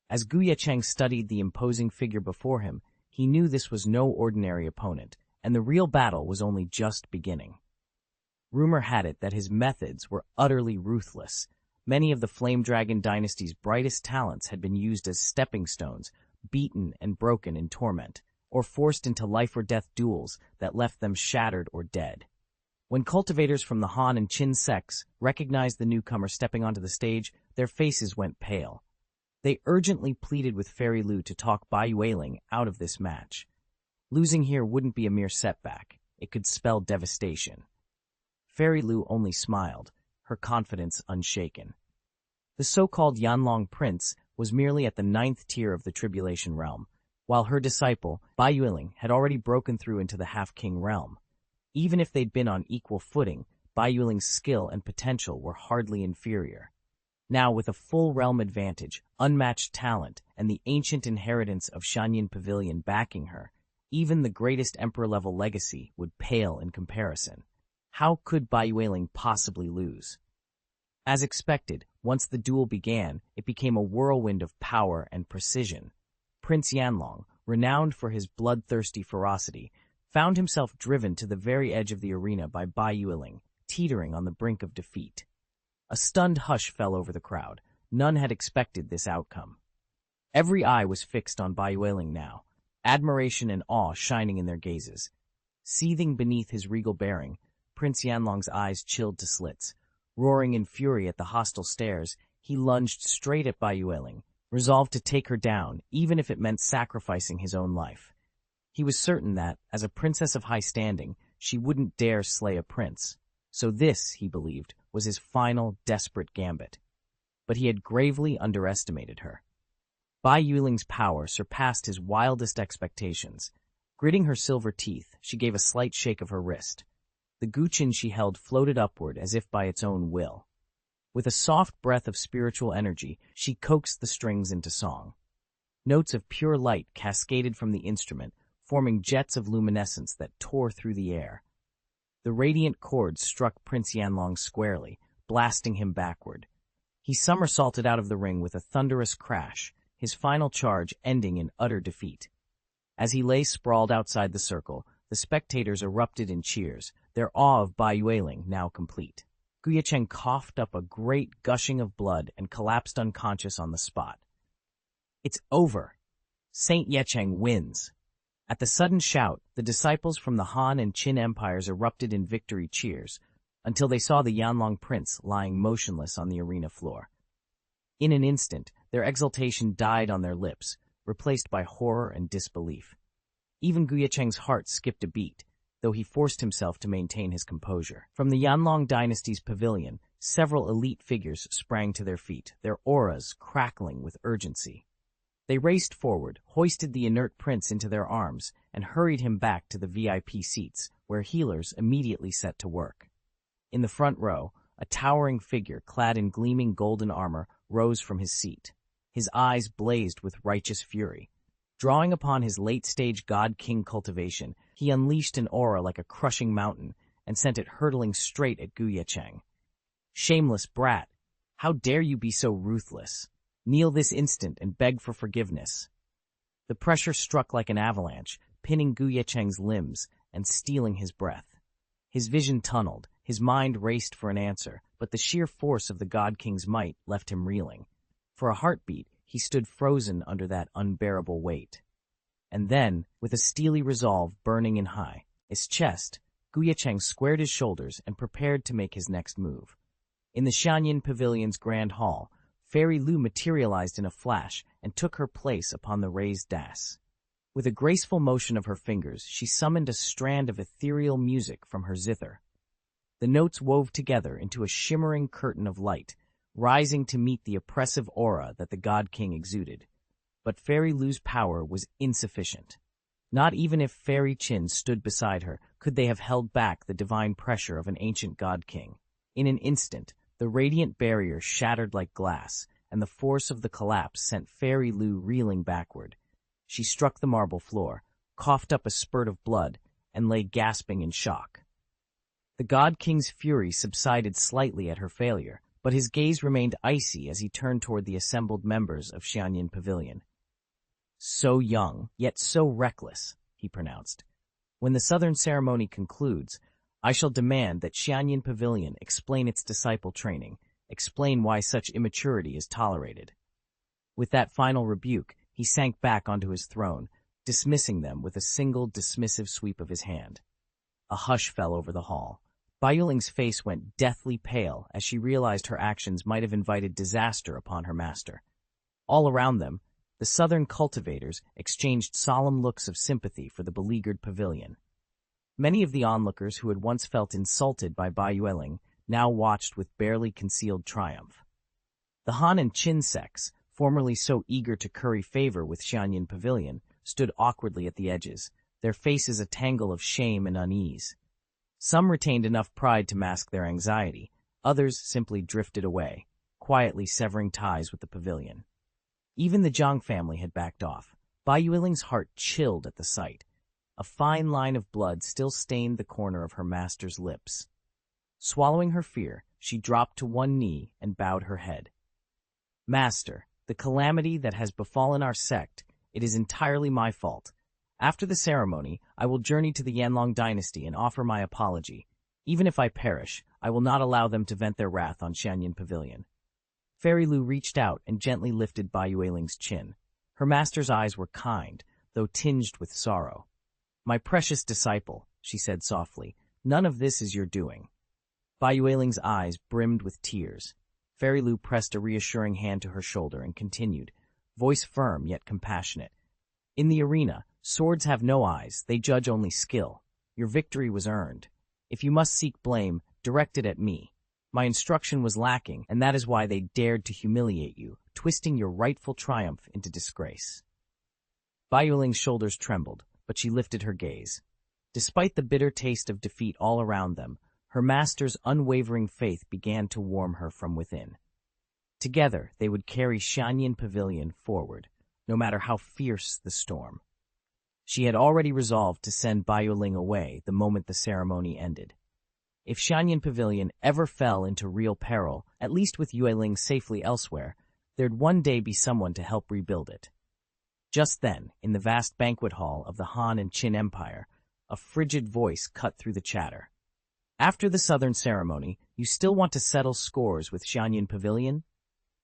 As Ye Cheng studied the imposing figure before him, he knew this was no ordinary opponent, and the real battle was only just beginning. Rumor had it that his methods were utterly ruthless. Many of the Flame Dragon dynasty's brightest talents had been used as stepping stones, beaten and broken in torment, or forced into life-or-death duels that left them shattered or dead. When cultivators from the Han and Qin sects recognized the newcomer stepping onto the stage, their faces went pale. They urgently pleaded with Fairy Lu to talk Bai Yuling out of this match. Losing here wouldn't be a mere setback. It could spell devastation. Fairy Lu only smiled, her confidence unshaken. The so-called Yanlong Prince was merely at the 9th tier of the Tribulation Realm. while her disciple, Bai Yueling, had already broken through into the half-king realm. Even if they'd been on equal footing, Bai Yueling's skill and potential were hardly inferior. Now, with a full realm advantage, unmatched talent, and the ancient inheritance of Xianxia Pavilion backing her, even the greatest emperor-level legacy would pale in comparison. How could Bai Yueling possibly lose? As expected, once the duel began, it became a whirlwind of power and precision. Prince Yanlong, renowned for his bloodthirsty ferocity, found himself driven to the very edge of the arena by Bai Yueling, teetering on the brink of defeat. A stunned hush fell over the crowd. None had expected this outcome. Every eye was fixed on Bai Yueling now, admiration and awe shining in their gazes. Seething beneath his regal bearing, Prince Yanlong's eyes chilled to slits. Roaring in fury at the hostile stares, he lunged straight at Bai Yueling, resolved to take her down, even if it meant sacrificing his own life. He was certain that, as a princess of high standing, she wouldn't dare slay a prince. So this, he believed, was his final, desperate gambit. But he had gravely underestimated her. Bai Yueling's power surpassed his wildest expectations. Gritting her silver teeth, she gave a slight shake of her wrist. The guqin she held floated upward as if by its own will. With a soft breath of spiritual energy, she coaxed the strings into song. Notes of pure light cascaded from the instrument, forming jets of luminescence that tore through the air. The radiant chords struck Prince Yanlong squarely, blasting him backward. He somersaulted out of the ring with a thunderous crash, his final charge ending in utter defeat. As he lay sprawled outside the circle, the spectators erupted in cheers, their awe of Bai Yueling now complete. Ye Cheng coughed up a great gushing of blood and collapsed unconscious on the spot. It's over. Saint Ye Cheng wins. At the sudden shout, the disciples from the Han and Qin empires erupted in victory cheers, until they saw the Yanlong prince lying motionless on the arena floor. In an instant, their exultation died on their lips, replaced by horror and disbelief. Even Ye Cheng's heart skipped a beat, though he forced himself to maintain his composure. From the Yanlong dynasty's pavilion, several elite figures sprang to their feet, their auras crackling with urgency. They raced forward, hoisted the inert prince into their arms, and hurried him back to the VIP seats, where healers immediately set to work. In the front row, a towering figure clad in gleaming golden armor rose from his seat. His eyes blazed with righteous fury. Drawing upon his late-stage god-king cultivation, he unleashed an aura like a crushing mountain and sent it hurtling straight at Ye Cheng. Shameless brat! How dare you be so ruthless? Kneel this instant and beg for forgiveness. The pressure struck like an avalanche, pinning Ye Cheng's limbs and stealing his breath. His vision tunneled, his mind raced for an answer, but the sheer force of the God King's might left him reeling. For a heartbeat, he stood frozen under that unbearable weight. And then, with a steely resolve burning in his chest, Ye Cheng squared his shoulders and prepared to make his next move. In the Xianxia Pavilion's grand hall, Fairy Lu materialized in a flash and took her place upon the raised dais. With a graceful motion of her fingers, she summoned a strand of ethereal music from her zither. The notes wove together into a shimmering curtain of light, rising to meet the oppressive aura that the God King exuded. But Fairy Lu's power was insufficient. Not even if Fairy Qin stood beside her could they have held back the divine pressure of an ancient God King. In an instant, the radiant barrier shattered like glass, and the force of the collapse sent Fairy Lu reeling backward. She struck the marble floor, coughed up a spurt of blood, and lay gasping in shock. The God King's fury subsided slightly at her failure, but his gaze remained icy as he turned toward the assembled members of Xianxia Pavilion. "So young, yet so reckless," he pronounced. "When the southern ceremony concludes, I shall demand that Xianxia Pavilion explain its disciple training, explain why such immaturity is tolerated." With that final rebuke, he sank back onto his throne, dismissing them with a single dismissive sweep of his hand. A hush fell over the hall. Bai Yueling's face went deathly pale as she realized her actions might have invited disaster upon her master. All around them, the southern cultivators exchanged solemn looks of sympathy for the beleaguered pavilion. Many of the onlookers who had once felt insulted by Bai Yueling now watched with barely concealed triumph. The Han and Qin sects, formerly so eager to curry favor with Xianxia Pavilion, stood awkwardly at the edges, their faces a tangle of shame and unease. Some retained enough pride to mask their anxiety, others simply drifted away, quietly severing ties with the pavilion. Even the Jiang family had backed off. Bai Yueling's heart chilled at the sight. A fine line of blood still stained the corner of her master's lips. Swallowing her fear, she dropped to one knee and bowed her head. "Master, the calamity that has befallen our sect, it is entirely my fault. After the ceremony, I will journey to the Yanlong dynasty and offer my apology. Even if I perish, I will not allow them to vent their wrath on Xianyan Pavilion." Fairy Lu reached out and gently lifted Bai Yueling's chin. Her master's eyes were kind, though tinged with sorrow. "My precious disciple," she said softly, "none of this is your doing." Bai Yueling's eyes brimmed with tears. Fairy Lu pressed a reassuring hand to her shoulder and continued, voice firm yet compassionate. "In the arena, swords have no eyes, they judge only skill. Your victory was earned. If you must seek blame, direct it at me. My instruction was lacking, and that is why they dared to humiliate you, twisting your rightful triumph into disgrace." Bai Yueling's shoulders trembled, but she lifted her gaze. Despite the bitter taste of defeat all around them, her master's unwavering faith began to warm her from within. Together, they would carry Xianyan Pavilion forward, no matter how fierce the storm. She had already resolved to send Bai Yueling away the moment the ceremony ended. If Xianyan Pavilion ever fell into real peril, at least with Yueling safely elsewhere, there'd one day be someone to help rebuild it. Just then, in the vast banquet hall of the Han and Qin Empire, a frigid voice cut through the chatter. "After the southern ceremony, you still want to settle scores with Xianyan Pavilion?"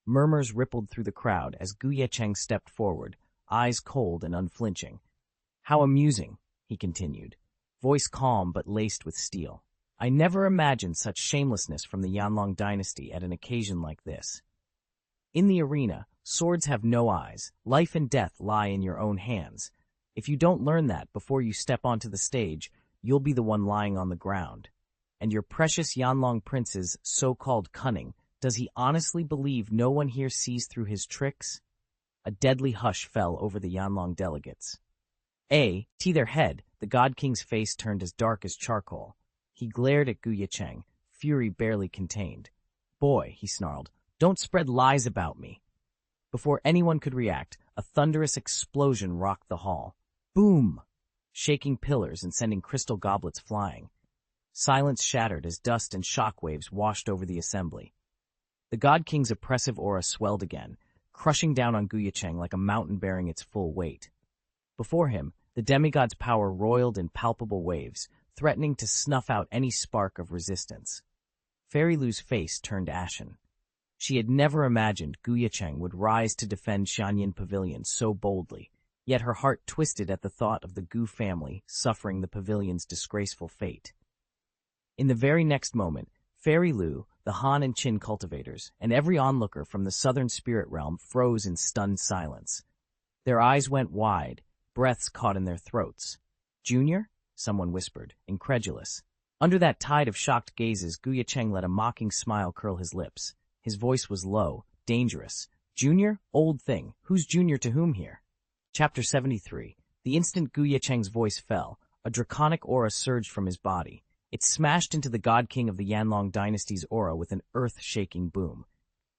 Murmurs rippled through the crowd as Ye Cheng stepped forward, eyes cold and unflinching. "How amusing," he continued, voice calm but laced with steel. "I never imagined such shamelessness from the Yanlong dynasty at an occasion like this. In the arena, swords have no eyes, life and death lie in your own hands. If you don't learn that before you step onto the stage, you'll be the one lying on the ground. And your precious Yanlong prince's so-called cunning, does he honestly believe no one here sees through his tricks?" A deadly hush fell over the Yanlong delegates. Their head, the God King's face turned as dark as charcoal. He glared at Ye Cheng, fury barely contained. "Boy," he snarled, "don't spread lies about me." Before anyone could react, a thunderous explosion rocked the hall. Boom! Shaking pillars and sending crystal goblets flying. Silence shattered as dust and shockwaves washed over the assembly. The God King's oppressive aura swelled again, crushing down on Ye Cheng like a mountain bearing its full weight. Before him, the demigod's power roiled in palpable waves, threatening to snuff out any spark of resistance. Fairy Lu's face turned ashen. She had never imagined Ye Cheng would rise to defend Xianyan Pavilion so boldly, yet her heart twisted at the thought of the Gu family suffering the pavilion's disgraceful fate. In the very next moment, Fairy Lu, the Han and Qin cultivators, and every onlooker from the southern spirit realm froze in stunned silence. Their eyes went wide, breaths caught in their throats. "Junior?" someone whispered, incredulous. Under that tide of shocked gazes, Ye Cheng let a mocking smile curl his lips. His voice was low, dangerous. "Junior? Old thing. Who's junior to whom here?" Chapter 73. The instant Ye Cheng's voice fell, a draconic aura surged from his body. It smashed into the God King of the Yanlong dynasty's aura with an earth-shaking boom.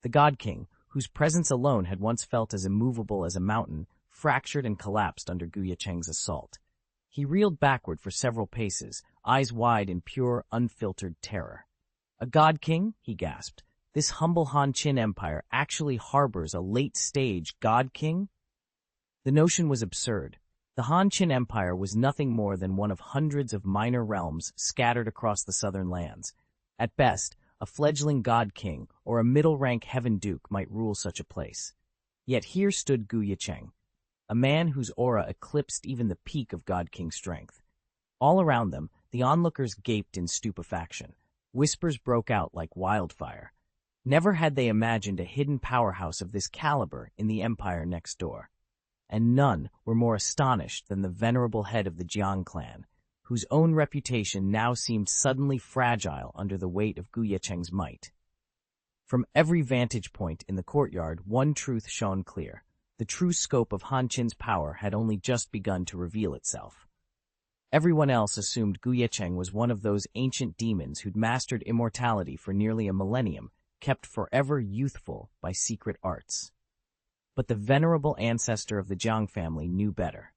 The God King, whose presence alone had once felt as immovable as a mountain, fractured and collapsed under Ye Cheng's assault. He reeled backward for several paces, eyes wide in pure, unfiltered terror. "A God King?" he gasped. "This humble Han Qin Empire actually harbors a late-stage God King?" The notion was absurd. The Han Qin Empire was nothing more than one of hundreds of minor realms scattered across the southern lands. At best, a fledgling God King or a middle-rank Heaven Duke might rule such a place. Yet here stood Ye Cheng, a man whose aura eclipsed even the peak of God King strength. All around them, the onlookers gaped in stupefaction. Whispers broke out like wildfire. Never had they imagined a hidden powerhouse of this caliber in the empire next door. And none were more astonished than the venerable head of the Jiang clan, whose own reputation now seemed suddenly fragile under the weight of Ye Cheng's might. From every vantage point in the courtyard, one truth shone clear. The true scope of Han Qin's power had only just begun to reveal itself. Everyone else assumed Ye Cheng was one of those ancient demons who'd mastered immortality for nearly a millennium, kept forever youthful by secret arts. But the venerable ancestor of the Jiang family knew better.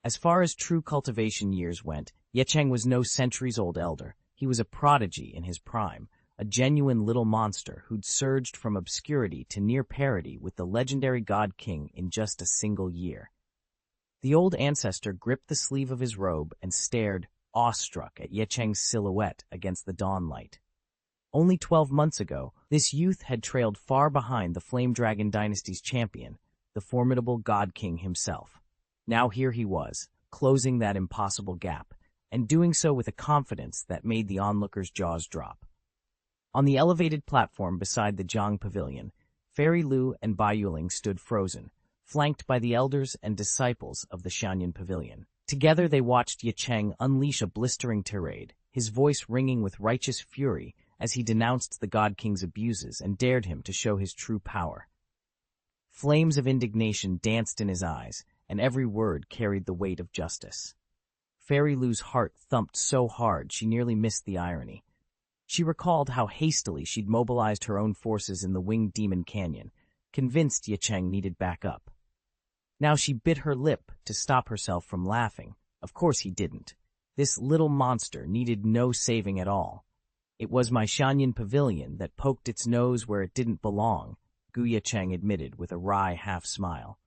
As far as true cultivation years went, Ye Cheng was no centuries-old elder. He was a prodigy in his prime, a genuine little monster who'd surged from obscurity to near parity with the legendary God King in just a single year. The old ancestor gripped the sleeve of his robe and stared, awestruck, at Ye Cheng's silhouette against the dawn light. Only 12 months ago, this youth had trailed far behind the Flame Dragon Dynasty's champion, the formidable God King himself. Now here he was, closing that impossible gap, and doing so with a confidence that made the onlookers' jaws drop. On the elevated platform beside the Jiang Pavilion, Fairy Lu and Bai Yuling stood frozen, flanked by the elders and disciples of the Xianxia Pavilion. Together they watched Ye Cheng unleash a blistering tirade, his voice ringing with righteous fury as he denounced the God King's abuses and dared him to show his true power. Flames of indignation danced in his eyes, and every word carried the weight of justice. Fairy Lu's heart thumped so hard she nearly missed the irony. She recalled how hastily she'd mobilized her own forces in the Winged Demon Canyon, convinced Ye Cheng needed backup. Now she bit her lip to stop herself from laughing. Of course he didn't. This little monster needed no saving at all. It was my Xianxia Pavilion that poked its nose where it didn't belong, Ye Cheng admitted with a wry half-smile.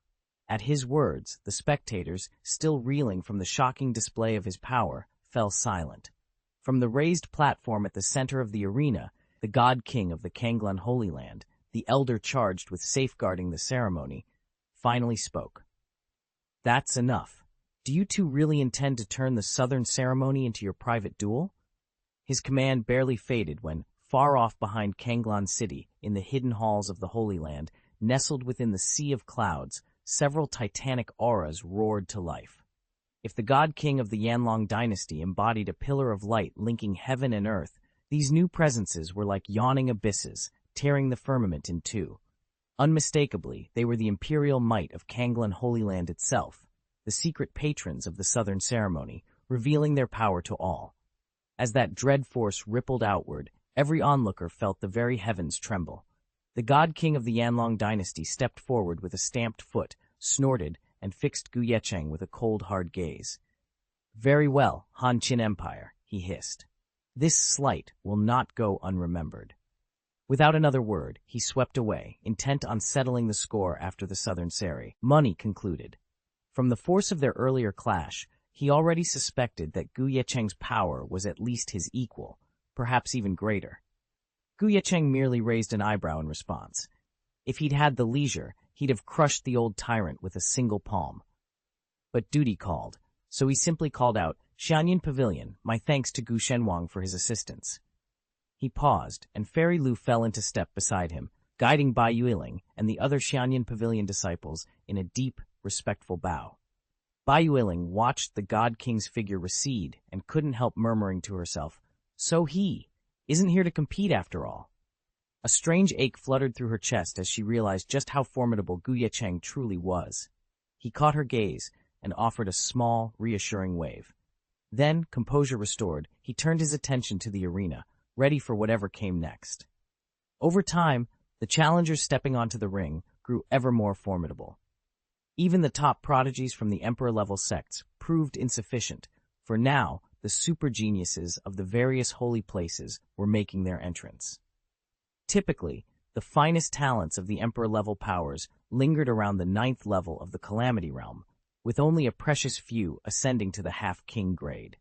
At his words, the spectators, still reeling from the shocking display of his power, fell silent. From the raised platform at the center of the arena, the God King of the Kanglan Holy Land, the elder charged with safeguarding the ceremony, finally spoke. "That's enough. Do you two really intend to turn the southern ceremony into your private duel?" His command barely faded when, far off behind Kanglan City, in the hidden halls of the Holy Land, nestled within the sea of clouds, several titanic auras roared to life. If the God King of the Yanlong dynasty embodied a pillar of light linking heaven and earth, these new presences were like yawning abysses, tearing the firmament in two. Unmistakably, they were the imperial might of Kanglan Holy Land itself, the secret patrons of the southern ceremony, revealing their power to all. As that dread force rippled outward, every onlooker felt the very heavens tremble. The God King of the Yanlong dynasty stepped forward with a stamped foot, snorted, and fixed Ye Cheng with a cold, hard gaze. "Very well, Han Qin Empire," he hissed. "This slight will not go unremembered." Without another word, he swept away, intent on settling the score after the southern ceremony concluded. From the force of their earlier clash, he already suspected that Ye Cheng's power was at least his equal, perhaps even greater. Ye Cheng merely raised an eyebrow in response. If he'd had the leisure, he'd have crushed the old tyrant with a single palm. But duty called, so he simply called out, "Xianxia Pavilion, my thanks to Gu Shenwang for his assistance." He paused, and Fairy Lu fell into step beside him, guiding Bai Yuling and the other Xianxia Pavilion disciples in a deep, respectful bow. Bai Yuling watched the God King's figure recede and couldn't help murmuring to herself, "So he isn't here to compete after all." A strange ache fluttered through her chest as she realized just how formidable Ye Cheng truly was. He caught her gaze and offered a small, reassuring wave. Then, composure restored, he turned his attention to the arena, ready for whatever came next. Over time, the challengers stepping onto the ring grew ever more formidable. Even the top prodigies from the emperor-level sects proved insufficient, for now the super geniuses of the various holy places were making their entrance. Typically, the finest talents of the emperor-level powers lingered around the 9th level of the Calamity Realm, with only a precious few ascending to the half-king grade.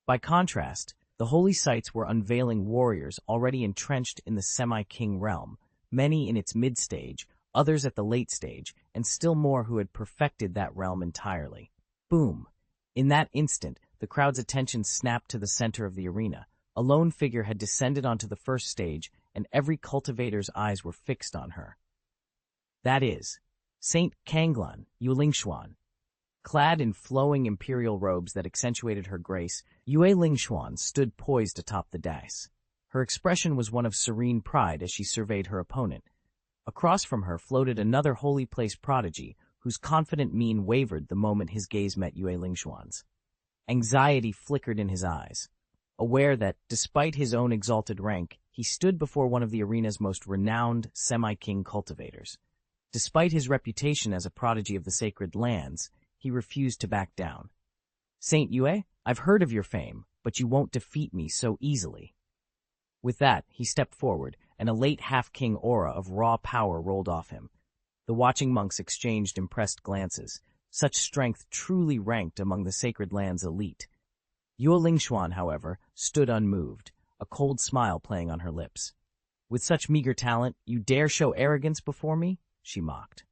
By contrast, the holy sites were unveiling warriors already entrenched in the semi-king realm, many in its mid-stage, others at the late stage, and still more who had perfected that realm entirely. Boom! In that instant, the crowd's attention snapped to the center of the arena. A lone figure had descended onto the first stage, and every cultivator's eyes were fixed on her. That is, Saint Kanglan Yulingshuan. Clad in flowing imperial robes that accentuated her grace, Yue Lingshuan stood poised atop the dais. Her expression was one of serene pride as she surveyed her opponent. Across from her floated another holy place prodigy, whose confident mien wavered the moment his gaze met Yue Lingshuan's. Anxiety flickered in his eyes, aware that, despite his own exalted rank, he stood before one of the arena's most renowned semi-king cultivators. Despite his reputation as a prodigy of the sacred lands, he refused to back down. "Saint Yue, I've heard of your fame, but you won't defeat me so easily." With that, he stepped forward, and a late half-king aura of raw power rolled off him. The watching monks exchanged impressed glances. Such strength truly ranked among the sacred land's elite. Yue Lingshuan, however, stood unmoved, a cold smile playing on her lips. "With such meager talent, you dare show arrogance before me?" she mocked.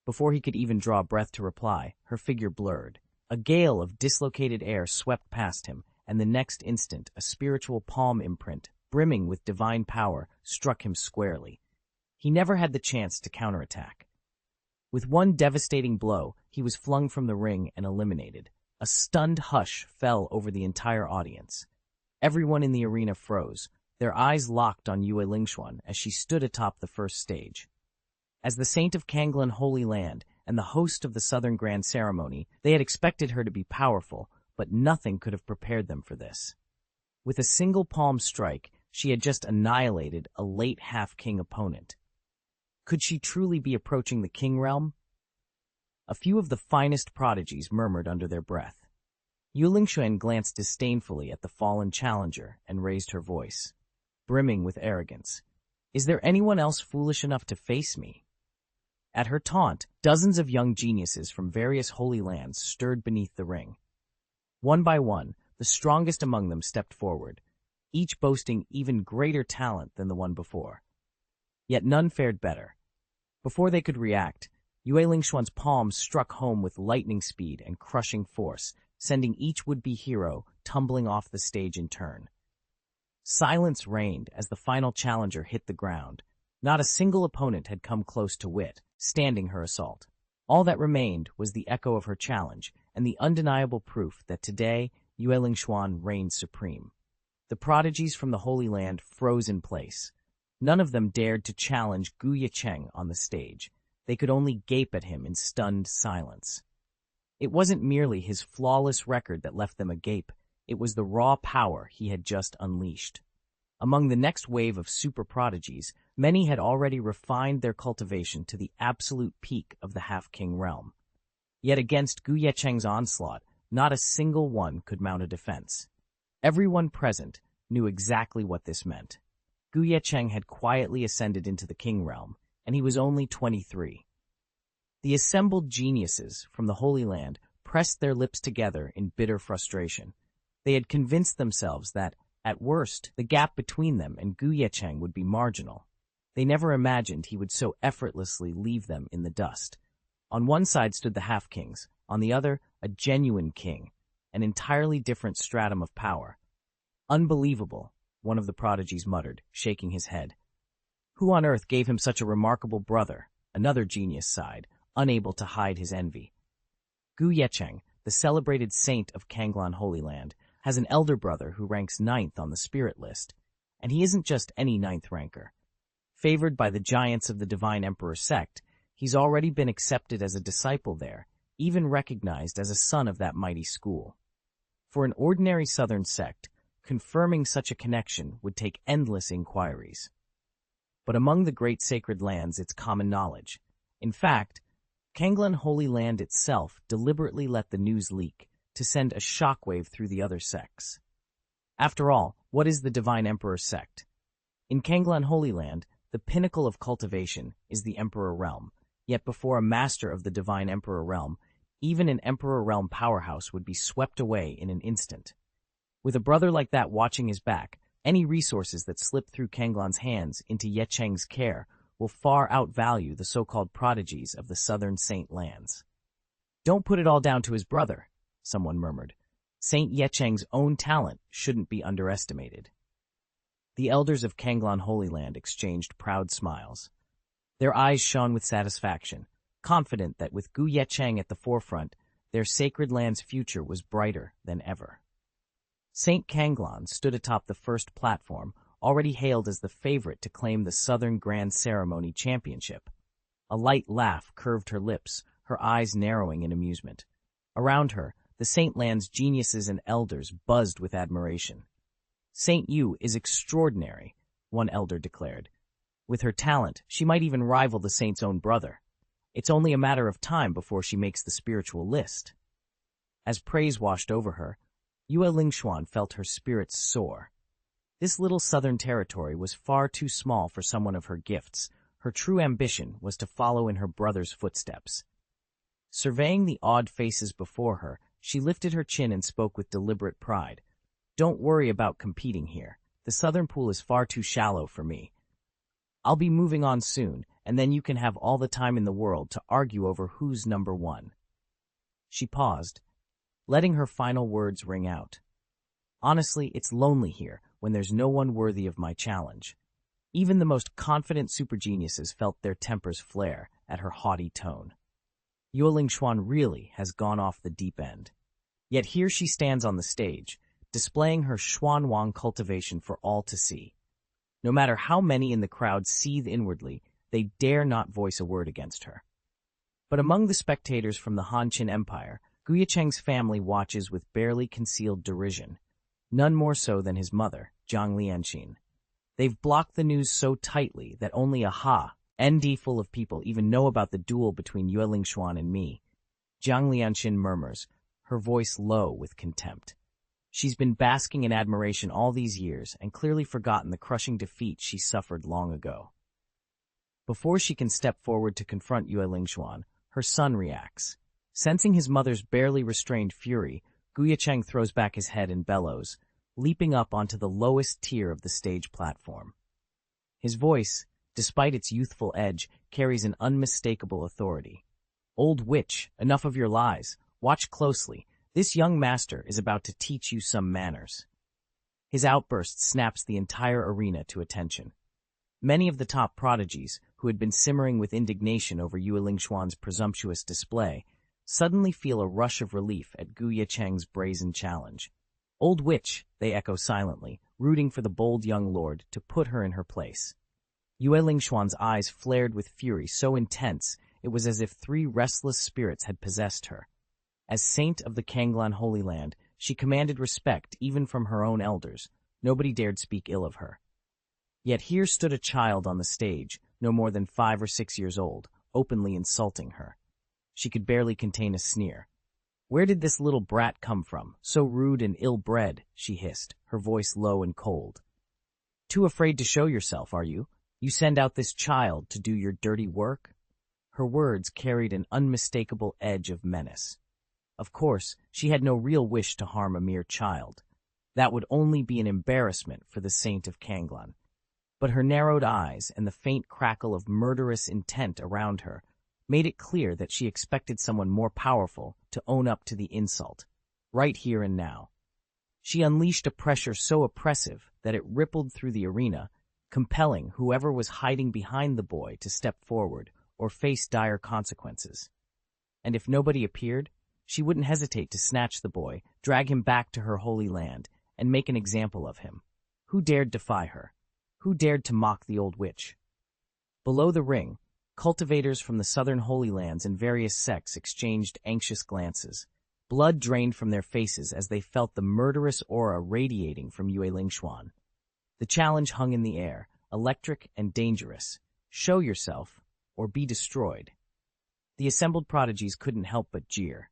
Before he could even draw breath to reply, her figure blurred. A gale of dislocated air swept past him, and the next instant a spiritual palm imprint, brimming with divine power, struck him squarely. He never had the chance to counterattack. With one devastating blow, he was flung from the ring and eliminated. A stunned hush fell over the entire audience. Everyone in the arena froze, their eyes locked on Yue Lingshuan as she stood atop the first stage. As the saint of Kanglan Holy Land and the host of the Southern Grand Ceremony, they had expected her to be powerful, but nothing could have prepared them for this. With a single palm strike, she had just annihilated a late half-king opponent. Could she truly be approaching the king realm? A few of the finest prodigies murmured under their breath. Yue Lingshuan glanced disdainfully at the fallen challenger and raised her voice, brimming with arrogance. "Is there anyone else foolish enough to face me?" At her taunt, dozens of young geniuses from various holy lands stirred beneath the ring. One by one, the strongest among them stepped forward, each boasting even greater talent than the one before. Yet none fared better. Before they could react, Yue Lingshuan's palm struck home with lightning speed and crushing force, sending each would-be hero tumbling off the stage in turn. Silence reigned as the final challenger hit the ground. Not a single opponent had come close to wit, standing her assault. All that remained was the echo of her challenge and the undeniable proof that today Yue Lingshuan reigned supreme. The prodigies from the Holy Land froze in place. None of them dared to challenge Ye Cheng on the stage. They could only gape at him in stunned silence. It wasn't merely his flawless record that left them agape, it was the raw power he had just unleashed. Among the next wave of super prodigies, many had already refined their cultivation to the absolute peak of the half-king realm. Yet against Ye Cheng's onslaught, not a single one could mount a defense. Everyone present knew exactly what this meant. Ye Cheng had quietly ascended into the king realm, and he was only 23. The assembled geniuses from the Holy Land pressed their lips together in bitter frustration. They had convinced themselves that, at worst, the gap between them and Ye Cheng would be marginal. They never imagined he would so effortlessly leave them in the dust. On one side stood the half-kings, on the other, a genuine king, an entirely different stratum of power. "Unbelievable," one of the prodigies muttered, shaking his head. "Who on earth gave him such a remarkable brother?" Another genius sighed, unable to hide his envy. Ye Cheng, the celebrated saint of Kanglan Holy Land, has an elder brother who ranks 9th on the spirit list, and he isn't just any 9th ranker. Favored by the giants of the Divine Emperor sect, he's already been accepted as a disciple there, even recognized as a son of that mighty school. For an ordinary southern sect, confirming such a connection would take endless inquiries. But among the great sacred lands, it's common knowledge. In fact, Kanglan Holy Land itself deliberately let the news leak to send a shockwave through the other sects. After all, what is the Divine Emperor sect? In Kanglan Holy Land, the pinnacle of cultivation is the Emperor Realm, yet before a master of the Divine Emperor Realm, even an Emperor Realm powerhouse would be swept away in an instant. With a brother like that watching his back, any resources that slip through Kanglan's hands into Ye Cheng's care will far outvalue the so-called prodigies of the southern Saint lands. "Don't put it all down to his brother," someone murmured. "Saint Ye Cheng's own talent shouldn't be underestimated." The elders of Kanglan Holy Land exchanged proud smiles. Their eyes shone with satisfaction, confident that with Ye Cheng at the forefront, their sacred land's future was brighter than ever. Saint Kanglan stood atop the first platform, already hailed as the favorite to claim the Southern Grand Ceremony Championship. A light laugh curved her lips, her eyes narrowing in amusement. Around her, the Saint Land's geniuses and elders buzzed with admiration. Saint Yu is extraordinary, one elder declared. With her talent, she might even rival the Saint's own brother. It's only a matter of time before she makes the spiritual list. As praise washed over her, Yue Lingxuan felt her spirits soar. This little southern territory was far too small for someone of her gifts. Her true ambition was to follow in her brother's footsteps. Surveying the awed faces before her, she lifted her chin and spoke with deliberate pride. Don't worry about competing here. The southern pool is far too shallow for me. I'll be moving on soon, and then you can have all the time in the world to argue over who's number one. She paused, letting her final words ring out. Honestly, it's lonely here when there's no one worthy of my challenge. Even the most confident supergeniuses felt their tempers flare at her haughty tone. Yue Lingxuan really has gone off the deep end. Yet here she stands on the stage, displaying her Xuanwang cultivation for all to see. No matter how many in the crowd seethe inwardly, they dare not voice a word against her. But among the spectators from the Han-Chin Empire, Ye Cheng's family watches with barely concealed derision, none more so than his mother, Zhang Lianqin. They've blocked the news so tightly that only a ND full of people even know about the duel between Yue Lingxuan and me. Zhang Lianqin murmurs, her voice low with contempt. She's been basking in admiration all these years and clearly forgotten the crushing defeat she suffered long ago. Before she can step forward to confront Yue Lingxuan, her son reacts. Sensing his mother's barely restrained fury, Ye Cheng throws back his head and bellows, leaping up onto the lowest tier of the stage platform. His voice, despite its youthful edge, carries an unmistakable authority. Old witch, enough of your lies. Watch closely. This young master is about to teach you some manners. His outburst snaps the entire arena to attention. Many of the top prodigies, who had been simmering with indignation over Yue Lingxuan's presumptuous display, suddenly feel a rush of relief at Ye Cheng's brazen challenge. Old witch, they echo silently, rooting for the bold young lord to put her in her place. Yue Lingxuan's eyes flared with fury so intense it was as if 3 restless spirits had possessed her. As saint of the Kanglan Holy Land, she commanded respect even from her own elders. Nobody dared speak ill of her. Yet here stood a child on the stage, no more than 5 or 6 years old, openly insulting her. She could barely contain a sneer. Where did this little brat come from, so rude and ill-bred? She hissed, her voice low and cold. Too afraid to show yourself, are you? You send out this child to do your dirty work? Her words carried an unmistakable edge of menace. Of course, she had no real wish to harm a mere child. That would only be an embarrassment for the saint of Kanglan. But her narrowed eyes and the faint crackle of murderous intent around her made it clear that she expected someone more powerful to own up to the insult, right here and now. She unleashed a pressure so oppressive that it rippled through the arena, compelling whoever was hiding behind the boy to step forward or face dire consequences. And if nobody appeared, she wouldn't hesitate to snatch the boy, drag him back to her holy land, and make an example of him. Who dared defy her? Who dared to mock the old witch? Below the ring, cultivators from the southern Holy Lands and various sects exchanged anxious glances. Blood drained from their faces as they felt the murderous aura radiating from Yue Lingxuan. The challenge hung in the air, electric and dangerous. Show yourself, or be destroyed. The assembled prodigies couldn't help but jeer.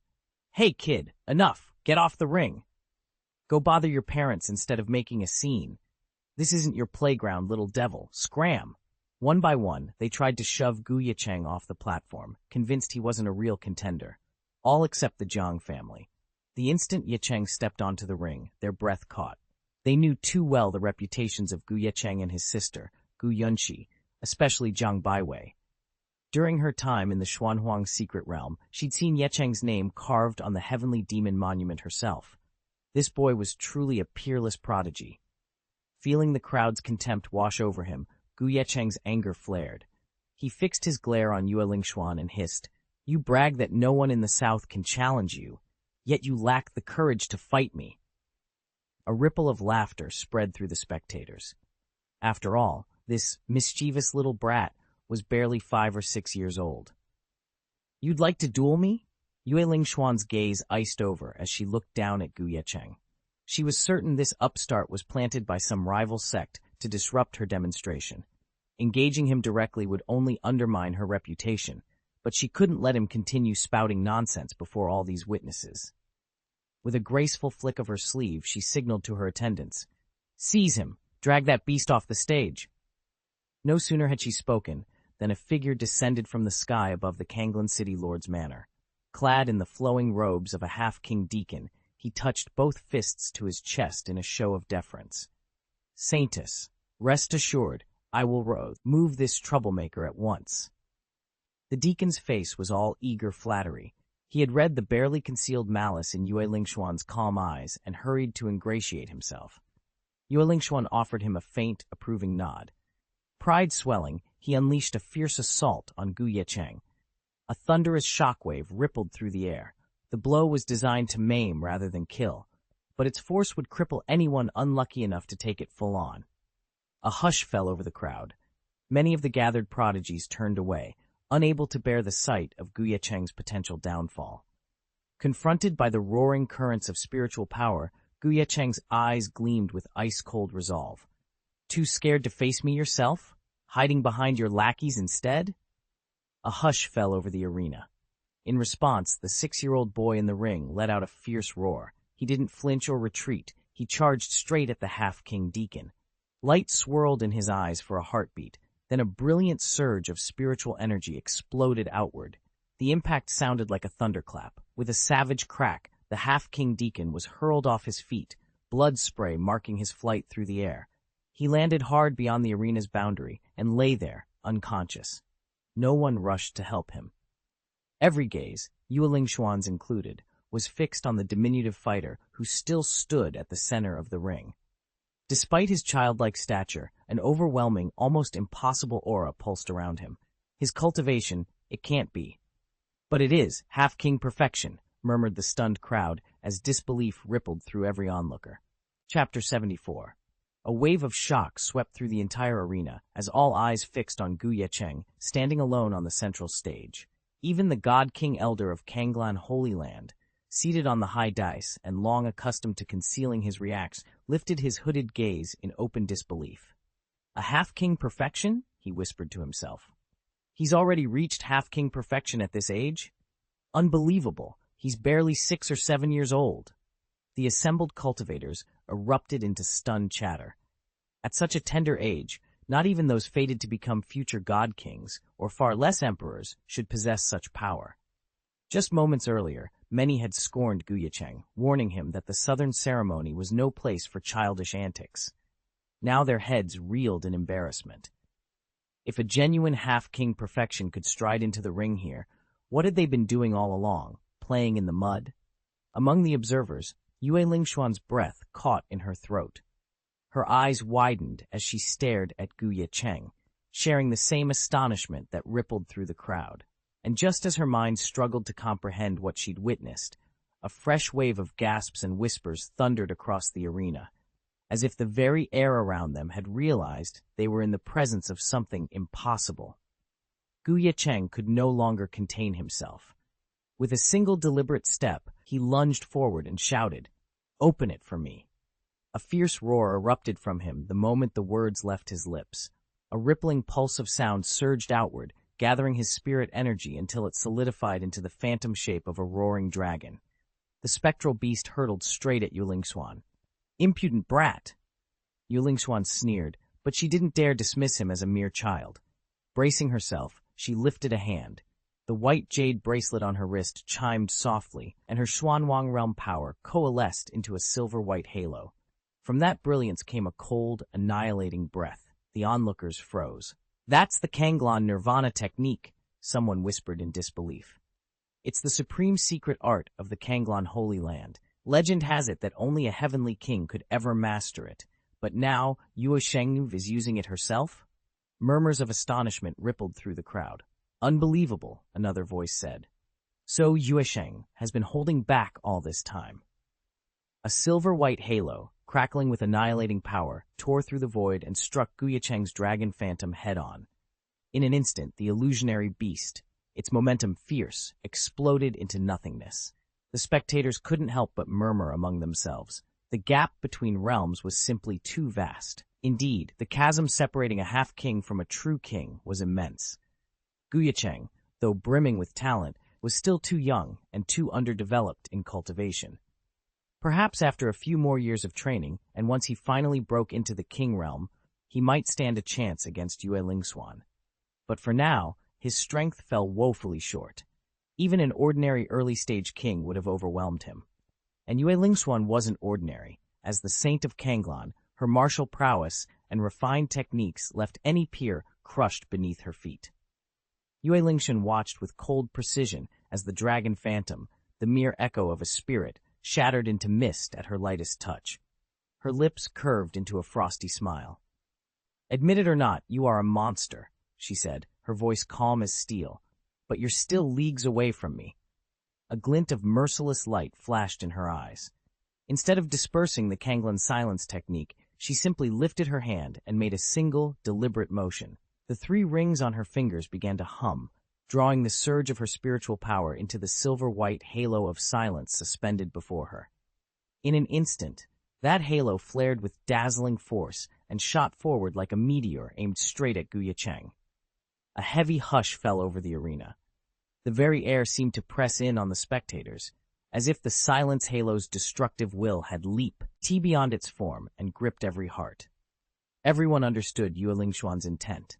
Hey kid, enough! Get off the ring! Go bother your parents instead of making a scene. This isn't your playground, little devil. Scram! One by one, they tried to shove Ye Cheng off the platform, convinced he wasn't a real contender. All except the Zhang family. The instant Ye Cheng stepped onto the ring, their breath caught. They knew too well the reputations of Ye Cheng and his sister, Gu Yunxi, especially Zhang Baiwei. During her time in the Xuanhuang secret realm, she'd seen Ye Cheng's name carved on the heavenly demon monument herself. This boy was truly a peerless prodigy. Feeling the crowd's contempt wash over him, Ye Cheng's anger flared. He fixed his glare on Yue Lingxuan and hissed, You brag that no one in the south can challenge you, yet you lack the courage to fight me. A ripple of laughter spread through the spectators. After all, this mischievous little brat was barely 5 or 6 years old. "You'd like to duel me?" Yue Lingxuan's gaze iced over as she looked down at Ye Cheng. She was certain this upstart was planted by some rival sect to disrupt her demonstration. Engaging him directly would only undermine her reputation, but she couldn't let him continue spouting nonsense before all these witnesses. With a graceful flick of her sleeve, she signaled to her attendants, "Seize him! Drag that beast off the stage!" No sooner had she spoken than a figure descended from the sky above the Kanglan City Lord's manor. Clad in the flowing robes of a half-king deacon, he touched both fists to his chest in a show of deference. "Saintess, rest assured, I will move this troublemaker at once." The deacon's face was all eager flattery. He had read the barely concealed malice in Yue Lingxuan's calm eyes and hurried to ingratiate himself. Yue Lingxuan offered him a faint, approving nod. Pride swelling, he unleashed a fierce assault on Ye Cheng. A thunderous shockwave rippled through the air. The blow was designed to maim rather than kill, but its force would cripple anyone unlucky enough to take it full on. A hush fell over the crowd. Many of the gathered prodigies turned away, unable to bear the sight of Ye Cheng's potential downfall. Confronted by the roaring currents of spiritual power, Ye Cheng's eyes gleamed with ice-cold resolve. "Too scared to face me yourself? Hiding behind your lackeys instead?" A hush fell over the arena. In response, the 6-year-old boy in the ring let out a fierce roar. He didn't flinch or retreat. He charged straight at the half-king deacon. Light swirled in his eyes for a heartbeat. Then a brilliant surge of spiritual energy exploded outward. The impact sounded like a thunderclap. With a savage crack, the half-king deacon was hurled off his feet, blood spray marking his flight through the air. He landed hard beyond the arena's boundary and lay there, unconscious. No one rushed to help him. Every gaze, Yue Lingxuan's included, was fixed on the diminutive fighter who still stood at the center of the ring. Despite his childlike stature, an overwhelming, almost impossible aura pulsed around him. His cultivation, it can't be. "But it is, half-king perfection," murmured the stunned crowd as disbelief rippled through every onlooker. Chapter 74. A wave of shock swept through the entire arena as all eyes fixed on Ye Cheng, standing alone on the central stage. Even the God-King Elder of Kanglan Holy Land, seated on the high dais and long accustomed to concealing his reacts, lifted his hooded gaze in open disbelief. "A half-king perfection?" he whispered to himself. "He's already reached half-king perfection at this age? Unbelievable. He's barely 6 or 7 years old." The assembled cultivators erupted into stunned chatter. At such a tender age, not even those fated to become future god-kings, or far less emperors, should possess such power. Just moments earlier, many had scorned Ye Cheng, warning him that the southern ceremony was no place for childish antics. Now their heads reeled in embarrassment. If a genuine half-king perfection could stride into the ring here, what had they been doing all along, playing in the mud? Among the observers, Yue Lingxuan's breath caught in her throat. Her eyes widened as she stared at Ye Cheng, sharing the same astonishment that rippled through the crowd. And just as her mind struggled to comprehend what she'd witnessed, a fresh wave of gasps and whispers thundered across the arena, as if the very air around them had realized they were in the presence of something impossible. Ye Cheng could no longer contain himself. With a single deliberate step, he lunged forward and shouted, "Open it for me." A fierce roar erupted from him the moment the words left his lips. A rippling pulse of sound surged outward, gathering his spirit energy until it solidified into the phantom shape of a roaring dragon. The spectral beast hurtled straight at Yue Lingxuan. "Impudent brat!" Yue Lingxuan sneered, but she didn't dare dismiss him as a mere child. Bracing herself, she lifted a hand. The white jade bracelet on her wrist chimed softly, and her Xuanwang realm power coalesced into a silver-white halo. From that brilliance came a cold, annihilating breath. The onlookers froze. "That's the Kanglan Nirvana technique," someone whispered in disbelief. "It's the supreme secret art of the Kanglan Holy Land. Legend has it that only a heavenly king could ever master it. But now, Yue Cheng is using it herself?" Murmurs of astonishment rippled through the crowd. "Unbelievable," another voice said. "So Ye Cheng has been holding back all this time." A silver-white halo, crackling with annihilating power, tore through the void and struck Ye Cheng's dragon phantom head-on. In an instant, the illusionary beast, its momentum fierce, exploded into nothingness. The spectators couldn't help but murmur among themselves. The gap between realms was simply too vast. Indeed, the chasm separating a half-king from a true king was immense. Ye Cheng, though brimming with talent, was still too young and too underdeveloped in cultivation. Perhaps after a few more years of training, and once he finally broke into the king realm, he might stand a chance against Yue Lingxuan. But for now, his strength fell woefully short. Even an ordinary early-stage king would have overwhelmed him. And Yue Lingxuan wasn't ordinary. As the Saint of Kanglan, her martial prowess and refined techniques left any peer crushed beneath her feet. Yue Lingxuan watched with cold precision as the dragon phantom, the mere echo of a spirit, shattered into mist at her lightest touch. Her lips curved into a frosty smile. "Admit it or not, you are a monster," she said, her voice calm as steel, "but you're still leagues away from me." A glint of merciless light flashed in her eyes. Instead of dispersing the Kanglan silence technique, she simply lifted her hand and made a single, deliberate motion. The 3 rings on her fingers began to hum, drawing the surge of her spiritual power into the silver-white halo of silence suspended before her. In an instant, that halo flared with dazzling force and shot forward like a meteor aimed straight at Ye Cheng. A heavy hush fell over the arena. The very air seemed to press in on the spectators, as if the silence halo's destructive will had leaped beyond its form and gripped every heart. Everyone understood Yue Lingxuan's intent.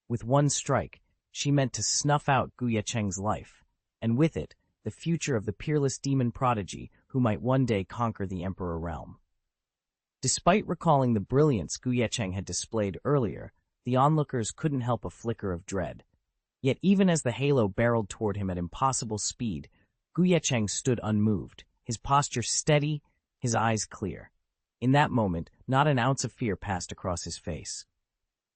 With one strike, she meant to snuff out Ye Cheng's life, and with it, the future of the peerless demon prodigy who might one day conquer the Emperor realm. Despite recalling the brilliance Ye Cheng had displayed earlier, the onlookers couldn't help a flicker of dread. Yet even as the halo barreled toward him at impossible speed, Ye Cheng stood unmoved, his posture steady, his eyes clear. In that moment, not an ounce of fear passed across his face.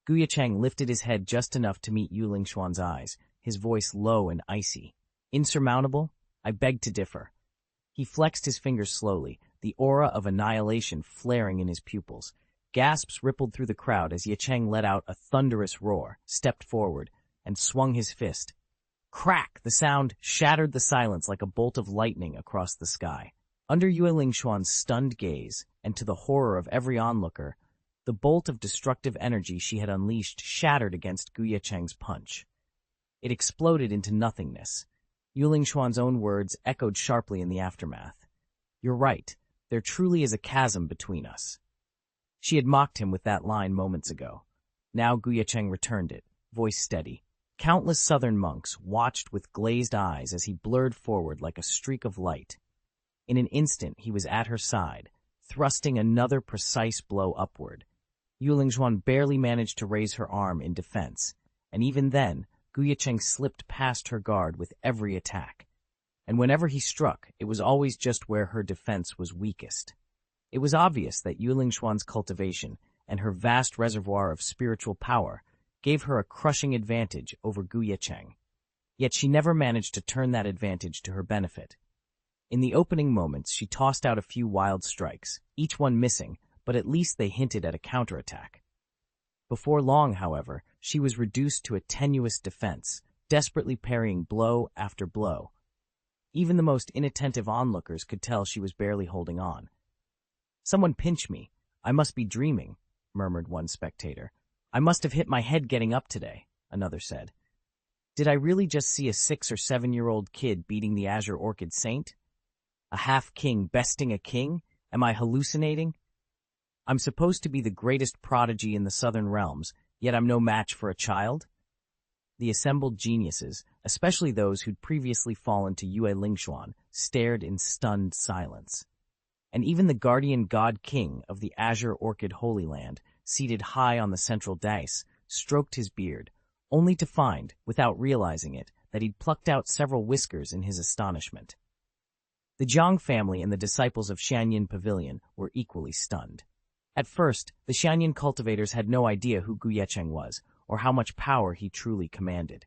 Ye Cheng lifted his head just enough to meet Yue Lingxuan's eyes, his voice low and icy. "Insurmountable? I beg to differ." He flexed his fingers slowly, the aura of annihilation flaring in his pupils. Gasps rippled through the crowd as Ye Cheng let out a thunderous roar, stepped forward, and swung his fist. Crack! The sound shattered the silence like a bolt of lightning across the sky. Under Yue Lingxuan's stunned gaze, and to the horror of every onlooker, the bolt of destructive energy she had unleashed shattered against Ye Cheng's punch. It exploded into nothingness. Yue Lingxuan's own words echoed sharply in the aftermath. "You're right. There truly is a chasm between us." She had mocked him with that line moments ago. Now Ye Cheng returned it, voice steady. Countless southern monks watched with glazed eyes as he blurred forward like a streak of light. In an instant he was at her side, thrusting another precise blow upward. Yue Lingxuan barely managed to raise her arm in defense, and even then, Ye Cheng slipped past her guard with every attack. And whenever he struck, it was always just where her defense was weakest. It was obvious that Yue Lingxuan's cultivation and her vast reservoir of spiritual power gave her a crushing advantage over Ye Cheng. Yet she never managed to turn that advantage to her benefit. In the opening moments, she tossed out a few wild strikes, each one missing, but at least they hinted at a counterattack. Before long, however, she was reduced to a tenuous defense, desperately parrying blow after blow. Even the most inattentive onlookers could tell she was barely holding on. "Someone pinch me. I must be dreaming," murmured one spectator. "I must have hit my head getting up today," another said. "Did I really just see a 6 or 7-year-old kid beating the Azure Orchid Saint? A half-king besting a king? Am I hallucinating? I'm supposed to be the greatest prodigy in the southern realms, yet I'm no match for a child?" The assembled geniuses, especially those who'd previously fallen to Yue Lingxuan, stared in stunned silence. And even the guardian god-king of the Azure Orchid Holy Land, seated high on the central dais, stroked his beard, only to find, without realizing it, that he'd plucked out several whiskers in his astonishment. The Jiang family and the disciples of Xianxia Pavilion were equally stunned. At first, the Xianxia cultivators had no idea who Ye Cheng was, or how much power he truly commanded.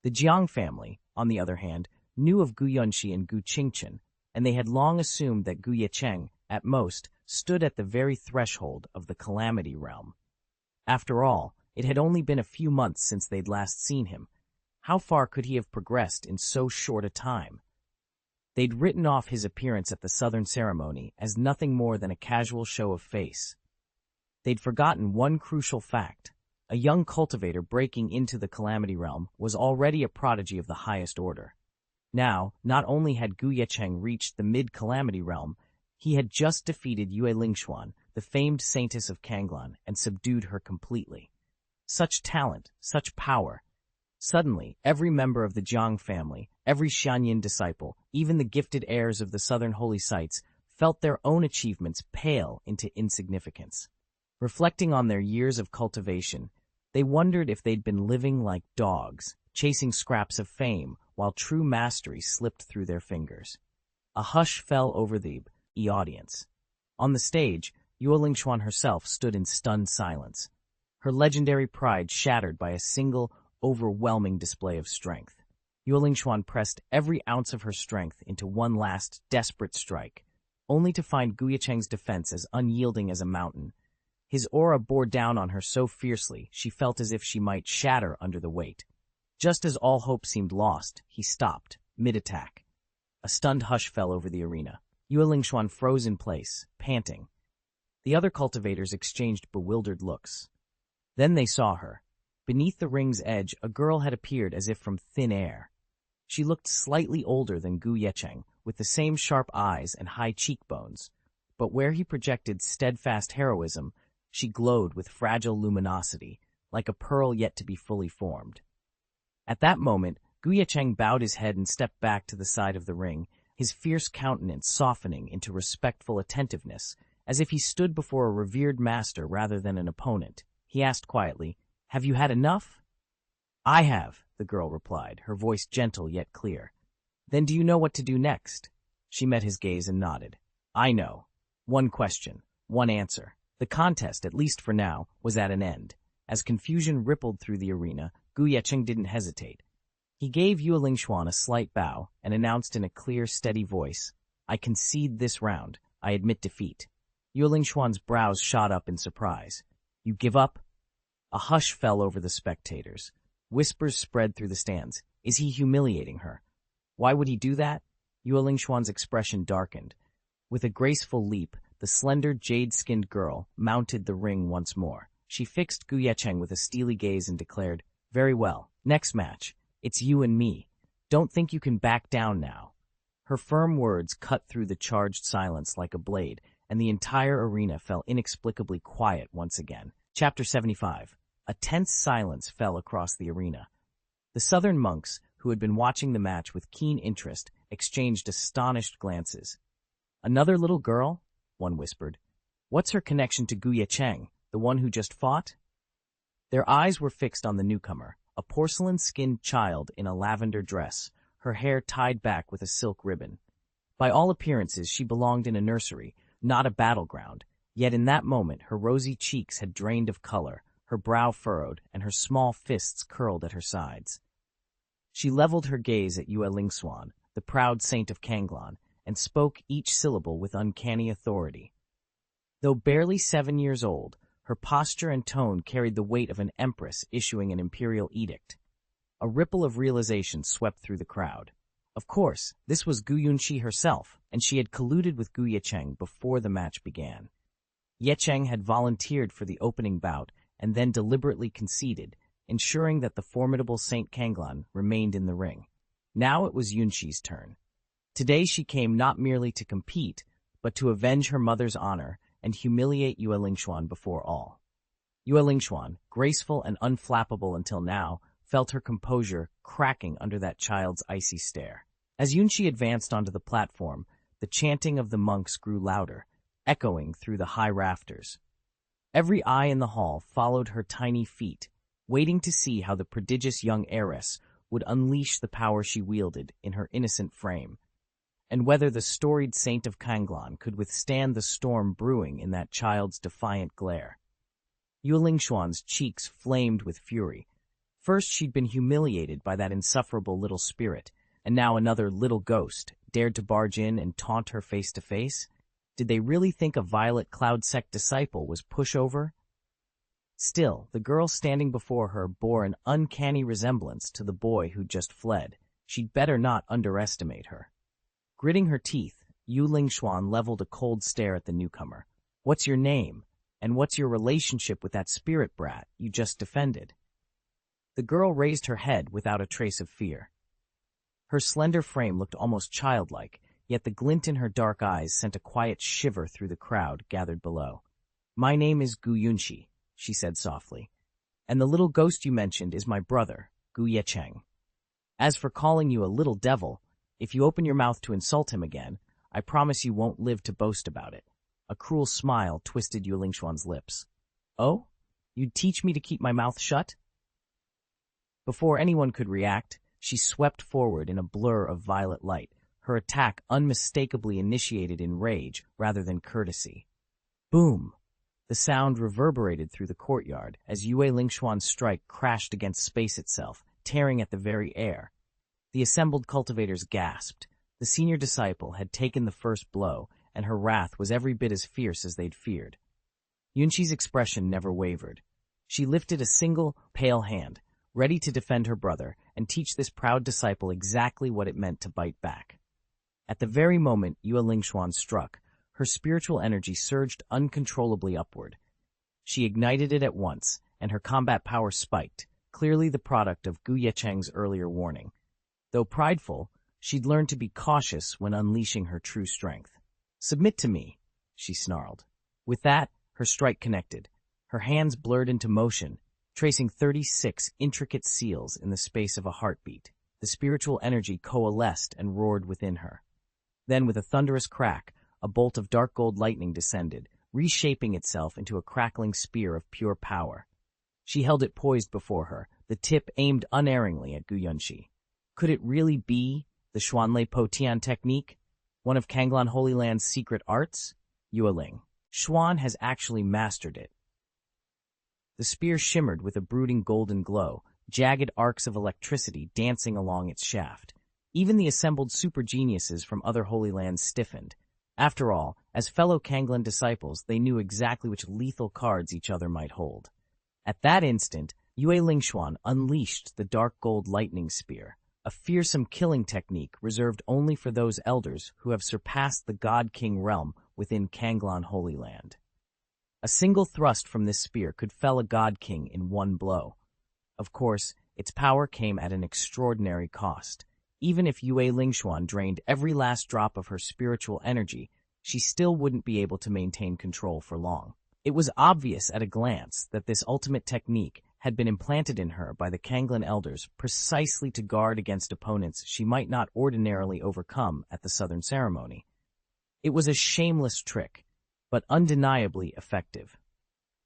The Jiang family, on the other hand, knew of Gu Yunxi and Gu Qingchen, and they had long assumed that Ye Cheng at most, stood at the very threshold of the Calamity realm. After all, it had only been a few months since they'd last seen him. How far could he have progressed in so short a time? They'd written off his appearance at the Southern ceremony as nothing more than a casual show of face. They'd forgotten one crucial fact. A young cultivator breaking into the Calamity realm was already a prodigy of the highest order. Now, not only had Ye Cheng reached the mid-Calamity realm, he had just defeated Yue Lingxuan, the famed saintess of Kanglan, and subdued her completely. Such talent, such power. Suddenly, every member of the Jiang family, every Xianxia disciple, even the gifted heirs of the southern holy sites, felt their own achievements pale into insignificance. Reflecting on their years of cultivation, they wondered if they'd been living like dogs, chasing scraps of fame, while true mastery slipped through their fingers. A hush fell over the audience. On the stage, Yue Lingxuan herself stood in stunned silence, her legendary pride shattered by a single, overwhelming display of strength. Yue Lingxuan pressed every ounce of her strength into one last, desperate strike, only to find Ye Cheng's defense as unyielding as a mountain. His aura bore down on her so fiercely she felt as if she might shatter under the weight. Just as all hope seemed lost, he stopped, mid-attack. A stunned hush fell over the arena. Yue Lingxuan froze in place, panting. The other cultivators exchanged bewildered looks. Then they saw her. Beneath the ring's edge, a girl had appeared as if from thin air. She looked slightly older than Ye Cheng, with the same sharp eyes and high cheekbones. But where he projected steadfast heroism, she glowed with fragile luminosity, like a pearl yet to be fully formed. At that moment, Ye Cheng bowed his head and stepped back to the side of the ring, his fierce countenance softening into respectful attentiveness, as if he stood before a revered master rather than an opponent. He asked quietly, "Have you had enough?" "I have," the girl replied, her voice gentle yet clear. "Then do you know what to do next?" She met his gaze and nodded. "I know. One question, one answer." The contest, at least for now, was at an end. As confusion rippled through the arena, Ye Cheng didn't hesitate. He gave Yue Lingxuan a slight bow and announced in a clear, steady voice, "I concede this round. I admit defeat." Yue Lingxuan's brows shot up in surprise. "You give up?" A hush fell over the spectators. Whispers spread through the stands. Is he humiliating her? Why would he do that? Yue Lingxuan's expression darkened. With a graceful leap, the slender, jade-skinned girl mounted the ring once more. She fixed Ye Cheng with a steely gaze and declared, "Very well. Next match. It's you and me. Don't think you can back down now." Her firm words cut through the charged silence like a blade, and the entire arena fell inexplicably quiet once again. Chapter 75. A tense silence fell across the arena. The southern monks, who had been watching the match with keen interest, exchanged astonished glances. "Another little girl?" one whispered. "What's her connection to Ye Cheng, the one who just fought?" Their eyes were fixed on the newcomer, a porcelain-skinned child in a lavender dress, her hair tied back with a silk ribbon. By all appearances, she belonged in a nursery, not a battleground, yet in that moment her rosy cheeks had drained of color, her brow furrowed, and her small fists curled at her sides. She leveled her gaze at Yue Lingxuan, the proud saint of Kanglan, and spoke each syllable with uncanny authority. Though barely 7 years old, her posture and tone carried the weight of an empress issuing an imperial edict. A ripple of realization swept through the crowd. Of course, this was Gu Yunqi herself, and she had colluded with Ye Cheng before the match began. Ye Cheng had volunteered for the opening bout and then deliberately conceded, ensuring that the formidable Saint Kanglan remained in the ring. Now it was Yunqi's turn. Today she came not merely to compete, but to avenge her mother's honor and humiliate Yue Lingxuan before all. Yue Lingxuan, graceful and unflappable until now, felt her composure cracking under that child's icy stare. As Yunqi advanced onto the platform, the chanting of the monks grew louder, echoing through the high rafters. Every eye in the hall followed her tiny feet, waiting to see how the prodigious young heiress would unleash the power she wielded in her innocent frame, and whether the storied saint of Kanglan could withstand the storm brewing in that child's defiant glare. Yue Lingxuan's cheeks flamed with fury. First she'd been humiliated by that insufferable little spirit, and now another little ghost dared to barge in and taunt her face to face. Did they really think a Violet Cloud Sect disciple was pushover? Still, the girl standing before her bore an uncanny resemblance to the boy who'd just fled. She'd better not underestimate her. Gritting her teeth, Yu Lingxuan leveled a cold stare at the newcomer. "What's your name? And what's your relationship with that spirit brat you just defended?" The girl raised her head without a trace of fear. Her slender frame looked almost childlike, yet the glint in her dark eyes sent a quiet shiver through the crowd gathered below. "My name is Gu Yunxi," she said softly, "and the little ghost you mentioned is my brother, Ye Cheng. As for calling you a little devil, if you open your mouth to insult him again, I promise you won't live to boast about it." A cruel smile twisted Yu Lingxuan's lips. "Oh? You'd teach me to keep my mouth shut?" Before anyone could react, she swept forward in a blur of violet light, her attack unmistakably initiated in rage rather than courtesy. Boom! The sound reverberated through the courtyard as Yue Lingxuan's strike crashed against space itself, tearing at the very air. The assembled cultivators gasped. The senior disciple had taken the first blow, and her wrath was every bit as fierce as they'd feared. Yunxi's expression never wavered. She lifted a single, pale hand, ready to defend her brother and teach this proud disciple exactly what it meant to bite back. At the very moment Yue Lingxuan struck, her spiritual energy surged uncontrollably upward. She ignited it at once, and her combat power spiked, clearly the product of Ye Cheng's earlier warning. Though prideful, she'd learned to be cautious when unleashing her true strength. "Submit to me," she snarled. With that, her strike connected. Her hands blurred into motion, tracing 36 intricate seals in the space of a heartbeat. The spiritual energy coalesced and roared within her. Then, with a thunderous crack, a bolt of dark gold lightning descended, reshaping itself into a crackling spear of pure power. She held it poised before her, the tip aimed unerringly at Gu Yunxi. Could it really be the Xuanlei Po Tian technique, one of Kanglan Holy Land's secret arts? Yueling. Xuan has actually mastered it. The spear shimmered with a brooding golden glow, jagged arcs of electricity dancing along its shaft. Even the assembled super geniuses from other Holy Lands stiffened. After all, as fellow Kanglan disciples, they knew exactly which lethal cards each other might hold. At that instant, Yue Lingxuan unleashed the dark gold lightning spear, a fearsome killing technique reserved only for those elders who have surpassed the God-King realm within Kanglan Holy Land. A single thrust from this spear could fell a God-King in one blow. Of course, its power came at an extraordinary cost. Even if Yue Lingxuan drained every last drop of her spiritual energy, she still wouldn't be able to maintain control for long. It was obvious at a glance that this ultimate technique had been implanted in her by the Kanglan elders precisely to guard against opponents she might not ordinarily overcome at the Southern Ceremony. It was a shameless trick, but undeniably effective.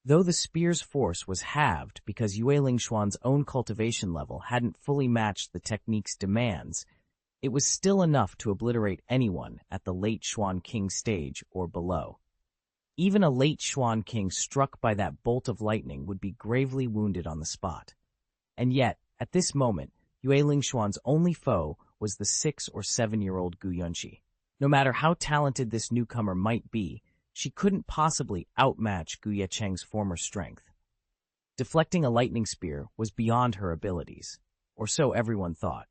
Though the spear's force was halved because Yue Lingxuan's own cultivation level hadn't fully matched the technique's demands, it was still enough to obliterate anyone at the late Xuan King stage or below. Even a late Xuan King struck by that bolt of lightning would be gravely wounded on the spot. And yet, at this moment, Yue Lingxuan's only foe was the 6- or 7-year-old Gu Yunxi. No matter how talented this newcomer might be, she couldn't possibly outmatch Ye Cheng's former strength. Deflecting a lightning spear was beyond her abilities, or so everyone thought.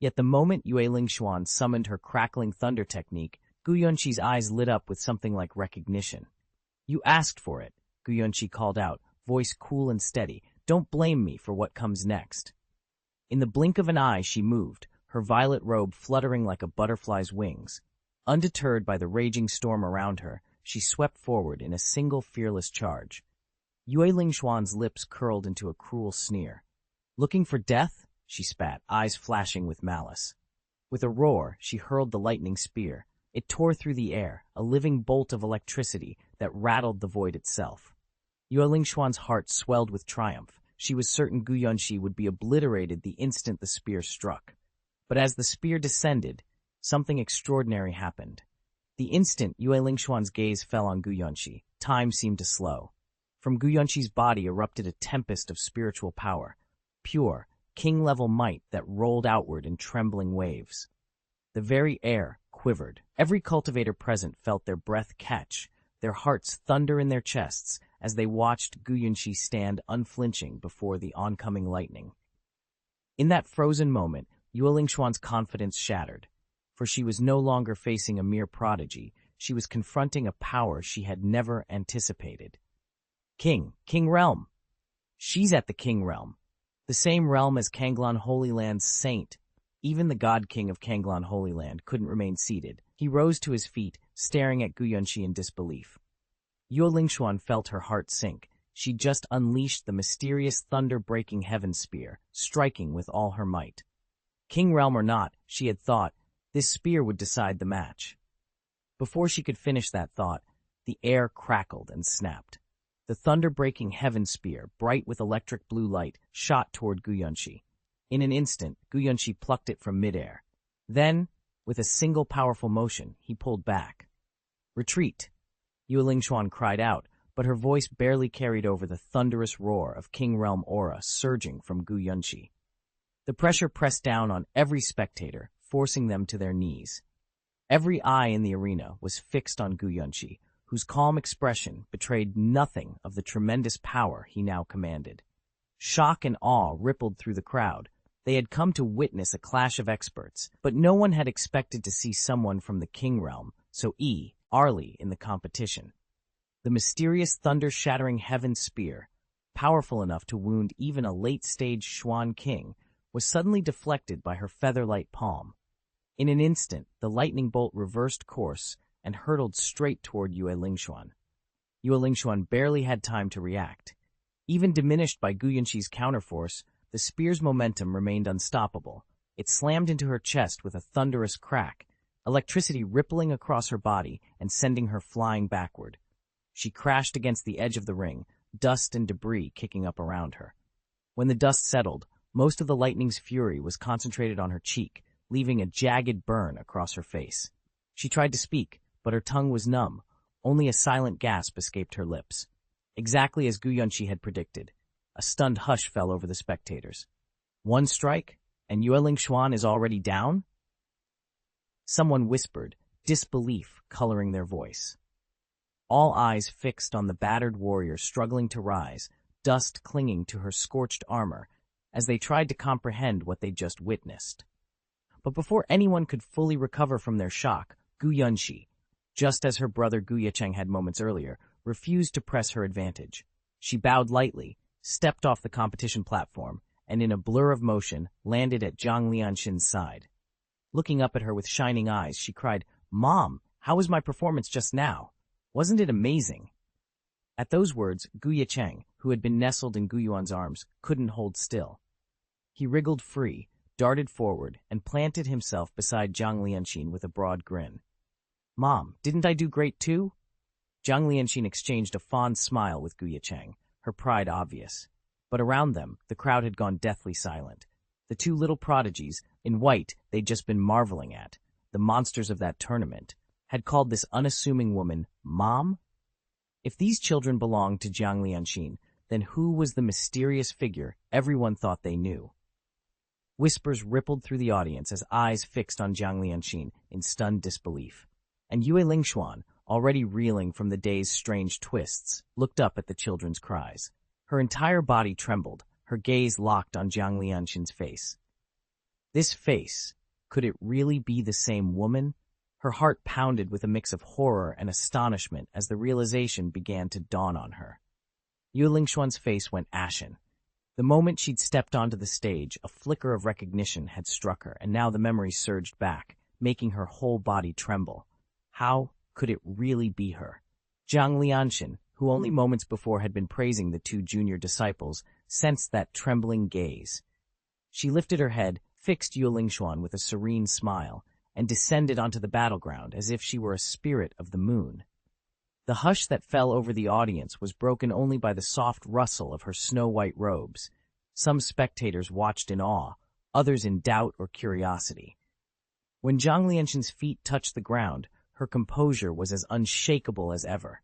Yet the moment Yue Lingxuan summoned her crackling thunder technique, Gu Yunxi's eyes lit up with something like recognition. "You asked for it," Gu Yunxi called out, voice cool and steady. "Don't blame me for what comes next." In the blink of an eye she moved, her violet robe fluttering like a butterfly's wings. Undeterred by the raging storm around her, she swept forward in a single fearless charge. Yue Lingxuan's lips curled into a cruel sneer. "Looking for death?" she spat, eyes flashing with malice. With a roar, she hurled the lightning spear. It tore through the air, a living bolt of electricity that rattled the void itself. Yue Lingxuan's heart swelled with triumph. She was certain Gu Yunxi would be obliterated the instant the spear struck. But as the spear descended, something extraordinary happened. The instant Yue Lingxuan's gaze fell on Gu Yunxi, time seemed to slow. From Gu Yunxi's body erupted a tempest of spiritual power, pure, king-level might that rolled outward in trembling waves. The very air quivered. Every cultivator present felt their breath catch, their hearts thunder in their chests as they watched Gu Yunxi stand unflinching before the oncoming lightning. In that frozen moment, Yue Lingxuan's confidence shattered, for she was no longer facing a mere prodigy, she was confronting a power she had never anticipated. King Realm. She's at the King Realm, the same realm as Kanglan Holy Land's saint. Even the God King of Kanglan Holy Land couldn't remain seated. He rose to his feet, staring at Gu Yunxi in disbelief. Yue Lingxuan felt her heart sink. She'd just unleashed the mysterious thunder-breaking heaven spear, striking with all her might. King Realm or not, she had thought, this spear would decide the match. Before she could finish that thought, the air crackled and snapped. The thunder-breaking heaven spear, bright with electric blue light, shot toward Gu Yunxi. In an instant, Gu Yunxi plucked it from midair. Then, with a single powerful motion, he pulled back. Retreat! Yue Lingxuan cried out, but her voice barely carried over the thunderous roar of King Realm aura surging from Gu Yunxi. The pressure pressed down on every spectator, forcing them to their knees. Every eye in the arena was fixed on Gu Yunxi, whose calm expression betrayed nothing of the tremendous power he now commanded. Shock and awe rippled through the crowd. They had come to witness a clash of experts, but no one had expected to see someone from the King Realm, so early in the competition. The mysterious thunder-shattering heaven spear, powerful enough to wound even a late-stage Xuan king, was suddenly deflected by her feather-light palm. In an instant, the lightning bolt reversed course and hurtled straight toward Yue Lingxuan. Yue Lingxuan barely had time to react. Even diminished by Gu Yunxi's counterforce, the spear's momentum remained unstoppable. It slammed into her chest with a thunderous crack, electricity rippling across her body and sending her flying backward. She crashed against the edge of the ring, dust and debris kicking up around her. When the dust settled, most of the lightning's fury was concentrated on her cheek, leaving a jagged burn across her face. She tried to speak, but her tongue was numb. Only a silent gasp escaped her lips. Exactly as Gu Yunxi had predicted, a stunned hush fell over the spectators. One strike, and Yue Lingxuan is already down? Someone whispered, disbelief coloring their voice. All eyes fixed on the battered warrior struggling to rise, dust clinging to her scorched armor, as they tried to comprehend what they'd just witnessed. But before anyone could fully recover from their shock, Gu Yunxi, just as her brother Ye Cheng had moments earlier, refused to press her advantage. She bowed lightly, stepped off the competition platform, and in a blur of motion, landed at Zhang Lianxin's side. Looking up at her with shining eyes, she cried, "Mom, how was my performance just now? Wasn't it amazing?" At those words, Ye Cheng, who had been nestled in Gu Yuan's arms, couldn't hold still. He wriggled free, darted forward, and planted himself beside Zhang Lianxin with a broad grin. "Mom, didn't I do great too?" Zhang Lianxin exchanged a fond smile with Ye Cheng, her pride obvious. But around them, the crowd had gone deathly silent. The two little prodigies, in white they'd just been marveling at, the monsters of that tournament, had called this unassuming woman Mom? If these children belonged to Zhang Lianxin, then who was the mysterious figure everyone thought they knew? Whispers rippled through the audience as eyes fixed on Zhang Lianxin in stunned disbelief. And Yue Lingxuan, already reeling from the day's strange twists, looked up at the children's cries. Her entire body trembled, her gaze locked on Zhang Lianxin's face. This face, could it really be the same woman? Her heart pounded with a mix of horror and astonishment as the realization began to dawn on her. Yue Lingxuan's face went ashen. The moment she'd stepped onto the stage, a flicker of recognition had struck her, and now the memory surged back, making her whole body tremble. How could it really be her? Zhang Lianxin, who only moments before had been praising the two junior disciples, sensed that trembling gaze. She lifted her head, fixed Yue Lingxuan with a serene smile, and descended onto the battleground as if she were a spirit of the moon. The hush that fell over the audience was broken only by the soft rustle of her snow-white robes. Some spectators watched in awe, others in doubt or curiosity. When Zhang Lianxin's feet touched the ground, her composure was as unshakable as ever.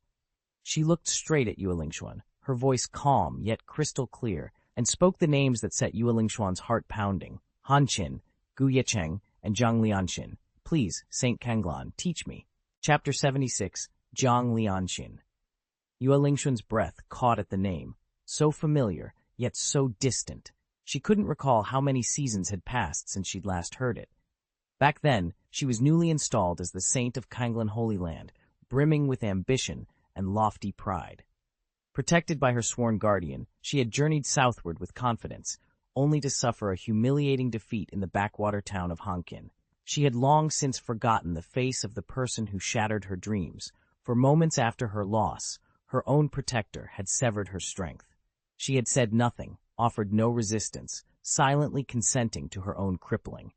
She looked straight at Yue Lingxuan, her voice calm yet crystal clear, and spoke the names that set Yue Lingxuan's heart pounding: Han Qin, Ye Cheng, and Zhang Lianxin. Please, Saint Kanglan, teach me. Chapter 76, Zhang Lianxin. Yue Lingxun's breath caught at the name, so familiar, yet so distant. She couldn't recall how many seasons had passed since she'd last heard it. Back then, she was newly installed as the Saint of Kanglan Holy Land, brimming with ambition and lofty pride. Protected by her sworn guardian, she had journeyed southward with confidence, only to suffer a humiliating defeat in the backwater town of Hankin. She had long since forgotten the face of the person who shattered her dreams, for moments after her loss, her own protector had severed her strength. She had said nothing, offered no resistance, silently consenting to her own crippling.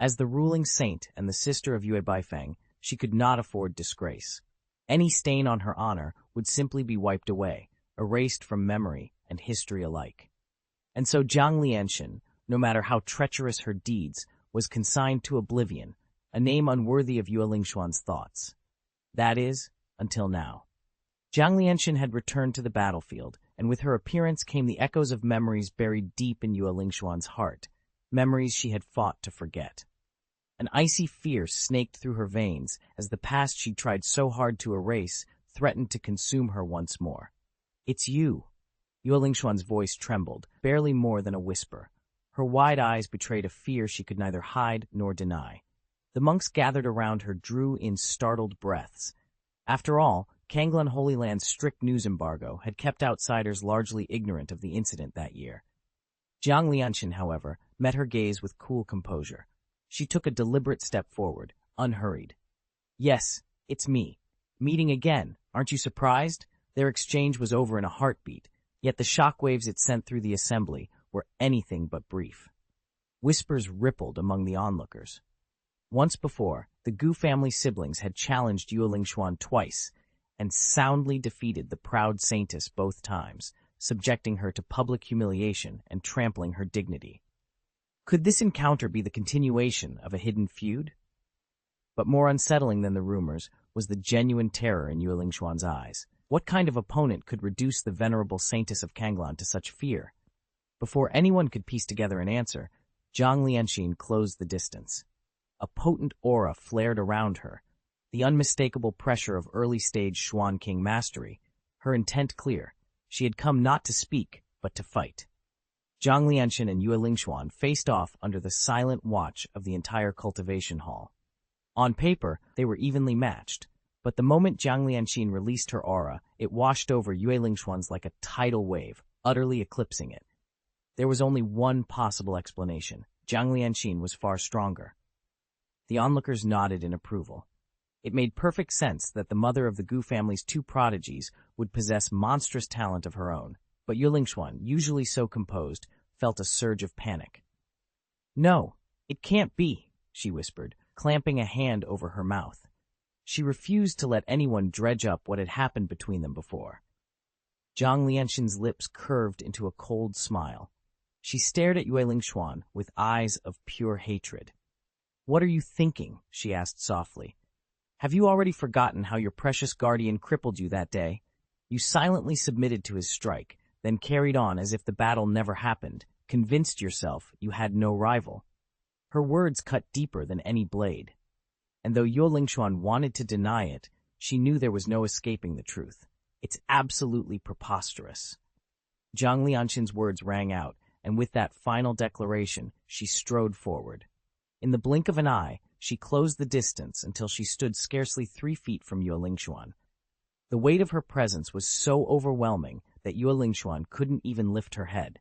As the ruling saint and the sister of Yue Baifeng, she could not afford disgrace. Any stain on her honor would simply be wiped away, erased from memory and history alike. And so Zhang Lianxin, no matter how treacherous her deeds, was consigned to oblivion, a name unworthy of Yue Lingxuan's thoughts. That is, until now. Zhang Lianxin had returned to the battlefield, and with her appearance came the echoes of memories buried deep in Yue Lingxuan's heart, memories she had fought to forget. An icy fear snaked through her veins as the past she'd tried so hard to erase threatened to consume her once more. "It's you." Yue Lingxuan's voice trembled, barely more than a whisper. Her wide eyes betrayed a fear she could neither hide nor deny. The monks gathered around her drew in startled breaths. After all, Kanglan Holy Land's strict news embargo had kept outsiders largely ignorant of the incident that year. Zhang Lianxin, however, met her gaze with cool composure. She took a deliberate step forward, unhurried. "Yes, it's me. Meeting again. Aren't you surprised?" Their exchange was over in a heartbeat, yet the shockwaves it sent through the assembly were anything but brief. Whispers rippled among the onlookers. Once before, the Gu family siblings had challenged Yue Lingxuan twice and soundly defeated the proud saintess both times, subjecting her to public humiliation and trampling her dignity. Could this encounter be the continuation of a hidden feud? But more unsettling than the rumors was the genuine terror in Yue Lingxuan's eyes. What kind of opponent could reduce the venerable saintess of Kanglan to such fear? Before anyone could piece together an answer, Zhang Lianxin closed the distance. A potent aura flared around her, the unmistakable pressure of early-stage Xuan King mastery, her intent clear. She had come not to speak, but to fight. Zhang Lianxin and Yue Lingxuan faced off under the silent watch of the entire cultivation hall. On paper, they were evenly matched, but the moment Zhang Lianxin released her aura, it washed over Yue Lingxuan's like a tidal wave, utterly eclipsing it. There was only one possible explanation. Zhang Lianxin was far stronger. The onlookers nodded in approval. It made perfect sense that the mother of the Gu family's two prodigies would possess monstrous talent of her own, but Yue Lingxuan, usually so composed, felt a surge of panic. "No, it can't be," she whispered, clamping a hand over her mouth. She refused to let anyone dredge up what had happened between them before. Zhang Lianxin's lips curved into a cold smile. She stared at Yue Lingxuan with eyes of pure hatred. "What are you thinking?" she asked softly. "Have you already forgotten how your precious guardian crippled you that day? You silently submitted to his strike, then carried on as if the battle never happened, convinced yourself you had no rival." Her words cut deeper than any blade. And though Yue Lingxuan wanted to deny it, she knew there was no escaping the truth. "It's absolutely preposterous." Zhang Lianxin's words rang out, and with that final declaration, she strode forward. In the blink of an eye, she closed the distance until she stood scarcely 3 feet from Yue Lingxuan. The weight of her presence was so overwhelming that Yue Lingxuan couldn't even lift her head.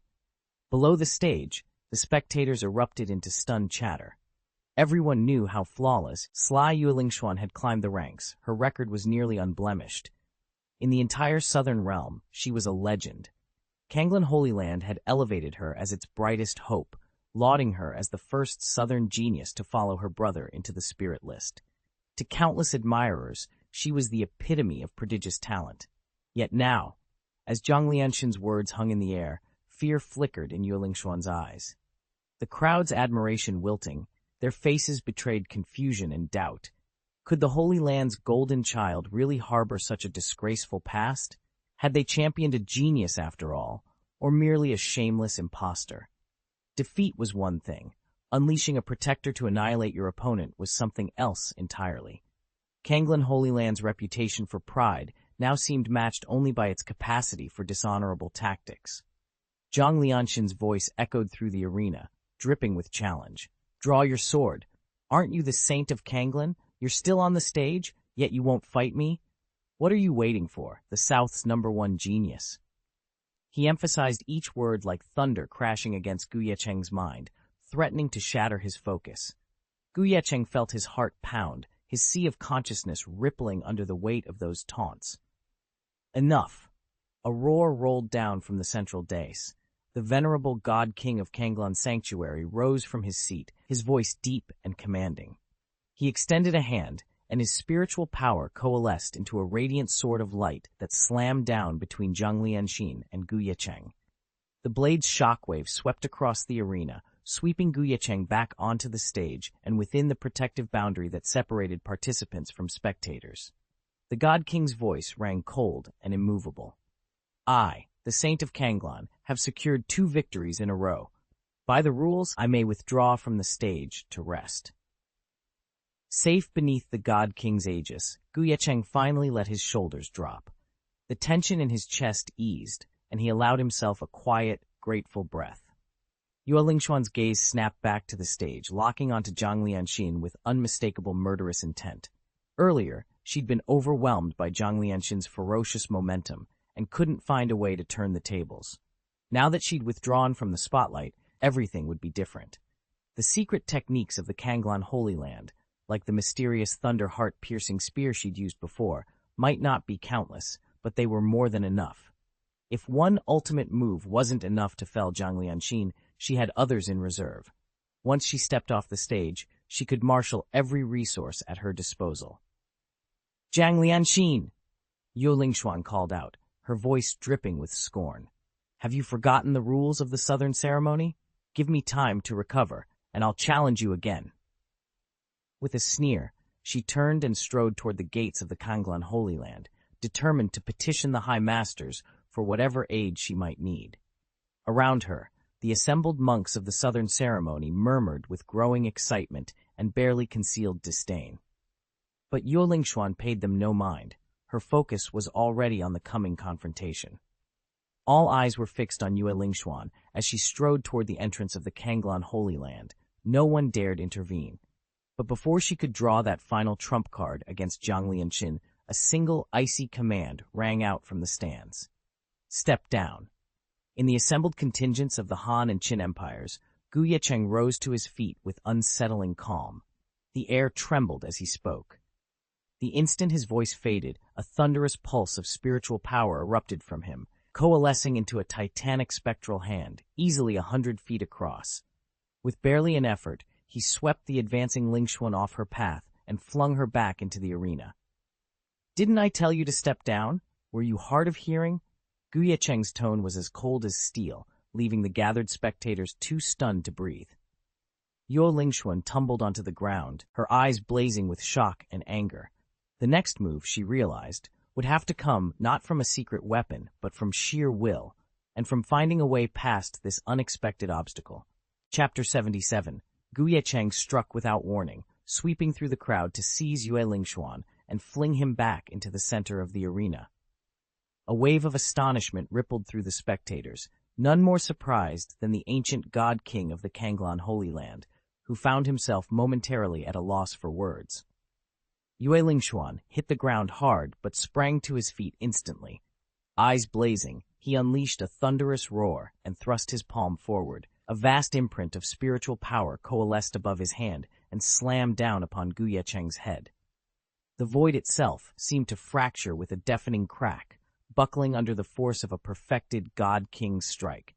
Below the stage, the spectators erupted into stunned chatter. Everyone knew how flawless, sly Yue Lingxuan had climbed the ranks. Her record was nearly unblemished. In the entire southern realm, she was a legend. Kanglan Holy Land had elevated her as its brightest hope, lauding her as the first southern genius to follow her brother into the spirit list. To countless admirers, she was the epitome of prodigious talent. Yet now, as Zhang Lianxin's words hung in the air, fear flickered in Yue Lingxuan's eyes. The crowd's admiration wilting, their faces betrayed confusion and doubt. Could the Holy Land's golden child really harbor such a disgraceful past? Had they championed a genius after all, or merely a shameless impostor? Defeat was one thing, Unleashing a protector to annihilate your opponent was something else entirely. Kanglan Holy Land's reputation for pride now seemed matched only by its capacity for dishonorable tactics. Zhang Lianxin's voice echoed through the arena, dripping with challenge. "Draw your sword. Aren't you the saint of Kanglan? You're still on the stage, yet you won't fight me? What are you waiting for, the South's #1 genius?" He emphasized each word like thunder crashing against Ye Cheng's mind, threatening to shatter his focus. Ye Cheng felt his heart pound, his sea of consciousness rippling under the weight of those taunts. Enough! A roar rolled down from the central dais. The venerable god king of Kanglan's sanctuary rose from his seat, his voice deep and commanding. He extended a hand, and his spiritual power coalesced into a radiant sword of light that slammed down between Zhang Lianxin and Ye Cheng. The blade's shockwave swept across the arena, sweeping Ye Cheng back onto the stage and within the protective boundary that separated participants from spectators. The God King's voice rang cold and immovable. "I, the Saint of Kanglan, have secured 2 victories in a row. By the rules, I may withdraw from the stage to rest." Safe beneath the God King's aegis, Ye Cheng finally let his shoulders drop. The tension in his chest eased, and he allowed himself a quiet, grateful breath. Yue Lingxuan's gaze snapped back to the stage, locking onto Zhang Lianxin with unmistakable murderous intent. Earlier, she'd been overwhelmed by Zhang Lianxin's ferocious momentum and couldn't find a way to turn the tables. Now that she'd withdrawn from the spotlight, everything would be different. The secret techniques of the Kanglan Holy Land, like the mysterious thunder heart-piercing spear she'd used before, might not be countless, but they were more than enough. If one ultimate move wasn't enough to fell Zhang Lianxin, she had others in reserve. Once she stepped off the stage, she could marshal every resource at her disposal. "Zhang Lianxin!" Yue Lingxuan called out, her voice dripping with scorn. "Have you forgotten the rules of the Southern ceremony? Give me time to recover, and I'll challenge you again." With a sneer, she turned and strode toward the gates of the Kanglan Holy Land, determined to petition the High Masters for whatever aid she might need. Around her, the assembled monks of the Southern ceremony murmured with growing excitement and barely concealed disdain. But Yue Lingxuan paid them no mind. Her focus was already on the coming confrontation. All eyes were fixed on Yue Lingxuan as she strode toward the entrance of the Kanglan Holy Land. No one dared intervene. But before she could draw that final trump card against Zhang Lianxin, a single icy command rang out from the stands. "Step down." In the assembled contingents of the Han and Qin empires, Ye Cheng rose to his feet with unsettling calm. The air trembled as he spoke. The instant his voice faded, a thunderous pulse of spiritual power erupted from him, coalescing into a titanic spectral hand, easily 100 feet across. With barely an effort, he swept the advancing Lingxuan off her path and flung her back into the arena. "Didn't I tell you to step down? Were you hard of hearing?" Ye Cheng's tone was as cold as steel, leaving the gathered spectators too stunned to breathe. Yue Lingxuan tumbled onto the ground, her eyes blazing with shock and anger. The next move, she realized, would have to come not from a secret weapon, but from sheer will, and from finding a way past this unexpected obstacle. Chapter 77. Ye Cheng struck without warning, sweeping through the crowd to seize Yue Lingxuan and fling him back into the center of the arena. A wave of astonishment rippled through the spectators, none more surprised than the ancient god king of the Kanglan Holy Land, who found himself momentarily at a loss for words. Yue Lingxuan hit the ground hard but sprang to his feet instantly. Eyes blazing, he unleashed a thunderous roar and thrust his palm forward. A vast imprint of spiritual power coalesced above his hand and slammed down upon Ye Cheng's head. The void itself seemed to fracture with a deafening crack, buckling under the force of a perfected God King's strike.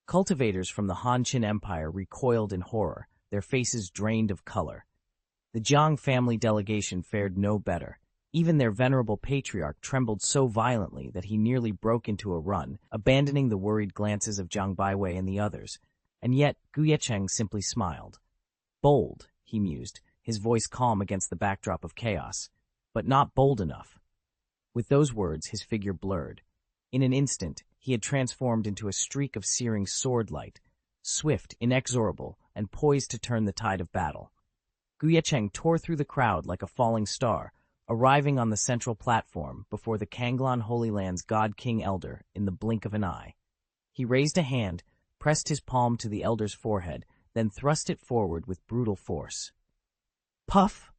Cultivators from the Han Qin Empire recoiled in horror, their faces drained of color. The Jiang family delegation fared no better. Even their venerable patriarch trembled so violently that he nearly broke into a run, abandoning the worried glances of Zhang Baiwei and the others. And yet Ye Cheng simply smiled. "Bold," he mused, his voice calm against the backdrop of chaos, "but not bold enough." With those words, his figure blurred. In an instant, he had transformed into a streak of searing sword light, swift, inexorable, and poised to turn the tide of battle. Ye Cheng tore through the crowd like a falling star, arriving on the central platform before the Kanglan Holy Land's God King Elder in the blink of an eye. He raised a hand, pressed his palm to the elder's forehead, then thrust it forward with brutal force. Puff!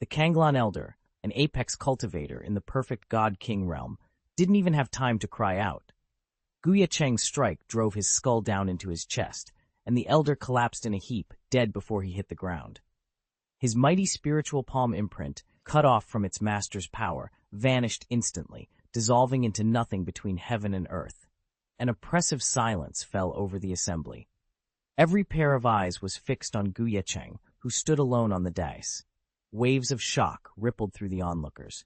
The Kanglan Elder, an apex cultivator in the perfect God King realm, didn't even have time to cry out. Ye Cheng's strike drove his skull down into his chest, and the elder collapsed in a heap, dead before he hit the ground. His mighty spiritual palm imprint, cut off from its master's power, vanished instantly, dissolving into nothing between heaven and earth. An oppressive silence fell over the assembly. Every pair of eyes was fixed on Ye Cheng, who stood alone on the dais. Waves of shock rippled through the onlookers.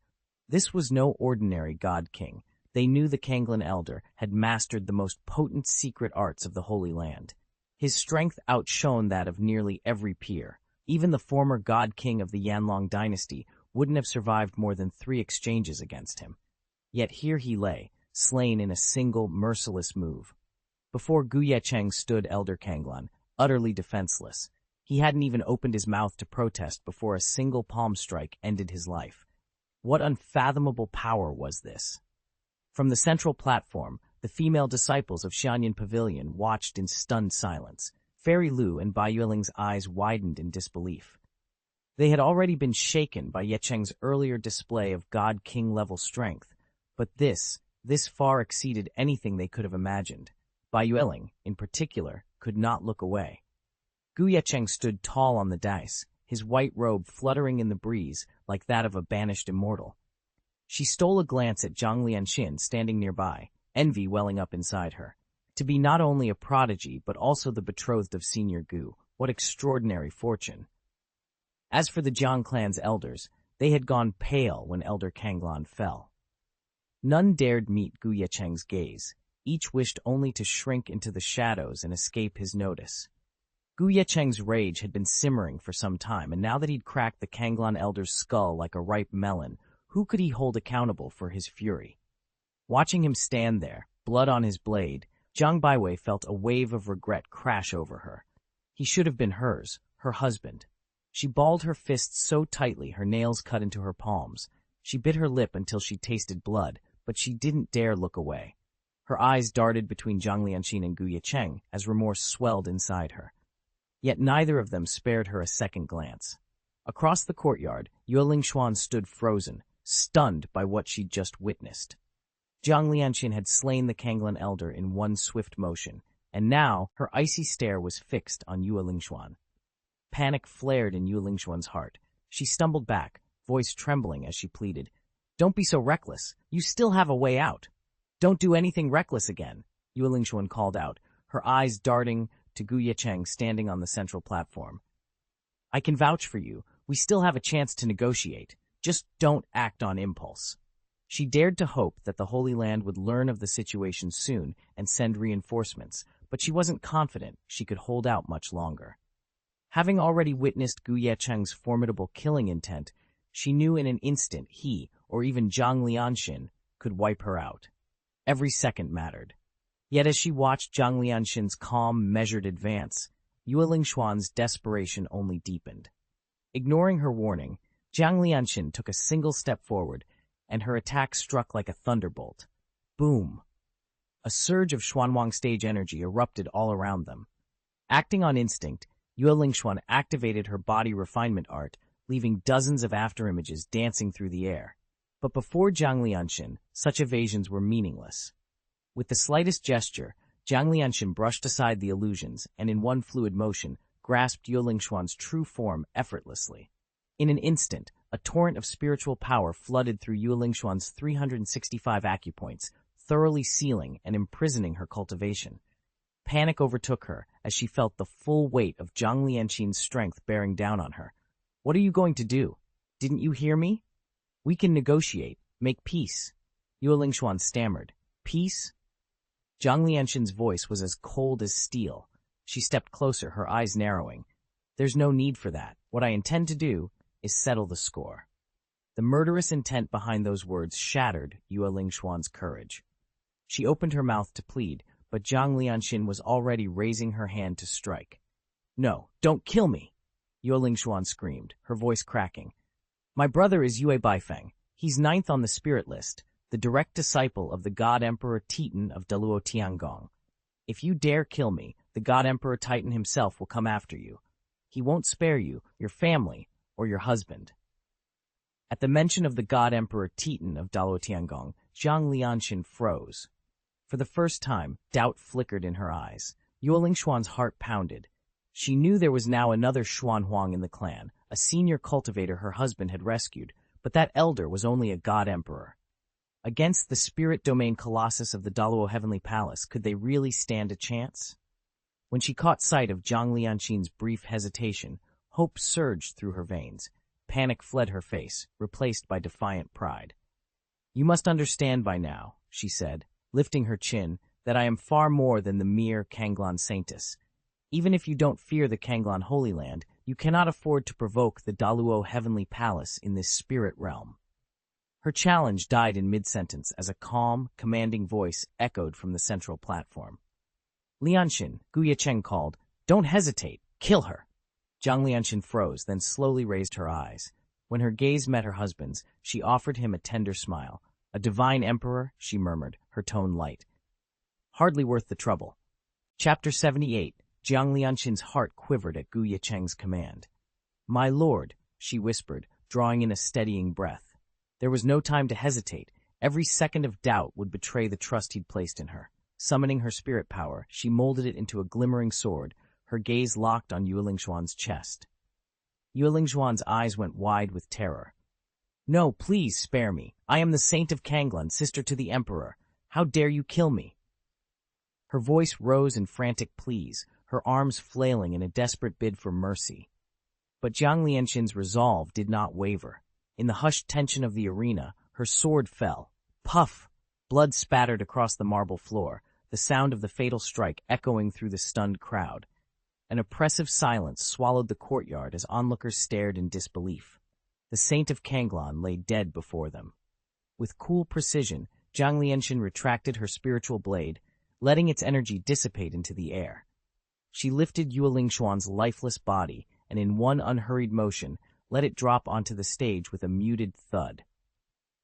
This was no ordinary God King. They knew the Kanglan Elder had mastered the most potent secret arts of the Holy Land. His strength outshone that of nearly every peer. Even the former God King of the Yanlong dynasty wouldn't have survived more than 3 exchanges against him. Yet here he lay, slain in a single, merciless move. Before Ye Cheng stood Elder Kanglan, utterly defenseless. He hadn't even opened his mouth to protest before a single palm strike ended his life. What unfathomable power was this? From the central platform, the female disciples of Xianxia Pavilion watched in stunned silence. Fairy Lu and Bai Yueling's eyes widened in disbelief. They had already been shaken by Ye Cheng's earlier display of God King-level strength, but this far exceeded anything they could have imagined. Bai Yueling, in particular, could not look away. Ye Cheng stood tall on the dais, his white robe fluttering in the breeze like that of a banished immortal. She stole a glance at Zhang Lianxin standing nearby, envy welling up inside her. To be not only a prodigy, but also the betrothed of Senior Gu, what extraordinary fortune. As for the Jiang clan's elders, they had gone pale when Elder Kanglan fell. None dared meet Ye Cheng's gaze. Each wished only to shrink into the shadows and escape his notice. Ye Cheng's rage had been simmering for some time, and now that he'd cracked the Kanglan elder's skull like a ripe melon, who could he hold accountable for his fury? Watching him stand there, blood on his blade, Zhang Baiwei felt a wave of regret crash over her. He should have been hers, her husband. She balled her fists so tightly her nails cut into her palms. She bit her lip until she tasted blood, but she didn't dare look away. Her eyes darted between Zhang Lianxin and Ye Cheng as remorse swelled inside her. Yet neither of them spared her a second glance. Across the courtyard, Yueling Xuan stood frozen, stunned by what she'd just witnessed. Zhang Lianxin had slain the Kanglan elder in one swift motion, and now her icy stare was fixed on Yueling Xuan. Panic flared in Yueling Xuan's heart. She stumbled back, voice trembling as she pleaded, "Don't be so reckless. You still have a way out. Don't do anything reckless again," Yueling Xuan called out, her eyes darting to Ye Cheng standing on the central platform. "I can vouch for you. We still have a chance to negotiate. Just don't act on impulse." She dared to hope that the Holy Land would learn of the situation soon and send reinforcements, but she wasn't confident she could hold out much longer. Having already witnessed Ye Cheng's formidable killing intent, she knew in an instant he, or even Zhang Lianxin, could wipe her out. Every second mattered. Yet as she watched Zhang Lianxin's calm, measured advance, Yueling Xuan's desperation only deepened. Ignoring her warning, Zhang Lianxin took a single step forward, and her attack struck like a thunderbolt. Boom! A surge of Xuanwang stage energy erupted all around them. Acting on instinct, Yueling Xuan activated her body refinement art, leaving dozens of afterimages dancing through the air. But before Zhang Lianxin, such evasions were meaningless. With the slightest gesture, Zhang Lianxin brushed aside the illusions and in one fluid motion grasped Yueling Xuan's true form effortlessly. In an instant, a torrent of spiritual power flooded through Yueling Xuan's 365 acupoints, thoroughly sealing and imprisoning her cultivation. Panic overtook her as she felt the full weight of Zhang Lianxin's strength bearing down on her. "What are you going to do? Didn't you hear me? We can negotiate, make peace." Yueling Xuan stammered. "Peace?" Zhang Lianxin's voice was as cold as steel. She stepped closer, her eyes narrowing. "There's no need for that. What I intend to do is settle the score." The murderous intent behind those words shattered Yueling Xuan's courage. She opened her mouth to plead, but Zhang Lianxin was already raising her hand to strike. No, don't kill me, Yue Lingshuan screamed, her voice cracking. My brother is Yue Baifeng. He's 9th on the spirit list, the direct disciple of the God Emperor Titan of Deluo Tiangong. If you dare kill me, the God Emperor Titan himself will come after you. He won't spare you, your family, or your husband. At the mention of the God Emperor Titan of Deluo Tiangong, Zhang Lianxin froze. For the first time, doubt flickered in her eyes. Yue Lingshuan's heart pounded. She knew there was now another Xuan Huang in the clan, a senior cultivator her husband had rescued, but that elder was only a God Emperor. Against the spirit domain colossus of the Daluo Heavenly Palace, could they really stand a chance? When she caught sight of Zhang Lianxin's brief hesitation, hope surged through her veins. Panic fled her face, replaced by defiant pride. You must understand by now, she said, lifting her chin, that I am far more than the mere Kanglan Saintess. Even if you don't fear the Kanglan Holy Land, you cannot afford to provoke the Daluo Heavenly Palace in this spirit realm. Her challenge died in mid-sentence as a calm, commanding voice echoed from the central platform. Lianxin, Ye Cheng called, don't hesitate, kill her. Zhang Lianxin froze, then slowly raised her eyes. When her gaze met her husband's, she offered him a tender smile. A divine emperor, she murmured, her tone light. Hardly worth the trouble. Chapter 78. Zhang Lianxin's heart quivered at Ye Cheng's command. My lord, she whispered, drawing in a steadying breath. There was no time to hesitate. Every second of doubt would betray the trust he'd placed in her. Summoning her spirit power, she molded it into a glimmering sword, her gaze locked on Yue Lingshuan's chest. Yue Lingshuan's eyes went wide with terror. No, please spare me. I am the Saint of Kanglan, sister to the Emperor. How dare you kill me? Her voice rose in frantic pleas, her arms flailing in a desperate bid for mercy. But Zhang Lianxin's resolve did not waver. In the hushed tension of the arena, her sword fell. Puff! Blood spattered across the marble floor, the sound of the fatal strike echoing through the stunned crowd. An oppressive silence swallowed the courtyard as onlookers stared in disbelief. The Saint of Kanglan lay dead before them. With cool precision, Zhang Lianxin retracted her spiritual blade, letting its energy dissipate into the air. She lifted Yue Lingshuan's lifeless body and in one unhurried motion let it drop onto the stage with a muted thud.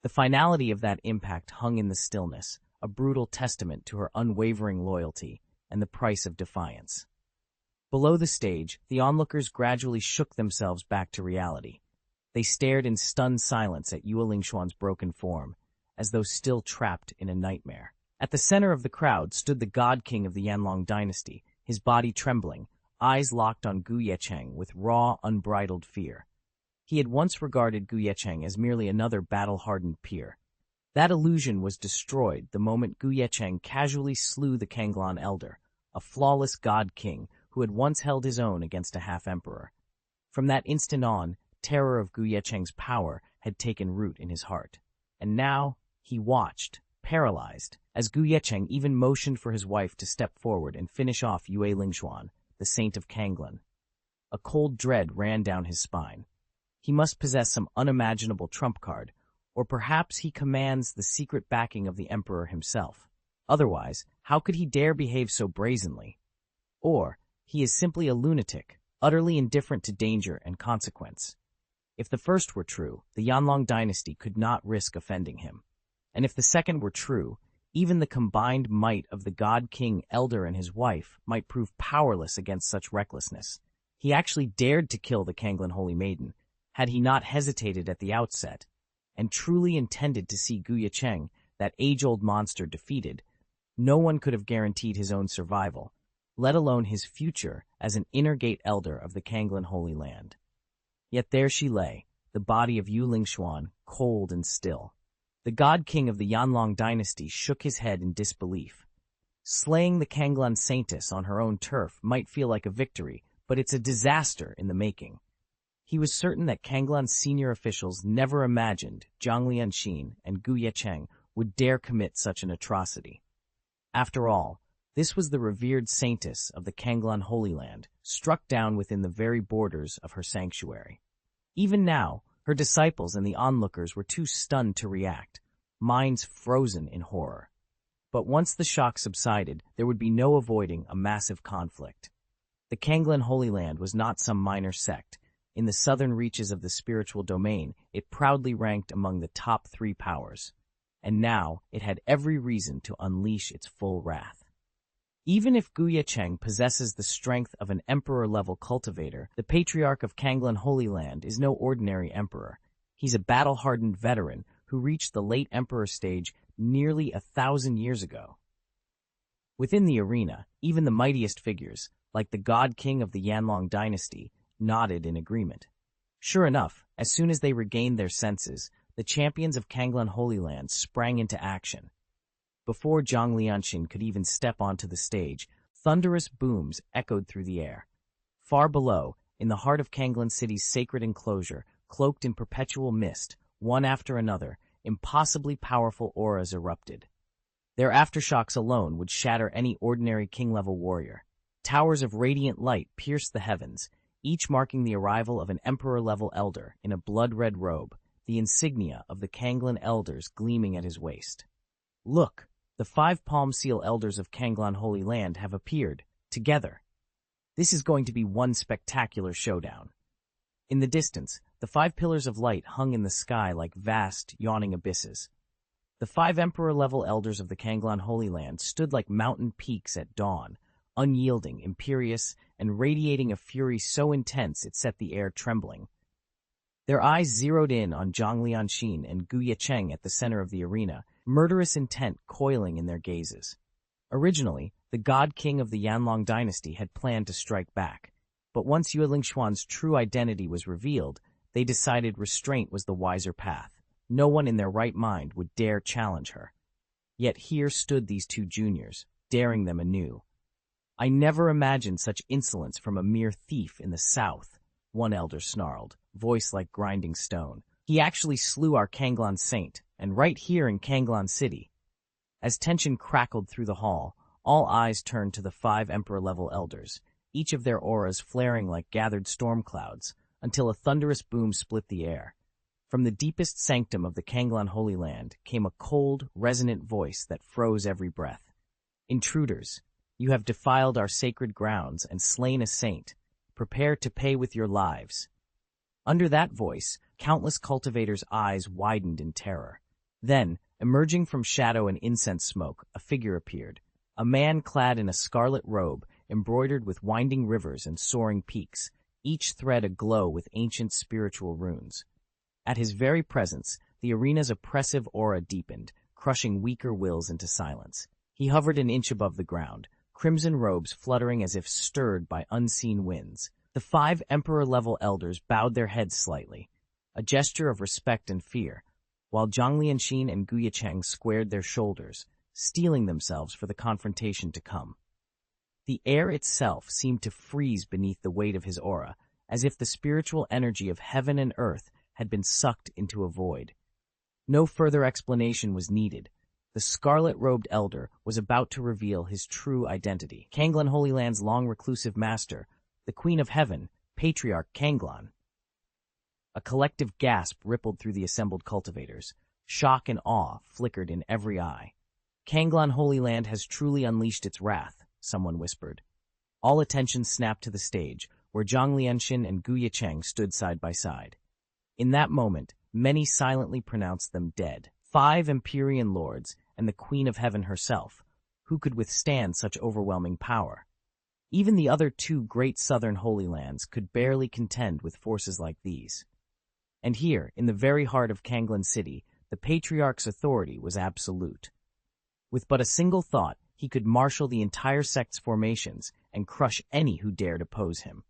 The finality of that impact hung in the stillness, a brutal testament to her unwavering loyalty and the price of defiance. Below the stage, the onlookers gradually shook themselves back to reality. They stared in stunned silence at Yue Lingshuan's broken form, as though still trapped in a nightmare. At the center of the crowd stood the God King of the Yanlong dynasty, his body trembling, eyes locked on Ye Cheng with raw, unbridled fear. He had once regarded Ye Cheng as merely another battle-hardened peer. That illusion was destroyed the moment Ye Cheng casually slew the Kanglan elder, a flawless God King who had once held his own against a half-emperor. From that instant on, terror of Ye Cheng's power had taken root in his heart. And now, he watched, paralyzed, as Ye Cheng even motioned for his wife to step forward and finish off Yue Lingshuan, the Saint of Kanglan. A cold dread ran down his spine. He must possess some unimaginable trump card, or perhaps he commands the secret backing of the Emperor himself. Otherwise, how could he dare behave so brazenly? Or, he is simply a lunatic, utterly indifferent to danger and consequence. If the first were true, the Yanlong dynasty could not risk offending him. And if the second were true, even the combined might of the God King Elder and his wife might prove powerless against such recklessness. He actually dared to kill the Kanglan Holy Maiden, had he not hesitated at the outset, and truly intended to see Ye Cheng, that age-old monster, defeated. No one could have guaranteed his own survival, let alone his future as an inner-gate elder of the Kanglan Holy Land. Yet there she lay, the body of Yue Lingshuan, cold and still. The God King of the Yanlong dynasty shook his head in disbelief. Slaying the Kanglan Saintess on her own turf might feel like a victory, but it's a disaster in the making. He was certain that Kanglan's senior officials never imagined Zhang Lianxin and Ye Cheng would dare commit such an atrocity. After all, this was the revered saintess of the Kanglan Holy Land, struck down within the very borders of her sanctuary. Even now, her disciples and the onlookers were too stunned to react, minds frozen in horror. But once the shock subsided, there would be no avoiding a massive conflict. The Kanglan Holy Land was not some minor sect. In the southern reaches of the spiritual domain, it proudly ranked among the top 3 powers. And now, it had every reason to unleash its full wrath. Even if Ye Cheng possesses the strength of an emperor-level cultivator, the Patriarch of Kanglan Holy Land is no ordinary emperor. He's a battle-hardened veteran who reached the late emperor stage nearly 1,000 years ago. Within the arena, even the mightiest figures, like the God King of the Yanlong dynasty, nodded in agreement. Sure enough, as soon as they regained their senses, the champions of Kanglan Holy Land sprang into action. Before Zhang Lianxin could even step onto the stage, thunderous booms echoed through the air. Far below, in the heart of Kanglan City's sacred enclosure, cloaked in perpetual mist, one after another, impossibly powerful auras erupted. Their aftershocks alone would shatter any ordinary king-level warrior. Towers of radiant light pierced the heavens, each marking the arrival of an emperor-level elder in a blood-red robe, the insignia of the Kanglan elders gleaming at his waist. Look, the 5 Palm Seal elders of Kanglan Holy Land have appeared, together. This is going to be one spectacular showdown. In the distance, the 5 pillars of light hung in the sky like vast, yawning abysses. The 5 emperor-level elders of the Kanglan Holy Land stood like mountain peaks at dawn, unyielding, imperious, and radiating a fury so intense it set the air trembling. Their eyes zeroed in on Zhang Lianxin and Ye Cheng at the center of the arena, murderous intent coiling in their gazes. Originally, the God King of the Yanlong dynasty had planned to strike back, but once Yue Lingshuan's true identity was revealed, they decided restraint was the wiser path. No one in their right mind would dare challenge her. Yet here stood these 2 juniors, daring them anew. I never imagined such insolence from a mere thief in the south, one elder snarled, voice like grinding stone. He actually slew our Kanglan saint, and right here in Kanglan City. As tension crackled through the hall, all eyes turned to the 5 emperor-level elders, each of their auras flaring like gathered storm clouds, until a thunderous boom split the air. From the deepest sanctum of the Kanglan Holy Land came a cold, resonant voice that froze every breath. Intruders, you have defiled our sacred grounds and slain a saint. Prepare to pay with your lives. Under that voice, countless cultivators' eyes widened in terror. Then, emerging from shadow and incense smoke, a figure appeared. A man clad in a scarlet robe, embroidered with winding rivers and soaring peaks, each thread aglow with ancient spiritual runes. At his very presence, the arena's oppressive aura deepened, crushing weaker wills into silence. He hovered an inch above the ground, crimson robes fluttering as if stirred by unseen winds. The 5 emperor-level elders bowed their heads slightly, a gesture of respect and fear, while Zhang Lianxin and Ye Cheng squared their shoulders, steeling themselves for the confrontation to come. The air itself seemed to freeze beneath the weight of his aura, as if the spiritual energy of heaven and earth had been sucked into a void. No further explanation was needed. The scarlet-robed elder was about to reveal his true identity. Kanglan Holy Land's long reclusive master, the Queen of Heaven, Patriarch Kanglan. A collective gasp rippled through the assembled cultivators. Shock and awe flickered in every eye. Kanglan Holy Land has truly unleashed its wrath, someone whispered. All attention snapped to the stage, where Zhang Lianxin and Ye Cheng stood side by side. In that moment, many silently pronounced them dead. 5 Empyrean lords and the Queen of Heaven herself. Who could withstand such overwhelming power? Even the other 2 great southern Holy Lands could barely contend with forces like these. And here, in the very heart of Kanglan City, the Patriarch's authority was absolute. With but a single thought, he could marshal the entire sect's formations and crush any who dared oppose him.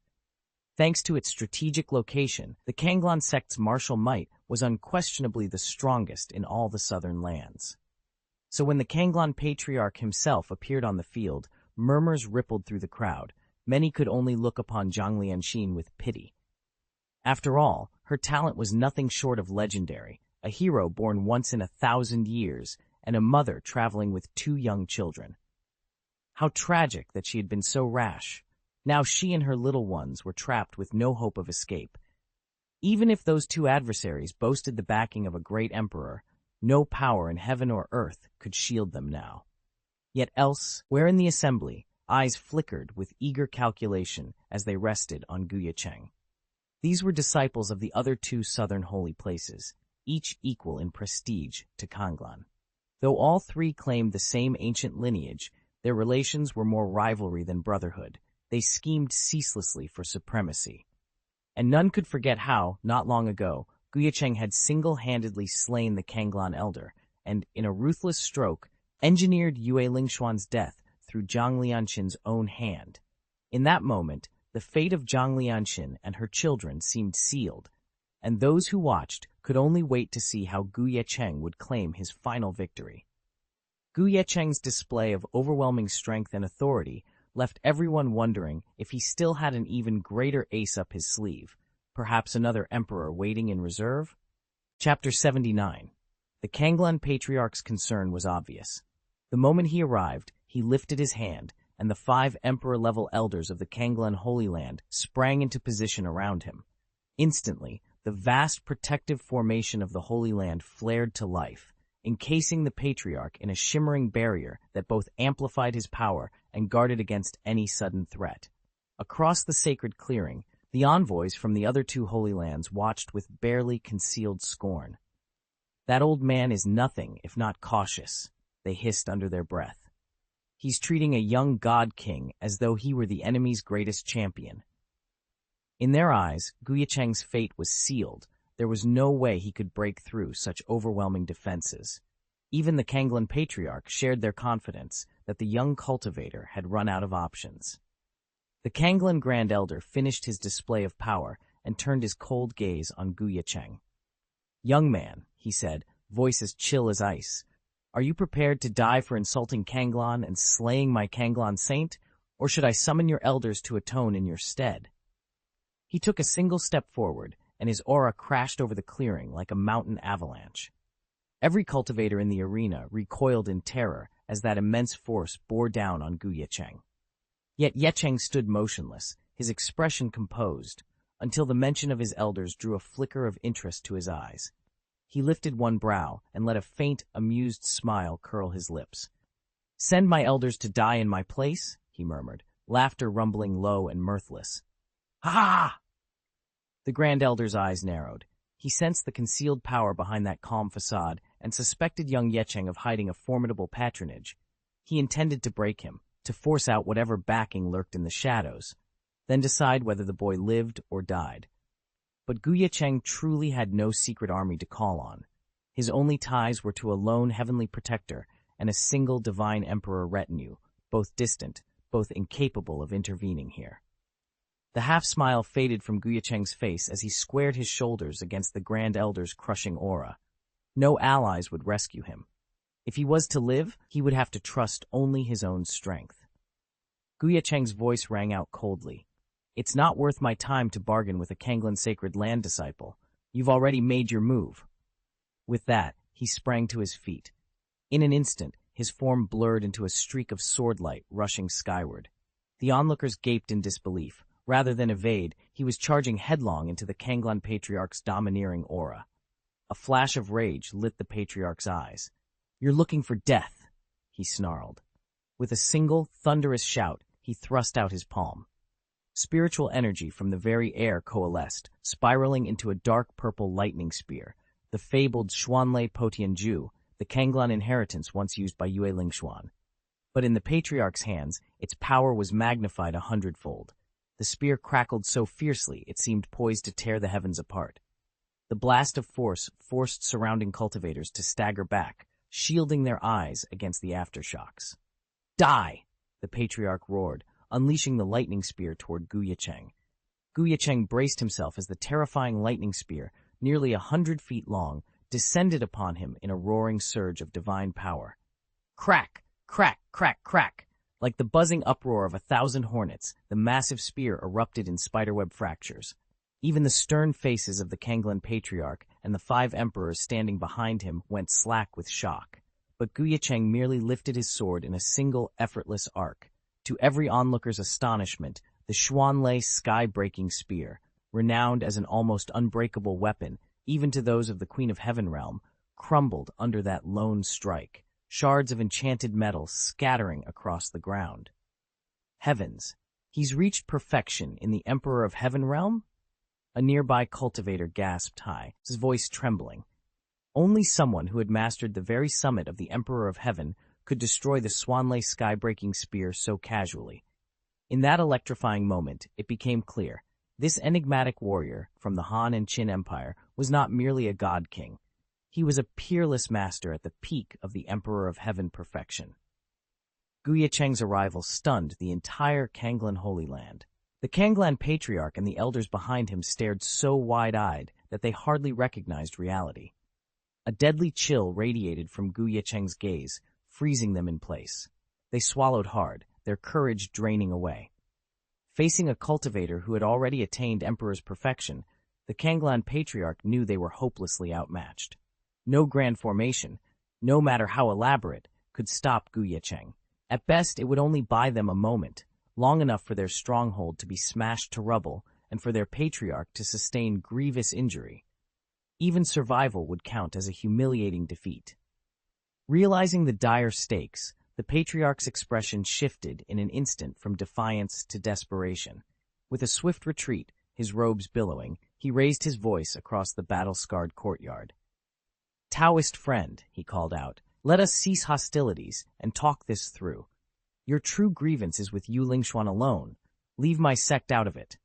Thanks to its strategic location, the Kanglan sect's martial might was unquestionably the strongest in all the southern lands. So when the Kanglan Patriarch himself appeared on the field, murmurs rippled through the crowd. Many could only look upon Zhang Lianxin with pity. After all, her talent was nothing short of legendary, a hero born once in 1,000 years, and a mother traveling with 2 young children. How tragic that she had been so rash. Now she and her little ones were trapped with no hope of escape. Even if those 2 adversaries boasted the backing of a great emperor, no power in heaven or earth could shield them now. Yet else, where in the assembly, eyes flickered with eager calculation as they rested on Ye Cheng. These were disciples of the other two southern holy places, each equal in prestige to Kanglan. Though all three claimed the same ancient lineage, their relations were more rivalry than brotherhood. They schemed ceaselessly for supremacy. And none could forget how, not long ago, Ye Cheng had single-handedly slain the Kanglan elder, and, in a ruthless stroke, engineered Yue Lingxuan's death through Zhang Lianxin's own hand. In that moment, the fate of Zhang Lianxin and her children seemed sealed, and those who watched could only wait to see how Ye Cheng would claim his final victory. Ye Cheng's display of overwhelming strength and authority left everyone wondering if he still had an even greater ace up his sleeve, perhaps another emperor waiting in reserve? Chapter 79. The Kanglan Patriarch's concern was obvious. The moment he arrived, he lifted his hand, and the 5 emperor-level elders of the Kanglan Holy Land sprang into position around him. Instantly, the vast protective formation of the Holy Land flared to life, encasing the Patriarch in a shimmering barrier that both amplified his power and guarded against any sudden threat. Across the sacred clearing, the envoys from the other 2 Holy Lands watched with barely concealed scorn. "That old man is nothing if not cautious," they hissed under their breath. "He's treating a young god king as though he were the enemy's greatest champion." In their eyes, Ye Cheng's fate was sealed. There was no way he could break through such overwhelming defenses. Even the Kanglan Patriarch shared their confidence that the young cultivator had run out of options. The Kanglan Grand Elder finished his display of power and turned his cold gaze on Ye Cheng. "Young man," he said, voice as chill as ice, "are you prepared to die for insulting Kanglan and slaying my Kanglan saint, or should I summon your elders to atone in your stead?" He took a single step forward, and his aura crashed over the clearing like a mountain avalanche. Every cultivator in the arena recoiled in terror as that immense force bore down on Ye Cheng. Yet Ye Cheng stood motionless, his expression composed, until the mention of his elders drew a flicker of interest to his eyes. He lifted one brow and let a faint, amused smile curl his lips. "Send my elders to die in my place?" he murmured, laughter rumbling low and mirthless. "Ha ha!" The Grand Elder's eyes narrowed. He sensed the concealed power behind that calm facade and suspected young Ye Cheng of hiding a formidable patronage. He intended to break him, to force out whatever backing lurked in the shadows, then decide whether the boy lived or died. But Ye Cheng truly had no secret army to call on. His only ties were to a lone heavenly protector and a single divine emperor retinue, both distant, both incapable of intervening here. The half-smile faded from Ye Cheng's face as he squared his shoulders against the Grand Elder's crushing aura. No allies would rescue him. If he was to live, he would have to trust only his own strength. Ye Cheng's voice rang out coldly. "It's not worth my time to bargain with a Kanglan Sacred Land disciple. You've already made your move." With that, he sprang to his feet. In an instant, his form blurred into a streak of swordlight rushing skyward. The onlookers gaped in disbelief. Rather than evade, he was charging headlong into the Kanglan Patriarch's domineering aura. A flash of rage lit the Patriarch's eyes. "You're looking for death," he snarled. With a single, thunderous shout, he thrust out his palm. Spiritual energy from the very air coalesced, spiraling into a dark purple lightning spear, the fabled Xuanlei Potianju, the Kanglan inheritance once used by Yue Lingxuan. But in the Patriarch's hands, its power was magnified 100-fold. The spear crackled so fiercely it seemed poised to tear the heavens apart. The blast of force forced surrounding cultivators to stagger back, shielding their eyes against the aftershocks. "Die!" the Patriarch roared, unleashing the lightning spear toward Ye Cheng. Ye Cheng braced himself as the terrifying lightning spear, nearly 100 feet long, descended upon him in a roaring surge of divine power. Crack! Crack! Crack! Crack! Like the buzzing uproar of 1,000 hornets, the massive spear erupted in spiderweb fractures. Even the stern faces of the Kanglan Patriarch and the 5 emperors standing behind him went slack with shock. But Ye Cheng merely lifted his sword in a single, effortless arc. To every onlooker's astonishment, the Xuanlei sky-breaking spear, renowned as an almost unbreakable weapon, even to those of the Queen of Heaven realm, crumbled under that lone strike, shards of enchanted metal scattering across the ground. Heavens! He's reached perfection in the Emperor of Heaven realm? A nearby cultivator gasped high, his voice trembling. Only someone who had mastered the very summit of the Emperor of Heaven could destroy the Swanley sky-breaking spear so casually. In that electrifying moment, it became clear. This enigmatic warrior from the Han and Qin Empire was not merely a god king. He was a peerless master at the peak of the Emperor of Heaven perfection. Ye Cheng's arrival stunned the entire Kanglan Holy Land. The Kanglan Patriarch and the elders behind him stared so wide-eyed that they hardly recognized reality. A deadly chill radiated from Ye Cheng's gaze, freezing them in place. They swallowed hard, their courage draining away. Facing a cultivator who had already attained Emperor's perfection, the Kanglan Patriarch knew they were hopelessly outmatched. No grand formation, no matter how elaborate, could stop Ye Cheng. At best, it would only buy them a moment, long enough for their stronghold to be smashed to rubble and for their patriarch to sustain grievous injury. Even survival would count as a humiliating defeat. Realizing the dire stakes, the patriarch's expression shifted in an instant from defiance to desperation. With a swift retreat, his robes billowing, he raised his voice across the battle-scarred courtyard. "Taoist friend," he called out, "let us cease hostilities and talk this through. Your true grievance is with Yu Lingxuan alone. Leave my sect out of it."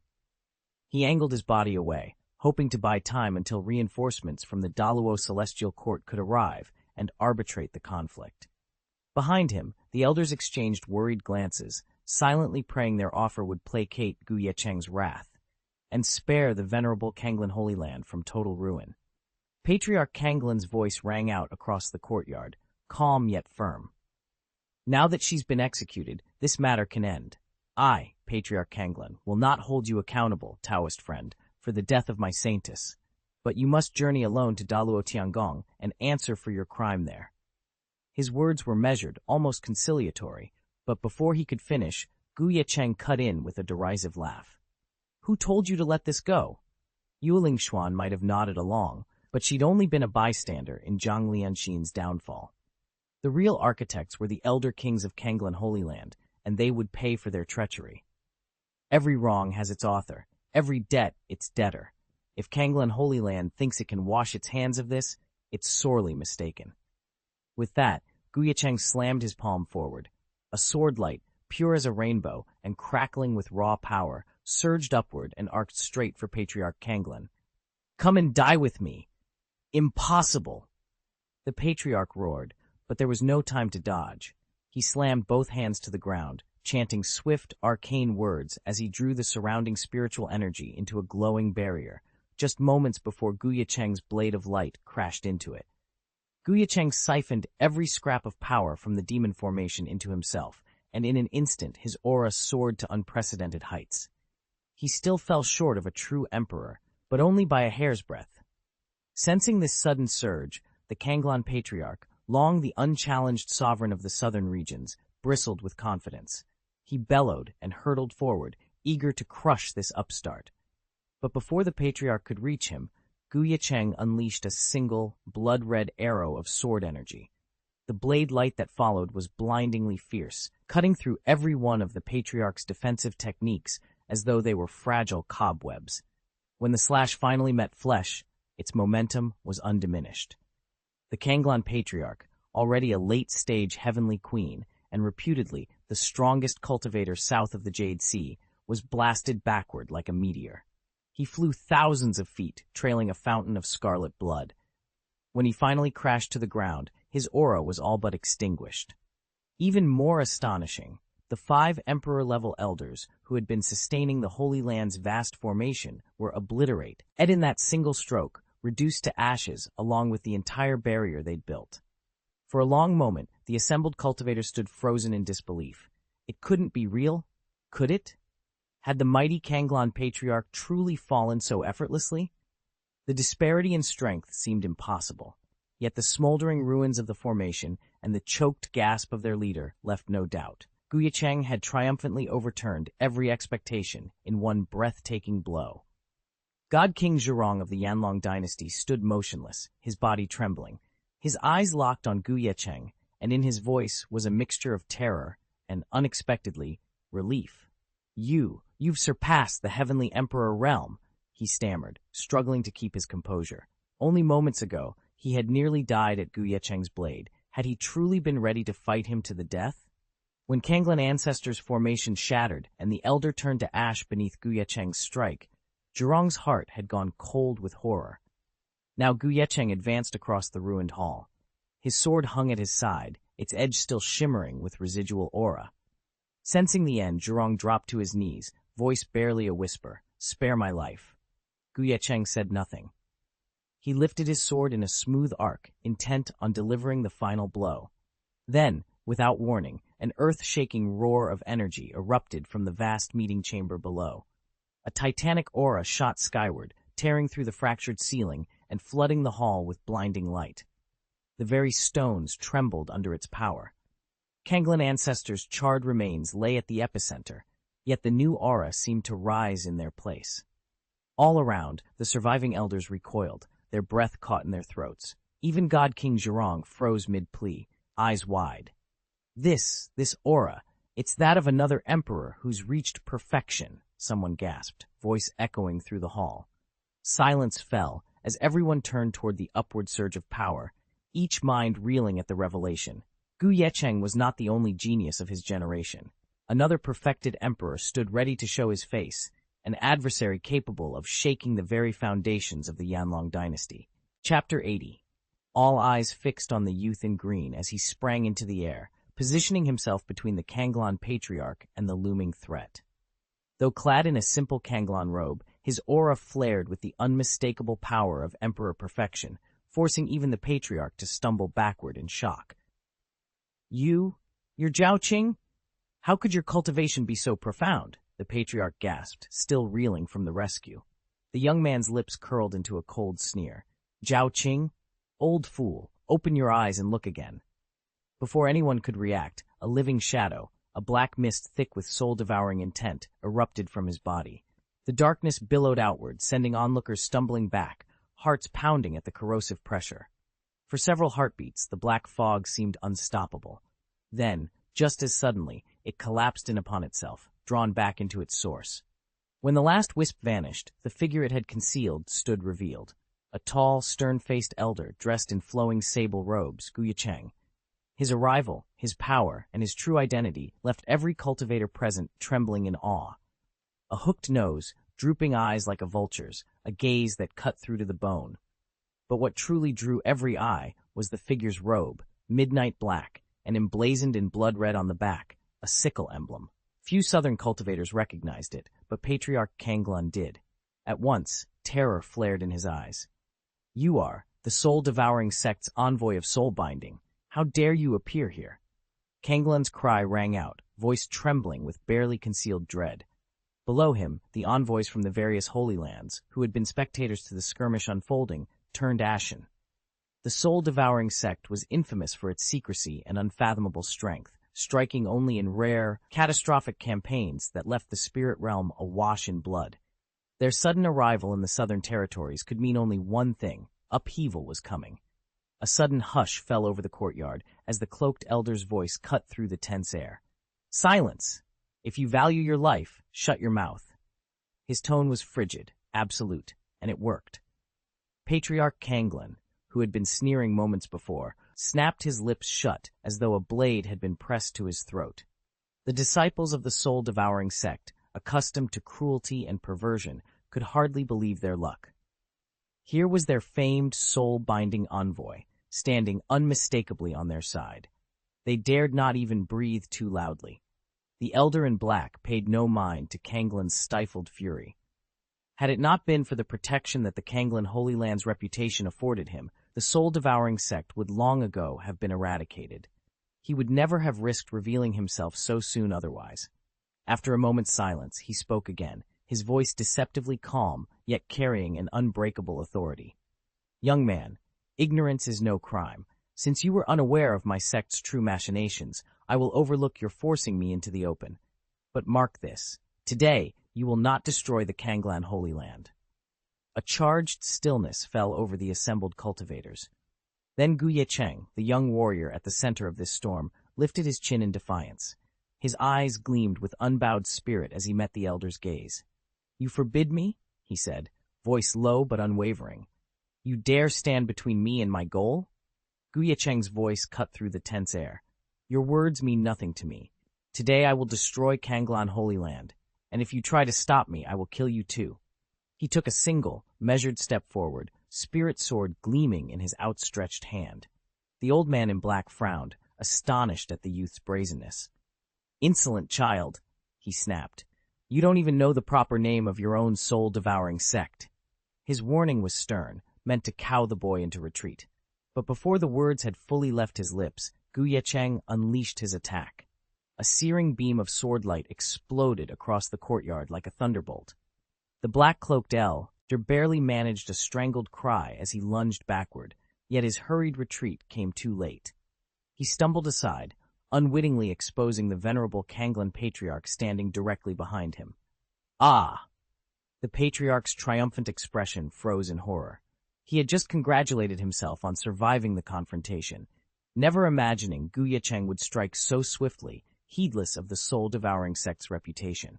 He angled his body away, hoping to buy time until reinforcements from the Daluo Celestial Court could arrive and arbitrate the conflict. Behind him, the elders exchanged worried glances, silently praying their offer would placate Ye Cheng's wrath and spare the venerable Kanglan Holy Land from total ruin. Patriarch Kanglan's voice rang out across the courtyard, calm yet firm. "Now that she's been executed, this matter can end. I, Patriarch Kanglan, will not hold you accountable, Taoist friend, for the death of my saintess, but you must journey alone to Daluo Tiangong and answer for your crime there." His words were measured, almost conciliatory, but before he could finish, Ye Cheng cut in with a derisive laugh. "Who told you to let this go?" Yu Lingxuan might have nodded along, but she'd only been a bystander in Zhang Lianxin's downfall. The real architects were the elder kings of Kanglan Holy Land, and they would pay for their treachery. Every wrong has its author, every debt its debtor. If Kanglan Holy Land thinks it can wash its hands of this, it's sorely mistaken. With that, Ye Cheng slammed his palm forward. A sword light, pure as a rainbow and crackling with raw power, surged upward and arced straight for Patriarch Kanglan. "Come and die with me!" "Impossible!" The Patriarch roared, but there was no time to dodge. He slammed both hands to the ground, chanting swift, arcane words as he drew the surrounding spiritual energy into a glowing barrier, just moments before Ye Cheng's blade of light crashed into it. Ye Cheng siphoned every scrap of power from the demon formation into himself, and in an instant his aura soared to unprecedented heights. He still fell short of a true emperor, but only by a hair's breadth. Sensing this sudden surge, the Kanglan Patriarch, long the unchallenged sovereign of the southern regions, bristled with confidence. He bellowed and hurtled forward, eager to crush this upstart. But before the Patriarch could reach him, Ye Cheng unleashed a single, blood-red arrow of sword energy. The blade light that followed was blindingly fierce, cutting through every one of the Patriarch's defensive techniques as though they were fragile cobwebs. When the slash finally met flesh, its momentum was undiminished. The Kanglan Patriarch, already a late-stage heavenly queen and reputedly the strongest cultivator south of the Jade Sea, was blasted backward like a meteor. He flew thousands of feet, trailing a fountain of scarlet blood. When he finally crashed to the ground, his aura was all but extinguished. Even more astonishing, the 5 Emperor-level elders who had been sustaining the Holy Land's vast formation were obliterated, and in that single stroke, reduced to ashes along with the entire barrier they'd built. For a long moment, the assembled cultivators stood frozen in disbelief. It couldn't be real, could it? Had the mighty Kanglan Patriarch truly fallen so effortlessly? The disparity in strength seemed impossible, yet the smoldering ruins of the formation and the choked gasp of their leader left no doubt. Ye Cheng had triumphantly overturned every expectation in one breathtaking blow. God King Zhurong of the Yanlong dynasty stood motionless, his body trembling. His eyes locked on Ye Cheng, and in his voice was a mixture of terror and, unexpectedly, relief. You've surpassed the Heavenly Emperor realm, he stammered, struggling to keep his composure. Only moments ago, he had nearly died at Ye Cheng's blade. Had he truly been ready to fight him to the death? When Kanglan Ancestors' formation shattered and the Elder turned to ash beneath Ye Cheng's strike, Zhurong's heart had gone cold with horror. Now Ye Cheng advanced across the ruined hall. His sword hung at his side, its edge still shimmering with residual aura. Sensing the end, Zhurong dropped to his knees, voice barely a whisper, "Spare my life." Ye Cheng said nothing. He lifted his sword in a smooth arc, intent on delivering the final blow. Then, without warning, an earth-shaking roar of energy erupted from the vast meeting chamber below. A titanic aura shot skyward, tearing through the fractured ceiling and flooding the hall with blinding light. The very stones trembled under its power. Kanglan Ancestors' charred remains lay at the epicenter, yet the new aura seemed to rise in their place. All around, the surviving elders recoiled, their breath caught in their throats. Even God King Zhurong froze mid-plea, eyes wide. This aura, it's that of another emperor who's reached perfection, someone gasped, voice echoing through the hall. Silence fell as everyone turned toward the upward surge of power, each mind reeling at the revelation. Ye Cheng was not the only genius of his generation. Another perfected emperor stood ready to show his face, an adversary capable of shaking the very foundations of the Yanlong dynasty. Chapter 80. All eyes fixed on the youth in green as he sprang into the air, positioning himself between the Kanglan Patriarch and the looming threat. Though clad in a simple Kanglan robe, his aura flared with the unmistakable power of Emperor Perfection, forcing even the Patriarch to stumble backward in shock. You're Zhao Qing? How could your cultivation be so profound? The Patriarch gasped, still reeling from the rescue. The young man's lips curled into a cold sneer. Zhao Qing? Old fool, open your eyes and look again. Before anyone could react, a living shadow, a black mist thick with soul-devouring intent, erupted from his body. The darkness billowed outward, sending onlookers stumbling back, hearts pounding at the corrosive pressure. For several heartbeats, the black fog seemed unstoppable. Then, just as suddenly, it collapsed in upon itself, drawn back into its source. When the last wisp vanished, the figure it had concealed stood revealed. A tall, stern-faced elder, dressed in flowing sable robes, Ye Cheng. His arrival, his power, and his true identity left every cultivator present trembling in awe. A hooked nose, drooping eyes like a vulture's, a gaze that cut through to the bone. But what truly drew every eye was the figure's robe, midnight black, and emblazoned in blood red on the back, a sickle emblem. Few southern cultivators recognized it, but Patriarch Kanglan did. At once, terror flared in his eyes. You are the soul-devouring sect's envoy of soul-binding. How dare you appear here? Kanglan's cry rang out, voice trembling with barely concealed dread. Below him, the envoys from the various Holy Lands, who had been spectators to the skirmish unfolding, turned ashen. The soul-devouring sect was infamous for its secrecy and unfathomable strength, striking only in rare, catastrophic campaigns that left the spirit realm awash in blood. Their sudden arrival in the southern territories could mean only one thing: upheaval was coming. A sudden hush fell over the courtyard as the cloaked elder's voice cut through the tense air. Silence! If you value your life, shut your mouth. His tone was frigid, absolute, and it worked. Patriarch Kanglan, who had been sneering moments before, snapped his lips shut as though a blade had been pressed to his throat. The disciples of the soul-devouring sect, accustomed to cruelty and perversion, could hardly believe their luck. Here was their famed soul-binding envoy, standing unmistakably on their side. They dared not even breathe too loudly. The elder in black paid no mind to Kanglan's stifled fury. Had it not been for the protection that the Kanglan Holy Land's reputation afforded him, the soul-devouring sect would long ago have been eradicated. He would never have risked revealing himself so soon otherwise. After a moment's silence, he spoke again, his voice deceptively calm, yet carrying an unbreakable authority. Young man, ignorance is no crime. Since you were unaware of my sect's true machinations, I will overlook your forcing me into the open. But mark this. Today, you will not destroy the Kanglan Holy Land. A charged stillness fell over the assembled cultivators. Then Ye Cheng, the young warrior at the center of this storm, lifted his chin in defiance. His eyes gleamed with unbowed spirit as he met the elder's gaze. "You forbid me?" he said, voice low but unwavering. "You dare stand between me and my goal?" Ye Cheng's voice cut through the tense air. "Your words mean nothing to me. Today I will destroy Kanglan Holy Land, and if you try to stop me, I will kill you too." He took a single, measured step forward, spirit sword gleaming in his outstretched hand. The old man in black frowned, astonished at the youth's brazenness. "Insolent child," he snapped. "You don't even know the proper name of your own soul-devouring sect." His warning was stern, meant to cow the boy into retreat. But before the words had fully left his lips, Ye Cheng unleashed his attack. A searing beam of swordlight exploded across the courtyard like a thunderbolt. The black-cloaked elder barely managed a strangled cry as he lunged backward, yet his hurried retreat came too late. He stumbled aside, unwittingly exposing the venerable Kanglan patriarch standing directly behind him. "Ah!" The patriarch's triumphant expression froze in horror. He had just congratulated himself on surviving the confrontation, never imagining Ye Cheng would strike so swiftly, heedless of the soul-devouring sect's reputation.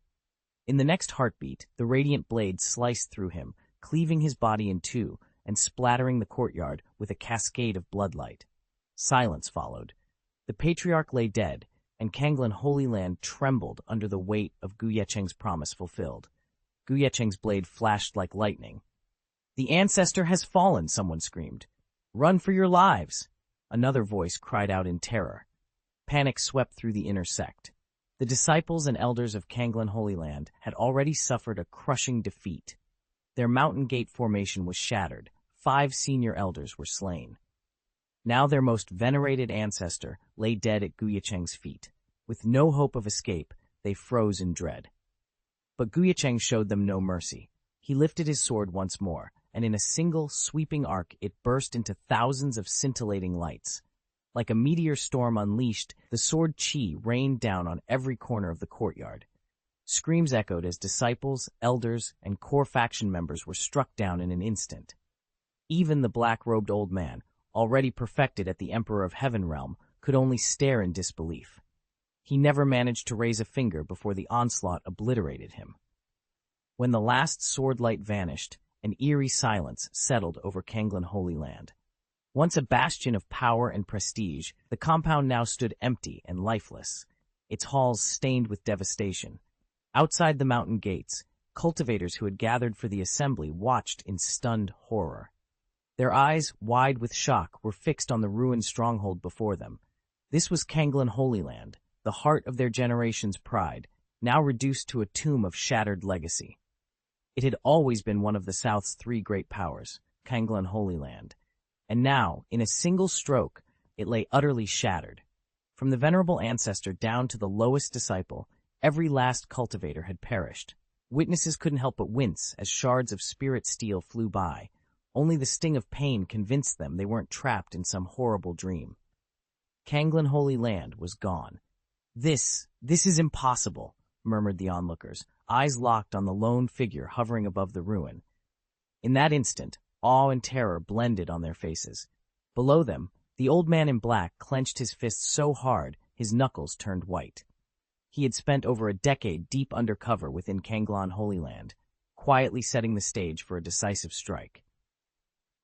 In the next heartbeat, the radiant blade sliced through him, cleaving his body in two and splattering the courtyard with a cascade of bloodlight. Silence followed. The patriarch lay dead, and Kanglan Holy Land trembled under the weight of Ye Cheng's promise fulfilled. Ye Cheng's blade flashed like lightning. "The ancestor has fallen," someone screamed. "Run for your lives!" Another voice cried out in terror. Panic swept through the inner sect. The disciples and elders of Kanglan Holy Land had already suffered a crushing defeat. Their mountain gate formation was shattered. 5 senior elders were slain. Now their most venerated ancestor lay dead at Ye Cheng's feet. With no hope of escape, they froze in dread. But Ye Cheng showed them no mercy. He lifted his sword once more, and in a single, sweeping arc it burst into thousands of scintillating lights. Like a meteor storm unleashed, the sword chi rained down on every corner of the courtyard. Screams echoed as disciples, elders, and core faction members were struck down in an instant. Even the black-robed old man, already perfected at the Emperor of Heaven realm, could only stare in disbelief. He never managed to raise a finger before the onslaught obliterated him. When the last sword light vanished, an eerie silence settled over Kanglan Holy Land. Once a bastion of power and prestige, the compound now stood empty and lifeless, its halls stained with devastation. Outside the mountain gates, cultivators who had gathered for the assembly watched in stunned horror. Their eyes, wide with shock, were fixed on the ruined stronghold before them. This was Kanglan Holy Land, the heart of their generation's pride, now reduced to a tomb of shattered legacy. It had always been one of the South's 3 great powers, Kanglan Holy Land. And now, in a single stroke, it lay utterly shattered. From the venerable ancestor down to the lowest disciple, every last cultivator had perished. Witnesses couldn't help but wince as shards of spirit steel flew by. Only the sting of pain convinced them they weren't trapped in some horrible dream. Kanglan Holy Land was gone. This is impossible," murmured the onlookers, eyes locked on the lone figure hovering above the ruin. In that instant, awe and terror blended on their faces. Below them, the old man in black clenched his fists so hard his knuckles turned white. He had spent over a decade deep undercover within Kanglan Holy Land, quietly setting the stage for a decisive strike.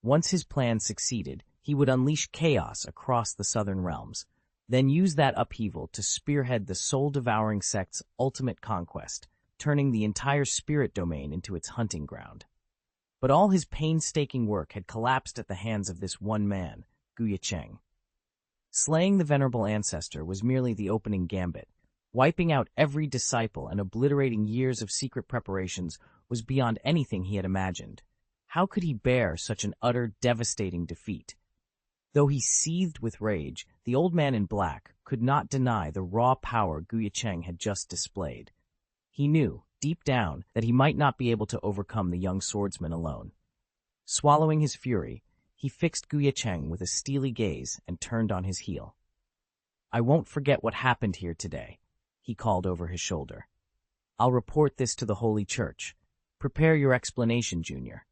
Once his plan succeeded, he would unleash chaos across the southern realms, then use that upheaval to spearhead the soul-devouring sect's ultimate conquest, turning the entire spirit domain into its hunting ground. But all his painstaking work had collapsed at the hands of this one man, Ye Cheng. Slaying the venerable ancestor was merely the opening gambit. Wiping out every disciple and obliterating years of secret preparations was beyond anything he had imagined. How could he bear such an utter, devastating defeat? Though he seethed with rage, the old man in black could not deny the raw power Ye Cheng had just displayed. He knew, deep down, that he might not be able to overcome the young swordsman alone. Swallowing his fury, he fixed Ye Cheng with a steely gaze and turned on his heel. "I won't forget what happened here today," he called over his shoulder. "I'll report this to the Holy Church. Prepare your explanation, Junior."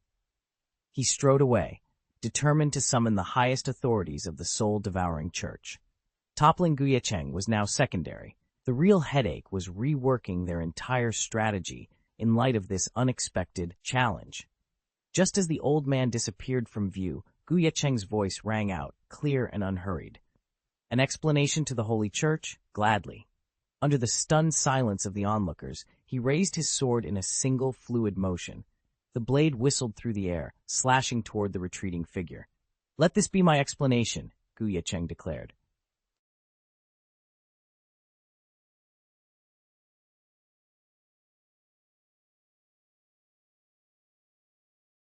He strode away, determined to summon the highest authorities of the soul-devouring church. Toppling Ye Cheng was now secondary. The real headache was reworking their entire strategy in light of this unexpected challenge. Just as the old man disappeared from view, Ye Cheng's voice rang out, clear and unhurried. An explanation to the Holy Church? Gladly. Under the stunned silence of the onlookers, he raised his sword in a single fluid motion. The blade whistled through the air, slashing toward the retreating figure. "Let this be my explanation," Ye Cheng declared.